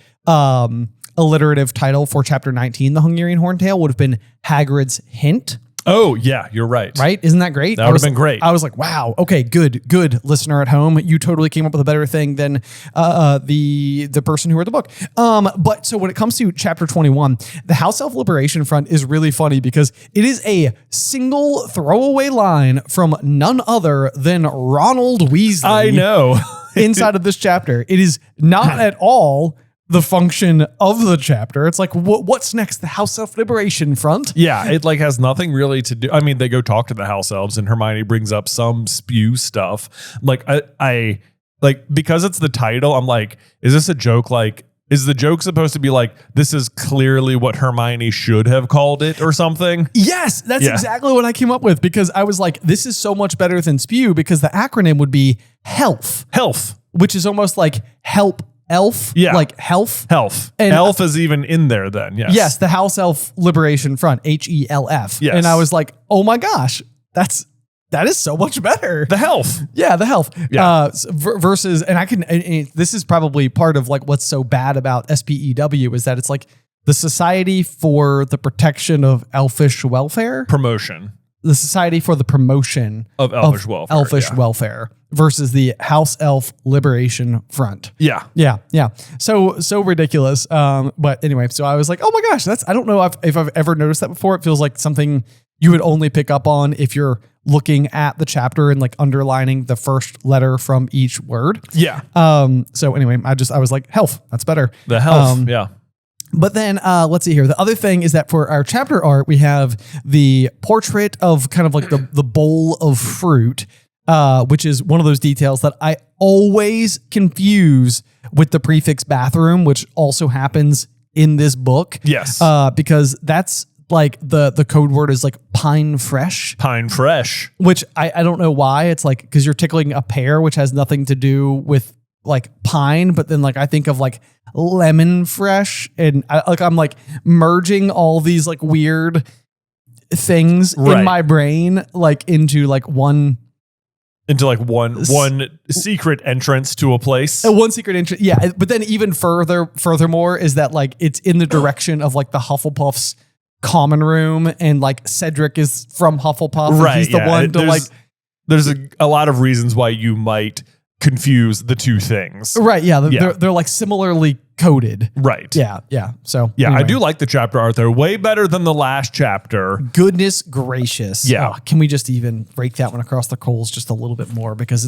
alliterative title for chapter 19, the Hungarian Horntail, would have been Hagrid's Hint. Oh, yeah, you're right. Right? Isn't that great? That would have been great. I was like, wow, okay, good, listener at home. You totally came up with a better thing than the person who wrote the book. But so when it comes to chapter 21, the House Elf Liberation Front is really funny because it is a single throwaway line from none other than Ronald Weasley. I know. Inside of this chapter. It is not at all the function of the chapter. It's like, what's next? The House Elf Liberation Front? Yeah, it like has nothing really to do. I mean, they go talk to the house elves and Hermione brings up some spew stuff. Like I like, because it's the title, I'm like, is this a joke? Like, is the joke supposed to be like, this is clearly what Hermione should have called it or something? Yes, that's exactly what I came up with, because I was like, this is so much better than spew, because the acronym would be HELF. HELF. Which is almost like help elf. Yeah. Like health. HELF. And elf is even in there then. Yes. Yes. The House Elf Liberation Front, HELF. Yes. And I was like, oh my gosh, that is so much better. The health. Yeah, the health. Yeah. Versus, and this is probably part of like what's so bad about SPEW is that it's like the Society for the Protection of Elfish Welfare. Promotion. the Society for the Promotion of Elvish Welfare. Elfish welfare versus the House Elf Liberation Front. Yeah. Yeah. So ridiculous. But anyway, so I was like, oh my gosh, I don't know if I've ever noticed that before. It feels like something you would only pick up on if you're looking at the chapter and like underlining the first letter from each word. Yeah. So anyway, I was like, health, that's better. The health. Yeah. But then let's see here. The other thing is that for our chapter art, we have the portrait of kind of like the bowl of fruit, which is one of those details that I always confuse with the prefix bathroom, which also happens in this book. Yes. Because that's like the code word is like pine fresh. Pine fresh. Which I don't know why. It's like, because you're tickling a pear, which has nothing to do with like pine, but then like I think of like lemon fresh, and I'm like merging all these like weird things in my brain like into one secret entrance to a place. One secret entrance. Yeah. But then even furthermore is that like it's in the direction of like the Hufflepuff's common room, and like Cedric is from Hufflepuff. Right. He's the one to like. There's a lot of reasons why you might confuse the two things. Right. Yeah. They're like similarly coded. Right. Yeah. So yeah, anyway. I do like the chapter art. They're way better than the last chapter. Goodness gracious. Yeah. Can we just even break that one across the coals just a little bit more? Because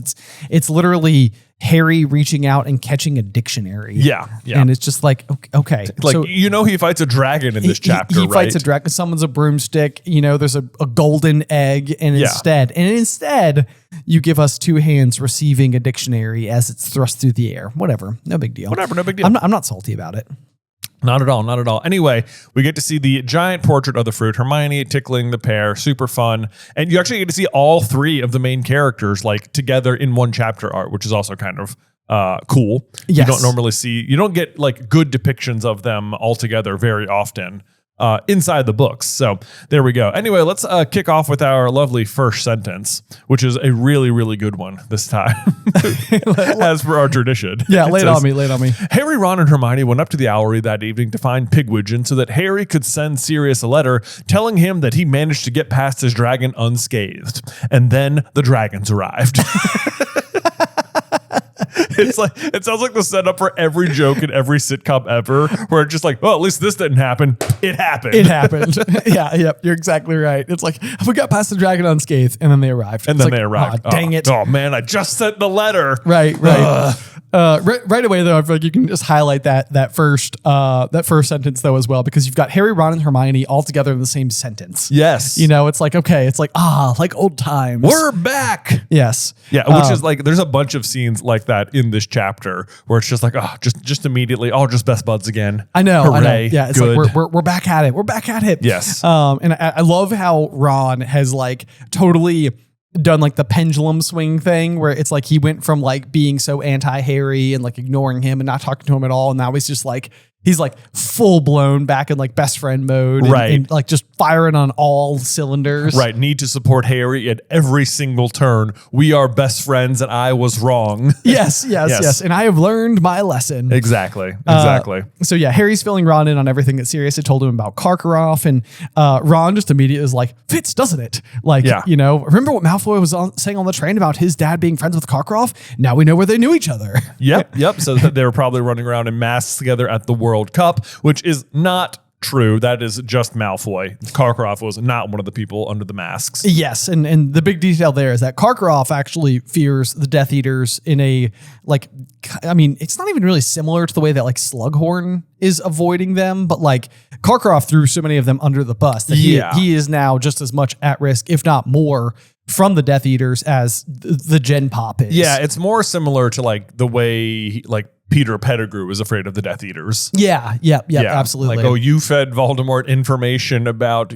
it's literally Harry reaching out and catching a dictionary. Yeah. And it's just like, okay. Like, so he fights a dragon in this chapter, he right? fights a dragon, summons a broomstick, there's a golden egg, and instead you give us two hands receiving a dictionary as it's thrust through the air. Whatever. No big deal. No big deal. I'm not salty about it. Not at all. Anyway, we get to see the giant portrait of the fruit, Hermione tickling the pear, super fun. And you actually get to see all three of the main characters like together in one chapter art, which is also kind of cool. Yes. You don't get like good depictions of them all together very often inside the books. So there we go. Anyway, let's kick off with our lovely first sentence, which is a really, really good one this time, as per our tradition. Yeah, lay it on me. Harry, Ron, and Hermione went up to the Owlery that evening to find Pigwidgeon so that Harry could send Sirius a letter telling him that he managed to get past his dragon unscathed. And then the dragons arrived. It sounds like the setup for every joke in every sitcom ever, where it's just like, well, at least this didn't happen. It happened. Yeah, you're exactly right. It's like, we got past the dragon unscathed, and then they arrived. Oh, dang it. Oh man, I just sent the letter. Right. Right away though, I feel like you can just highlight that first sentence though as well, because you've got Harry, Ron, and Hermione all together in the same sentence. Yes. It's like, okay, it's like, like old times. We're back. Yes. Yeah, which is like, there's a bunch of scenes like that in this chapter where it's just like, just immediately, just best buds again. I know. Yeah, it's good. like we're back at it. We're back at it. Yes. And I love how Ron has like totally done like the pendulum swing thing, where it's like he went from like being so anti-Harry and like ignoring him and not talking to him at all, and now he's like full blown back in like best friend mode, and like just firing on all cylinders. Right. Need to support Harry at every single turn. We are best friends and I was wrong. Yes. And I have learned my lesson. Exactly. So yeah, Harry's filling Ron in on everything that Sirius had told him about Karkaroff, and Ron just immediately is like, fits, doesn't it? Like, remember what Malfoy was saying on the train about his dad being friends with Karkaroff? Now we know where they knew each other. Yep. So they were probably running around in masks together at the World Cup, which is not true. That is just Malfoy. Karkaroff was not one of the people under the masks. Yes, and the big detail there is that Karkaroff actually fears the Death Eaters in a, like, I mean, it's not even really similar to the way that like Slughorn is avoiding them, but like Karkaroff threw so many of them under the bus that he is now just as much at risk, if not more, from the Death Eaters as the Gen Pop is. Yeah, it's more similar to like the way Peter Pettigrew is afraid of the Death Eaters. Yeah, absolutely. Like, you fed Voldemort information about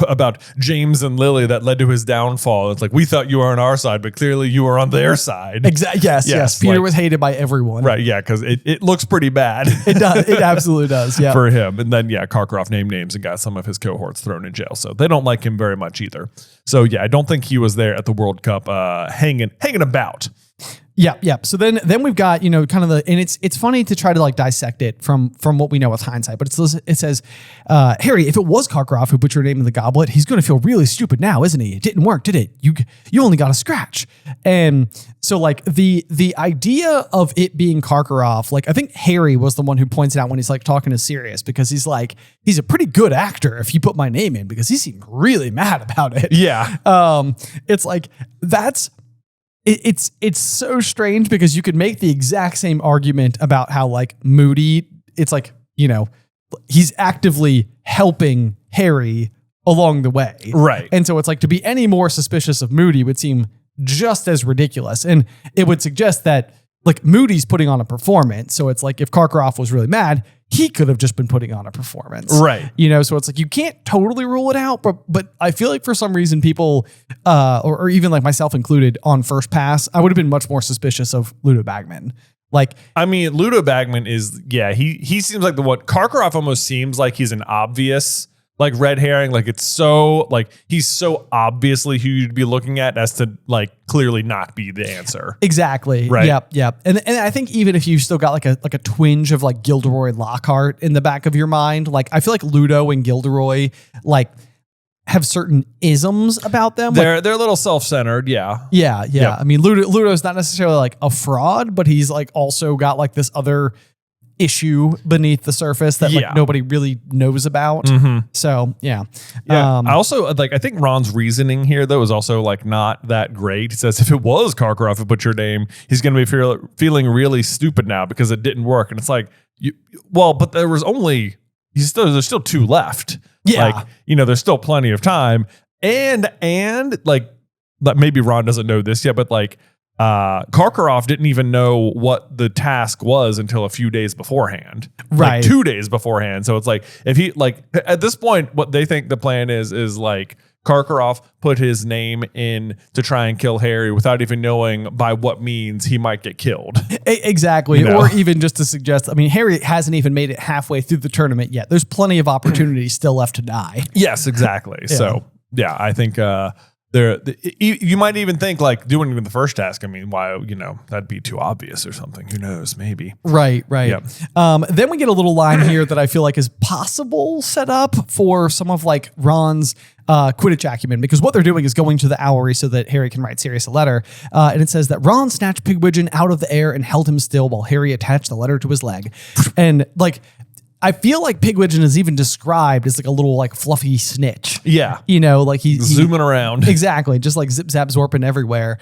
about James and Lily that led to his downfall. It's like, we thought you were on our side, but clearly you were on their side. Exactly. Yes. Peter was hated by everyone. Right. Yeah. Because it looks pretty bad. It does. It absolutely does. Yeah. For him. And then, Karkaroff named names and got some of his cohorts thrown in jail. So they don't like him very much either. So I don't think he was there at the World Cup hanging about. Yeah. So then we've got, kind of and it's funny to try to like dissect it from what we know with hindsight, but it says, Harry, if it was Karkaroff who put your name in the goblet, he's going to feel really stupid now, isn't he? It didn't work, did it? You only got a scratch. And so like the idea of it being Karkaroff, like I think Harry was the one who points it out when he's like talking to Sirius, because he's like, he's a pretty good actor if you put my name in, because he seemed really mad about it. Yeah. It's like, it's so strange, because you could make the exact same argument about how like Moody, it's like, he's actively helping Harry along the way. Right. And so it's like, to be any more suspicious of Moody would seem just as ridiculous. And it would suggest that like Moody's putting on a performance. So it's like, if Karkaroff was really mad, he could have just been putting on a performance. Right. So it's like, you can't totally rule it out, but I feel like for some reason people, or even like myself included on first pass, I would have been much more suspicious of Ludo Bagman. Like, I mean, Ludo Bagman is, he seems like the one. Karkaroff almost seems like he's an obvious like red herring. Like it's so like, he's so obviously who you'd be looking at as to like clearly not be the answer. Exactly. Right. Yep. And I think even if you still got like a twinge of like Gilderoy Lockhart in the back of your mind, like I feel like Ludo and Gilderoy like have certain isms about them. They're a little self-centered. Yeah. Yep. I mean, Ludo's not necessarily like a fraud, but he's like also got like this other issue beneath the surface that like nobody really knows about. Mm-hmm. So I also like, I think Ron's reasoning here though is also like not that great. He says if it was Karkaroff who put your name, he's going to be feeling really stupid now because it didn't work. And it's like, but there was only, there's still 2 left. Yeah. Like, there's still plenty of time. And like maybe Ron doesn't know this yet, but like, Karkaroff didn't even know what the task was until a few days beforehand, right? Like 2 days beforehand. So it's like, if he like at this point, what they think the plan is like Karkaroff put his name in to try and kill Harry without even knowing by what means he might get killed. Exactly. Or even just to suggest, I mean, Harry hasn't even made it halfway through the tournament yet. There's plenty of opportunities still left to die. Yes, exactly. So I think, you might even think like doing the first task. I mean, why, that'd be too obvious or something. Who knows? Maybe. Right. Yep. Then we get a little line here that I feel like is possible set up for some of like Ron's Quidditch acumen, because what they're doing is going to the Owlery so that Harry can write Sirius a letter. And it says that Ron snatched Pigwidgeon out of the air and held him still while Harry attached the letter to his leg. And like, I feel like Pigwidgeon is even described as like a little like fluffy snitch. Yeah. Like he's zooming around. Exactly. Just like zip zap zorping everywhere.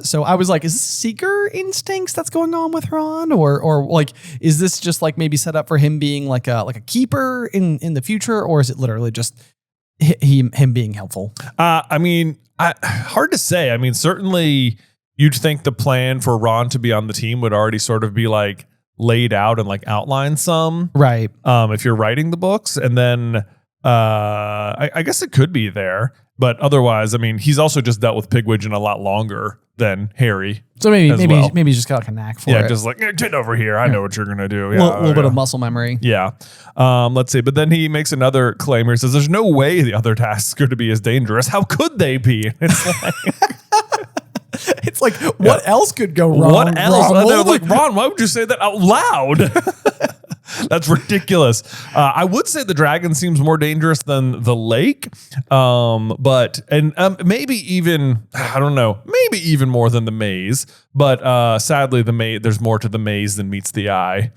So I was like, is this seeker instincts that's going on with Ron? Or like, is this just like maybe set up for him being like a keeper in the future? Or is it literally just him being helpful? I mean, hard to say. I mean, certainly you'd think the plan for Ron to be on the team would already sort of be like laid out and like outlined some, right? If you're writing the books, and then I guess it could be there, but otherwise, I mean, he's also just dealt with Pigwidgeon a lot longer than Harry. So maybe he's just got like a knack for it. Yeah, just like get over here. I know what you're gonna do. Yeah, a little bit of muscle memory. Yeah. Let's see. But then he makes another claim here. He says, "There's no way the other tasks are going to be as dangerous. How could they be?" It's like. It's like, what else could go wrong? What else? They're like, Ron, why would you say that out loud? That's ridiculous. I would say the dragon seems more dangerous than the lake, but maybe even, I don't know, maybe even more than the maze. But sadly, there's more to the maze than meets the eye.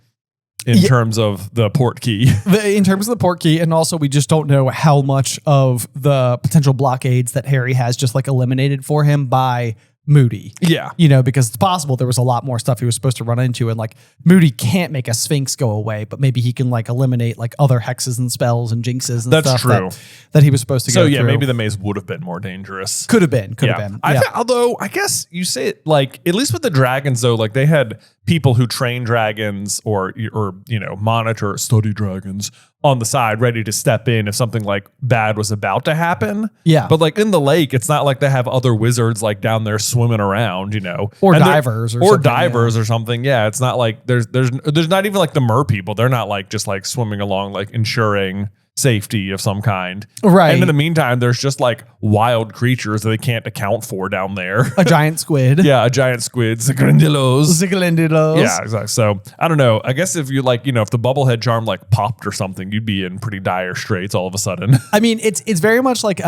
In terms of the port key. In terms of the port key, and also we just don't know how much of the potential blockades that Harry has just like eliminated for him by Moody. Yeah. Because it's possible there was a lot more stuff he was supposed to run into, and like Moody can't make a Sphinx go away, but maybe he can like eliminate like other hexes and spells and jinxes and That's stuff true. That he was supposed to go through. So maybe the maze would have been more dangerous. Could have been. Although I guess you say it like, at least with the dragons though, like they had people who train dragons or monitor, study dragons on the side, ready to step in if something like bad was about to happen. Yeah. But like in the lake, it's not like they have other wizards like down there swimming around, or divers or something. Yeah. It's not like there's not even like the mer people. They're not like just like swimming along, like ensuring safety of some kind. Right. And in the meantime, there's just like wild creatures that they can't account for down there. A giant squid. Yeah, a giant squid, Zigrindillos. Yeah, exactly. So I don't know. I guess if you like, if the bubblehead charm like popped or something, you'd be in pretty dire straits all of a sudden. I mean, it's very much like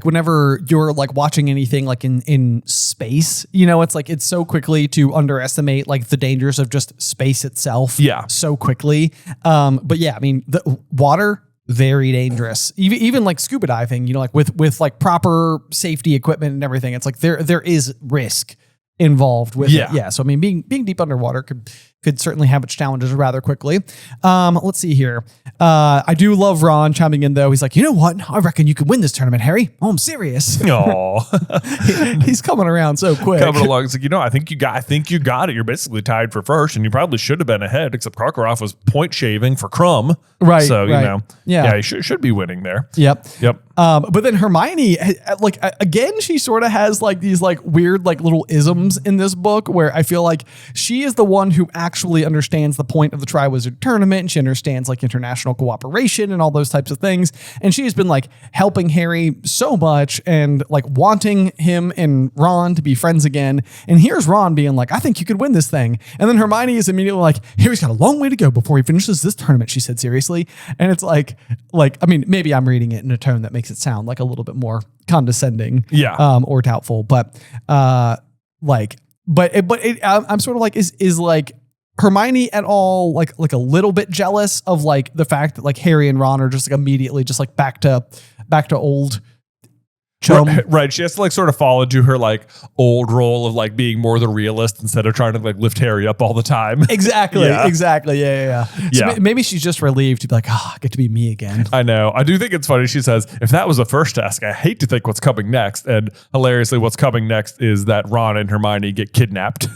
whenever you're like watching anything like in space, it's like it's so quickly to underestimate like the dangers of just space itself. Yeah. So quickly. But yeah, I mean, the water, very dangerous. Even like scuba diving, like with like proper safety equipment and everything, it's like there is risk involved with it. Yeah. So I mean, being deep underwater could certainly have its challenges rather quickly. Let's see here. I do love Ron chiming in though. He's like, you know what? I reckon you could win this tournament, Harry. Oh, I'm serious. Aw. He's coming around so quick. Coming along. It's like, I think you got it. You're basically tied for first, and you probably should have been ahead, except Karkaroff was point shaving for Crumb. Right. So, Yeah. he should be winning there. Yep. Yep. But then Hermione, like again, she sort of has like these like weird like little isms in this book where I feel like she is the one who actually understands the point of the Triwizard Tournament, and she understands like international cooperation and all those types of things. And she has been like helping Harry so much and like wanting him and Ron to be friends again. And here's Ron being like, I think you could win this thing. And then Hermione is immediately like, Harry's got a long way to go before he finishes this tournament, she said seriously. And it's like, I mean, maybe I'm reading it in a tone that makes it sound like a little bit more condescending, or doubtful, but I'm sort of like, is like Hermione at all like a little bit jealous of like the fact that like Harry and Ron are just like immediately just like back to old chum. Right. She has to like sort of fall into her like old role of like being more the realist instead of trying to like lift Harry up all the time. Exactly. Yeah. Exactly. Yeah. So maybe she's just relieved to be like, I get to be me again. I know. I do think it's funny. She says, if that was the first task, I hate to think what's coming next. And hilariously, what's coming next is that Ron and Hermione get kidnapped.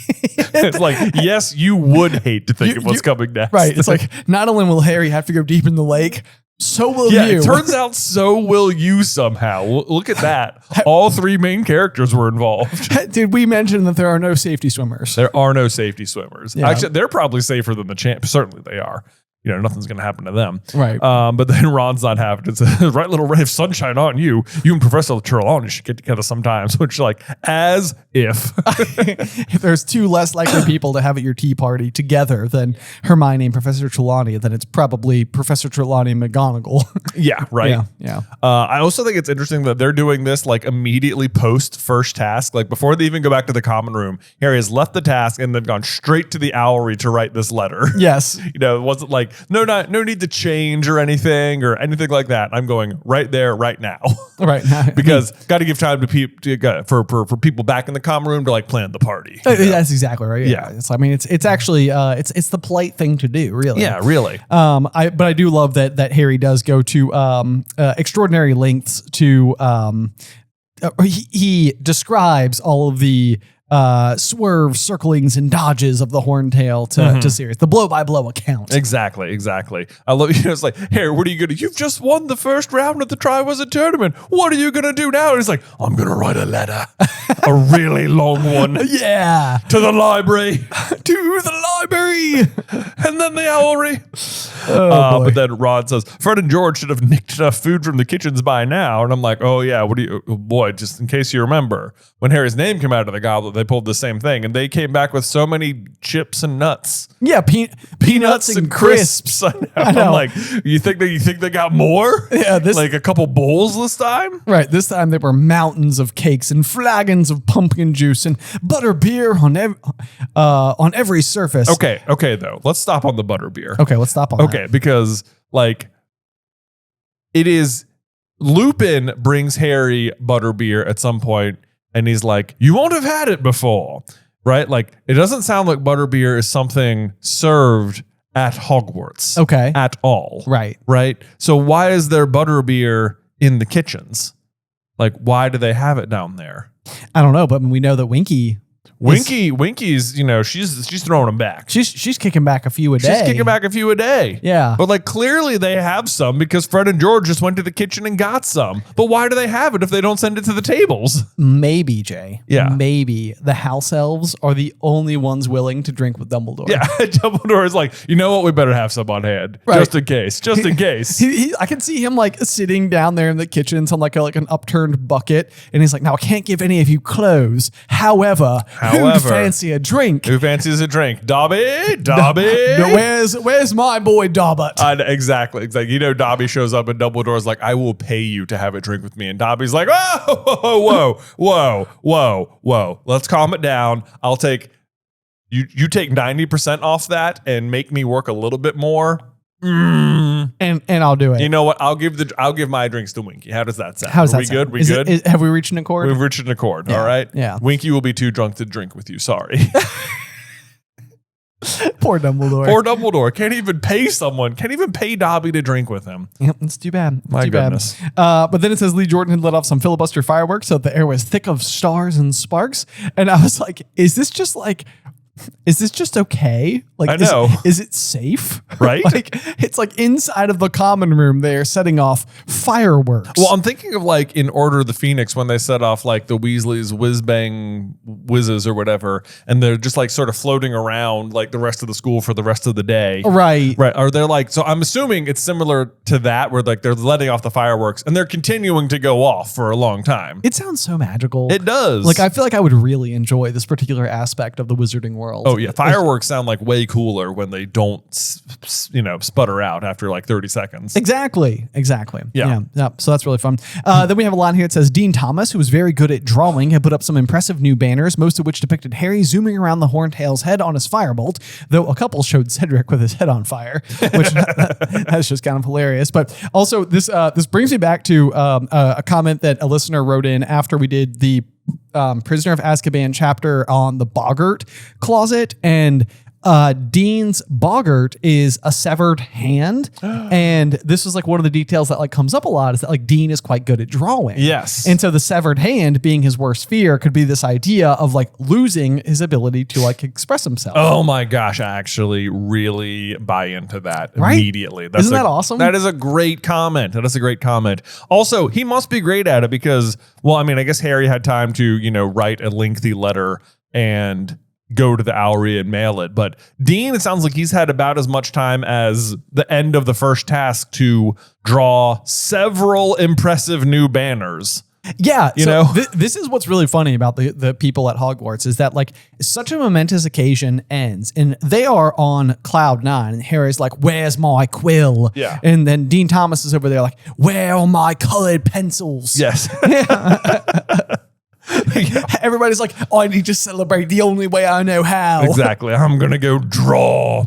It's like, yes, you would hate to think of what's coming next. Right. It's like, not only will Harry have to go deep in the lake, so will you. It turns out so will you somehow. Look at that. All three main characters were involved. Did we mention that there are no safety swimmers? There are no safety swimmers. Yeah. Actually, they're probably safer than the champ. Certainly they are. Nothing's going to happen to them. Right. But then Ron's not having it. It's a right little ray of sunshine on you. You and Professor Trelawney should get together sometimes. Which, like, as if. If there's two less likely people to have at your tea party together than Hermione and Professor Trelawney, then it's probably Professor Trelawney and McGonagall. Yeah, right. Yeah. I also think it's interesting that they're doing this like immediately post first task. Like before they even go back to the common room, Harry has left the task and then gone straight to the owlry to write this letter. Yes. It wasn't like, no need to change or anything like that. I'm going right there, right now. Right now. Because got to give time to for people back in the common room to like plan the party. That's exactly right. Yeah. It's actually it's the polite thing to do, really. Yeah, really. But I do love that Harry does go to extraordinary lengths to he describes all of the swerves, circlings, and dodges of the Horntail to Sirius, the blow-by-blow account. Exactly. I love it's like, Harry, what are you gonna? You've just won the first round of the Triwizard Tournament. What are you gonna do now? And he's like, I'm gonna write a letter, a really long one. Yeah, to the library, and then the owlry. But then Ron says, Fred and George should have nicked enough food from the kitchens by now. And I'm like, oh yeah, boy, just in case you remember, when Harry's name came out of the goblet, they pulled the same thing, and they came back with so many chips and nuts. Yeah, peanuts and crisps. I know. I'm like, you think they got more? Yeah, like a couple bowls this time. Right, this time there were mountains of cakes and flagons of pumpkin juice and butter beer on every surface. Okay, though, let's stop on the butter beer. Okay, let's stop on that. Okay, because like it is Lupin brings Harry butter beer at some point. And he's like, you won't have had it before, right? Like, it doesn't sound like butterbeer is something served at Hogwarts. Okay. At all. Right. Right? So why is there butterbeer in the kitchens? Like, why do they have it down there? I don't know, but we know that Winky Winky's, she's throwing them back. She's kicking back a few a day. She's kicking back a few a day. Yeah. But like clearly they have some because Fred and George just went to the kitchen and got some. But why do they have it if they don't send it to the tables? Maybe, Jay. Yeah. Maybe the house elves are the only ones willing to drink with Dumbledore. Yeah. Dumbledore is like, you know what? We better have some on hand. Right. Just in case. Just in case. I can see him like sitting down there in the kitchen on like an upturned bucket. And he's like, now I can't give any of you clothes. However, who'd fancy a drink? Who fancies a drink? Dobby? Where's my boy Dobbit? Exactly. Dobby shows up and Dumbledore's like, I will pay you to have a drink with me. And Dobby's like, whoa. Let's calm it down. I'll take, you take 90% off that and make me work a little bit more. And I'll do it. You know what? I'll give my drinks to Winky. How does that sound? How's that we sound? Good? We good? Have we reached an accord? We've reached an accord. Yeah. All right. Yeah. Winky will be too drunk to drink with you. Sorry. Poor Dumbledore. Poor Dumbledore. Can't even pay Dobby to drink with him. Yep, it's too bad. My goodness. But then it says Lee Jordan had let off some filibuster fireworks so the air was thick of stars and sparks. And I was like, is this just okay? Like, I know. Is it safe? Right? Like, it's like inside of the common room, they're setting off fireworks. Well, I'm thinking of like in Order of the Phoenix when they set off like the Weasleys whiz-bang whizzes or whatever, and they're just like sort of floating around like the rest of the school for the rest of the day. Right. Right. Or they're like, so I'm assuming it's similar to that where like they're letting off the fireworks and they're continuing to go off for a long time. It sounds so magical. It does. Like, I feel like I would really enjoy this particular aspect of the wizarding world. Oh yeah, fireworks sound like way cooler when they don't, sputter out after like 30 seconds. Exactly. Yeah. So that's really fun. Then we have a line here that says Dean Thomas, who was very good at drawing, had put up some impressive new banners, most of which depicted Harry zooming around the Horntail's head on his firebolt, though a couple showed Cedric with his head on fire, which that's just kind of hilarious. But also this brings me back to a comment that a listener wrote in after we did the Prisoner of Azkaban chapter on the Boggart closet, and Dean's Boggart is a severed hand. And this was like one of the details that like comes up a lot is that like Dean is quite good at drawing. Yes. And so the severed hand being his worst fear could be this idea of like losing his ability to like express himself. Oh my gosh, I actually really buy into that immediately. Isn't that awesome? That is a great comment. Also, he must be great at it because, well, I mean, I guess Harry had time to, write a lengthy letter and go to the Owlry and mail it. But Dean, it sounds like he's had about as much time as the end of the first task to draw several impressive new banners. Yeah, this is what's really funny about the people at Hogwarts is that like such a momentous occasion ends and they are on cloud nine and Harry's like, where's my quill? Yeah. And then Dean Thomas is over there like, where are my colored pencils? Yes. Everybody's like, I need to celebrate the only way I know how. Exactly. I'm going to go draw.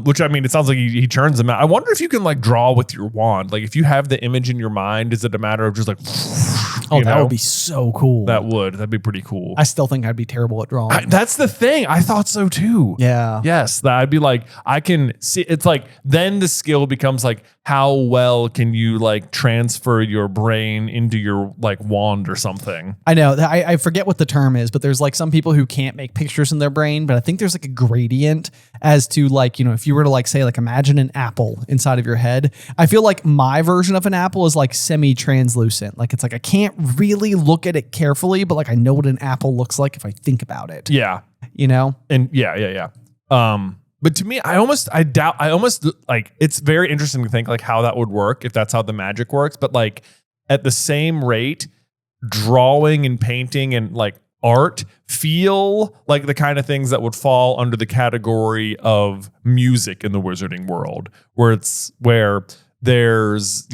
Which, I mean, it sounds like he churns them out. I wonder if you can like draw with your wand. Like if you have the image in your mind, is it a matter of just like, that would be so cool. That'd be pretty cool. I still think I'd be terrible at drawing. That's the thing. I thought so too. Yeah. Yes. That I'd be like, I can see. It's like, then the skill becomes like, how well can you like transfer your brain into your like wand or something? I know. I forget what the term is, but there's like some people who can't make pictures in their brain, but I think there's like a gradient as to like, if you were to like say like imagine an apple inside of your head. I feel like my version of an apple is like semi-translucent. Like it's like I can't really look at it carefully, but like I know what an apple looks like if I think about it. Yeah. And yeah. But to me, I almost like it's very interesting to think like how that would work if that's how the magic works. But like at the same rate, drawing and painting and like art feel like the kind of things that would fall under the category of music in the wizarding world, where there's,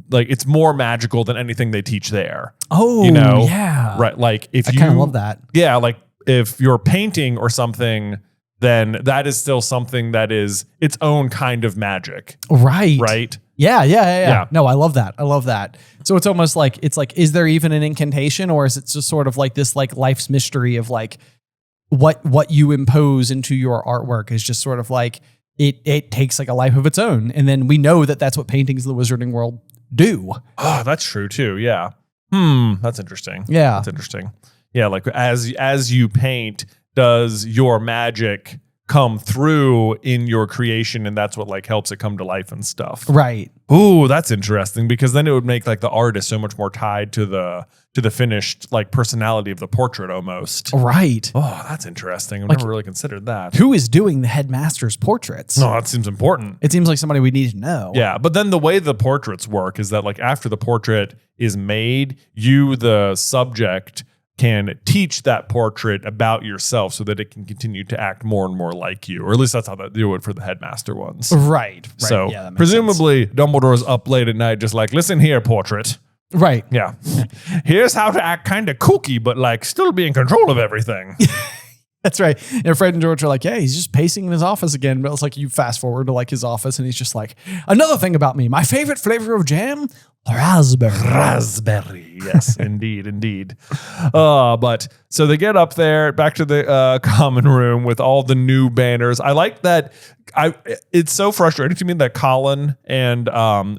like it's more magical than anything they teach there. Oh, yeah. Right. Like if I kind of love that. Yeah. Like if you're painting or something, then that is still something that is its own kind of magic. Right. Right. Yeah. No, I love that. So it's almost like, is there even an incantation or is it just sort of like this like life's mystery of like what you impose into your artwork is just sort of like, it takes like a life of its own. And then we know that that's what paintings in the wizarding world do. Oh, that's true too. Yeah. That's interesting. Yeah. That's interesting. Yeah, like as you paint, does your magic come through in your creation, and that's what like helps it come to life and stuff. Right. Ooh, that's interesting, because then it would make like the artist so much more tied to the finished like personality of the portrait almost. Right. Oh, that's interesting. I've Like, never really considered that. Who is doing the headmaster's portraits? No, that seems important. It seems like somebody we need to know. Yeah, but then the way the portraits work is that like after the portrait is made, you, the subject, can teach that portrait about yourself so that it can continue to act more and more like you, or at least that's how they do it for the headmaster ones. Right. So Yeah, that makes presumably Dumbledore's up late at night just like, listen here, portrait. sense. Right. Yeah. Here's how to act kind of kooky, but like still be in control of everything. That's right. And Fred and George are like, yeah, he's just pacing in his office again. But it's like you fast forward to like his office and he's just like, another thing about me, my favorite flavor of jam, raspberry. Raspberry. Yes, indeed. But so they get up there back to the common room with all the new banners. I like that. It's so frustrating to me that Carlin and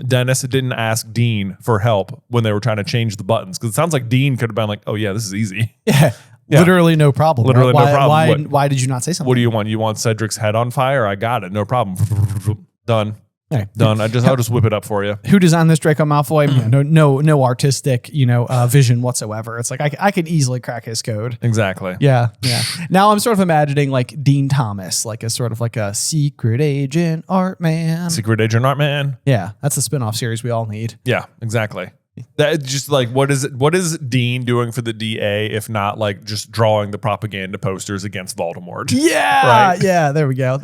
Dennis didn't ask Dean for help when they were trying to change the buttons, because it sounds like Dean could have been like, oh yeah, this is easy. Yeah. Yeah. Literally no problem. Literally no problem. Why did you not say something? What do you want? You want Cedric's head on fire? I got it. No problem. Done. Okay. Done. I'll just whip it up for you. Who designed this Draco Malfoy? Yeah, no artistic, vision whatsoever. It's like I could easily crack his code. Exactly. Yeah. Now I'm sort of imagining like Dean Thomas, like a sort of like a secret agent art man. Secret Agent Art Man. Yeah, that's the spinoff series we all need. Yeah, exactly. That just like what is Dean doing for the DA if not like just drawing the propaganda posters against Voldemort? Yeah, Right. yeah. There we go.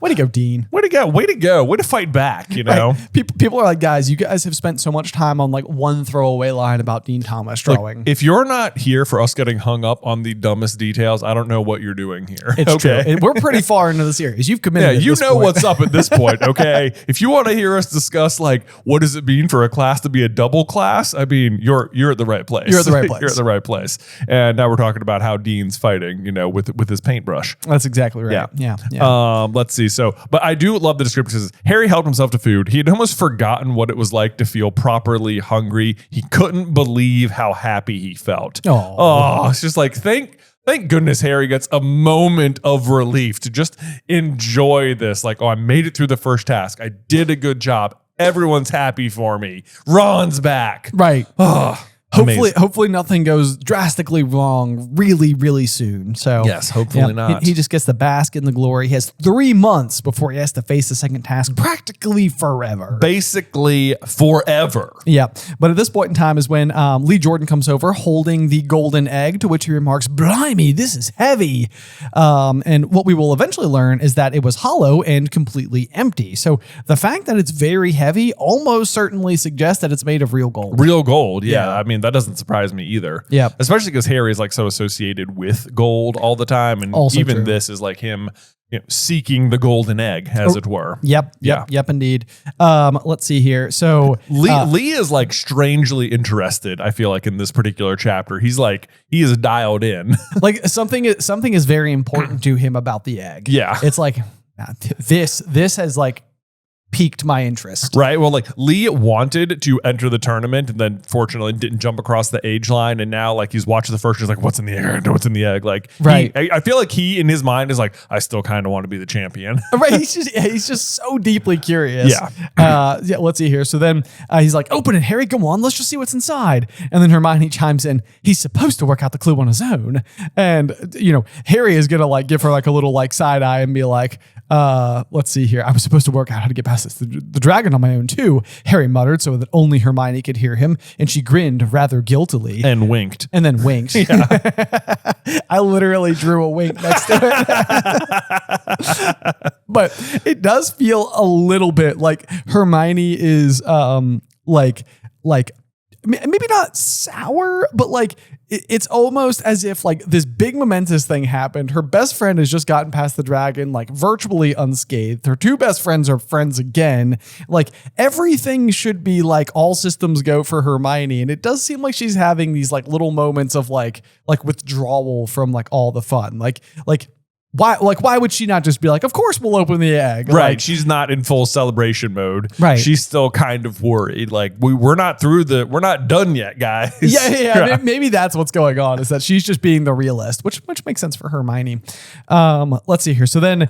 Way to go, Dean. Way to go! Way to fight back! You know, Right. People are like, guys, you guys have spent so much time on like one throwaway line about Dean Thomas drawing. If you're not here for us getting hung up on the dumbest details, I don't know what you're doing here. It's true. We're pretty far into the series. You've committed. Yeah, at you this know point. what's up at this point, okay? If you want to hear us discuss like what does it mean for a class to be a double class, I mean, you're at the right place. You're at the right place. You're at the right place. And now we're talking about how Dean's fighting, with his paintbrush. That's exactly right. Yeah. Let's see. So, but I do love the descriptions. Harry helped himself to food. He had almost forgotten what it was like to feel properly hungry. He couldn't believe how happy he felt. Oh, it's just like, Thank goodness Harry gets a moment of relief to just enjoy this. Like, oh, I made it through the first task. I did a good job. Everyone's happy for me. Ron's back. Right. Oh, Hopefully nothing goes drastically wrong really, really soon. So yes, hopefully not. He just gets to bask in the glory. He has 3 months before he has to face the second task, practically forever. Basically forever. Yeah. But at this point in time is when Lee Jordan comes over holding the golden egg, to which he remarks, "Blimey, this is heavy." And what we will eventually learn is that it was hollow and completely empty. So the fact that it's very heavy almost certainly suggests that it's made of real gold. Real gold. Yeah. I mean, that doesn't surprise me either. Yeah. Especially because Harry is like so associated with gold all the time. And Also even true. this is like him seeking the golden egg, as it were. Yep, indeed. Let's see here. So Lee is like strangely interested, I feel like, in this particular chapter. He is dialed in. like something is very important to him about the egg. Yeah. It's like this has like piqued my interest. Right. Well, like Lee wanted to enter the tournament and then fortunately didn't jump across the age line. And now like he's watching the first, he's like, what's in the egg? I know what's in the egg. Like, right. I feel like he in his mind is like, I still kind of want to be the champion. Right. He's just so deeply curious. Yeah. Let's see here. So then he's like, open it, Harry. Come on. Let's just see what's inside. And then Hermione chimes in, he's supposed to work out the clue on his own. And, Harry is going to like give her like a little like side eye and be like, let's see here. I was supposed to work out how to get past the dragon on my own too, Harry muttered so that only Hermione could hear him, and she grinned rather guiltily. And winked. And then winked. Yeah. I literally drew a wink next to it. But it does feel a little bit like Hermione is like maybe not sour, but like it's almost as if like this big momentous thing happened. Her best friend has just gotten past the dragon, like virtually unscathed. Her 2 best friends are friends again. Like everything should be like all systems go for Hermione. And it does seem like she's having these like little moments of like withdrawal from like all the fun. Like why would she not just be like, of course we'll open the egg? Right. Like, She's not in full celebration mode. Right. She's still kind of worried. Like we're not done yet, guys. Yeah. Maybe that's what's going on, is that she's just being the realist, which makes sense for Hermione. Let's see here. So then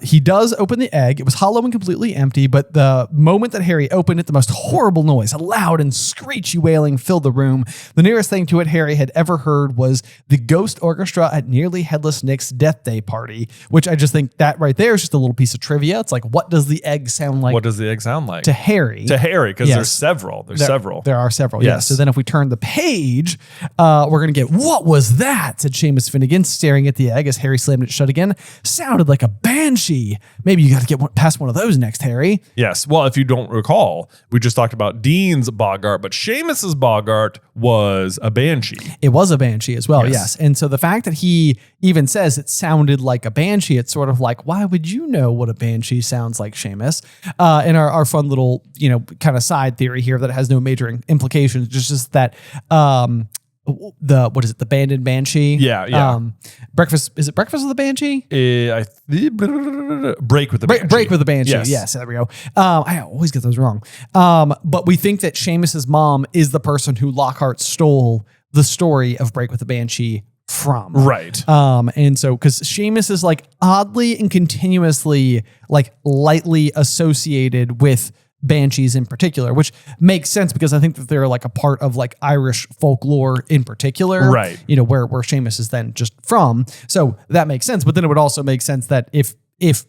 he does open the egg. It was hollow and completely empty, but the moment that Harry opened it, the most horrible noise, a loud and screechy wailing, filled the room. The nearest thing to it Harry had ever heard was the ghost orchestra at Nearly Headless Nick's death day party, which I just think that right there is just a little piece of trivia. It's like, what does the egg sound like? What does the egg sound like? To Harry. Because Yes. there's several. There are several. Yes. Yes. So then if we turn the page, we're going to get, what was that? Said Seamus Finnegan, staring at the egg as Harry slammed it shut again. Sounded like a banshee. Maybe you got to get past one of those next, Harry. Yes. Well, if you don't recall, we just talked about Dean's Boggart, but Seamus's Boggart was a banshee. It was a banshee as well, Yes. yes. And so the fact that he even says it sounded like a banshee, it's sort of like, why would you know what a banshee sounds like, Seamus? And our fun little, kind of side theory here that has no major implications, just that the abandoned banshee? Yeah. Breakfast with the Banshee? Break with the banshee. Break with the Banshee. Yes. Yes, there we go. I always get those wrong. But we think that Seamus's mom is the person who Lockhart stole the story of Break with the Banshee from. Right. And so, because Seamus is like oddly and continuously like lightly associated with banshees in particular, which makes sense because I think that they're like a part of like Irish folklore in particular, Right. Where Seamus is then just from. So that makes sense. But then it would also make sense that if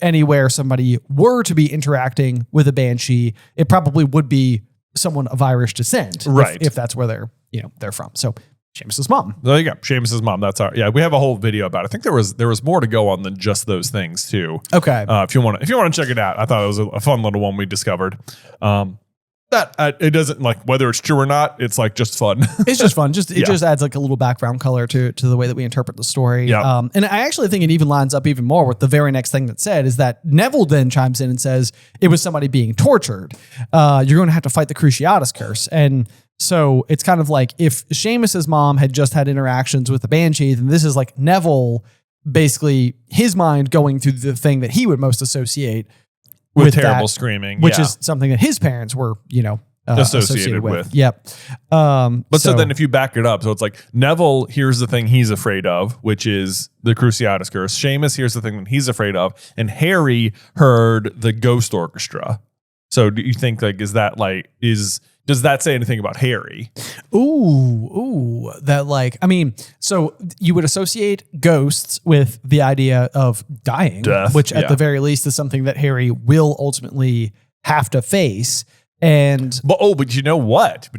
anywhere somebody were to be interacting with a banshee, it probably would be someone of Irish descent, Right. If that's where they're from. So Seamus's mom. There you go. Seamus's mom. That's we have a whole video about it. I think there was more to go on than just those things too. Okay. If you want to check it out, I thought it was a fun little one we discovered. It doesn't, like, whether it's true or not, it's like just fun. It's just fun. It just adds like a little background color to the way that we interpret the story. Yeah. And I actually think it even lines up even more with the very next thing that's said, is that Neville then chimes in and says it was somebody being tortured. You're going to have to fight the Cruciatus curse. And so it's kind of like if Seamus's mom had just had interactions with the Banshee, then this is like Neville, basically his mind going through the thing that he would most associate with terrible that, screaming, which is something that his parents were, associated with. Yep. But so then if you back it up, so it's like Neville hears the thing he's afraid of, which is the Cruciatus curse. Seamus hears the thing that he's afraid of, and Harry heard the ghost orchestra. So do you think does that say anything about Harry? Ooh, so you would associate ghosts with the idea of dying, death, which at the very least is something that Harry will ultimately have to face. But you know what?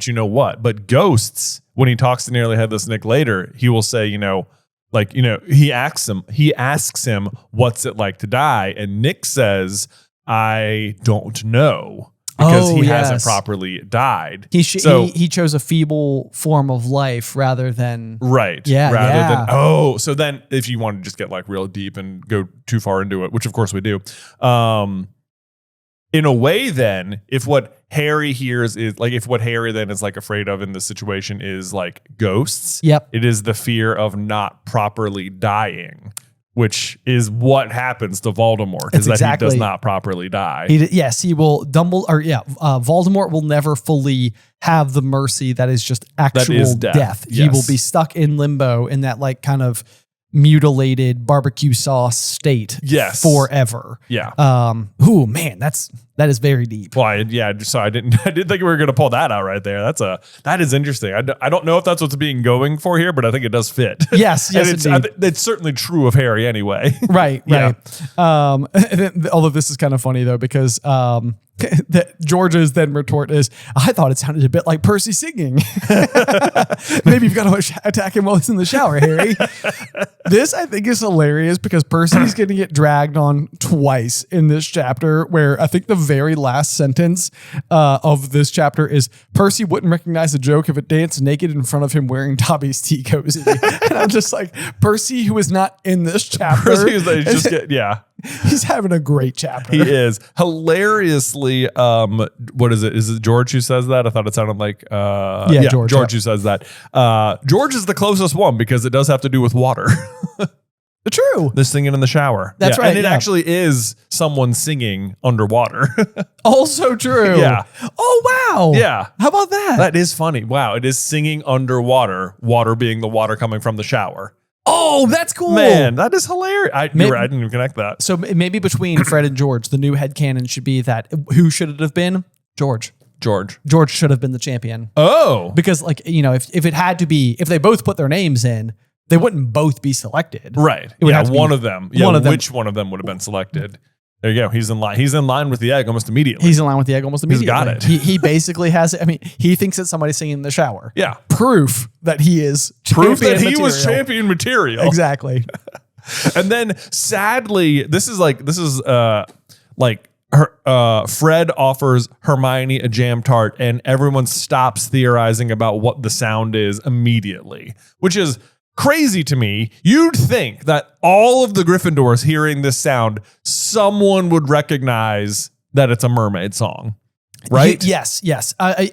But ghosts, when he talks to Nearly Headless Nick later, he will say, he asks him, what's it like to die? And Nick says, I don't know. Because he hasn't properly died. He chose a feeble form of life rather than... Right. Yeah. So then if you want to just get like real deep and go too far into it, which of course we do, in a way then, if what Harry hears is like, if what Harry then is like afraid of in this situation is like ghosts, yep, it is the fear of not properly dying, which is what happens to Voldemort, is that he does not properly die. He will Voldemort will never fully have the mercy that is just actual death. Yes. He will be stuck in limbo in that like kind of mutilated barbecue sauce state forever. Yeah. Man, that is very deep. Well, I didn't think we were going to pull that out right there. That is interesting. I don't know if that's what's being going for here, but I think it does fit. Yes, it's certainly true of Harry anyway. Right. Although this is kind of funny though, because George's then retort is, I thought it sounded a bit like Percy singing. Maybe you've got to attack him while he's in the shower, Harry. This, I think, is hilarious because Percy's going to get dragged on twice in this chapter, where I think the very last sentence of this chapter is, Percy wouldn't recognize a joke if it danced naked in front of him wearing Dobby's tea cozy. And I'm just like, Percy, who is not in this chapter. He's having a great chapter. He is hilariously. What is it? Is it George who says that? I thought it sounded like George who says that. George is the closest one because it does have to do with water. True. They're singing in the shower. That's right, And it yeah. actually is someone singing underwater. Also true. Yeah. Oh, wow. Yeah. How about that? That is funny. Wow. It is singing underwater, water being the water coming from the shower. Oh, that's cool. Man, that is hilarious. Maybe- You're right, I didn't even connect that. So maybe between Fred and George, the new headcanon should be that who should it have been? George. George. George should have been the champion. Oh. Because, like, you know, if it had to be, if they both put their names in, they wouldn't both be selected. Right. It would Yeah, have to be one of them. Yeah, one of them. which one of them would have been selected? There you go. He's in line. He's in line with the egg almost immediately. He's in line with the egg almost immediately. got it. He basically has, I mean, he thinks that somebody's singing in the shower. Yeah. Proof that he is Proof that champion he was material. champion material. Exactly. And then sadly, this is Fred offers Hermione a jam tart and everyone stops theorizing about what the sound is immediately, which is crazy to me. You'd think that all of the Gryffindors hearing this sound, someone would recognize that it's a mermaid song. Right? Yes.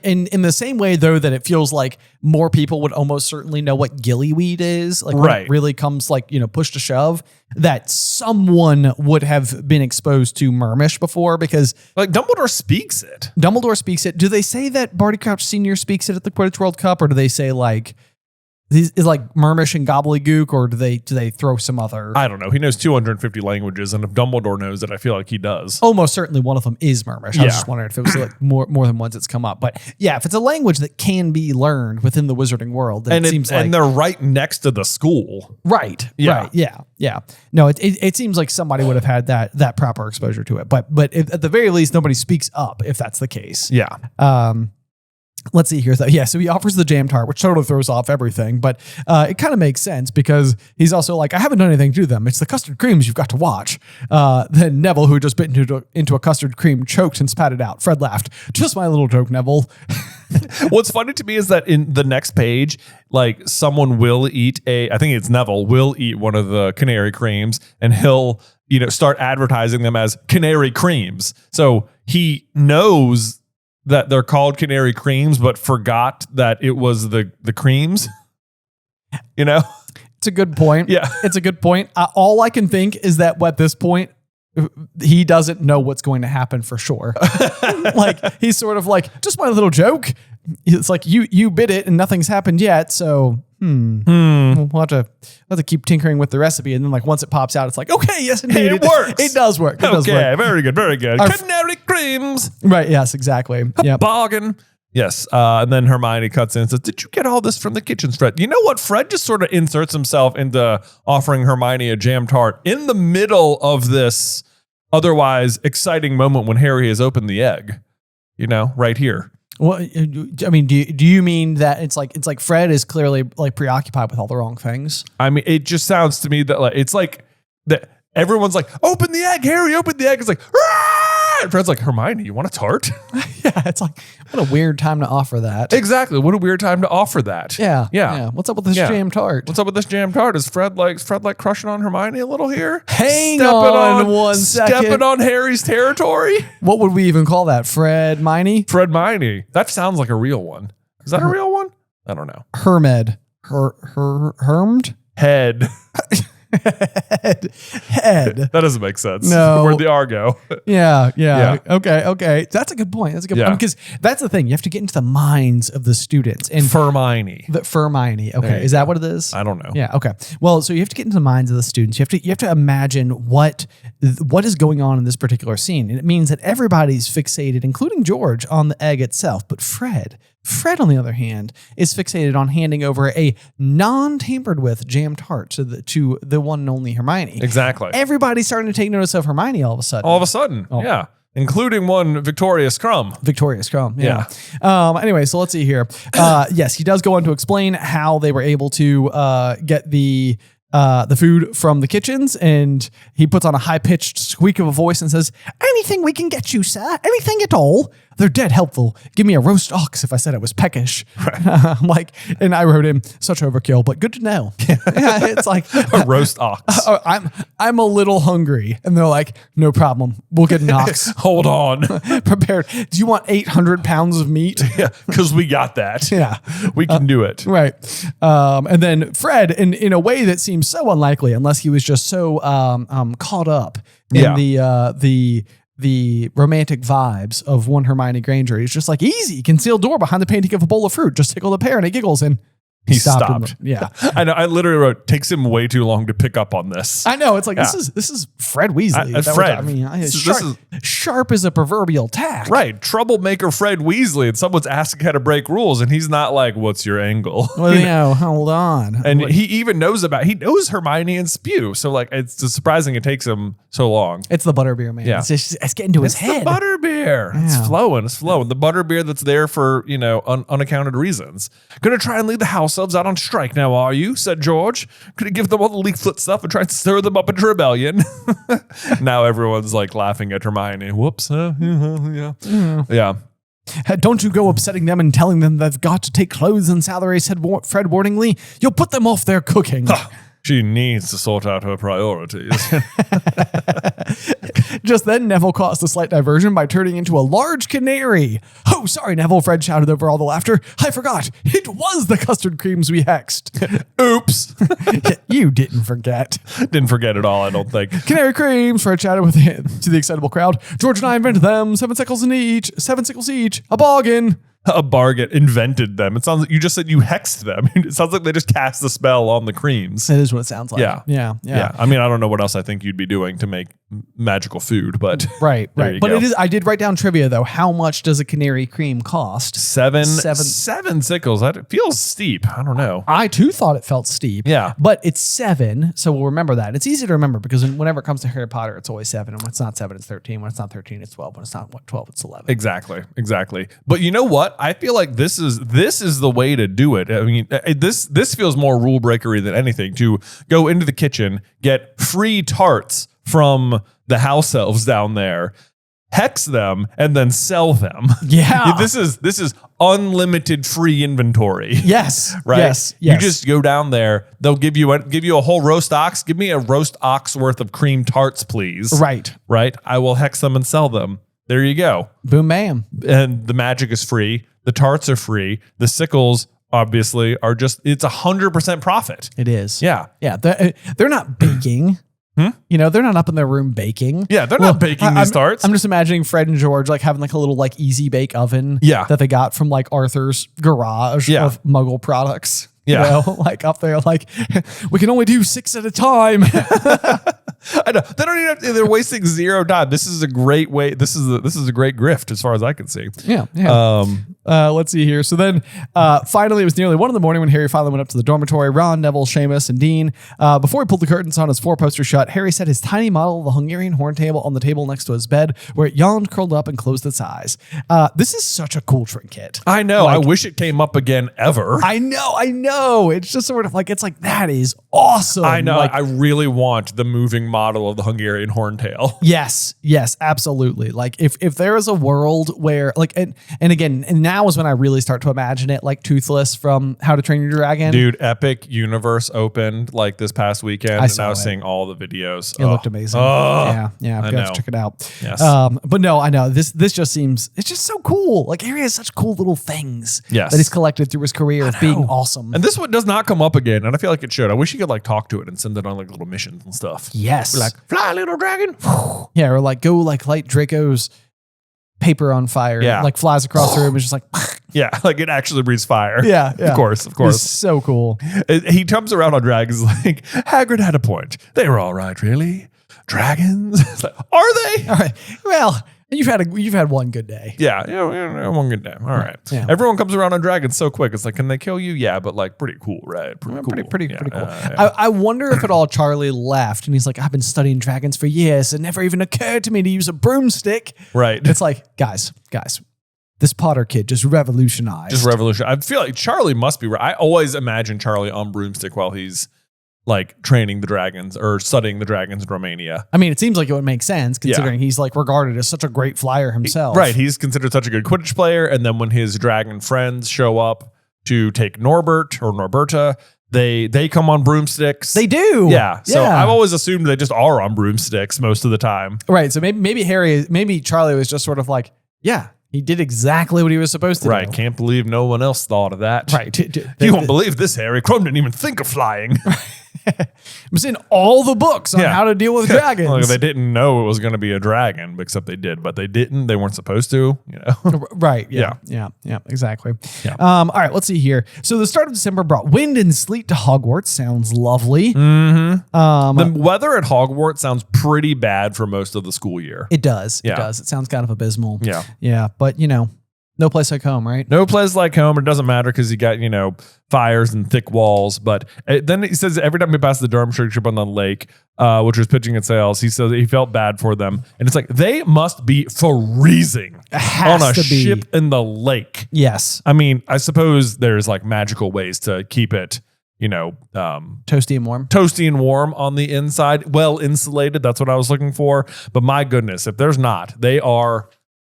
In the same way, though, that it feels like more people would almost certainly know what gillyweed is, like when Right. it really comes, like, you know, push to shove, that someone would have been exposed to Mermish before, because Like Dumbledore speaks it. Dumbledore speaks it. Do they say that Barty Crouch Sr. speaks it at the Quidditch World Cup, or do they say like is like Mermish and gobbledygook, or do they throw some other? I don't know. He knows 250 languages, and if Dumbledore knows it, I feel like he does. Almost certainly one of them is Mermish. I Yeah. was just wondering if it was like more than once it's come up. But yeah, if it's a language that can be learned within the wizarding world, then And it seems like they're right next to the school. right. Yeah. Right. Yeah. No, it seems like somebody would have had that proper exposure to it. But at the very least, nobody speaks up if that's the case. Yeah. Let's see here. Yeah, so he offers the jam tart, which totally throws off everything, but it kind of makes sense because he's also like, I haven't done anything to them. It's the custard creams you've got to watch. Then Neville, who just bit into a custard cream, choked and spat it out. Fred laughed. Just my little joke, Neville. What's funny to me is that in the next page, like someone will eat I think it's Neville, will eat one of the canary creams and he'll, start advertising them as canary creams. So he knows that they're called canary creams, but forgot that it was the creams, It's a good point. Yeah. It's a good point. All I can think is that at this point, he doesn't know what's going to happen for sure. Like, he's sort of like, just my little joke. It's like, you bit it and nothing's happened yet. So, we'll have to keep tinkering with the recipe. And then, like, once it pops out, it's like, okay, yes, indeed. It works. It does work. It does Okay, work. very good, very good. Our- Canary creams. Right. Yes, exactly. Yeah. Bargain. Yes. And then Hermione cuts in and says, did you get all this from the kitchen, Fred? You know what? Fred just sort of inserts himself into offering Hermione a jam tart in the middle of this otherwise exciting moment when Harry has opened the egg, right here. Well, I mean, do you mean that it's like Fred is clearly like preoccupied with all the wrong things? I mean, it just sounds to me that it's like that everyone's like, open the egg, Harry, open the egg. It's like, "Rah!" And Fred's like, Hermione, you want a tart? Yeah, it's like, what a weird time to offer that. Exactly. What a weird time to offer that. Yeah. What's up with this jam tart? What's up with this jam tart? Is Fred like crushing on Hermione a little here? Hang on one second. Stepping on Harry's territory? What would we even call that? Fred Miney? Fred Miney. That sounds like a real one. Is that a real one? I don't know. Hermed. Hermed? Head. Head. That doesn't make sense. No. Where'd the R go? Yeah. Yeah. Okay. That's a good point. Yeah. Because that's the thing. You have to get into the minds of the students. And Hermione. the Hermione. There Okay. you Is that what it is? I don't know. Yeah. Okay. Well, so you have to get into the minds of the students. You have to imagine what is going on in this particular scene, and it means that everybody's fixated, including George, on the egg itself. But Fred, on the other hand, is fixated on handing over a non-tampered with jam tart to the one and only Hermione. Exactly. Everybody's starting to take notice of Hermione all of a sudden. All of a sudden. Oh. Yeah. Including one Victoria Scrum. Victoria Scrum. Yeah. Anyway, so let's see here. Yes, he does go on to explain how they were able to get the food from the kitchens, and he puts on a high-pitched squeak of a voice and says, anything we can get you, sir. Anything at all. they're dead helpful. Give me a roast ox if I said it was peckish. Right. I'm like, and I wrote in, such overkill, but good to know. Yeah, it's like A roast ox. I'm a little hungry, and they're like, no problem, we'll get an ox. Hold on. Prepared. Do you want 800 pounds of meat? Yeah, because we got that. Yeah. We can do it. Right. And then Fred, in a way that seems so unlikely, unless he was just so caught up in the romantic vibes of one Hermione Granger. He's just like, easy, concealed door behind the painting of a bowl of fruit. Just tickle the pear and it giggles. And He stopped. Yeah. I know. I literally wrote, takes him way too long to pick up on this. I know. It's like, this is Fred Weasley. Sharp as a proverbial tack. Right. Troublemaker Fred Weasley. And someone's asking how to break rules. And he's not like, what's your angle? Well, hold on. And he even knows Hermione and Spew. So like, it's just surprising it takes him so long. It's the butterbeer, man. Yeah. It's getting to his head. The butterbeer. Yeah. It's flowing. The butterbeer that's there for, unaccounted reasons. Gonna try and lead the house elves out on strike now, are you? Said George. Gonna give them all the leaflet stuff and try and stir them up into rebellion. Now everyone's like laughing at Hermione. Whoops. Yeah. Don't you go upsetting them and telling them they've got to take clothes and salary, said Fred warningly. You'll put them off their cooking. She needs to sort out her priorities. Just then, Neville caused a slight diversion by turning into a large canary. Oh, sorry, Neville, Fred shouted over all the laughter. I forgot. It was the custard creams we hexed. Oops. You didn't forget. Didn't forget at all, I don't think. Canary creams, Fred shouted to the excitable crowd. George and I invented them. 7 sickles each. A bargain. A bargain. Invented them. It sounds like you just said you hexed them. It sounds like they just cast the spell on the creams. That is what it sounds like. Yeah. I mean, I don't know what else I think you'd be doing to make magical food, but right. But go. it is. I did write down trivia though. How much does a canary cream cost? Seven sickles. That feels steep. I don't know. I too thought it felt steep. Yeah. But it's 7, so we'll remember that. It's easy to remember because whenever it comes to Harry Potter, it's always 7. And when it's not 7, it's 13. When it's not 13, it's 12. When it's not 12, it's 11. Exactly. But you know what? I feel like this is the way to do it. I mean, this feels more rule breakery than anything. To go into the kitchen, get free tarts from the house elves down there, hex them, and then sell them. Yeah. This is unlimited free inventory. Yes. Right. Yes. You just go down there. They'll give you a whole roast ox. Give me a roast ox worth of cream tarts, please. Right. I will hex them and sell them. There you go. Boom, bam. And the magic is free. The tarts are free. The sickles obviously are just, it's 100% profit. It is. Yeah. Yeah. They're not baking. They're not up in their room baking. Yeah, they're not baking these tarts. I'm just imagining Fred and George like having like a little like easy bake oven that they got from like Arthur's garage of Muggle products. Yeah. Like up there, like we can only do 6 at a time. I know. They don't even have to, they're wasting 0 time. This is a great way. This is a great grift as far as I can see. Yeah. Let's see here. So then finally it was nearly 1 a.m. when Harry finally went up to the dormitory. Ron, Neville, Seamus, and Dean. Before he pulled the curtains on his 4-poster shut, Harry set his tiny model of the Hungarian Horntail on the table next to his bed, where it yawned, curled up, and closed its eyes. This is such a cool trinket. I know. I wish it came up again ever. I know. It's just sort of like, it's like, that is awesome. I know. Like, I really want the moving model of the Hungarian Horntail. Yes, absolutely. Like if there is a world where like, and again, and now is when I really start to imagine it like Toothless from How to Train Your Dragon. Dude, Epic Universe opened like this past weekend, and I was seeing all the videos. It looked amazing. Yeah. I got to check it out. Yes. But no, I know this just seems, it's just so cool. Like Harry has such cool little things that he's collected through his career of being awesome. And this one does not come up again, and I feel like it should. I wish you could like talk to it and send it on like little missions and stuff. Yes. Like, fly, little dragon. Yeah, or like go like light Draco's paper on fire. Yeah. Like flies across the room. It's just like, yeah, like it actually breathes fire. Yeah. Of course. It's so cool. He comes around on dragons like, Hagrid had a point. They were all right, really. Dragons? Like, are they? All right. Well, you've had one good day. Yeah, one good day. All right. Yeah. Everyone comes around on dragons so quick. It's like, can they kill you? Yeah, but like pretty cool, right? Pretty cool. Pretty cool. I wonder if at all Charlie left and he's like, I've been studying dragons for years. It never even occurred to me to use a broomstick. Right. It's like, guys, this Potter kid just revolutionized. I feel like Charlie must be right. I always imagine Charlie on broomstick while he's like training the dragons or studying the dragons in Romania. I mean, it seems like it would make sense considering he's like regarded as such a great flyer himself. Right. He's considered such a good Quidditch player. And then when his dragon friends show up to take Norbert or Norberta, they come on broomsticks. They do. Yeah. So I've always assumed they just are on broomsticks most of the time. Right. So maybe Charlie was just sort of like, yeah, he did exactly what he was supposed to do. Right. Can't believe no one else thought of that. Right. You won't believe this, Harry. Crumb didn't even think of flying. It was in all the books on how to deal with dragons. Well, they didn't know it was going to be a dragon, except they did, but they didn't. They weren't supposed to, you know? Right. Yeah. Exactly. Yeah. All right. Let's see here. So the start of December brought wind and sleet to Hogwarts. Sounds lovely. The weather at Hogwarts sounds pretty bad for most of the school year. It does. Yeah. It does. It sounds kind of abysmal. Yeah. Yeah. But, you know, no place like home, right? No place like home. It doesn't matter because you got, you know, fires and thick walls. But then he says every time we pass the Durmstrang ship on the lake, which was pitching its sails, he says he felt bad for them. And it's like, they must be freezing on a ship in the lake. Yes. I mean, I suppose there's like magical ways to keep it, you know, toasty and warm on the inside, well insulated. That's what I was looking for. But my goodness, if there's not, they are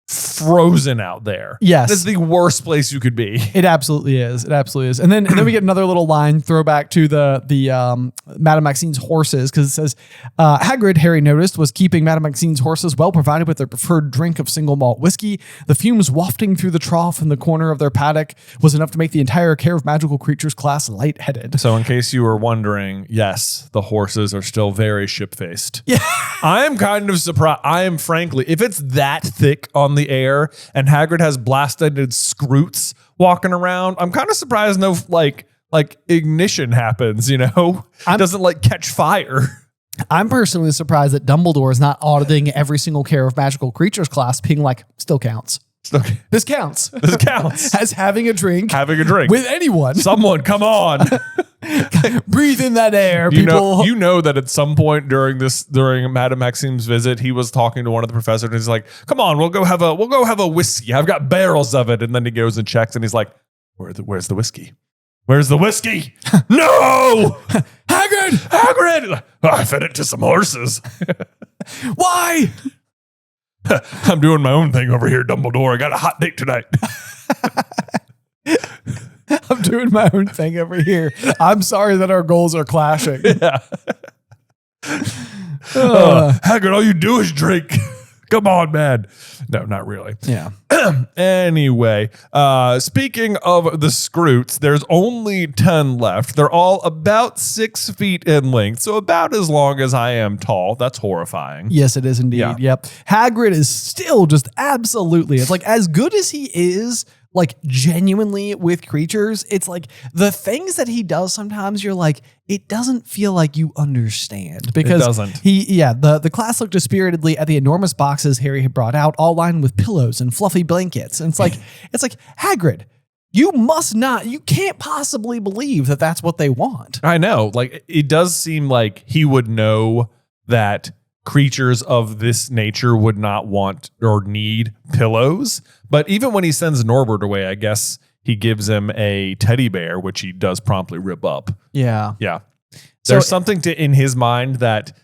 frozen out there. Yes. It's the worst place you could be. It absolutely is. It absolutely is. And then we get another little line throwback to the Madame Maxine's horses, because it says Hagrid, Harry noticed, was keeping Madame Maxine's horses well provided with their preferred drink of single malt whiskey. The fumes wafting through the trough in the corner of their paddock was enough to make the entire Care of Magical Creatures class lightheaded. So in case you were wondering, yes, the horses are still very ship-faced. Yeah. I am kind of surprised. I am frankly, if it's that thick on the air and Hagrid has blast-ended scroots walking around, I'm kind of surprised no like ignition happens, you know? Doesn't like catch fire. I'm personally surprised that Dumbledore is not auditing every single Care of Magical Creatures class, being like, still counts. This counts. This counts. As having a drink. With anyone. Someone, come on. Breathe in that air, people. You know that at some point during Madame Maxime's visit, he was talking to one of the professors and he's like, come on, we'll go have a whiskey. I've got barrels of it. And then he goes and checks and he's like, where's the whiskey? Where's the whiskey? No! Hagrid! Oh, I fed it to some horses. Why? I'm doing my own thing over here, Dumbledore. I got a hot date tonight. I'm doing my own thing over here. I'm sorry that our goals are clashing. Yeah. Hagrid, all you do is drink. Come on, man. No, not really. Yeah. Anyway, speaking of the Scroots, there's only 10 left. They're all about 6 feet in length, so about as long as I am tall. That's horrifying. Yes, it is indeed. Yeah. Yep. Hagrid is still just absolutely, it's like as good as he is, like genuinely with creatures, it's like the things that he does sometimes you're like, it doesn't feel like you understand, because it doesn't. The class looked dispiritedly at the enormous boxes Harry had brought out, all lined with pillows and fluffy blankets. And it's like Hagrid, you can't possibly believe that that's what they want. I know. Like, it does seem like he would know that creatures of this nature would not want or need pillows. But even when he sends Norbert away, I guess he gives him a teddy bear, which he does promptly rip up. Yeah. Yeah. There's something in his mind that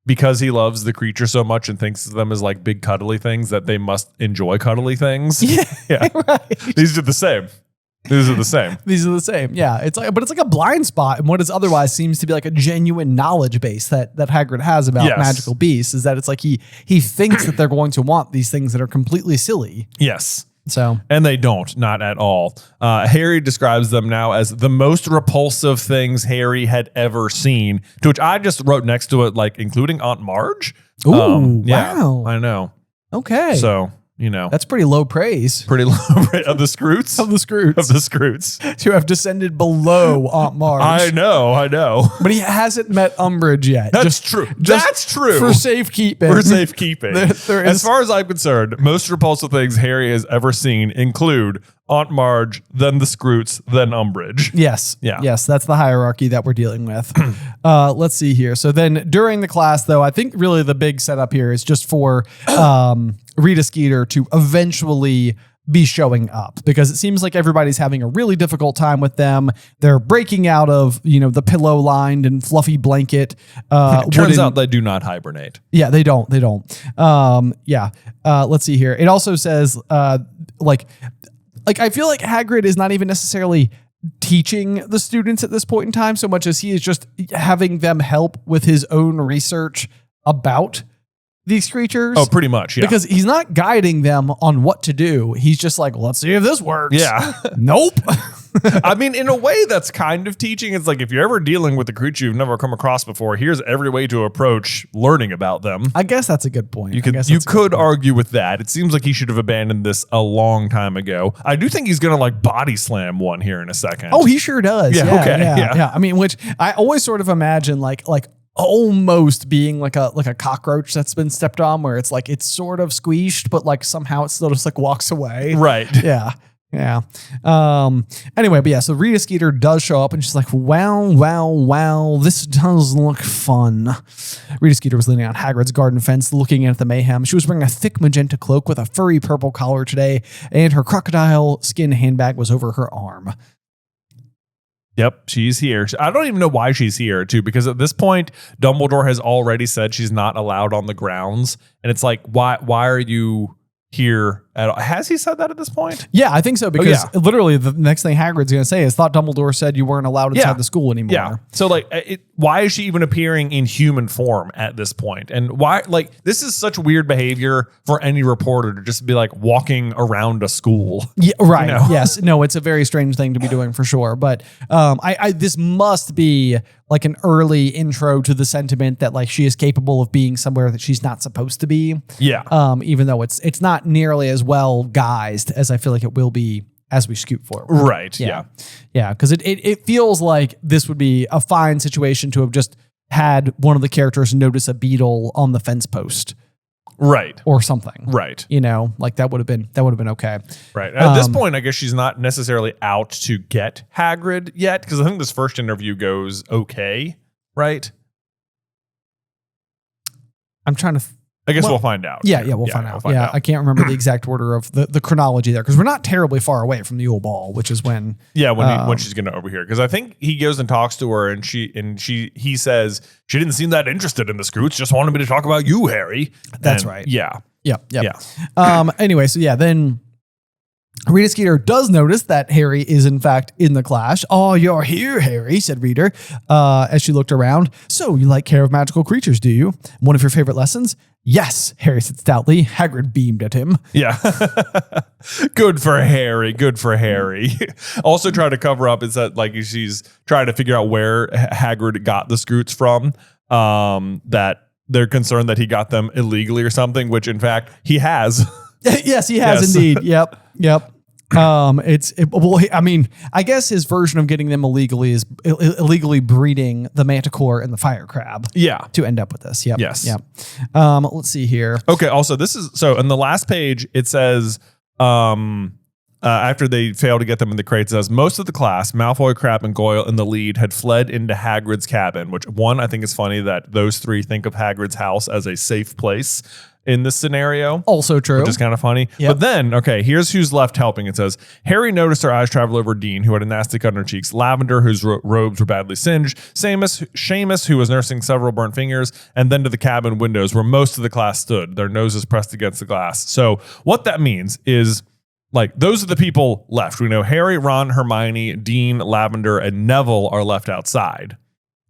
because he loves the creature so much and thinks of them as like big cuddly things, that they must enjoy cuddly things. Yeah. Right. These are the same. These are the same. Yeah. It's like a blind spot in what is otherwise seems to be like a genuine knowledge base that Hagrid has about magical beasts, is that it's like he thinks that they're going to want these things that are completely silly. Yes. So, and they don't, not at all. Harry describes them now as the most repulsive things Harry had ever seen, to which I just wrote next to it, like including Aunt Marge. Ooh, yeah, wow. I know. Okay. So, you know, that's pretty low praise. Pretty low of the Scroots? Of the Scroots. To have descended below Aunt Marge. I know. But he hasn't met Umbridge yet. That's true. That's true. For safekeeping. As far as I'm concerned, most repulsive things Harry has ever seen include Aunt Marge, then the Scroots, then Umbridge. Yes. Yeah. Yes, that's the hierarchy that we're dealing with. Let's see here. So then during the class, though, I think really the big setup here is just for Rita Skeeter to eventually be showing up, because it seems like everybody's having a really difficult time with them. They're breaking out of, the pillow lined and fluffy blanket. Turns out they do not hibernate. Yeah, they don't. Let's see here. It also says, I feel like Hagrid is not even necessarily teaching the students at this point in time so much as he is just having them help with his own research about these creatures. Oh, pretty much, yeah. Because he's not guiding them on what to do. He's just like, let's see if this works. Yeah. Nope. I mean, in a way, that's kind of teaching. It's like, if you're ever dealing with a creature you've never come across before, here's every way to approach learning about them. I guess that's a good point. You could argue with that. It seems like he should have abandoned this a long time ago. I do think he's going to body slam one here in a second. Oh, he sure does. Yeah, okay. Yeah. I mean, which I always sort of imagine like almost being like a cockroach that's been stepped on, where it's like it's sort of squeezed, but somehow it still just walks away. Right. Yeah. Anyway, but yeah, so Rita Skeeter does show up and she's like, wow, this does look fun. Rita Skeeter was leaning on Hagrid's garden fence looking at the mayhem. She was wearing a thick magenta cloak with a furry purple collar today, and her crocodile skin handbag was over her arm. Yep, she's here. I don't even know why she's here, too, because at this point, Dumbledore has already said she's not allowed on the grounds. And it's like, why are you here at all? Has he said that at this point? Yeah, I think so, because literally the next thing Hagrid's going to say is, thought Dumbledore said you weren't allowed inside the school anymore. Yeah. So why is she even appearing in human form at this point? And why, this is such weird behavior for any reporter to just be walking around a school. Yeah, right. Yes. No, it's a very strange thing to be doing for sure. But this must be an early intro to the sentiment that she is capable of being somewhere that she's not supposed to be. Yeah. Even though it's not nearly as well guised as I feel like it will be as we scoot forward. Right. Yeah. Because it feels like this would be a fine situation to have just had one of the characters notice a beetle on the fence post. Right. Or something. Right. That would have been okay. Right. At this point, I guess she's not necessarily out to get Hagrid yet, because I think this first interview goes okay. Right. I'm trying to I guess we'll find out. Yeah, we'll find out. I can't remember the exact order of the chronology there, because we're not terribly far away from the Yule Ball, which is when when she's going to overhear. Because I think he goes and talks to her, and he says she didn't seem that interested in the Scoots, just wanted me to talk about you, Harry. That's right. Yeah. Anyway, so then Rita Skeeter does notice that Harry is in fact in the class. "Oh, you're here, Harry," said Rita, as she looked around. "So you like care of magical creatures, do you? One of your favorite lessons?" "Yes," Harry said stoutly. Hagrid beamed at him. Yeah. Good for Harry. Also trying to cover up is that she's trying to figure out where Hagrid got the Scoots from. That they're concerned that he got them illegally or something, which in fact he has. Yes, he has indeed. Yep. I guess his version of getting them illegally is illegally breeding the manticore and the fire crab. Yeah. To end up with this. Yep. Yes. Yep. Let's see here. Okay. Also, this is on the last page. It says, after they failed to get them in the crate, it says most of the class, Malfoy, Crabbe, and Goyle in the lead, had fled into Hagrid's cabin. Which I think is funny that those three think of Hagrid's house as a safe place in this scenario. Also true. Which is kind of funny. Yep. But then, here's who's left helping. It says, Harry noticed her eyes travel over Dean, who had a nasty cut on her cheeks, Lavender, whose robes were badly singed, Seamus, who was nursing several burnt fingers, and then to the cabin windows where most of the class stood, their noses pressed against the glass. So what that means is, those are the people left. We know Harry, Ron, Hermione, Dean, Lavender, and Neville are left outside.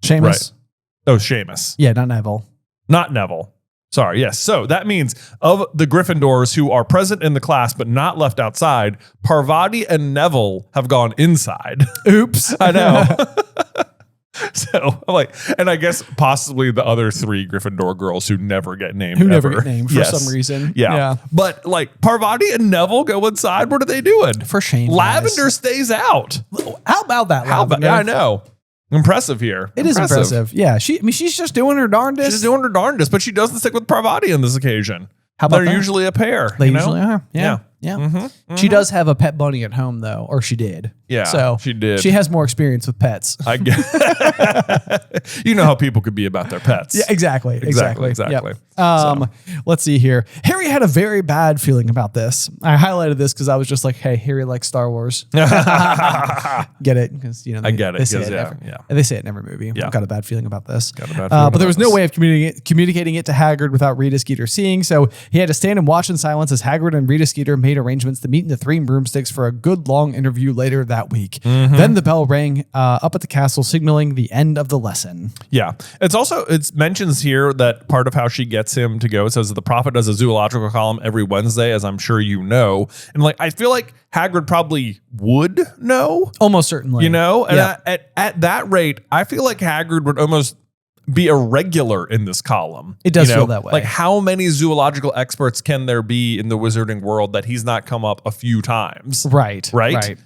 Seamus? Right. Oh, Seamus. Yeah, not Neville. Not Neville. Sorry, yes. So that means of the Gryffindors who are present in the class but not left outside, Parvati and Neville have gone inside. Oops. I know. So and I guess possibly the other three Gryffindor girls who never get named. For some reason. Yeah. But Parvati and Neville go inside. What are they doing? For shame. Lavender stays out. How about that, Lavender? I know. Impressive here. It is impressive. Yeah. She's just doing her darndest. She's doing her darndest, but she doesn't stick with Parvati on this occasion. How about They're that? usually a pair. They usually are. Yeah. Yeah. She does have a pet bunny at home, though, or she did. Yeah, so she did. She has more experience with pets. I guess. You know how people could be about their pets. Yeah, exactly. Yep. So. Let's see here. Harry had a very bad feeling about this. I highlighted this because I was just like, hey, Harry likes Star Wars. Get it? Because, I get it. They say they say it in every movie. I've got a bad feeling about this. But there was no way of communicating it to Hagrid without Rita Skeeter seeing, so he had to stand and watch in silence as Hagrid and Rita Skeeter made arrangements to meet in the Three Broomsticks for a good long interview later that week. Then the bell rang up at the castle, signaling the end of the lesson. Yeah. It mentions here that part of how she gets him to go, it says that the prophet does a zoological column every Wednesday, as I'm sure you know. And like, I feel like Hagrid probably would know. Almost certainly. You know? And at that rate, I feel like Hagrid would almost be a regular in this column. It does feel that way. Like, how many zoological experts can there be in the wizarding world that he's not come up a few times? Right.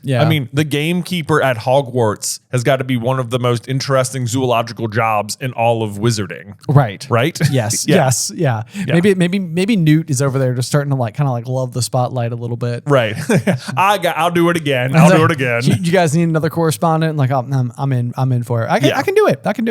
Yeah. I mean, the gamekeeper at Hogwarts has got to be one of the most interesting zoological jobs in all of wizarding. Right. Yes. Yeah. Maybe Newt is over there just starting to like kind of like love the spotlight a little bit. Right. I'll do it again. I'll do it again. You guys need another correspondent? Like, oh, I'm in for it. I can do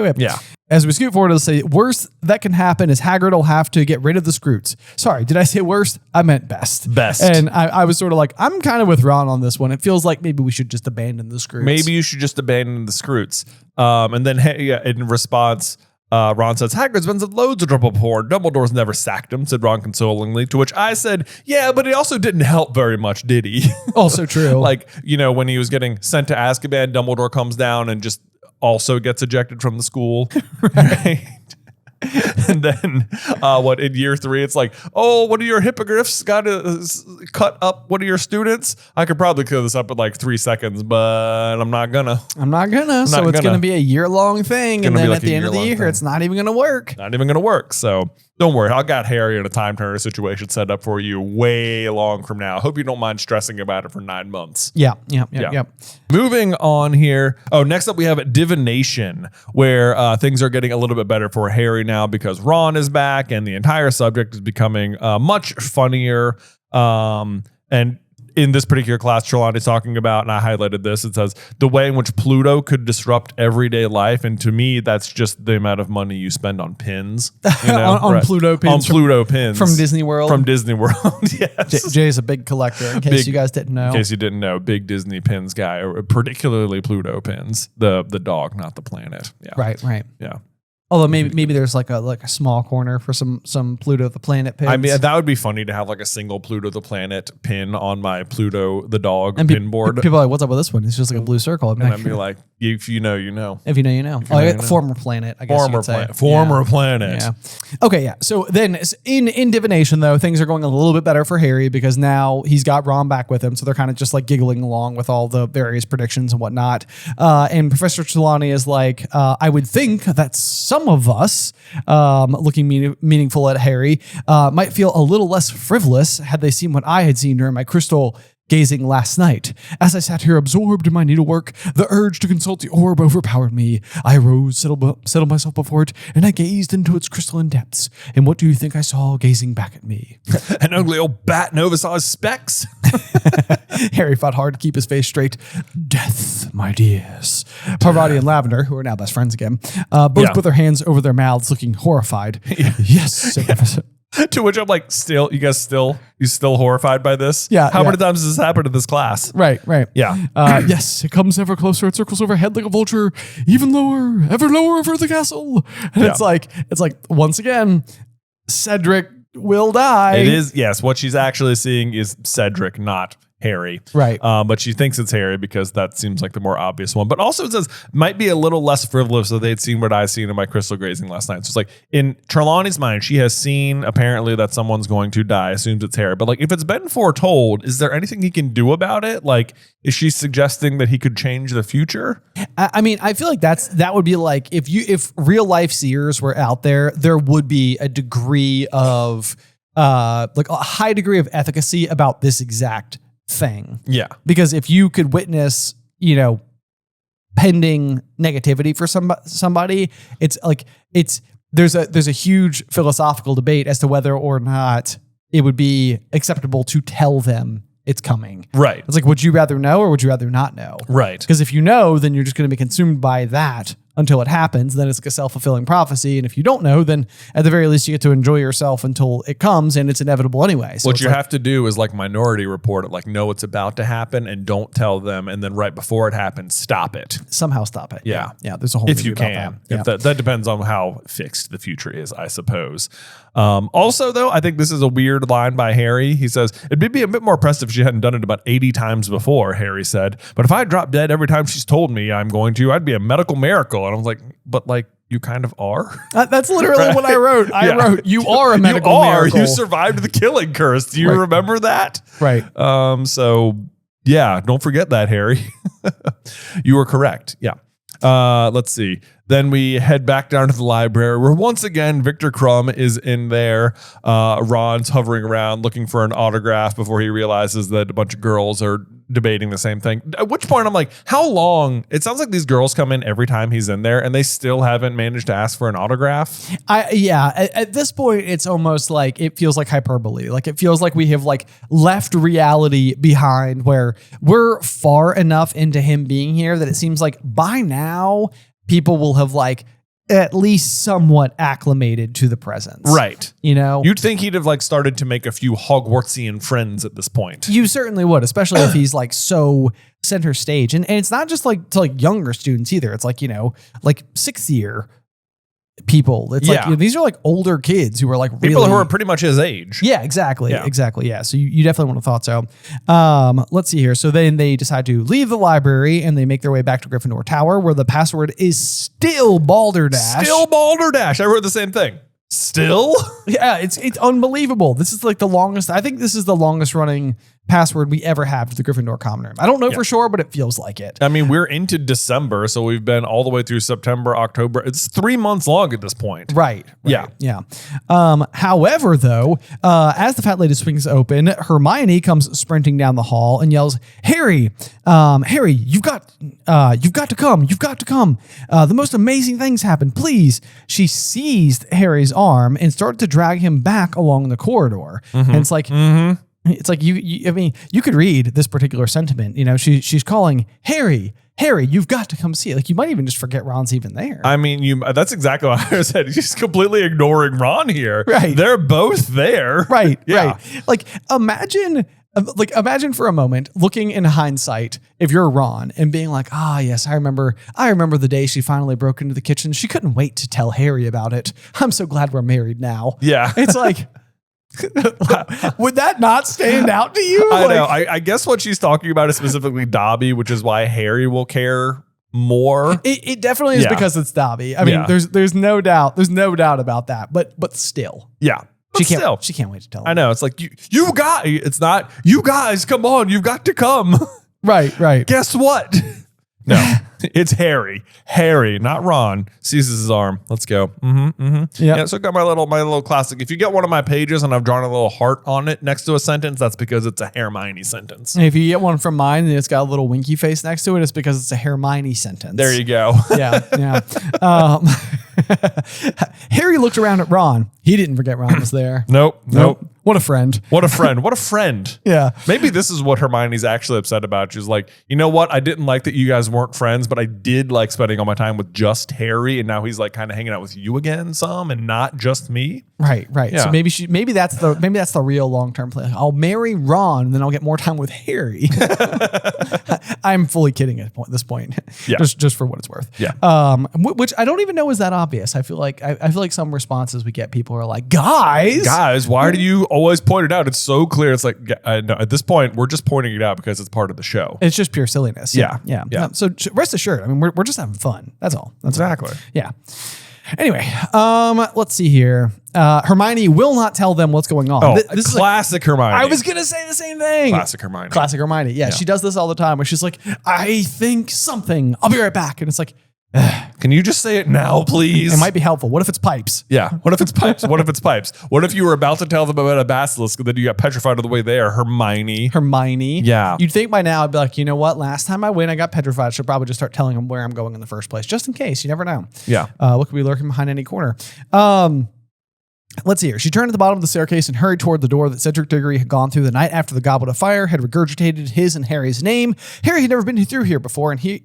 it. Yeah. As we scoot forward, it'll say, worst that can happen is Hagrid will have to get rid of the Scroots. Sorry, did I say worst? I meant best. And I was sort of like, I'm kind of with Ron on this one. It feels like maybe we should just abandon the Scroots. Maybe you should just abandon the Scroots. And then in response, Ron says, Hagrid's been in loads of trouble before. Dumbledore's never sacked him, said Ron consolingly, to which I said, yeah, but it also didn't help very much, did he? Also true. Like, when he was getting sent to Azkaban, Dumbledore comes down and just also gets ejected from the school. Right. And then in year 3, it's like, oh, one of your hippogriffs got to cut up one of your students. I could probably clear this up in like 3 seconds, but I'm not gonna. So it's going to be a year-long thing. And then at the end of the year, it's not even going to work. So don't worry. I got Harry in a time turner situation set up for you way long from now. Hope you don't mind stressing about it for 9 months. Yeah. Moving on here. Oh, next up we have divination, where things are getting a little bit better for Harry now because Ron is back and the entire subject is becoming much funnier. And in this particular class, Trelawney's talking about, and I highlighted this, it says, the way in which Pluto could disrupt everyday life. And to me, that's just the amount of money you spend on pins. on Pluto pins. On Pluto pins. From Disney World. Yes. Jay's a big collector, in case you guys didn't know. In case you didn't know, big Disney pins guy, particularly Pluto pins. The dog, not the planet. Yeah. Right. Yeah. Although maybe there's like a small corner for some Pluto the Planet pins. I mean, that would be funny to have like a single Pluto the Planet pin on my Pluto the dog pin board. People are like, what's up with this one? It's just like a blue circle. I'd be like, if you know, you know. If you know, you know. Former planet, I guess. Former planet. Yeah. Okay, yeah. So then in divination, though, things are going a little bit better for Harry because now he's got Ron back with him. So they're kind of just like giggling along with all the various predictions and whatnot. And Professor Trelawney is like, I would think that some of us, looking meaningful at Harry, might feel a little less frivolous had they seen what I had seen during my crystal gazing last night. As I sat here absorbed in my needlework, the urge to consult the orb overpowered me. I arose, settled myself before it, and I gazed into its crystalline depths. And what do you think I saw gazing back at me? An ugly old bat in oversized specs. Harry fought hard to keep his face straight. Death, my dears. Parvati and Lavender, who are now best friends again, both put their hands over their mouths, looking horrified. Yes, said Professor. To which I'm like, you still horrified by this? Yeah. How many times has this happened in this class? Right. Yeah. Yes, it comes ever closer. It circles overhead like a vulture, even lower, ever lower for the castle. And it's like once again, Cedric will die. It is, yes. What she's actually seeing is Cedric, not Harry. Right. But she thinks it's Harry because that seems like the more obvious one. But also it says might be a little less frivolous if they'd seen what I seen in my crystal grazing last night. So it's like in Trelawney's mind, she has seen apparently that someone's going to die, assumes it's Harry. But like if it's been foretold, is there anything he can do about it? Like, is she suggesting that he could change the future? I mean, I feel like that would be like if real life seers were out there, there would be a degree of like a high degree of efficacy about this exact thing. Yeah. Because if you could witness, pending negativity for somebody, there's a huge philosophical debate as to whether or not it would be acceptable to tell them it's coming. Right. It's like, would you rather know or would you rather not know? Right. Because if you know, then you're just going to be consumed by that until it happens. Then it's like a self-fulfilling prophecy. And if you don't know, then at the very least you get to enjoy yourself until it comes, and it's inevitable anyway. So what you have to do is like Minority Report it, like know it's about to happen and don't tell them. And then right before it happens, stop it. somehow stop it. Yeah. Yeah. There's a whole If you movie about can. that. If that depends on how fixed the future is, I suppose. Also, though, I think this is a weird line by Harry. He says, it'd be a bit more impressive if she hadn't done it about 80 times before, Harry said. But if I dropped dead every time she's told me I'm going to, I'd be a medical miracle. And I was like, but like, you kind of are. That's literally what I wrote. I wrote, you are a medical miracle. You survived the killing curse. Do you remember that? Right. So, yeah, don't forget that, Harry. You were correct. Yeah. Let's see. Then we head back down to the library where once again, Victor Crumb is in there. Ron's hovering around looking for an autograph before he realizes that a bunch of girls are debating the same thing. At which point I'm like, how long? It sounds like these girls come in every time he's in there and they still haven't managed to ask for an autograph. At this point, it's almost like it feels like hyperbole. Like it feels like we have like left reality behind where we're far enough into him being here that it seems like by now people will have like at least somewhat acclimated to the presence. Right. You know, you'd think he'd have like started to make a few Hogwartsian friends at this point. You certainly would, especially if he's like so center stage. And it's not just like to like younger students either. It's like, you know, like 6th year people. It's like, you know, these are like older kids who are like people who are pretty much his age. Yeah, exactly. Yeah. Exactly. Yeah. So you definitely would have thought so. Let's see here. So then they decide to leave the library and they make their way back to Gryffindor Tower where the password is still Balderdash. Still Balderdash. I wrote the same thing. Still? Yeah, it's unbelievable. This is like the longest. I think this is the longest running password we ever have to the Gryffindor common room. I don't know for sure, but it feels like it. I mean, we're into December, so we've been all the way through September, October. It's 3 months long at this point. Right. Yeah. Yeah. However, though, as the fat lady swings open, Hermione comes sprinting down the hall and yells, Harry, you've got to come. You've got to come. The most amazing things happen. Please. She seized Harry's arm and started to drag him back along the corridor. And it's like, it's like I mean, you could read this particular sentiment. You know, she's calling Harry, you've got to come see it. Like you might even just forget Ron's even there. I mean, that's exactly what I said. She's completely ignoring Ron here. Right. They're both there. Right. Yeah. Right. Like imagine for a moment looking in hindsight if you're Ron and being like, yes, I remember the day she finally broke into the kitchen. She couldn't wait to tell Harry about it. I'm so glad we're married now. Yeah. It's like, would that not stand out to you? I know. I guess what she's talking about is specifically Dobby, which is why Harry will care more. It definitely is because it's Dobby. I mean, there's no doubt. There's no doubt about that. But still. Yeah. She can't wait to tell him. I know. It's like you guys, it's not you guys, come on, you've got to come. Right. Guess what? No, it's Harry. Harry, not Ron. Seizes his arm. Let's go. Yeah. So I got my little classic. If you get one of my pages and I've drawn a little heart on it next to a sentence, that's because it's a Hermione sentence. And if you get one from mine and it's got a little winky face next to it, it's because it's a Hermione sentence. There you go. Yeah. Harry looked around at Ron. He didn't forget Ron was there. Nope. What a friend. What a friend. Yeah. Maybe this is what Hermione's actually upset about. She's like, you know what? I didn't like that you guys weren't friends, but I did like spending all my time with just Harry. And now he's like kind of hanging out with you again some and not just me. Right. Yeah. So maybe that's the real long-term plan. I'll marry Ron and then I'll get more time with Harry. I'm fully kidding at this point. Yeah. Just for what it's worth. Yeah. Which I don't even know is that obvious. I feel like some responses we get, people are like, guys, why do you always point it out? It's so clear. It's like, no, at this point, we're just pointing it out because it's part of the show. It's just pure silliness. Yeah. No, so rest assured, I mean, we're just having fun. That's all. Exactly. Yeah. Anyway, let's see here. Hermione will not tell them what's going on. This is classic Hermione. I was going to say the same thing. Classic Hermione. Classic Hermione. Yeah, she does this all the time where she's like, I think something. I'll be right back. And it's like, can you just say it now, please? It might be helpful. What if it's pipes? Yeah. What if it's pipes? What if you were about to tell them about a basilisk and then you got petrified on the way there? Hermione. Yeah. You'd think by now I'd be like, you know what? Last time I went, I got petrified. I should probably just start telling them where I'm going in the first place, just in case. You never know. Yeah. What could be lurking behind any corner? Let's see here. She turned at the bottom of the staircase and hurried toward the door that Cedric Diggory had gone through the night after the Goblet of Fire had regurgitated his and Harry's name. Harry had never been through here before, and he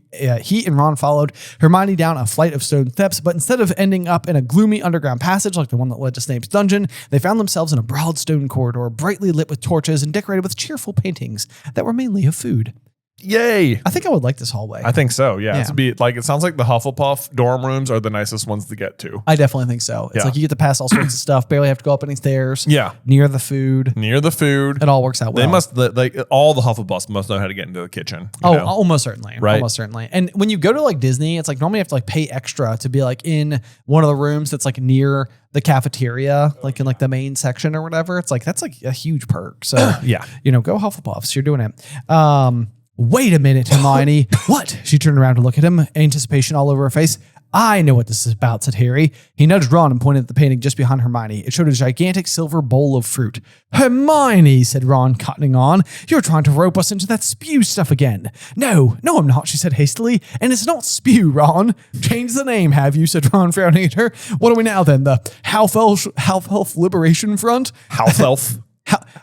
and Ron followed Hermione down a flight of stone steps, but instead of ending up in a gloomy underground passage like the one that led to Snape's dungeon, they found themselves in a broad stone corridor, brightly lit with torches and decorated with cheerful paintings that were mainly of food. Yay. I think I would like this hallway. I think so. Yeah. It sounds like the Hufflepuff dorm rooms are the nicest ones to get to. I definitely think so. It's like you get to pass all sorts of stuff, barely have to go up any stairs. Yeah. Near the food. It all works out well. They must, like, all the Hufflepuffs must know how to get into the kitchen. Almost certainly. Right. Almost certainly. And when you go to like Disney, it's like normally you have to like pay extra to be like in one of the rooms that's like near the cafeteria, like in like the main section or whatever. It's like, that's like a huge perk. So, yeah, go Hufflepuffs. You're doing it. Wait a minute, Hermione. What? She turned around to look at him, anticipation all over her face. I know what this is about, said Harry. He nudged Ron and pointed at the painting just behind Hermione. It showed a gigantic silver bowl of fruit. Hermione, said Ron, cottoning on. You're trying to rope us into that spew stuff again. No, I'm not, she said hastily. And it's not spew, Ron. Change the name, have you, said Ron, frowning at her. What are we now, then? The Half-Elf Liberation Front? Half-Elf.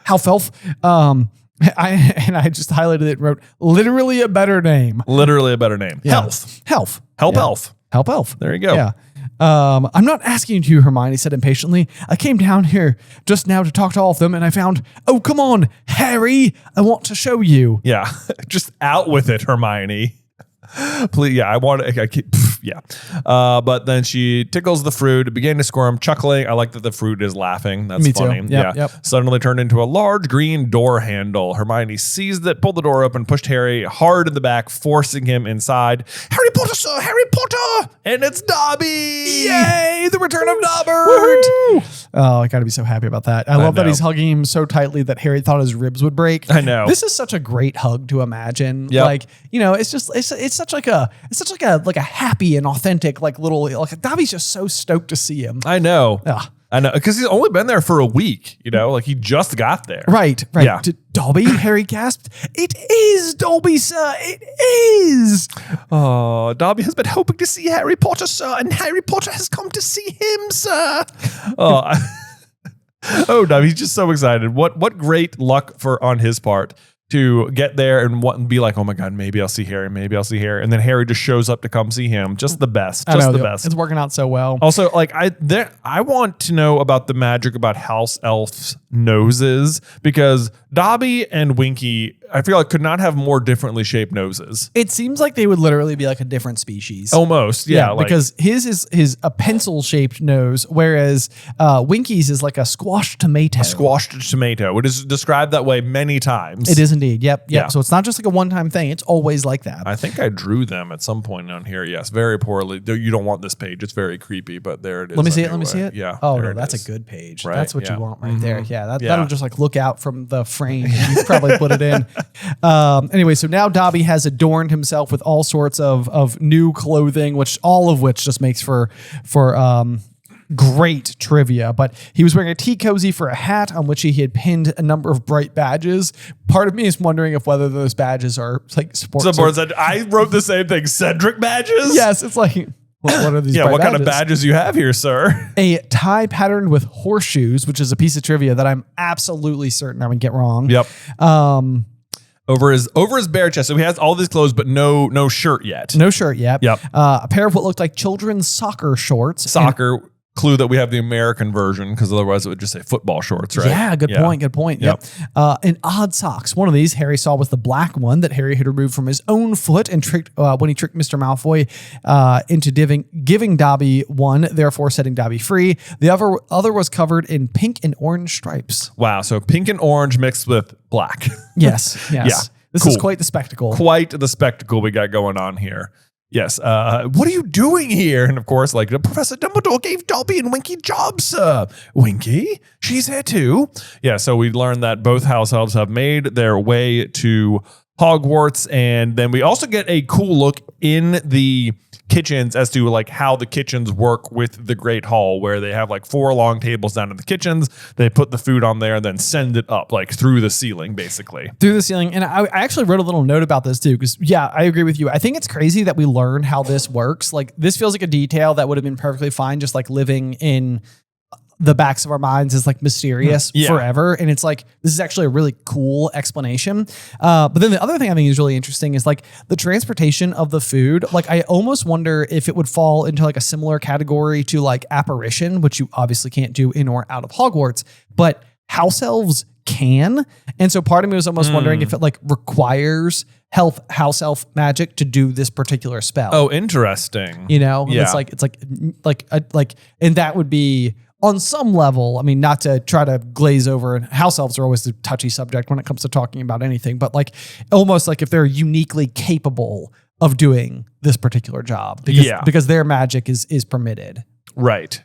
Half-Elf. I just highlighted it and wrote, literally a better name. Yeah. Help Elf. There you go. Yeah. I'm not asking you, Hermione said impatiently. I came down here just now to talk to all of them and I found, oh, come on, Harry, I want to show you. Yeah. Just out with it, Hermione. Please. Yeah. But then she tickles the fruit, began to squirm, chuckling. I like that the fruit is laughing. That's Me funny. too. Yep. Suddenly turned into a large green door handle. Hermione seized it, pulled the door open, pushed Harry hard in the back, forcing him inside. Harry Potter, sir! Harry Potter! And it's Dobby! Yay! The return of Dobbert! Oh, I gotta be so happy about that. I love that he's hugging him so tightly that Harry thought his ribs would break. I know. This is such a great hug to imagine. Yep. Like, it's such like a happy and authentic, like little, like Dobby's just so stoked to see him. I know. Ugh. I know, because he's only been there for a week, like he just got there. Right. Yeah. Dobby, Harry gasped. It is Dobby, sir. It is. Oh, Dobby has been hoping to see Harry Potter, sir, and Harry Potter has come to see him, sir. Oh, Dobby, he's just so excited. What great luck on his part to get there and be like, oh my God, maybe I'll see Harry. And then Harry just shows up to come see him. Just the best. Just the best. It's working out so well. Also, like I want to know about the magic about house elves' noses, because Dobby and Winky, I feel like, could not have more differently shaped noses. It seems like they would literally be like a different species. Almost, yeah. Because his is a pencil-shaped nose, whereas Winky's is like a squashed tomato. It is described that way many times. It is indeed. Yep. Yeah. So it's not just like a one-time thing. It's always like that. I think I drew them at some point on here. Yes, very poorly. You don't want this page. It's very creepy, but there it is. Let me see it. Yeah. Oh, no, that's a good page. Right? That's what you want right there. Yeah. Yeah. That'll just like look out from the frame. You probably put it in. Anyway, so now Dobby has adorned himself with all sorts of new clothing, all of which just makes for great trivia. But he was wearing a tea cozy for a hat on which he had pinned a number of bright badges. Part of me is wondering if whether those badges are like sports. I wrote the same thing. Cedric badges? Yes, it's like, what are these? Yeah, what badges? kind of badges you have here, sir? A tie patterned with horseshoes, which is a piece of trivia that I'm absolutely certain I would get wrong. Yep. Over his bare chest. So he has all these clothes, but no shirt yet. No shirt yet. Yep. A pair of what looked like children's soccer shorts. Clue that we have the American version, because otherwise it would just say football shorts, right? Yeah, good point. Yep. And odd socks. One of these Harry saw was the black one that Harry had removed from his own foot and tricked when he tricked Mr. Malfoy into giving Dobby one, therefore setting Dobby free. The other was covered in pink and orange stripes. Wow, so pink and orange mixed with black. Yes. Yeah. This is quite the spectacle. Quite the spectacle we got going on here. Yes. What are you doing here? And of course, like, Professor Dumbledore gave Dobby and Winky jobs. Winky? She's here too. Yeah. So we learned that both house elves have made their way to Hogwarts. And then we also get a cool look in the kitchens as to like how the kitchens work with the Great Hall, where they have like 4 long tables down in the kitchens. They put the food on there and then send it up like through the ceiling, basically. Through the ceiling. And I actually wrote a little note about this too, because I agree with you. I think it's crazy that we learn how this works. Like, this feels like a detail that would have been perfectly fine just like living in the backs of our minds as like mysterious Yeah. forever. And it's like, this is actually a really cool explanation. But then the other thing I think is really interesting is like the transportation of the food. Like I almost wonder if it would fall into like a similar category to like apparition, which you obviously can't do in or out of Hogwarts, but house elves can. And so part of me was almost wondering if it like requires house elf magic to do this particular spell. Oh, interesting. You know, Yeah. it's like, and that would be on some level. I mean, not to try to glaze over, and house elves are always a touchy subject when it comes to talking about anything, but like almost like if they're uniquely capable of doing this particular job because their magic is permitted. Right.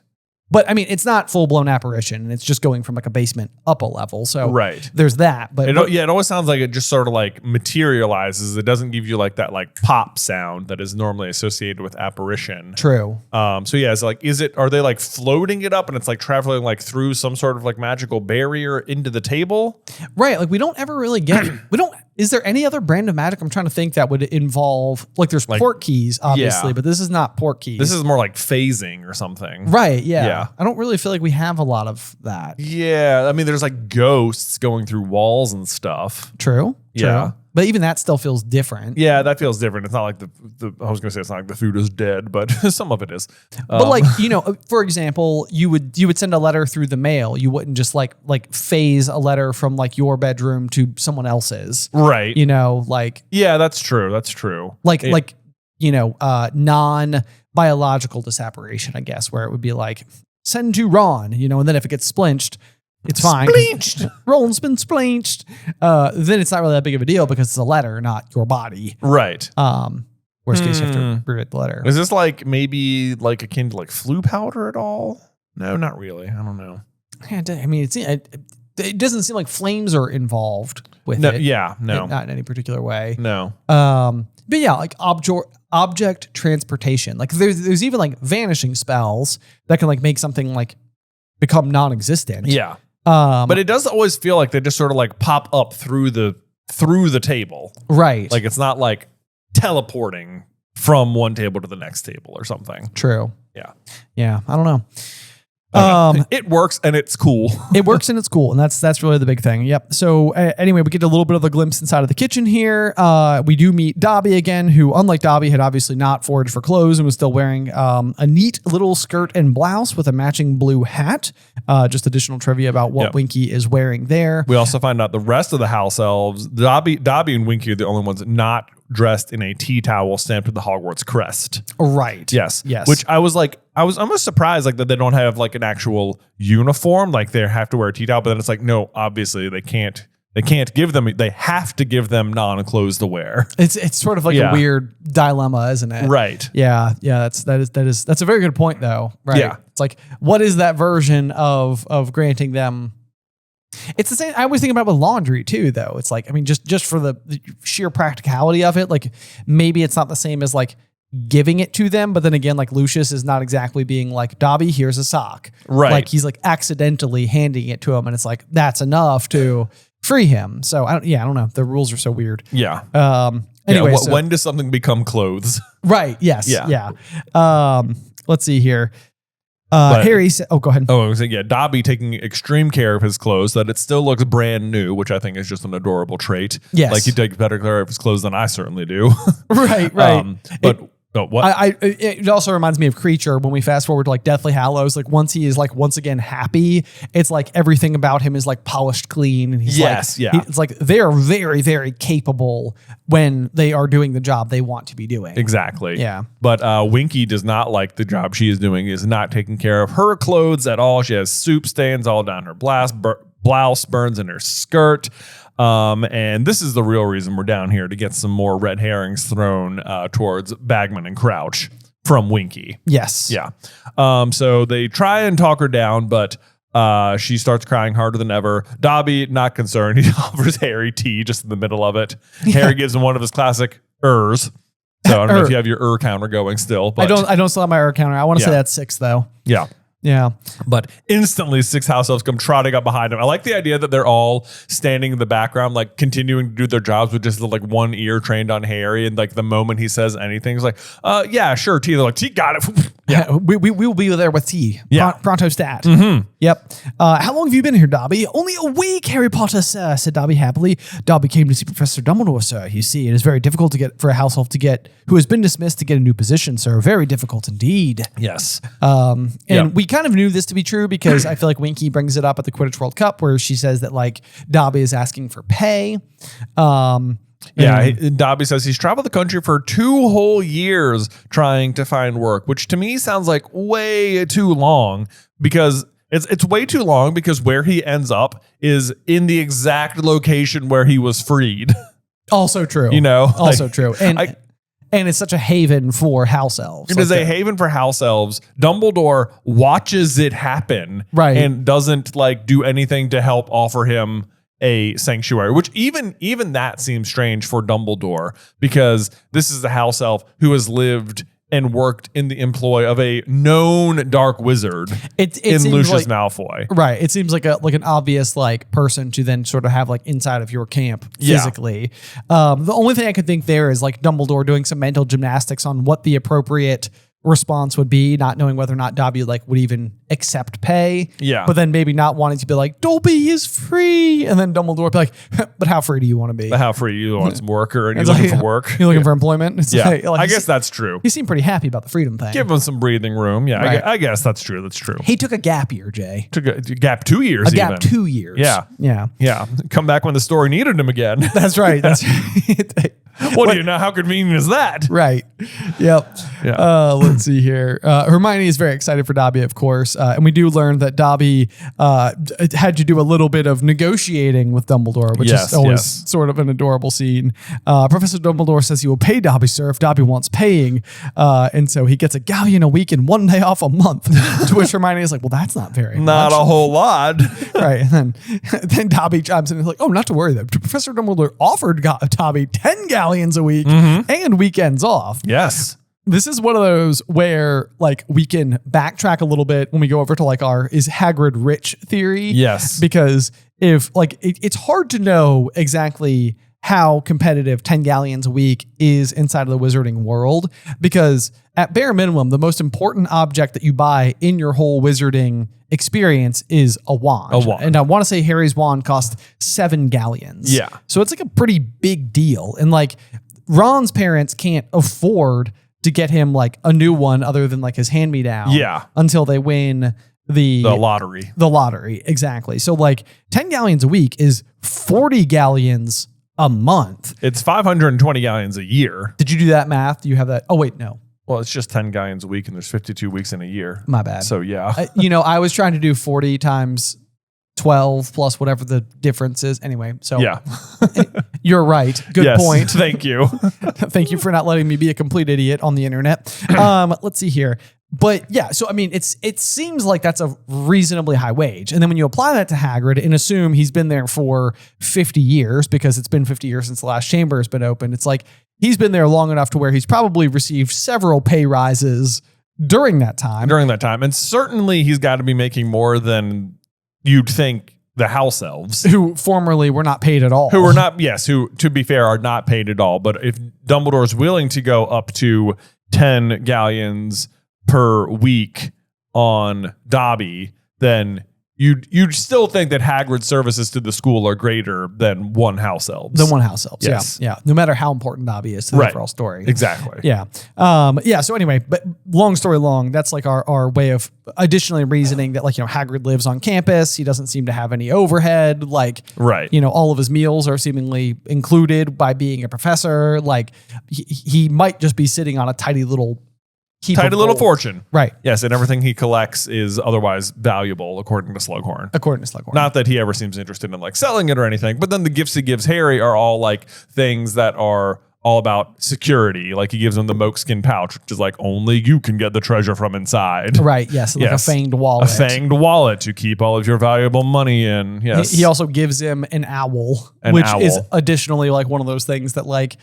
But I mean, it's not full blown apparition, and it's just going from like a basement up a level. So Right. there's that. But It always sounds like it just sort of like materializes. It doesn't give you like that like pop sound that is normally associated with apparition. true. So yeah, are they like floating it up and it's like traveling like through some sort of like magical barrier into the table? Right. Like we don't ever really get, is there any other brand of magic? I'm trying to think that would involve, like there's port keys, obviously, but this is not port keys. This is more like phasing or something. right. Yeah. Yeah. I don't really feel like we have a lot of that. Yeah. I mean, there's like ghosts going through walls and stuff. True. Yeah. But even that still feels different. Yeah, that feels different. It's not like I was going to say it's not like the food is dead, but some of it is. But like, you know, for example, you would send a letter through the mail. You wouldn't just like phase a letter from like your bedroom to someone else's. Right. You know, like Yeah, that's true. That's true. like you know, non-biological disapparation, I guess, where it would be like send to Ron, you know, and then if it gets splinched, it's fine. Splinched. Ron's been splinched. Then it's not really that big of a deal because it's a letter, not your body. Right. Worst case, you have to rewrite the letter. Is this like maybe like akin to like flu powder at all? No, not really. I don't know. Yeah, I mean, it doesn't seem like flames are involved with No, it. yeah, no. Not in any particular way. No. But yeah, like object transportation. Like there's even like vanishing spells that can like make something like become non-existent. Yeah. But it does always feel like they just sort of like pop up through the table. Right. Like it's not like teleporting from one table to the next table or something. True. Yeah. Yeah. I don't know. It works and it's cool. It works and it's cool, and that's really the big thing. Yep. So anyway, we get a little bit of a glimpse inside of the kitchen here. We do meet Dobby again, who, unlike Dobby, had obviously not foraged for clothes and was still wearing a neat little skirt and blouse with a matching blue hat. Just additional trivia about what Winky is wearing there. We also find out the rest of the house elves, Dobby and Winky are the only ones not dressed in a tea towel stamped with the Hogwarts crest. Right. Yes. Yes. Which I was almost surprised like that they don't have like an actual uniform, like they have to wear a tea towel, but then it's like, no, obviously they have to give them non-clothes to wear. It's sort of like a weird dilemma, isn't it? Right. Yeah. Yeah. That's a very good point though. Right. Yeah. It's like, what is that version of granting them? It's the same. I always think about it with laundry too, though. It's like, I mean, just for the sheer practicality of it, like maybe it's not the same as like giving it to them. But then again, like Lucius is not exactly being like, Dobby, here's a sock. Right. Like he's like accidentally handing it to him. And it's like, that's enough to free him. So I don't know. The rules are so weird. Yeah. Anyway, when does something become clothes? Right. Yes. Yeah. Yeah. Let's see here. Harry said, go ahead. Oh, I was saying, Dobby taking extreme care of his clothes, that it still looks brand new, which I think is just an adorable trait. Yes. Like he takes better care of his clothes than I certainly do. Right. What? It also reminds me of Creature when we fast forward to like Deathly Hallows. Like once he is like once again happy, it's like everything about him is like polished clean, and he's it's like they are very, very capable when they are doing the job they want to be doing. Exactly. Yeah. But Winky does not like the job she is doing, is not taking care of her clothes at all. She has soup stains all down her blouse, burns in her skirt. And this is the real reason we're down here, to get some more red herrings thrown towards Bagman and Crouch from Winky. Yes. Yeah. So they try and talk her down, but she starts crying harder than ever. Dobby, not concerned. He offers Harry tea just in the middle of it. Harry gives him one of his classic ers. So I don't know if you have your counter going still. But I don't still have my counter. I want to say that's 6 though. Yeah. Yeah. But instantly 6 house elves come trotting up behind him. I like the idea that they're all standing in the background, like continuing to do their jobs with just like one ear trained on Harry. And like the moment he says anything, it's like, yeah, sure, T. They're like, T got it. Yeah. We will be there with tea. Yeah. Pronto stat. Mm-hmm. Yep. How long have you been here, Dobby? Only a week, Harry Potter, sir, said Dobby happily. Dobby came to see Professor Dumbledore, sir. You see, it is very difficult to get for a house elf who has been dismissed to get a new position, sir. Very difficult indeed. Yes. And we kind of knew this to be true because I feel like Winky brings it up at the Quidditch World Cup where she says that like Dobby is asking for pay. Dobby says he's traveled the country for 2 whole years trying to find work, which to me sounds like way too long because it's way too long because where he ends up is in the exact location where he was freed. Also true. Also true. And it's such a haven for house elves. It is a haven for house elves. Dumbledore watches it happen and doesn't like do anything to help offer him a sanctuary, which even that seems strange for Dumbledore because this is the house elf who has lived and worked in the employ of a known dark wizard in Lucius Malfoy. Right. It seems like an obvious like person to then sort of have like inside of your camp physically. The only thing I could think there is like Dumbledore doing some mental gymnastics on what the appropriate response would be, not knowing whether or not Dobby like would even accept pay. Yeah. But then maybe not wanting to be like, Dobby is free. And then Dumbledore would be like, but how free do you want to be? But how free you want some work or you're looking for work? You're looking for employment? It's like I guess that's true. He seemed pretty happy about the freedom thing. Give him some breathing room. Yeah, Right. I guess that's true. That's true. He took a gap year, Jay. Took a gap 2 years. A gap 2 years. Yeah. Yeah. Yeah. Come back when the story needed him again. That's right. That's right. What do you know? How convenient is that? Right. Yep. Yeah. Let's see here. Hermione is very excited for Dobby, of course. And we do learn that Dobby had to do a little bit of negotiating with Dumbledore, which is always sort of an adorable scene. Professor Dumbledore says he will pay Dobby, sir, if Dobby wants paying. And so he gets a galleon a week and 1 day off a month. To which Hermione is like, well, that's not very Not much. a whole lot. Right. And then Dobby chimes in and is like, oh, not to worry, though. Professor Dumbledore offered Dobby 10 galleons a week and weekends off. Yes. This is one of those where like we can backtrack a little bit when we go over to like our is Hagrid rich theory. Yes. Because if like it's hard to know exactly how competitive 10 galleons a week is inside of the wizarding world, because at bare minimum, the most important object that you buy in your whole wizarding experience is a wand. And I want to say Harry's wand cost 7 galleons. Yeah. So it's like a pretty big deal. And like Ron's parents can't afford to get him like a new one other than like his hand-me-down. Yeah. Until they win the lottery. The lottery, exactly. So like 10 galleons a week is 40 galleons a month. It's 520 galleons a year. Did you do that math? Do you have that? Oh, wait, no. Well, it's just 10 galleons a week and there's 52 weeks in a year. My bad. So yeah. I was trying to do 40 times 12 plus whatever the difference is. Anyway, so yeah. You're right. Good point. Thank you. Thank you for not letting me be a complete idiot on the internet. Let's see here. But yeah, so I mean, it seems like that's a reasonably high wage. And then when you apply that to Hagrid and assume he's been there for 50 years, because it's been 50 years since the last chamber has been opened, it's like he's been there long enough to where he's probably received several pay rises during that time. And certainly he's got to be making more than you'd think the house elves. Who formerly were not paid at all. Who to be fair, are not paid at all. But if Dumbledore's willing to go up to 10 galleons per week on Dobby, then you'd still think that Hagrid's services to the school are greater than one house elves. Yes. Yeah. No matter how important Dobby is to the overall story. Exactly. Yeah. So anyway, but long story long, that's like our way of additionally reasoning that like, Hagrid lives on campus. He doesn't seem to have any overhead. Like, all of his meals are seemingly included by being a professor. Like he might just be sitting on a tidy little fortune. Right. Yes, and everything he collects is otherwise valuable, according to Slughorn. Not that he ever seems interested in like selling it or anything, but then the gifts he gives Harry are all like things that are all about security. Like he gives him the Mokeskin pouch, which is like only you can get the treasure from inside. Right. Yes. Like a fanged wallet. A fanged wallet to keep all of your valuable money in. Yes. He also gives him an owl, which is additionally like one of those things that like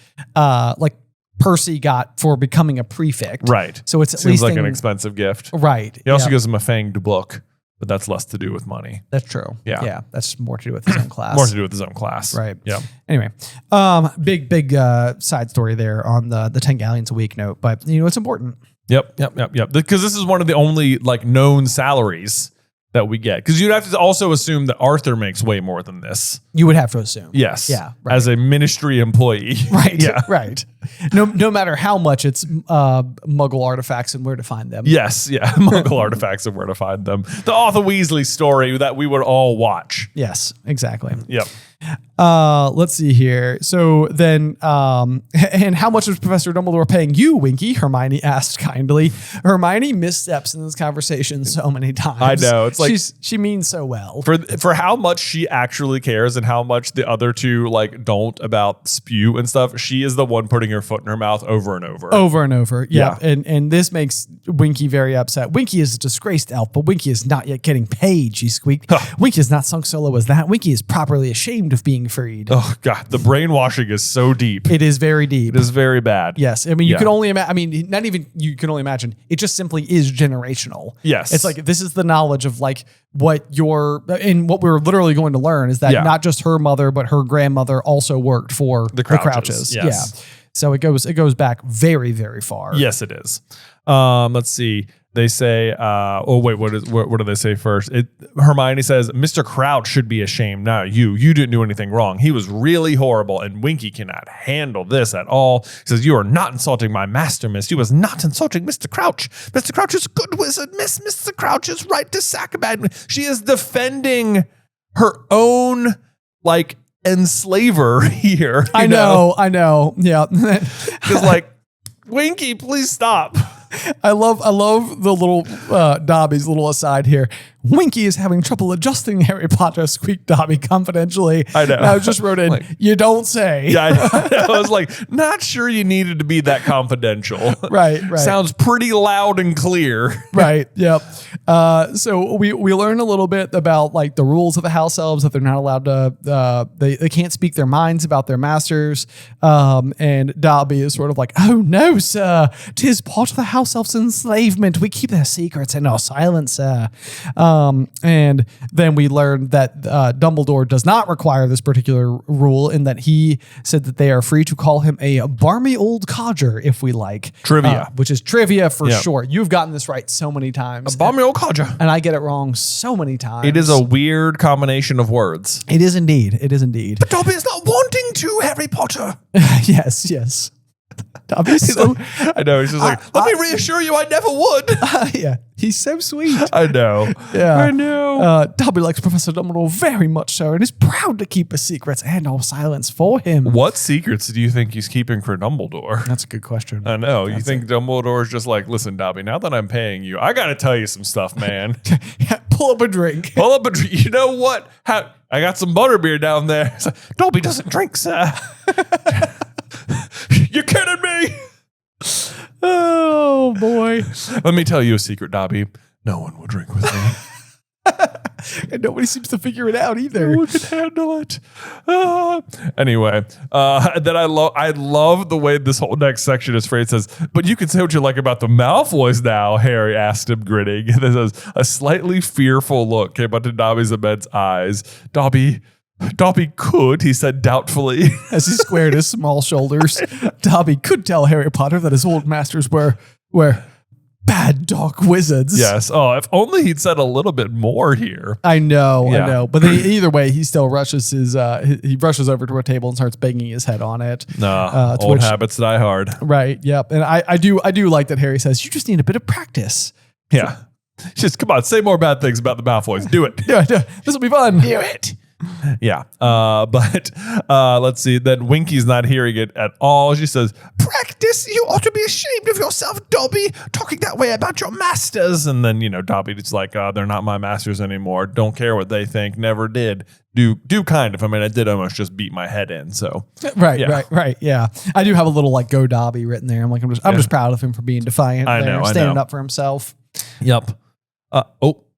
Percy got for becoming a prefect. Right. So it's Seems like an expensive gift. Right. He also gives him a fanged book, but that's less to do with money. That's true. Yeah. Yeah. That's more to do with his own class. Right. Yeah. Anyway, big side story there on the 10 galleons a week note, but it's important. Yep. Because this is one of the only like known salaries that we get. Because you'd have to also assume that Arthur makes way more than this. You would have to assume. Yes. Yeah. Right. As a ministry employee. Right. Yeah. Right. No matter how much it's Muggle artifacts and where to find them. Yes. Yeah. Muggle artifacts and where to find them. The Arthur Weasley story that we would all watch. Yes. Exactly. Yep. Let's see here. So then, and how much is Professor Dumbledore paying you, Winky? Hermione asked kindly. Hermione missteps in this conversation so many times. I know. It's like she means so well. For how much she actually cares and how much the other two like don't about spew and stuff. She is the one putting her foot in her mouth over and over. Over and over. Yeah. Yeah. And this makes Winky very upset. Winky is a disgraced elf, but Winky is not yet getting paid, she squeaked. Winky is not sunk so low as that. Winky is properly ashamed of being freed. Oh God, the brainwashing is so deep. It is very deep. It is very bad. Yes. I mean, you can only imagine. I mean, not even you can only imagine. It just simply is generational. Yes. It's like this is the knowledge of like what what we're literally going to learn is that not just her mother, but her grandmother also worked for the Crouches. Yes. Yeah. So it goes back very, very far. Yes, it is. Let's see. They say, what do they say first? Hermione says, Mr. Crouch should be ashamed. No, you didn't do anything wrong. He was really horrible, and Winky cannot handle this at all. He says, you are not insulting my master, miss. You was not insulting Mr. Crouch. Mr. Crouch is a good wizard, miss. Mr. Crouch is right to sack a bad. She is defending her own, like, enslaver here. I know. Yeah. Because, like, Winky, please stop. I love the little Dobby's little aside here. Winky is having trouble adjusting Harry Potter, squeaked Dobby confidentially. I know. And I just wrote in, like, you don't say. Yeah, I was like, not sure you needed to be that confidential. Right. Sounds pretty loud and clear. Right. Yep. So we learn a little bit about like the rules of the house elves, that they're not allowed to, they can't speak their minds about their masters. And Dobby is sort of like, oh no, sir, 'tis part of the house elves' enslavement. We keep their secrets in our silence, sir. And then we learned that Dumbledore does not require this particular rule, in that he said that they are free to call him a barmy old codger if we like. Trivia. Which is trivia for sure. You've gotten this right so many times. A barmy old codger. And I get it wrong so many times. It is a weird combination of words. It is indeed. It is indeed. But Dobby is not wanting to, Harry Potter. Yes. Dobby's so, I know. He's just like, let me reassure you, I never would. yeah, he's so sweet. I know. Yeah, I know. Dobby likes Professor Dumbledore very much so, and is proud to keep his secrets and all silence for him. What secrets do you think he's keeping for Dumbledore? That's a good question. I know. You think Dumbledore is just like, listen, Dobby, now that I'm paying you, I got to tell you some stuff, man. Yeah, pull up a drink. You know what? I got some butterbeer down there. Like, Dobby doesn't drink, sir. You're kidding me. Oh boy. Let me tell you a secret, Dobby. No one will drink with me. And nobody seems to figure it out either. No one can handle it. Anyway, then I love the way this whole next section is phrased. It says, but you can say what you like about the Malfoys now, Harry asked him, grinning. And it says, a slightly fearful look came onto Dobby's immense eyes. Dobby could, he said doubtfully. As he squared his small shoulders, Dobby could tell Harry Potter that his old masters were bad dark wizards. Yes. Oh, if only he'd said a little bit more here. I know. But either way, he still rushes he rushes over to a table and starts banging his head on it. Old habits die hard. Right. Yep. And I do like that Harry says, you just need a bit of practice. Yeah. Just come on, say more bad things about the Malfoys. Do it. Yeah, this will be fun. Do it. Yeah. But let's see. Then Winky's not hearing it at all. She says, practice? You ought to be ashamed of yourself, Dobby, talking that way about your masters. And then, Dobby is like, they're not my masters anymore. Don't care what they think. Never did. Do kind of. I mean, I did almost just beat my head in. So right. Yeah. I do have a little like go Dobby written there. I'm just proud of him for being defiant. I know. Standing up for himself. Yep.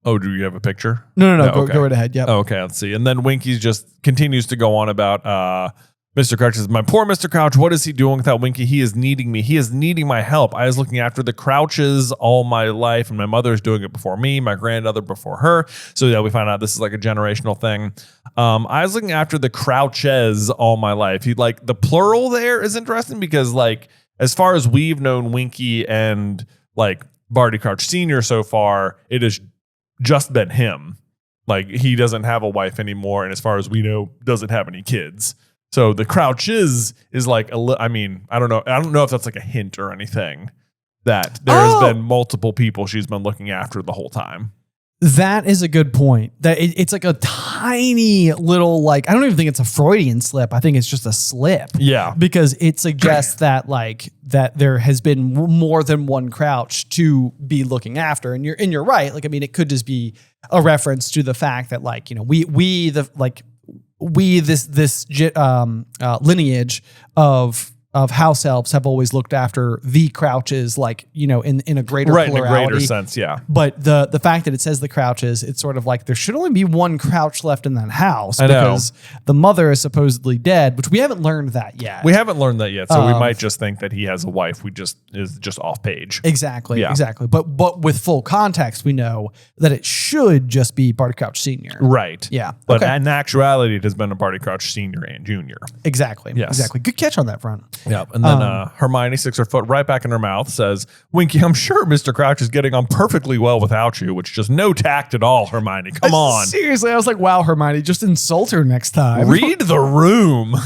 Oh, do you have a picture? No. Go right ahead. Yep. Okay, let's see. And then Winky just continues to go on about Mr. Crouch. Says, my poor Mr. Crouch, what is he doing without Winky? He is needing me. He is needing my help. I was looking after the Crouches all my life, and my mother is doing it before me, my grandmother before her. So yeah, we find out this is like a generational thing. I was looking after the Crouches all my life. The plural there is interesting because like as far as we've known Winky and like Barty Crouch Sr. so far, it has just been him. Like he doesn't have a wife anymore, and as far as we know, doesn't have any kids. So the Crouch is like I mean, I don't know if that's like a hint or anything that there has been multiple people she's been looking after the whole time. That is a good point. That it's like a tiny little, like, I don't even think it's a Freudian slip. I think it's just a slip. Yeah. Because it suggests that like that there has been more than one Crouch to be looking after. And you're right. Like, I mean, it could just be a reference to the fact that like, you know, we this lineage of house elves have always looked after the Crouches, like, you know, in a greater plurality. In a greater sense, yeah. But the fact that it says the Crouches, it's sort of like there should only be one Crouch left in that house because the mother is supposedly dead, which we haven't learned that yet. We haven't learned that yet, so we might just think that he has a wife. Is just off page. Exactly, yeah. Exactly. But with full context, we know that it should just be Barty Crouch Sr. Right. Yeah. But in actuality, it has been a Barty Crouch Sr. and Jr. Exactly. Yes. Exactly. Good catch on that front. Yep. And then Hermione sticks her foot right back in her mouth, says, Winky, I'm sure Mr. Crouch is getting on perfectly well without you, which is just no tact at all, Hermione. Come on. Seriously, I was like, wow, Hermione, just insult her next time. Read the room.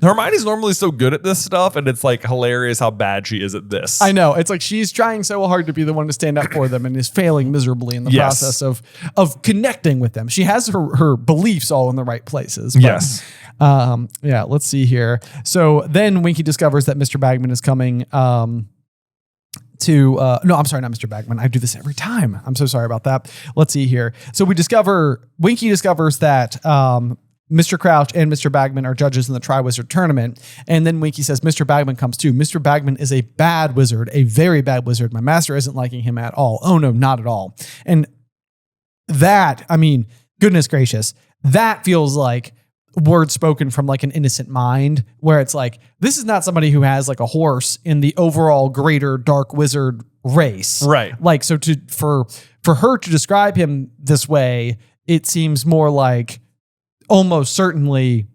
Hermione's normally so good at this stuff, and it's like hilarious how bad she is at this. I know. It's like she's trying so hard to be the one to stand up for them and is failing miserably in the process of connecting with them. She has her beliefs all in the right places. But, yes. Yeah, let's see here. So then Winky discovers that Mr. Bagman is coming no, I'm sorry, not Mr. Bagman. I do this every time. I'm so sorry about that. Let's see here. So Winky discovers that Mr. Crouch and Mr. Bagman are judges in the Triwizard Tournament. And then Winky says, Mr. Bagman comes too. Mr. Bagman is a bad wizard, a very bad wizard. My master isn't liking him at all. Oh no, not at all. And that, I mean, goodness gracious, that feels like words spoken from like an innocent mind, where it's like, this is not somebody who has like a horse in the overall greater dark wizard race. Right. Like, so for her to describe him this way, it seems more like almost certainly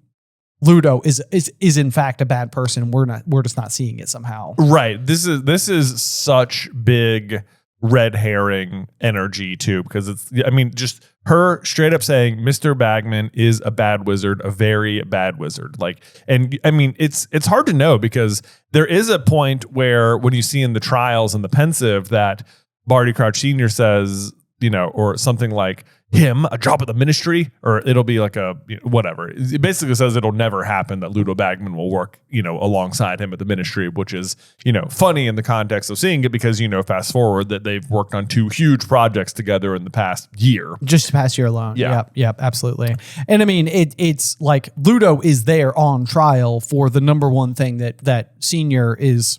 Ludo is in fact a bad person. We're just not seeing it somehow. Right. This is such big red herring energy too, because it's, I mean, just her straight up saying Mr. Bagman is a bad wizard, a very bad wizard. Like, and I mean, it's hard to know, because there is a point where when you see in the trials and the pensive that Barty Crouch Sr. says, you know, or something like, him a job at the ministry, or it'll be like a, you know, whatever. It basically says it'll never happen that Ludo Bagman will work, you know, alongside him at the ministry, which is, you know, funny in the context of seeing it, because, you know, fast forward that they've worked on 2 huge projects together in the past year. Just the past year alone. Yeah. Yep, absolutely. And I mean, it's like Ludo is there on trial for the number one thing that Senior is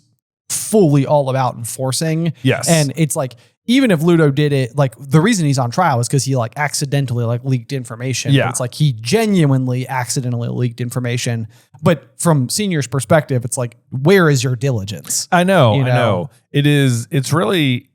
fully all about enforcing. Yes. And it's like, even if Ludo did it, like the reason he's on trial is because he like accidentally like leaked information. Yeah. But it's like he genuinely accidentally leaked information. But from Senior's perspective, it's like, where is your diligence? I know. It's really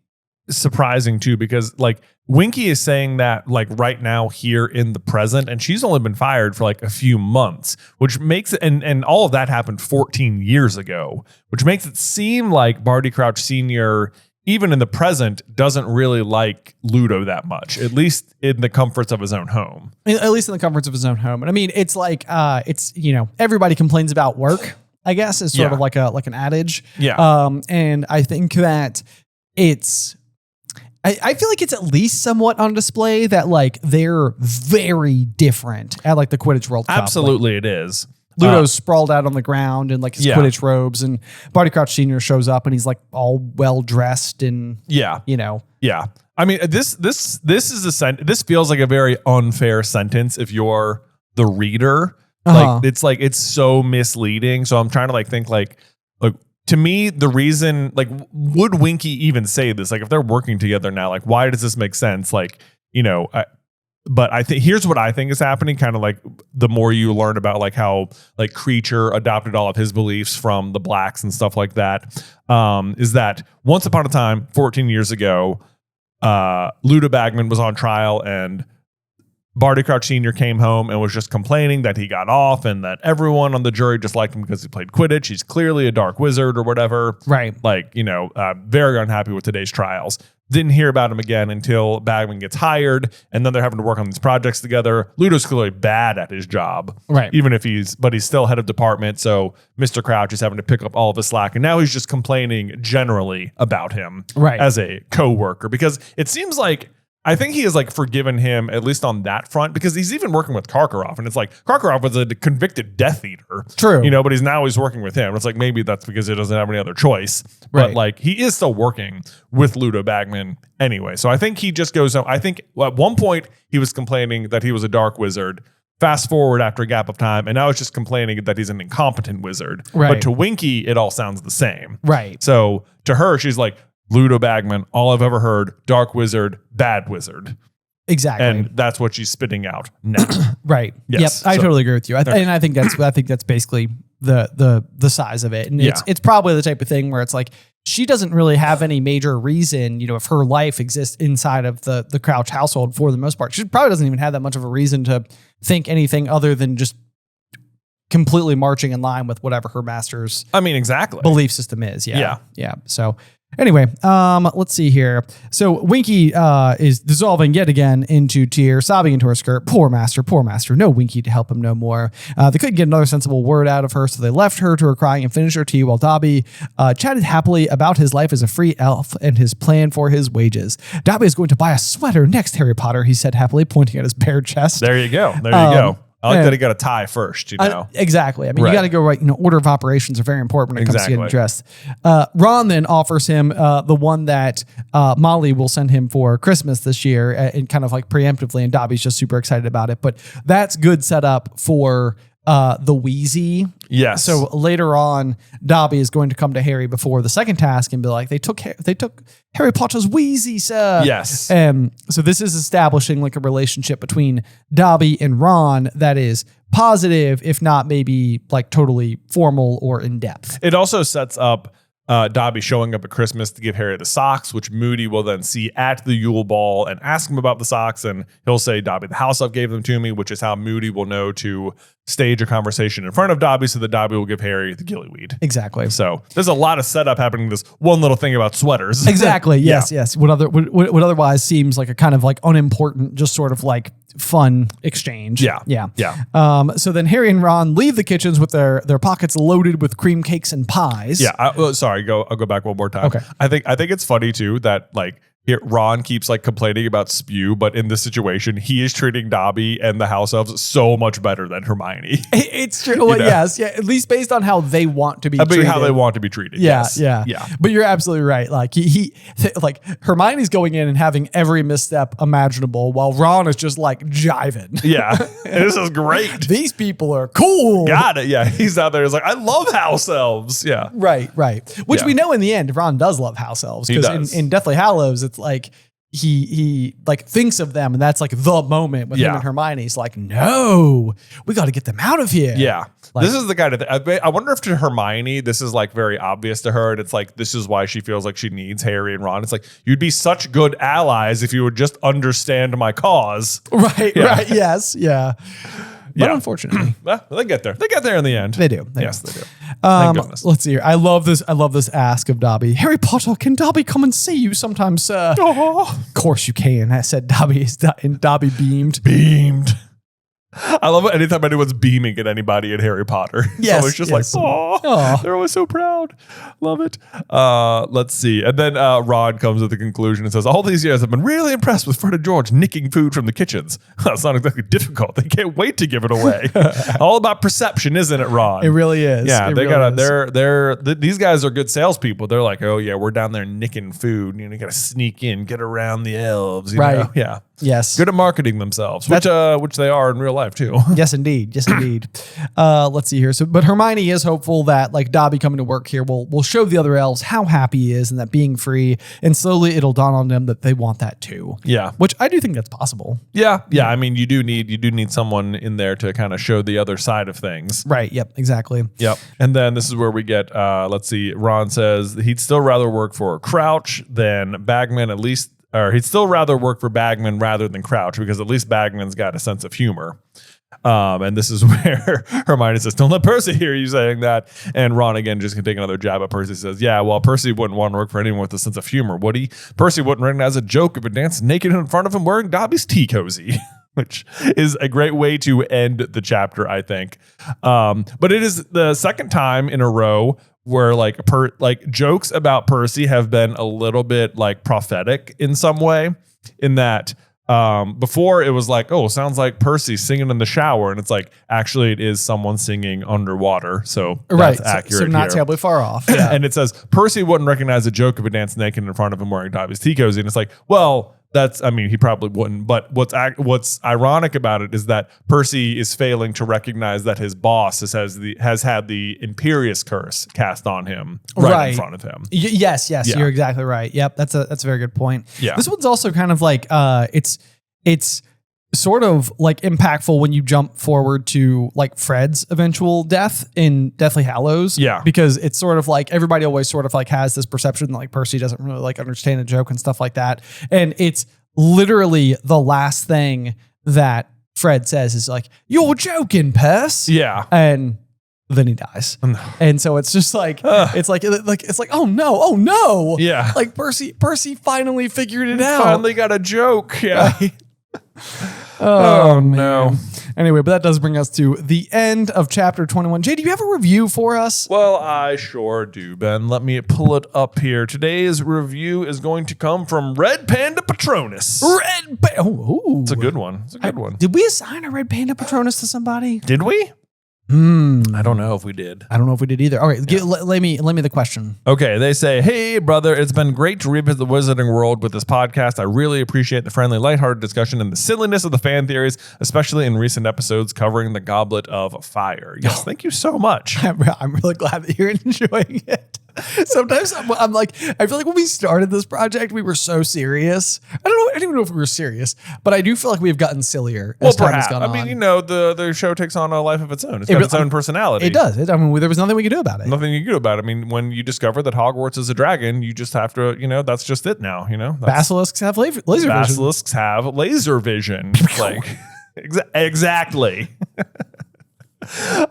surprising too, because like Winky is saying that like right now here in the present, and she's only been fired for like a few months, which makes it, and all of that happened 14 years ago, which makes it seem like Barty Crouch Sr., even in the present, doesn't really like Ludo that much, at least in the comforts of his own home. At least in the comforts of his own home. And I mean, it's like, it's, you know, everybody complains about work, I guess, is sort of like an adage. Yeah. And I think that I feel like it's at least somewhat on display that like they're very different at like the Quidditch World Cup. Absolutely, like, it is. Ludo's sprawled out on the ground in like his Quidditch robes, and Barty Crouch Sr. shows up and he's like all well dressed and you know. Yeah. I mean, this is this feels like a very unfair sentence if you're the reader. Like it's so misleading. So I'm trying to like think like to me, the reason, like, would Winky even say this? Like, if they're working together now, like, why does this make sense? Like, you know, but I think here's what I think is happening. Kind of like the more you learn about like how like Creature adopted all of his beliefs from the Blacks and stuff like that, is that once upon a time, 14 years ago, Ludo Bagman was on trial, and Barty Crouch Sr. came home and was just complaining that he got off and that everyone on the jury just liked him because he played Quidditch. He's clearly a dark wizard or whatever. Right. Like, very unhappy with today's trials. Didn't hear about him again until Bagman gets hired, and then they're having to work on these projects together. Ludo's clearly bad at his job. Right. Even if he's still head of department, so Mr. Crouch is having to pick up all of his slack, and now he's just complaining generally about him as a co-worker, because it seems like I think he has like forgiven him, at least on that front, because he's even working with Karkaroff, and it's like Karkaroff was a convicted Death Eater. True. But he's working with him. It's like maybe that's because he doesn't have any other choice. But like he is still working with Ludo Bagman anyway. So I think he just goes I think at one point he was complaining that he was a dark wizard. Fast forward after a gap of time, and now it's just complaining that he's an incompetent wizard. Right. But to Winky, it all sounds the same. Right. So to her, she's like, Ludo Bagman, all I've ever heard, dark wizard, bad wizard. Exactly. And that's what she's spitting out now. Right. Yes. Yep. I So- totally agree with you. And I think that's basically the size of it. And Yeah. it's probably the type of thing where it's like she doesn't really have any major reason, if her life exists inside of the Crouch household for the most part. She probably doesn't even have that much of a reason to think anything other than just completely marching in line with whatever her master's Exactly. belief system is. Yeah. Yeah. Yeah. So anyway, let's see here. So Winky is dissolving yet again into tears, sobbing into her skirt. Poor master, no Winky to help him no more. They couldn't get another sensible word out of her, so they left her to her crying and finished her tea while Dobby chatted happily about his life as a free elf and his plan for his wages. Dobby is going to buy a sweater next, Harry Potter, he said happily, pointing at his bare chest. There you go. I like that he got a tie first, Exactly. You Right. got to go right. Order of operations are very important when it comes to getting Exactly. dressed. Ron then offers him the one that Molly will send him for Christmas this year, and kind of like preemptively, and Dobby's just super excited about it. But that's good setup for the Wheezy. Yes. So later on, Dobby is going to come to Harry before the second task and be like, they took Harry Potter's Wheezy, sir. Yes. So this is establishing like a relationship between Dobby and Ron that is positive, if not maybe like totally formal or in depth. It also sets up Dobby showing up at Christmas to give Harry the socks, which Moody will then see at the Yule Ball and ask him about the socks. And he'll say, Dobby, the house elf gave them to me, which is how Moody will know to stage a conversation in front of Dobby so that Dobby will give Harry the gillyweed. Exactly. So there's a lot of setup happening in this one little thing about sweaters. Exactly. Yeah. Yes. What otherwise seems like a kind of like unimportant, just sort of like fun exchange. Yeah. So then Harry and Ron leave the kitchens with their pockets loaded with cream cakes and pies. Yeah. I'll go back one more time. Okay. I think it's funny too that like Ron keeps like complaining about spew, but in this situation, he is treating Dobby and the house elves so much better than Hermione. It's true. Well, yes. Yeah. At least based on how they want to be treated. How they want to be treated. Yeah, Yes. yeah. But you're absolutely right. Like like Hermione's going in and having every misstep imaginable while Ron is just like jiving. Yeah. This is great. These people are cool. Got it. Yeah. He's out there. He's like, I love house elves. Yeah. Right. Which Yeah. we know in the end, Ron does love house elves. He Because does. in Deathly Hallows, it's like he like thinks of them, and that's like the moment with him Yeah. and Hermione. He's like, no, we got to get them out of here. Yeah. Like- This is the kind of I wonder if to Hermione, this is like very obvious to her. And it's like, this is why she feels like she needs Harry and Ron. It's like, you'd be such good allies if you would just understand my cause. Right. Yeah. Right. Yes. Yeah. But Yeah. unfortunately, Well, they get there. They get there in the end. they do. Yes, they do. Thank goodness. Let's see here. I love this ask of Dobby. Harry Potter, can Dobby come and see you sometime, sir? Oh, Of course you can. I said Dobby, and Dobby beamed. beamed. I love it anytime anyone's beaming at anybody in Harry Potter. Yes, So it's just yes. like, oh, Aw. they're always so proud. Love it. Let's see. And then Ron comes to the conclusion and says, all these years I've been really impressed with Fred and George nicking food from the kitchens. That's not exactly difficult. They can't wait to give it away. All about perception, isn't it, Ron? It really is. Yeah, It they really gotta. is. These guys are good salespeople. They're like, oh yeah, we're down there nicking food. You gotta sneak in, get around the elves. You Right. know? Yeah. Yes. Good at marketing themselves, which they are in real life too. Yes, indeed. Yes, indeed. Let's see here. So, but Hermione is hopeful that like Dobby coming to work here will show the other elves how happy he is and that being free, and slowly it'll dawn on them that they want that too. Yeah. Which I do think that's possible. Yeah. I mean, you do need someone in there to kind of show the other side of things. Right. Yep. Exactly. Yep. And then this is where we get, let's see, Ron says he'd still rather work for Crouch than Bagman, at least or he'd still rather work for Bagman rather than Crouch, because at least Bagman's got a sense of humor. And this is where Hermione says, don't let Percy hear you saying that. And Ron again just can take another jab at Percy. Says, yeah, well, Percy wouldn't want to work for anyone with a sense of humor, would he? Percy wouldn't recognize a joke if it danced naked in front of him wearing Dobby's tea cozy. Which is a great way to end the chapter, I think. But it is the second time in a row where like jokes about Percy have been a little bit like prophetic in some way, in that before it was like, oh, sounds like Percy singing in the shower, and it's like actually it is someone singing underwater, so that's accurate. So not here. terribly far off. Yeah. And it says Percy wouldn't recognize a joke if it danced naked in front of him wearing Dobby's tea cozy, and it's like, well, that's, I mean, he probably wouldn't, but what's ironic about it is that Percy is failing to recognize that his boss has had the Imperious curse cast on him right in front of him. Yes, you're exactly right. Yep, that's a very good point. Yeah. This one's also kind of like it's sort of like impactful when you jump forward to like Fred's eventual death in Deathly Hallows. Yeah. Because it's sort of like everybody always sort of like has this perception that like Percy doesn't really like understand a joke and stuff like that. And it's literally the last thing that Fred says is like, you're joking, Percy. Yeah. And then he dies. And so it's just like, it's like, oh no. Yeah. Like Percy finally figured it out. Finally got a joke. Yeah. Right? Oh no. Anyway, but that does bring us to the end of chapter 21. Jay, do you have a review for us? Well, I sure do, Ben. Let me pull it up here. Today's review is going to come from Red Panda Patronus. It's a good one. It's a good one. Did we assign a Red Panda Patronus to somebody? Did we? I don't know if we did. I don't know if we did either. All right, let me the question. Okay, they say, hey, brother, it's been great to revisit the Wizarding World with this podcast. I really appreciate the friendly, lighthearted discussion and the silliness of the fan theories, especially in recent episodes covering the Goblet of Fire. Yes, thank you so much. I'm really glad that you're enjoying it. Sometimes I'm like, I feel like when we started this project, we were so serious. I don't even know if we were serious, but I do feel like we've gotten sillier as time has gone on. I mean, you know, the show takes on a life of its own. It's got its own personality. It does. I mean, there was nothing we could do about it. Nothing you could do about it. I mean, when you discover that Hogwarts is a dragon, you just have to, you know, that's just it now, you know? Basilisks have laser vision. Basilisks have laser vision. Like, exactly.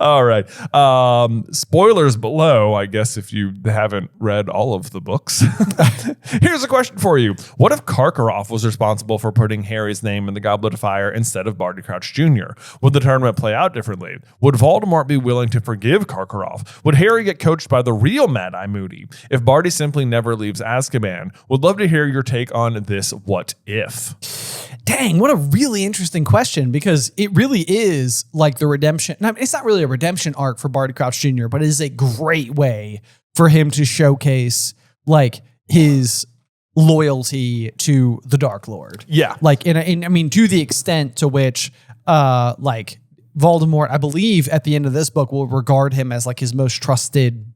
All right. Spoilers below, I guess, if you haven't read all of the books. Here's a question for you. What if Karkaroff was responsible for putting Harry's name in the Goblet of Fire instead of Barty Crouch Jr.? Would the tournament play out differently? Would Voldemort be willing to forgive Karkaroff? Would Harry get coached by the real Mad-Eye Moody if Barty simply never leaves Azkaban? Would love to hear your take on this what if. Dang, what a really interesting question, because it really is like the redemption. It's not really a redemption arc for Barty Crouch Jr., but it is a great way for him to showcase like his loyalty to the Dark Lord. Yeah. Like, I mean, to the extent to which, like Voldemort, I believe at the end of this book will regard him as like his most trusted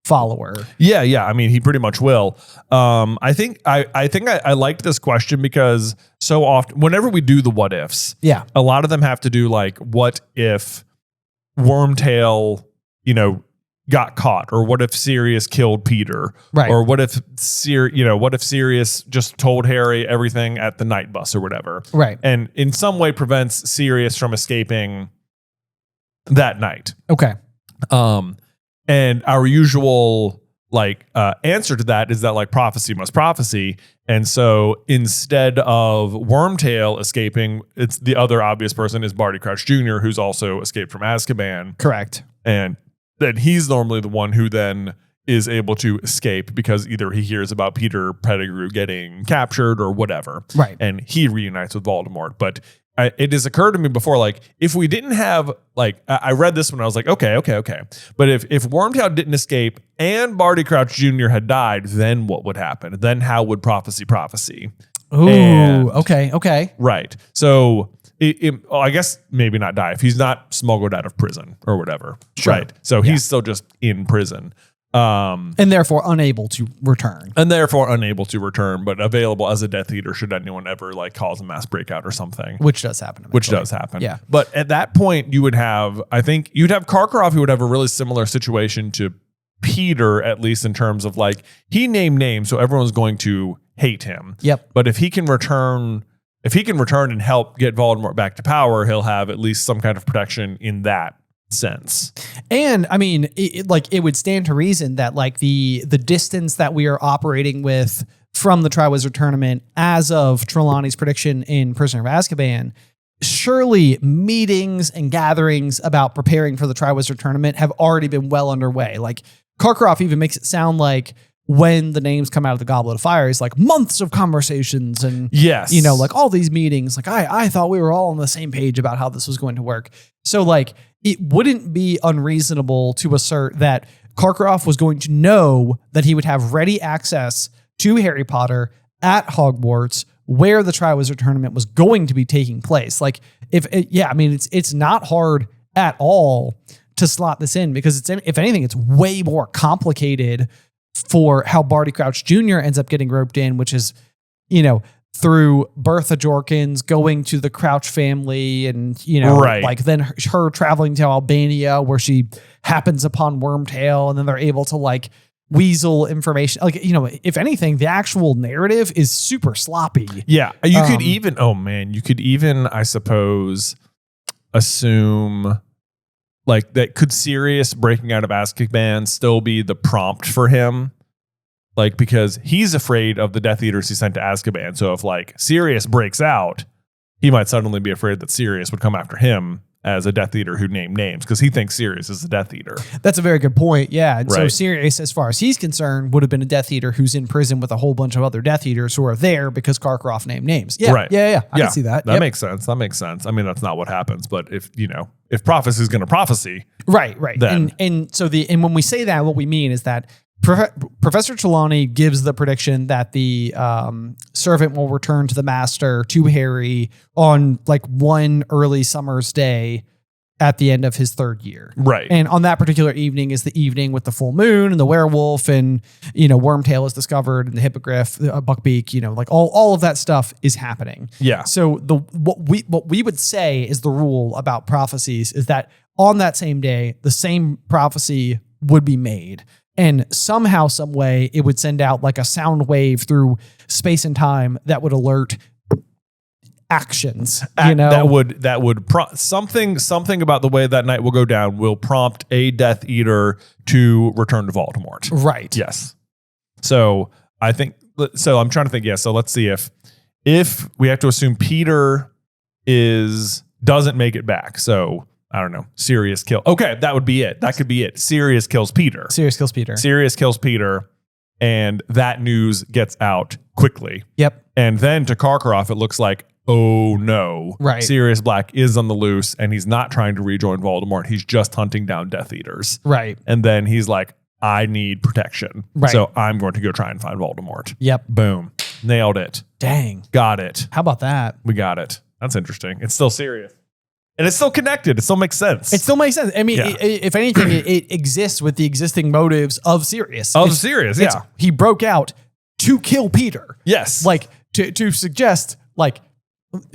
follower. Yeah. I mean, he pretty much will. I think I liked this question because so often, whenever we do the what ifs, a lot of them have to do like, what if Wormtail, you know, got caught, or what if Sirius killed Peter, right? Or what if Sirius just told Harry everything at the night bus or whatever, right? And in some way prevents Sirius from escaping that night. Okay. And our usual like answer to that is that like prophecy must prophecy. And so instead of Wormtail escaping, it's the other obvious person is Barty Crouch Jr., who's also escaped from Azkaban. Correct. And then he's normally the one who then is able to escape because either he hears about Peter Pettigrew getting captured or whatever. Right. And he reunites with Voldemort. But it has occurred to me before, like, if we didn't have, like, I read this one, I was like, okay. But if Wormtail didn't escape and Barty Crouch Jr. had died, then what would happen? Then how would prophecy? Ooh, okay. Right. So I guess maybe not die if he's not smuggled out of prison or whatever. Sure. Right. So he's still just in prison. And therefore unable to return. But available as a Death Eater should anyone ever like cause a mass breakout or something. Which does happen. Yeah. But at that point, I think you'd have Karkaroff, who would have a really similar situation to Peter, at least in terms of like, he named names, so everyone's going to hate him. Yep. But if he can return and help get Voldemort back to power, he'll have at least some kind of protection in that sense. And I mean, it would stand to reason that like the distance that we are operating with from the Triwizard Tournament as of Trelawney's prediction in Prisoner of Azkaban, surely meetings and gatherings about preparing for the Triwizard Tournament have already been well underway. Like Karkaroff even makes it sound like when the names come out of the Goblet of Fire, it's like months of conversations and, yes, you know, like all these meetings. Like I thought we were all on the same page about how this was going to work. So like it wouldn't be unreasonable to assert that Karkaroff was going to know that he would have ready access to Harry Potter at Hogwarts, where the Triwizard Tournament was going to be taking place. Like it's not hard at all to slot this in, because it's, if anything, it's way more complicated for how Barty Crouch Jr. ends up getting roped in, which is, you know, through Bertha Jorkins going to the Crouch family and, you know, right, like then her traveling to Albania where she happens upon Wormtail, and then they're able to like weasel information. Like, you know, if anything, the actual narrative is super sloppy. Yeah. You could even, I suppose, assume like that could Sirius breaking out of Azkaban still be the prompt for him? Like, because he's afraid of the Death Eaters he sent to Azkaban. So if like Sirius breaks out, he might suddenly be afraid that Sirius would come after him as a Death Eater who named names, because he thinks Sirius is the Death Eater. That's a very good point. Yeah. And so Right. Sirius, as far as he's concerned, would have been a Death Eater who's in prison with a whole bunch of other Death Eaters who are there because Karkaroff named names. Yeah. Right. Yeah. I can see that. That Yep. makes sense. That makes sense. I mean, that's not what happens, but if prophecy is going to prophecy. Right. Then. And so when we say that, what we mean is that Professor Trelawney gives the prediction that the servant will return to the master, to Harry, on like one early summer's day at the end of his third year. Right. And on that particular evening is the evening with the full moon and the werewolf, and, you know, Wormtail is discovered and the hippogriff, Buckbeak, you know, like all of that stuff is happening. Yeah. So what we would say is the rule about prophecies is that on that same day, the same prophecy would be made. And somehow, some way, it would send out like a sound wave through space and time that would alert actions. You know, that would something about the way that night will go down will prompt a Death Eater to return to Voldemort. Right. Yes. So I think. So I'm trying to think. Yeah. So let's see if we have to assume Peter doesn't make it back. So I don't know. Sirius kill. Okay, that would be it. That could be it. Sirius kills Peter. Sirius kills Peter. And that news gets out quickly. Yep. And then to Karkaroff, it looks like, oh no. Right. Sirius Black is on the loose, and he's not trying to rejoin Voldemort. He's just hunting down Death Eaters. Right. And then he's like, I need protection. Right. So I'm going to go try and find Voldemort. Yep. Boom. Nailed it. Dang. Got it. How about that? We got it. That's interesting. It's still Sirius. And it's still connected. It still makes sense. It still makes sense. I mean, Yeah. if anything, it exists with the existing motives of Sirius. Sirius, It's- yeah. He broke out to kill Peter. Yes. Like to suggest, like,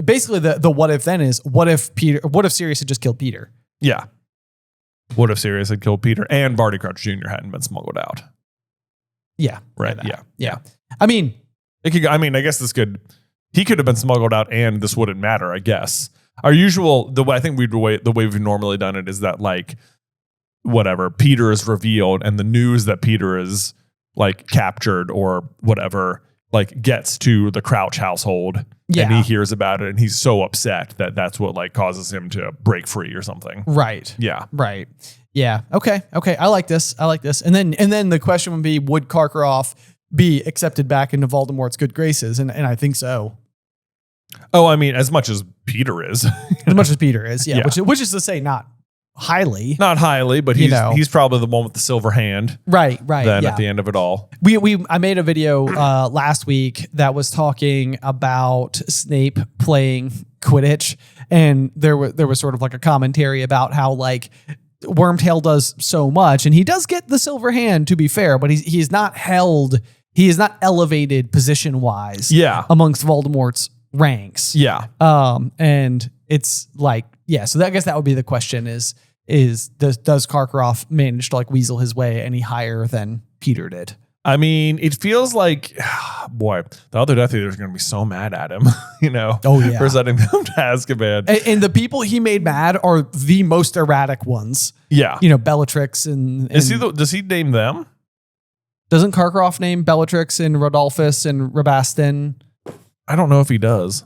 basically the what if then is what if Sirius had just killed Peter? Yeah. What if Sirius had killed Peter and Barty Crouch Jr. hadn't been smuggled out? Yeah. Right. That. Yeah. I mean, I guess he could have been smuggled out and this wouldn't matter, I guess. Our usual, the way we've normally done it is that, like, whatever, Peter is revealed and the news that Peter is like captured or whatever, like, gets to the Crouch household and he hears about it and he's so upset that that's what like causes him to break free or something. right. Yeah. Right. Yeah. Okay. I like this. And then the question would be, would Karkaroff be accepted back into Voldemort's good graces? And I think so. Oh, I mean, as much as Peter is. As much as Peter is. Yeah. Yeah. Which is to say, not highly. Not highly, but he's probably the one with the silver hand. Right. Then yeah. at the end of it all. I made a video last week that was talking about Snape playing Quidditch, and there was sort of like a commentary about how, like, Wormtail does so much, and he does get the silver hand, to be fair, but he is not elevated position wise. Yeah. Amongst Voldemort's ranks. Yeah. And it's like, yeah. So I guess that would be the question: is does Karkaroff manage to like weasel his way any higher than Peter did? I mean, it feels like, boy, the other Death Eaters are going to be so mad at him, Oh, yeah. for sending them to Azkaban. And the people he made mad are the most erratic ones. Yeah. Bellatrix and Does he name them? Doesn't Karkaroff name Bellatrix and Rodolphus and Rabastin? I don't know if he does.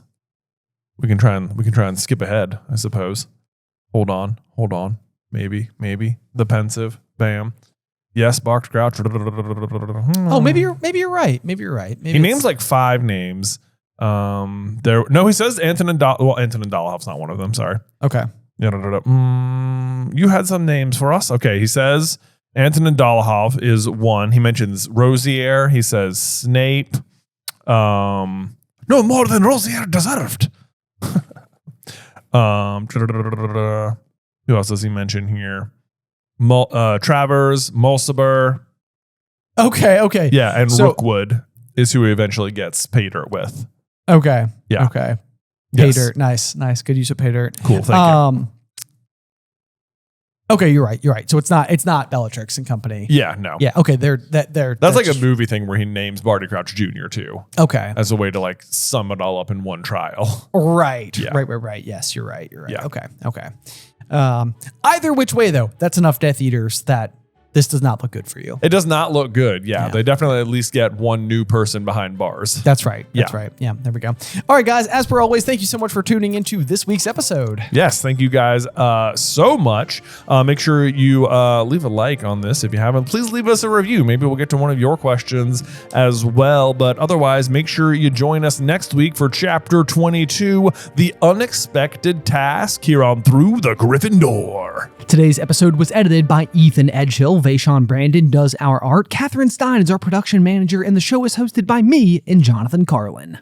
We can try and skip ahead, I suppose. Hold on. Maybe. The pensive. Bam. Yes, barked Grouch. Oh, maybe you're right. Maybe he names like 5 names. He says Anton and Anton and Dollhoff's not one of them. Sorry. Okay. You had some names for us. Okay, he says Anton and Dollhoff is one. He mentions Rosier. He says Snape. No more than Rosier deserved. Who else does he mention here? Travers, Mulciber. Okay. Yeah, and Rookwood is who he eventually gets pay dirt with. Okay. Yeah. Okay. Pay dirt. Nice. Good use of pay dirt. Cool. Thank you. Okay, you're right. So it's not Bellatrix and company. Yeah, no. Yeah. Okay. That's like a movie thing where he names Barty Crouch Jr. too. Okay. As a way to like sum it all up in one trial. Right. Yeah. Right. Yes, you're right. Yeah. Okay. Either which way though, that's enough Death Eaters that this does not look good for you. It does not look good. Yeah. They definitely at least get one new person behind bars. That's right. Yeah, there we go. All right, guys, as per always, thank you so much for tuning into this week's episode. Yes, thank you guys so much. Make sure you leave a like on this if you haven't. Please leave us a review. Maybe we'll get to one of your questions as well. But otherwise, make sure you join us next week for Chapter 22, The Unexpected Task, here on Through the Griffin Door. Today's episode was edited by Ethan Edghill. Vaishon Brandon does our art. Catherine Stein is our production manager, and the show is hosted by me and Jonathan Carlin.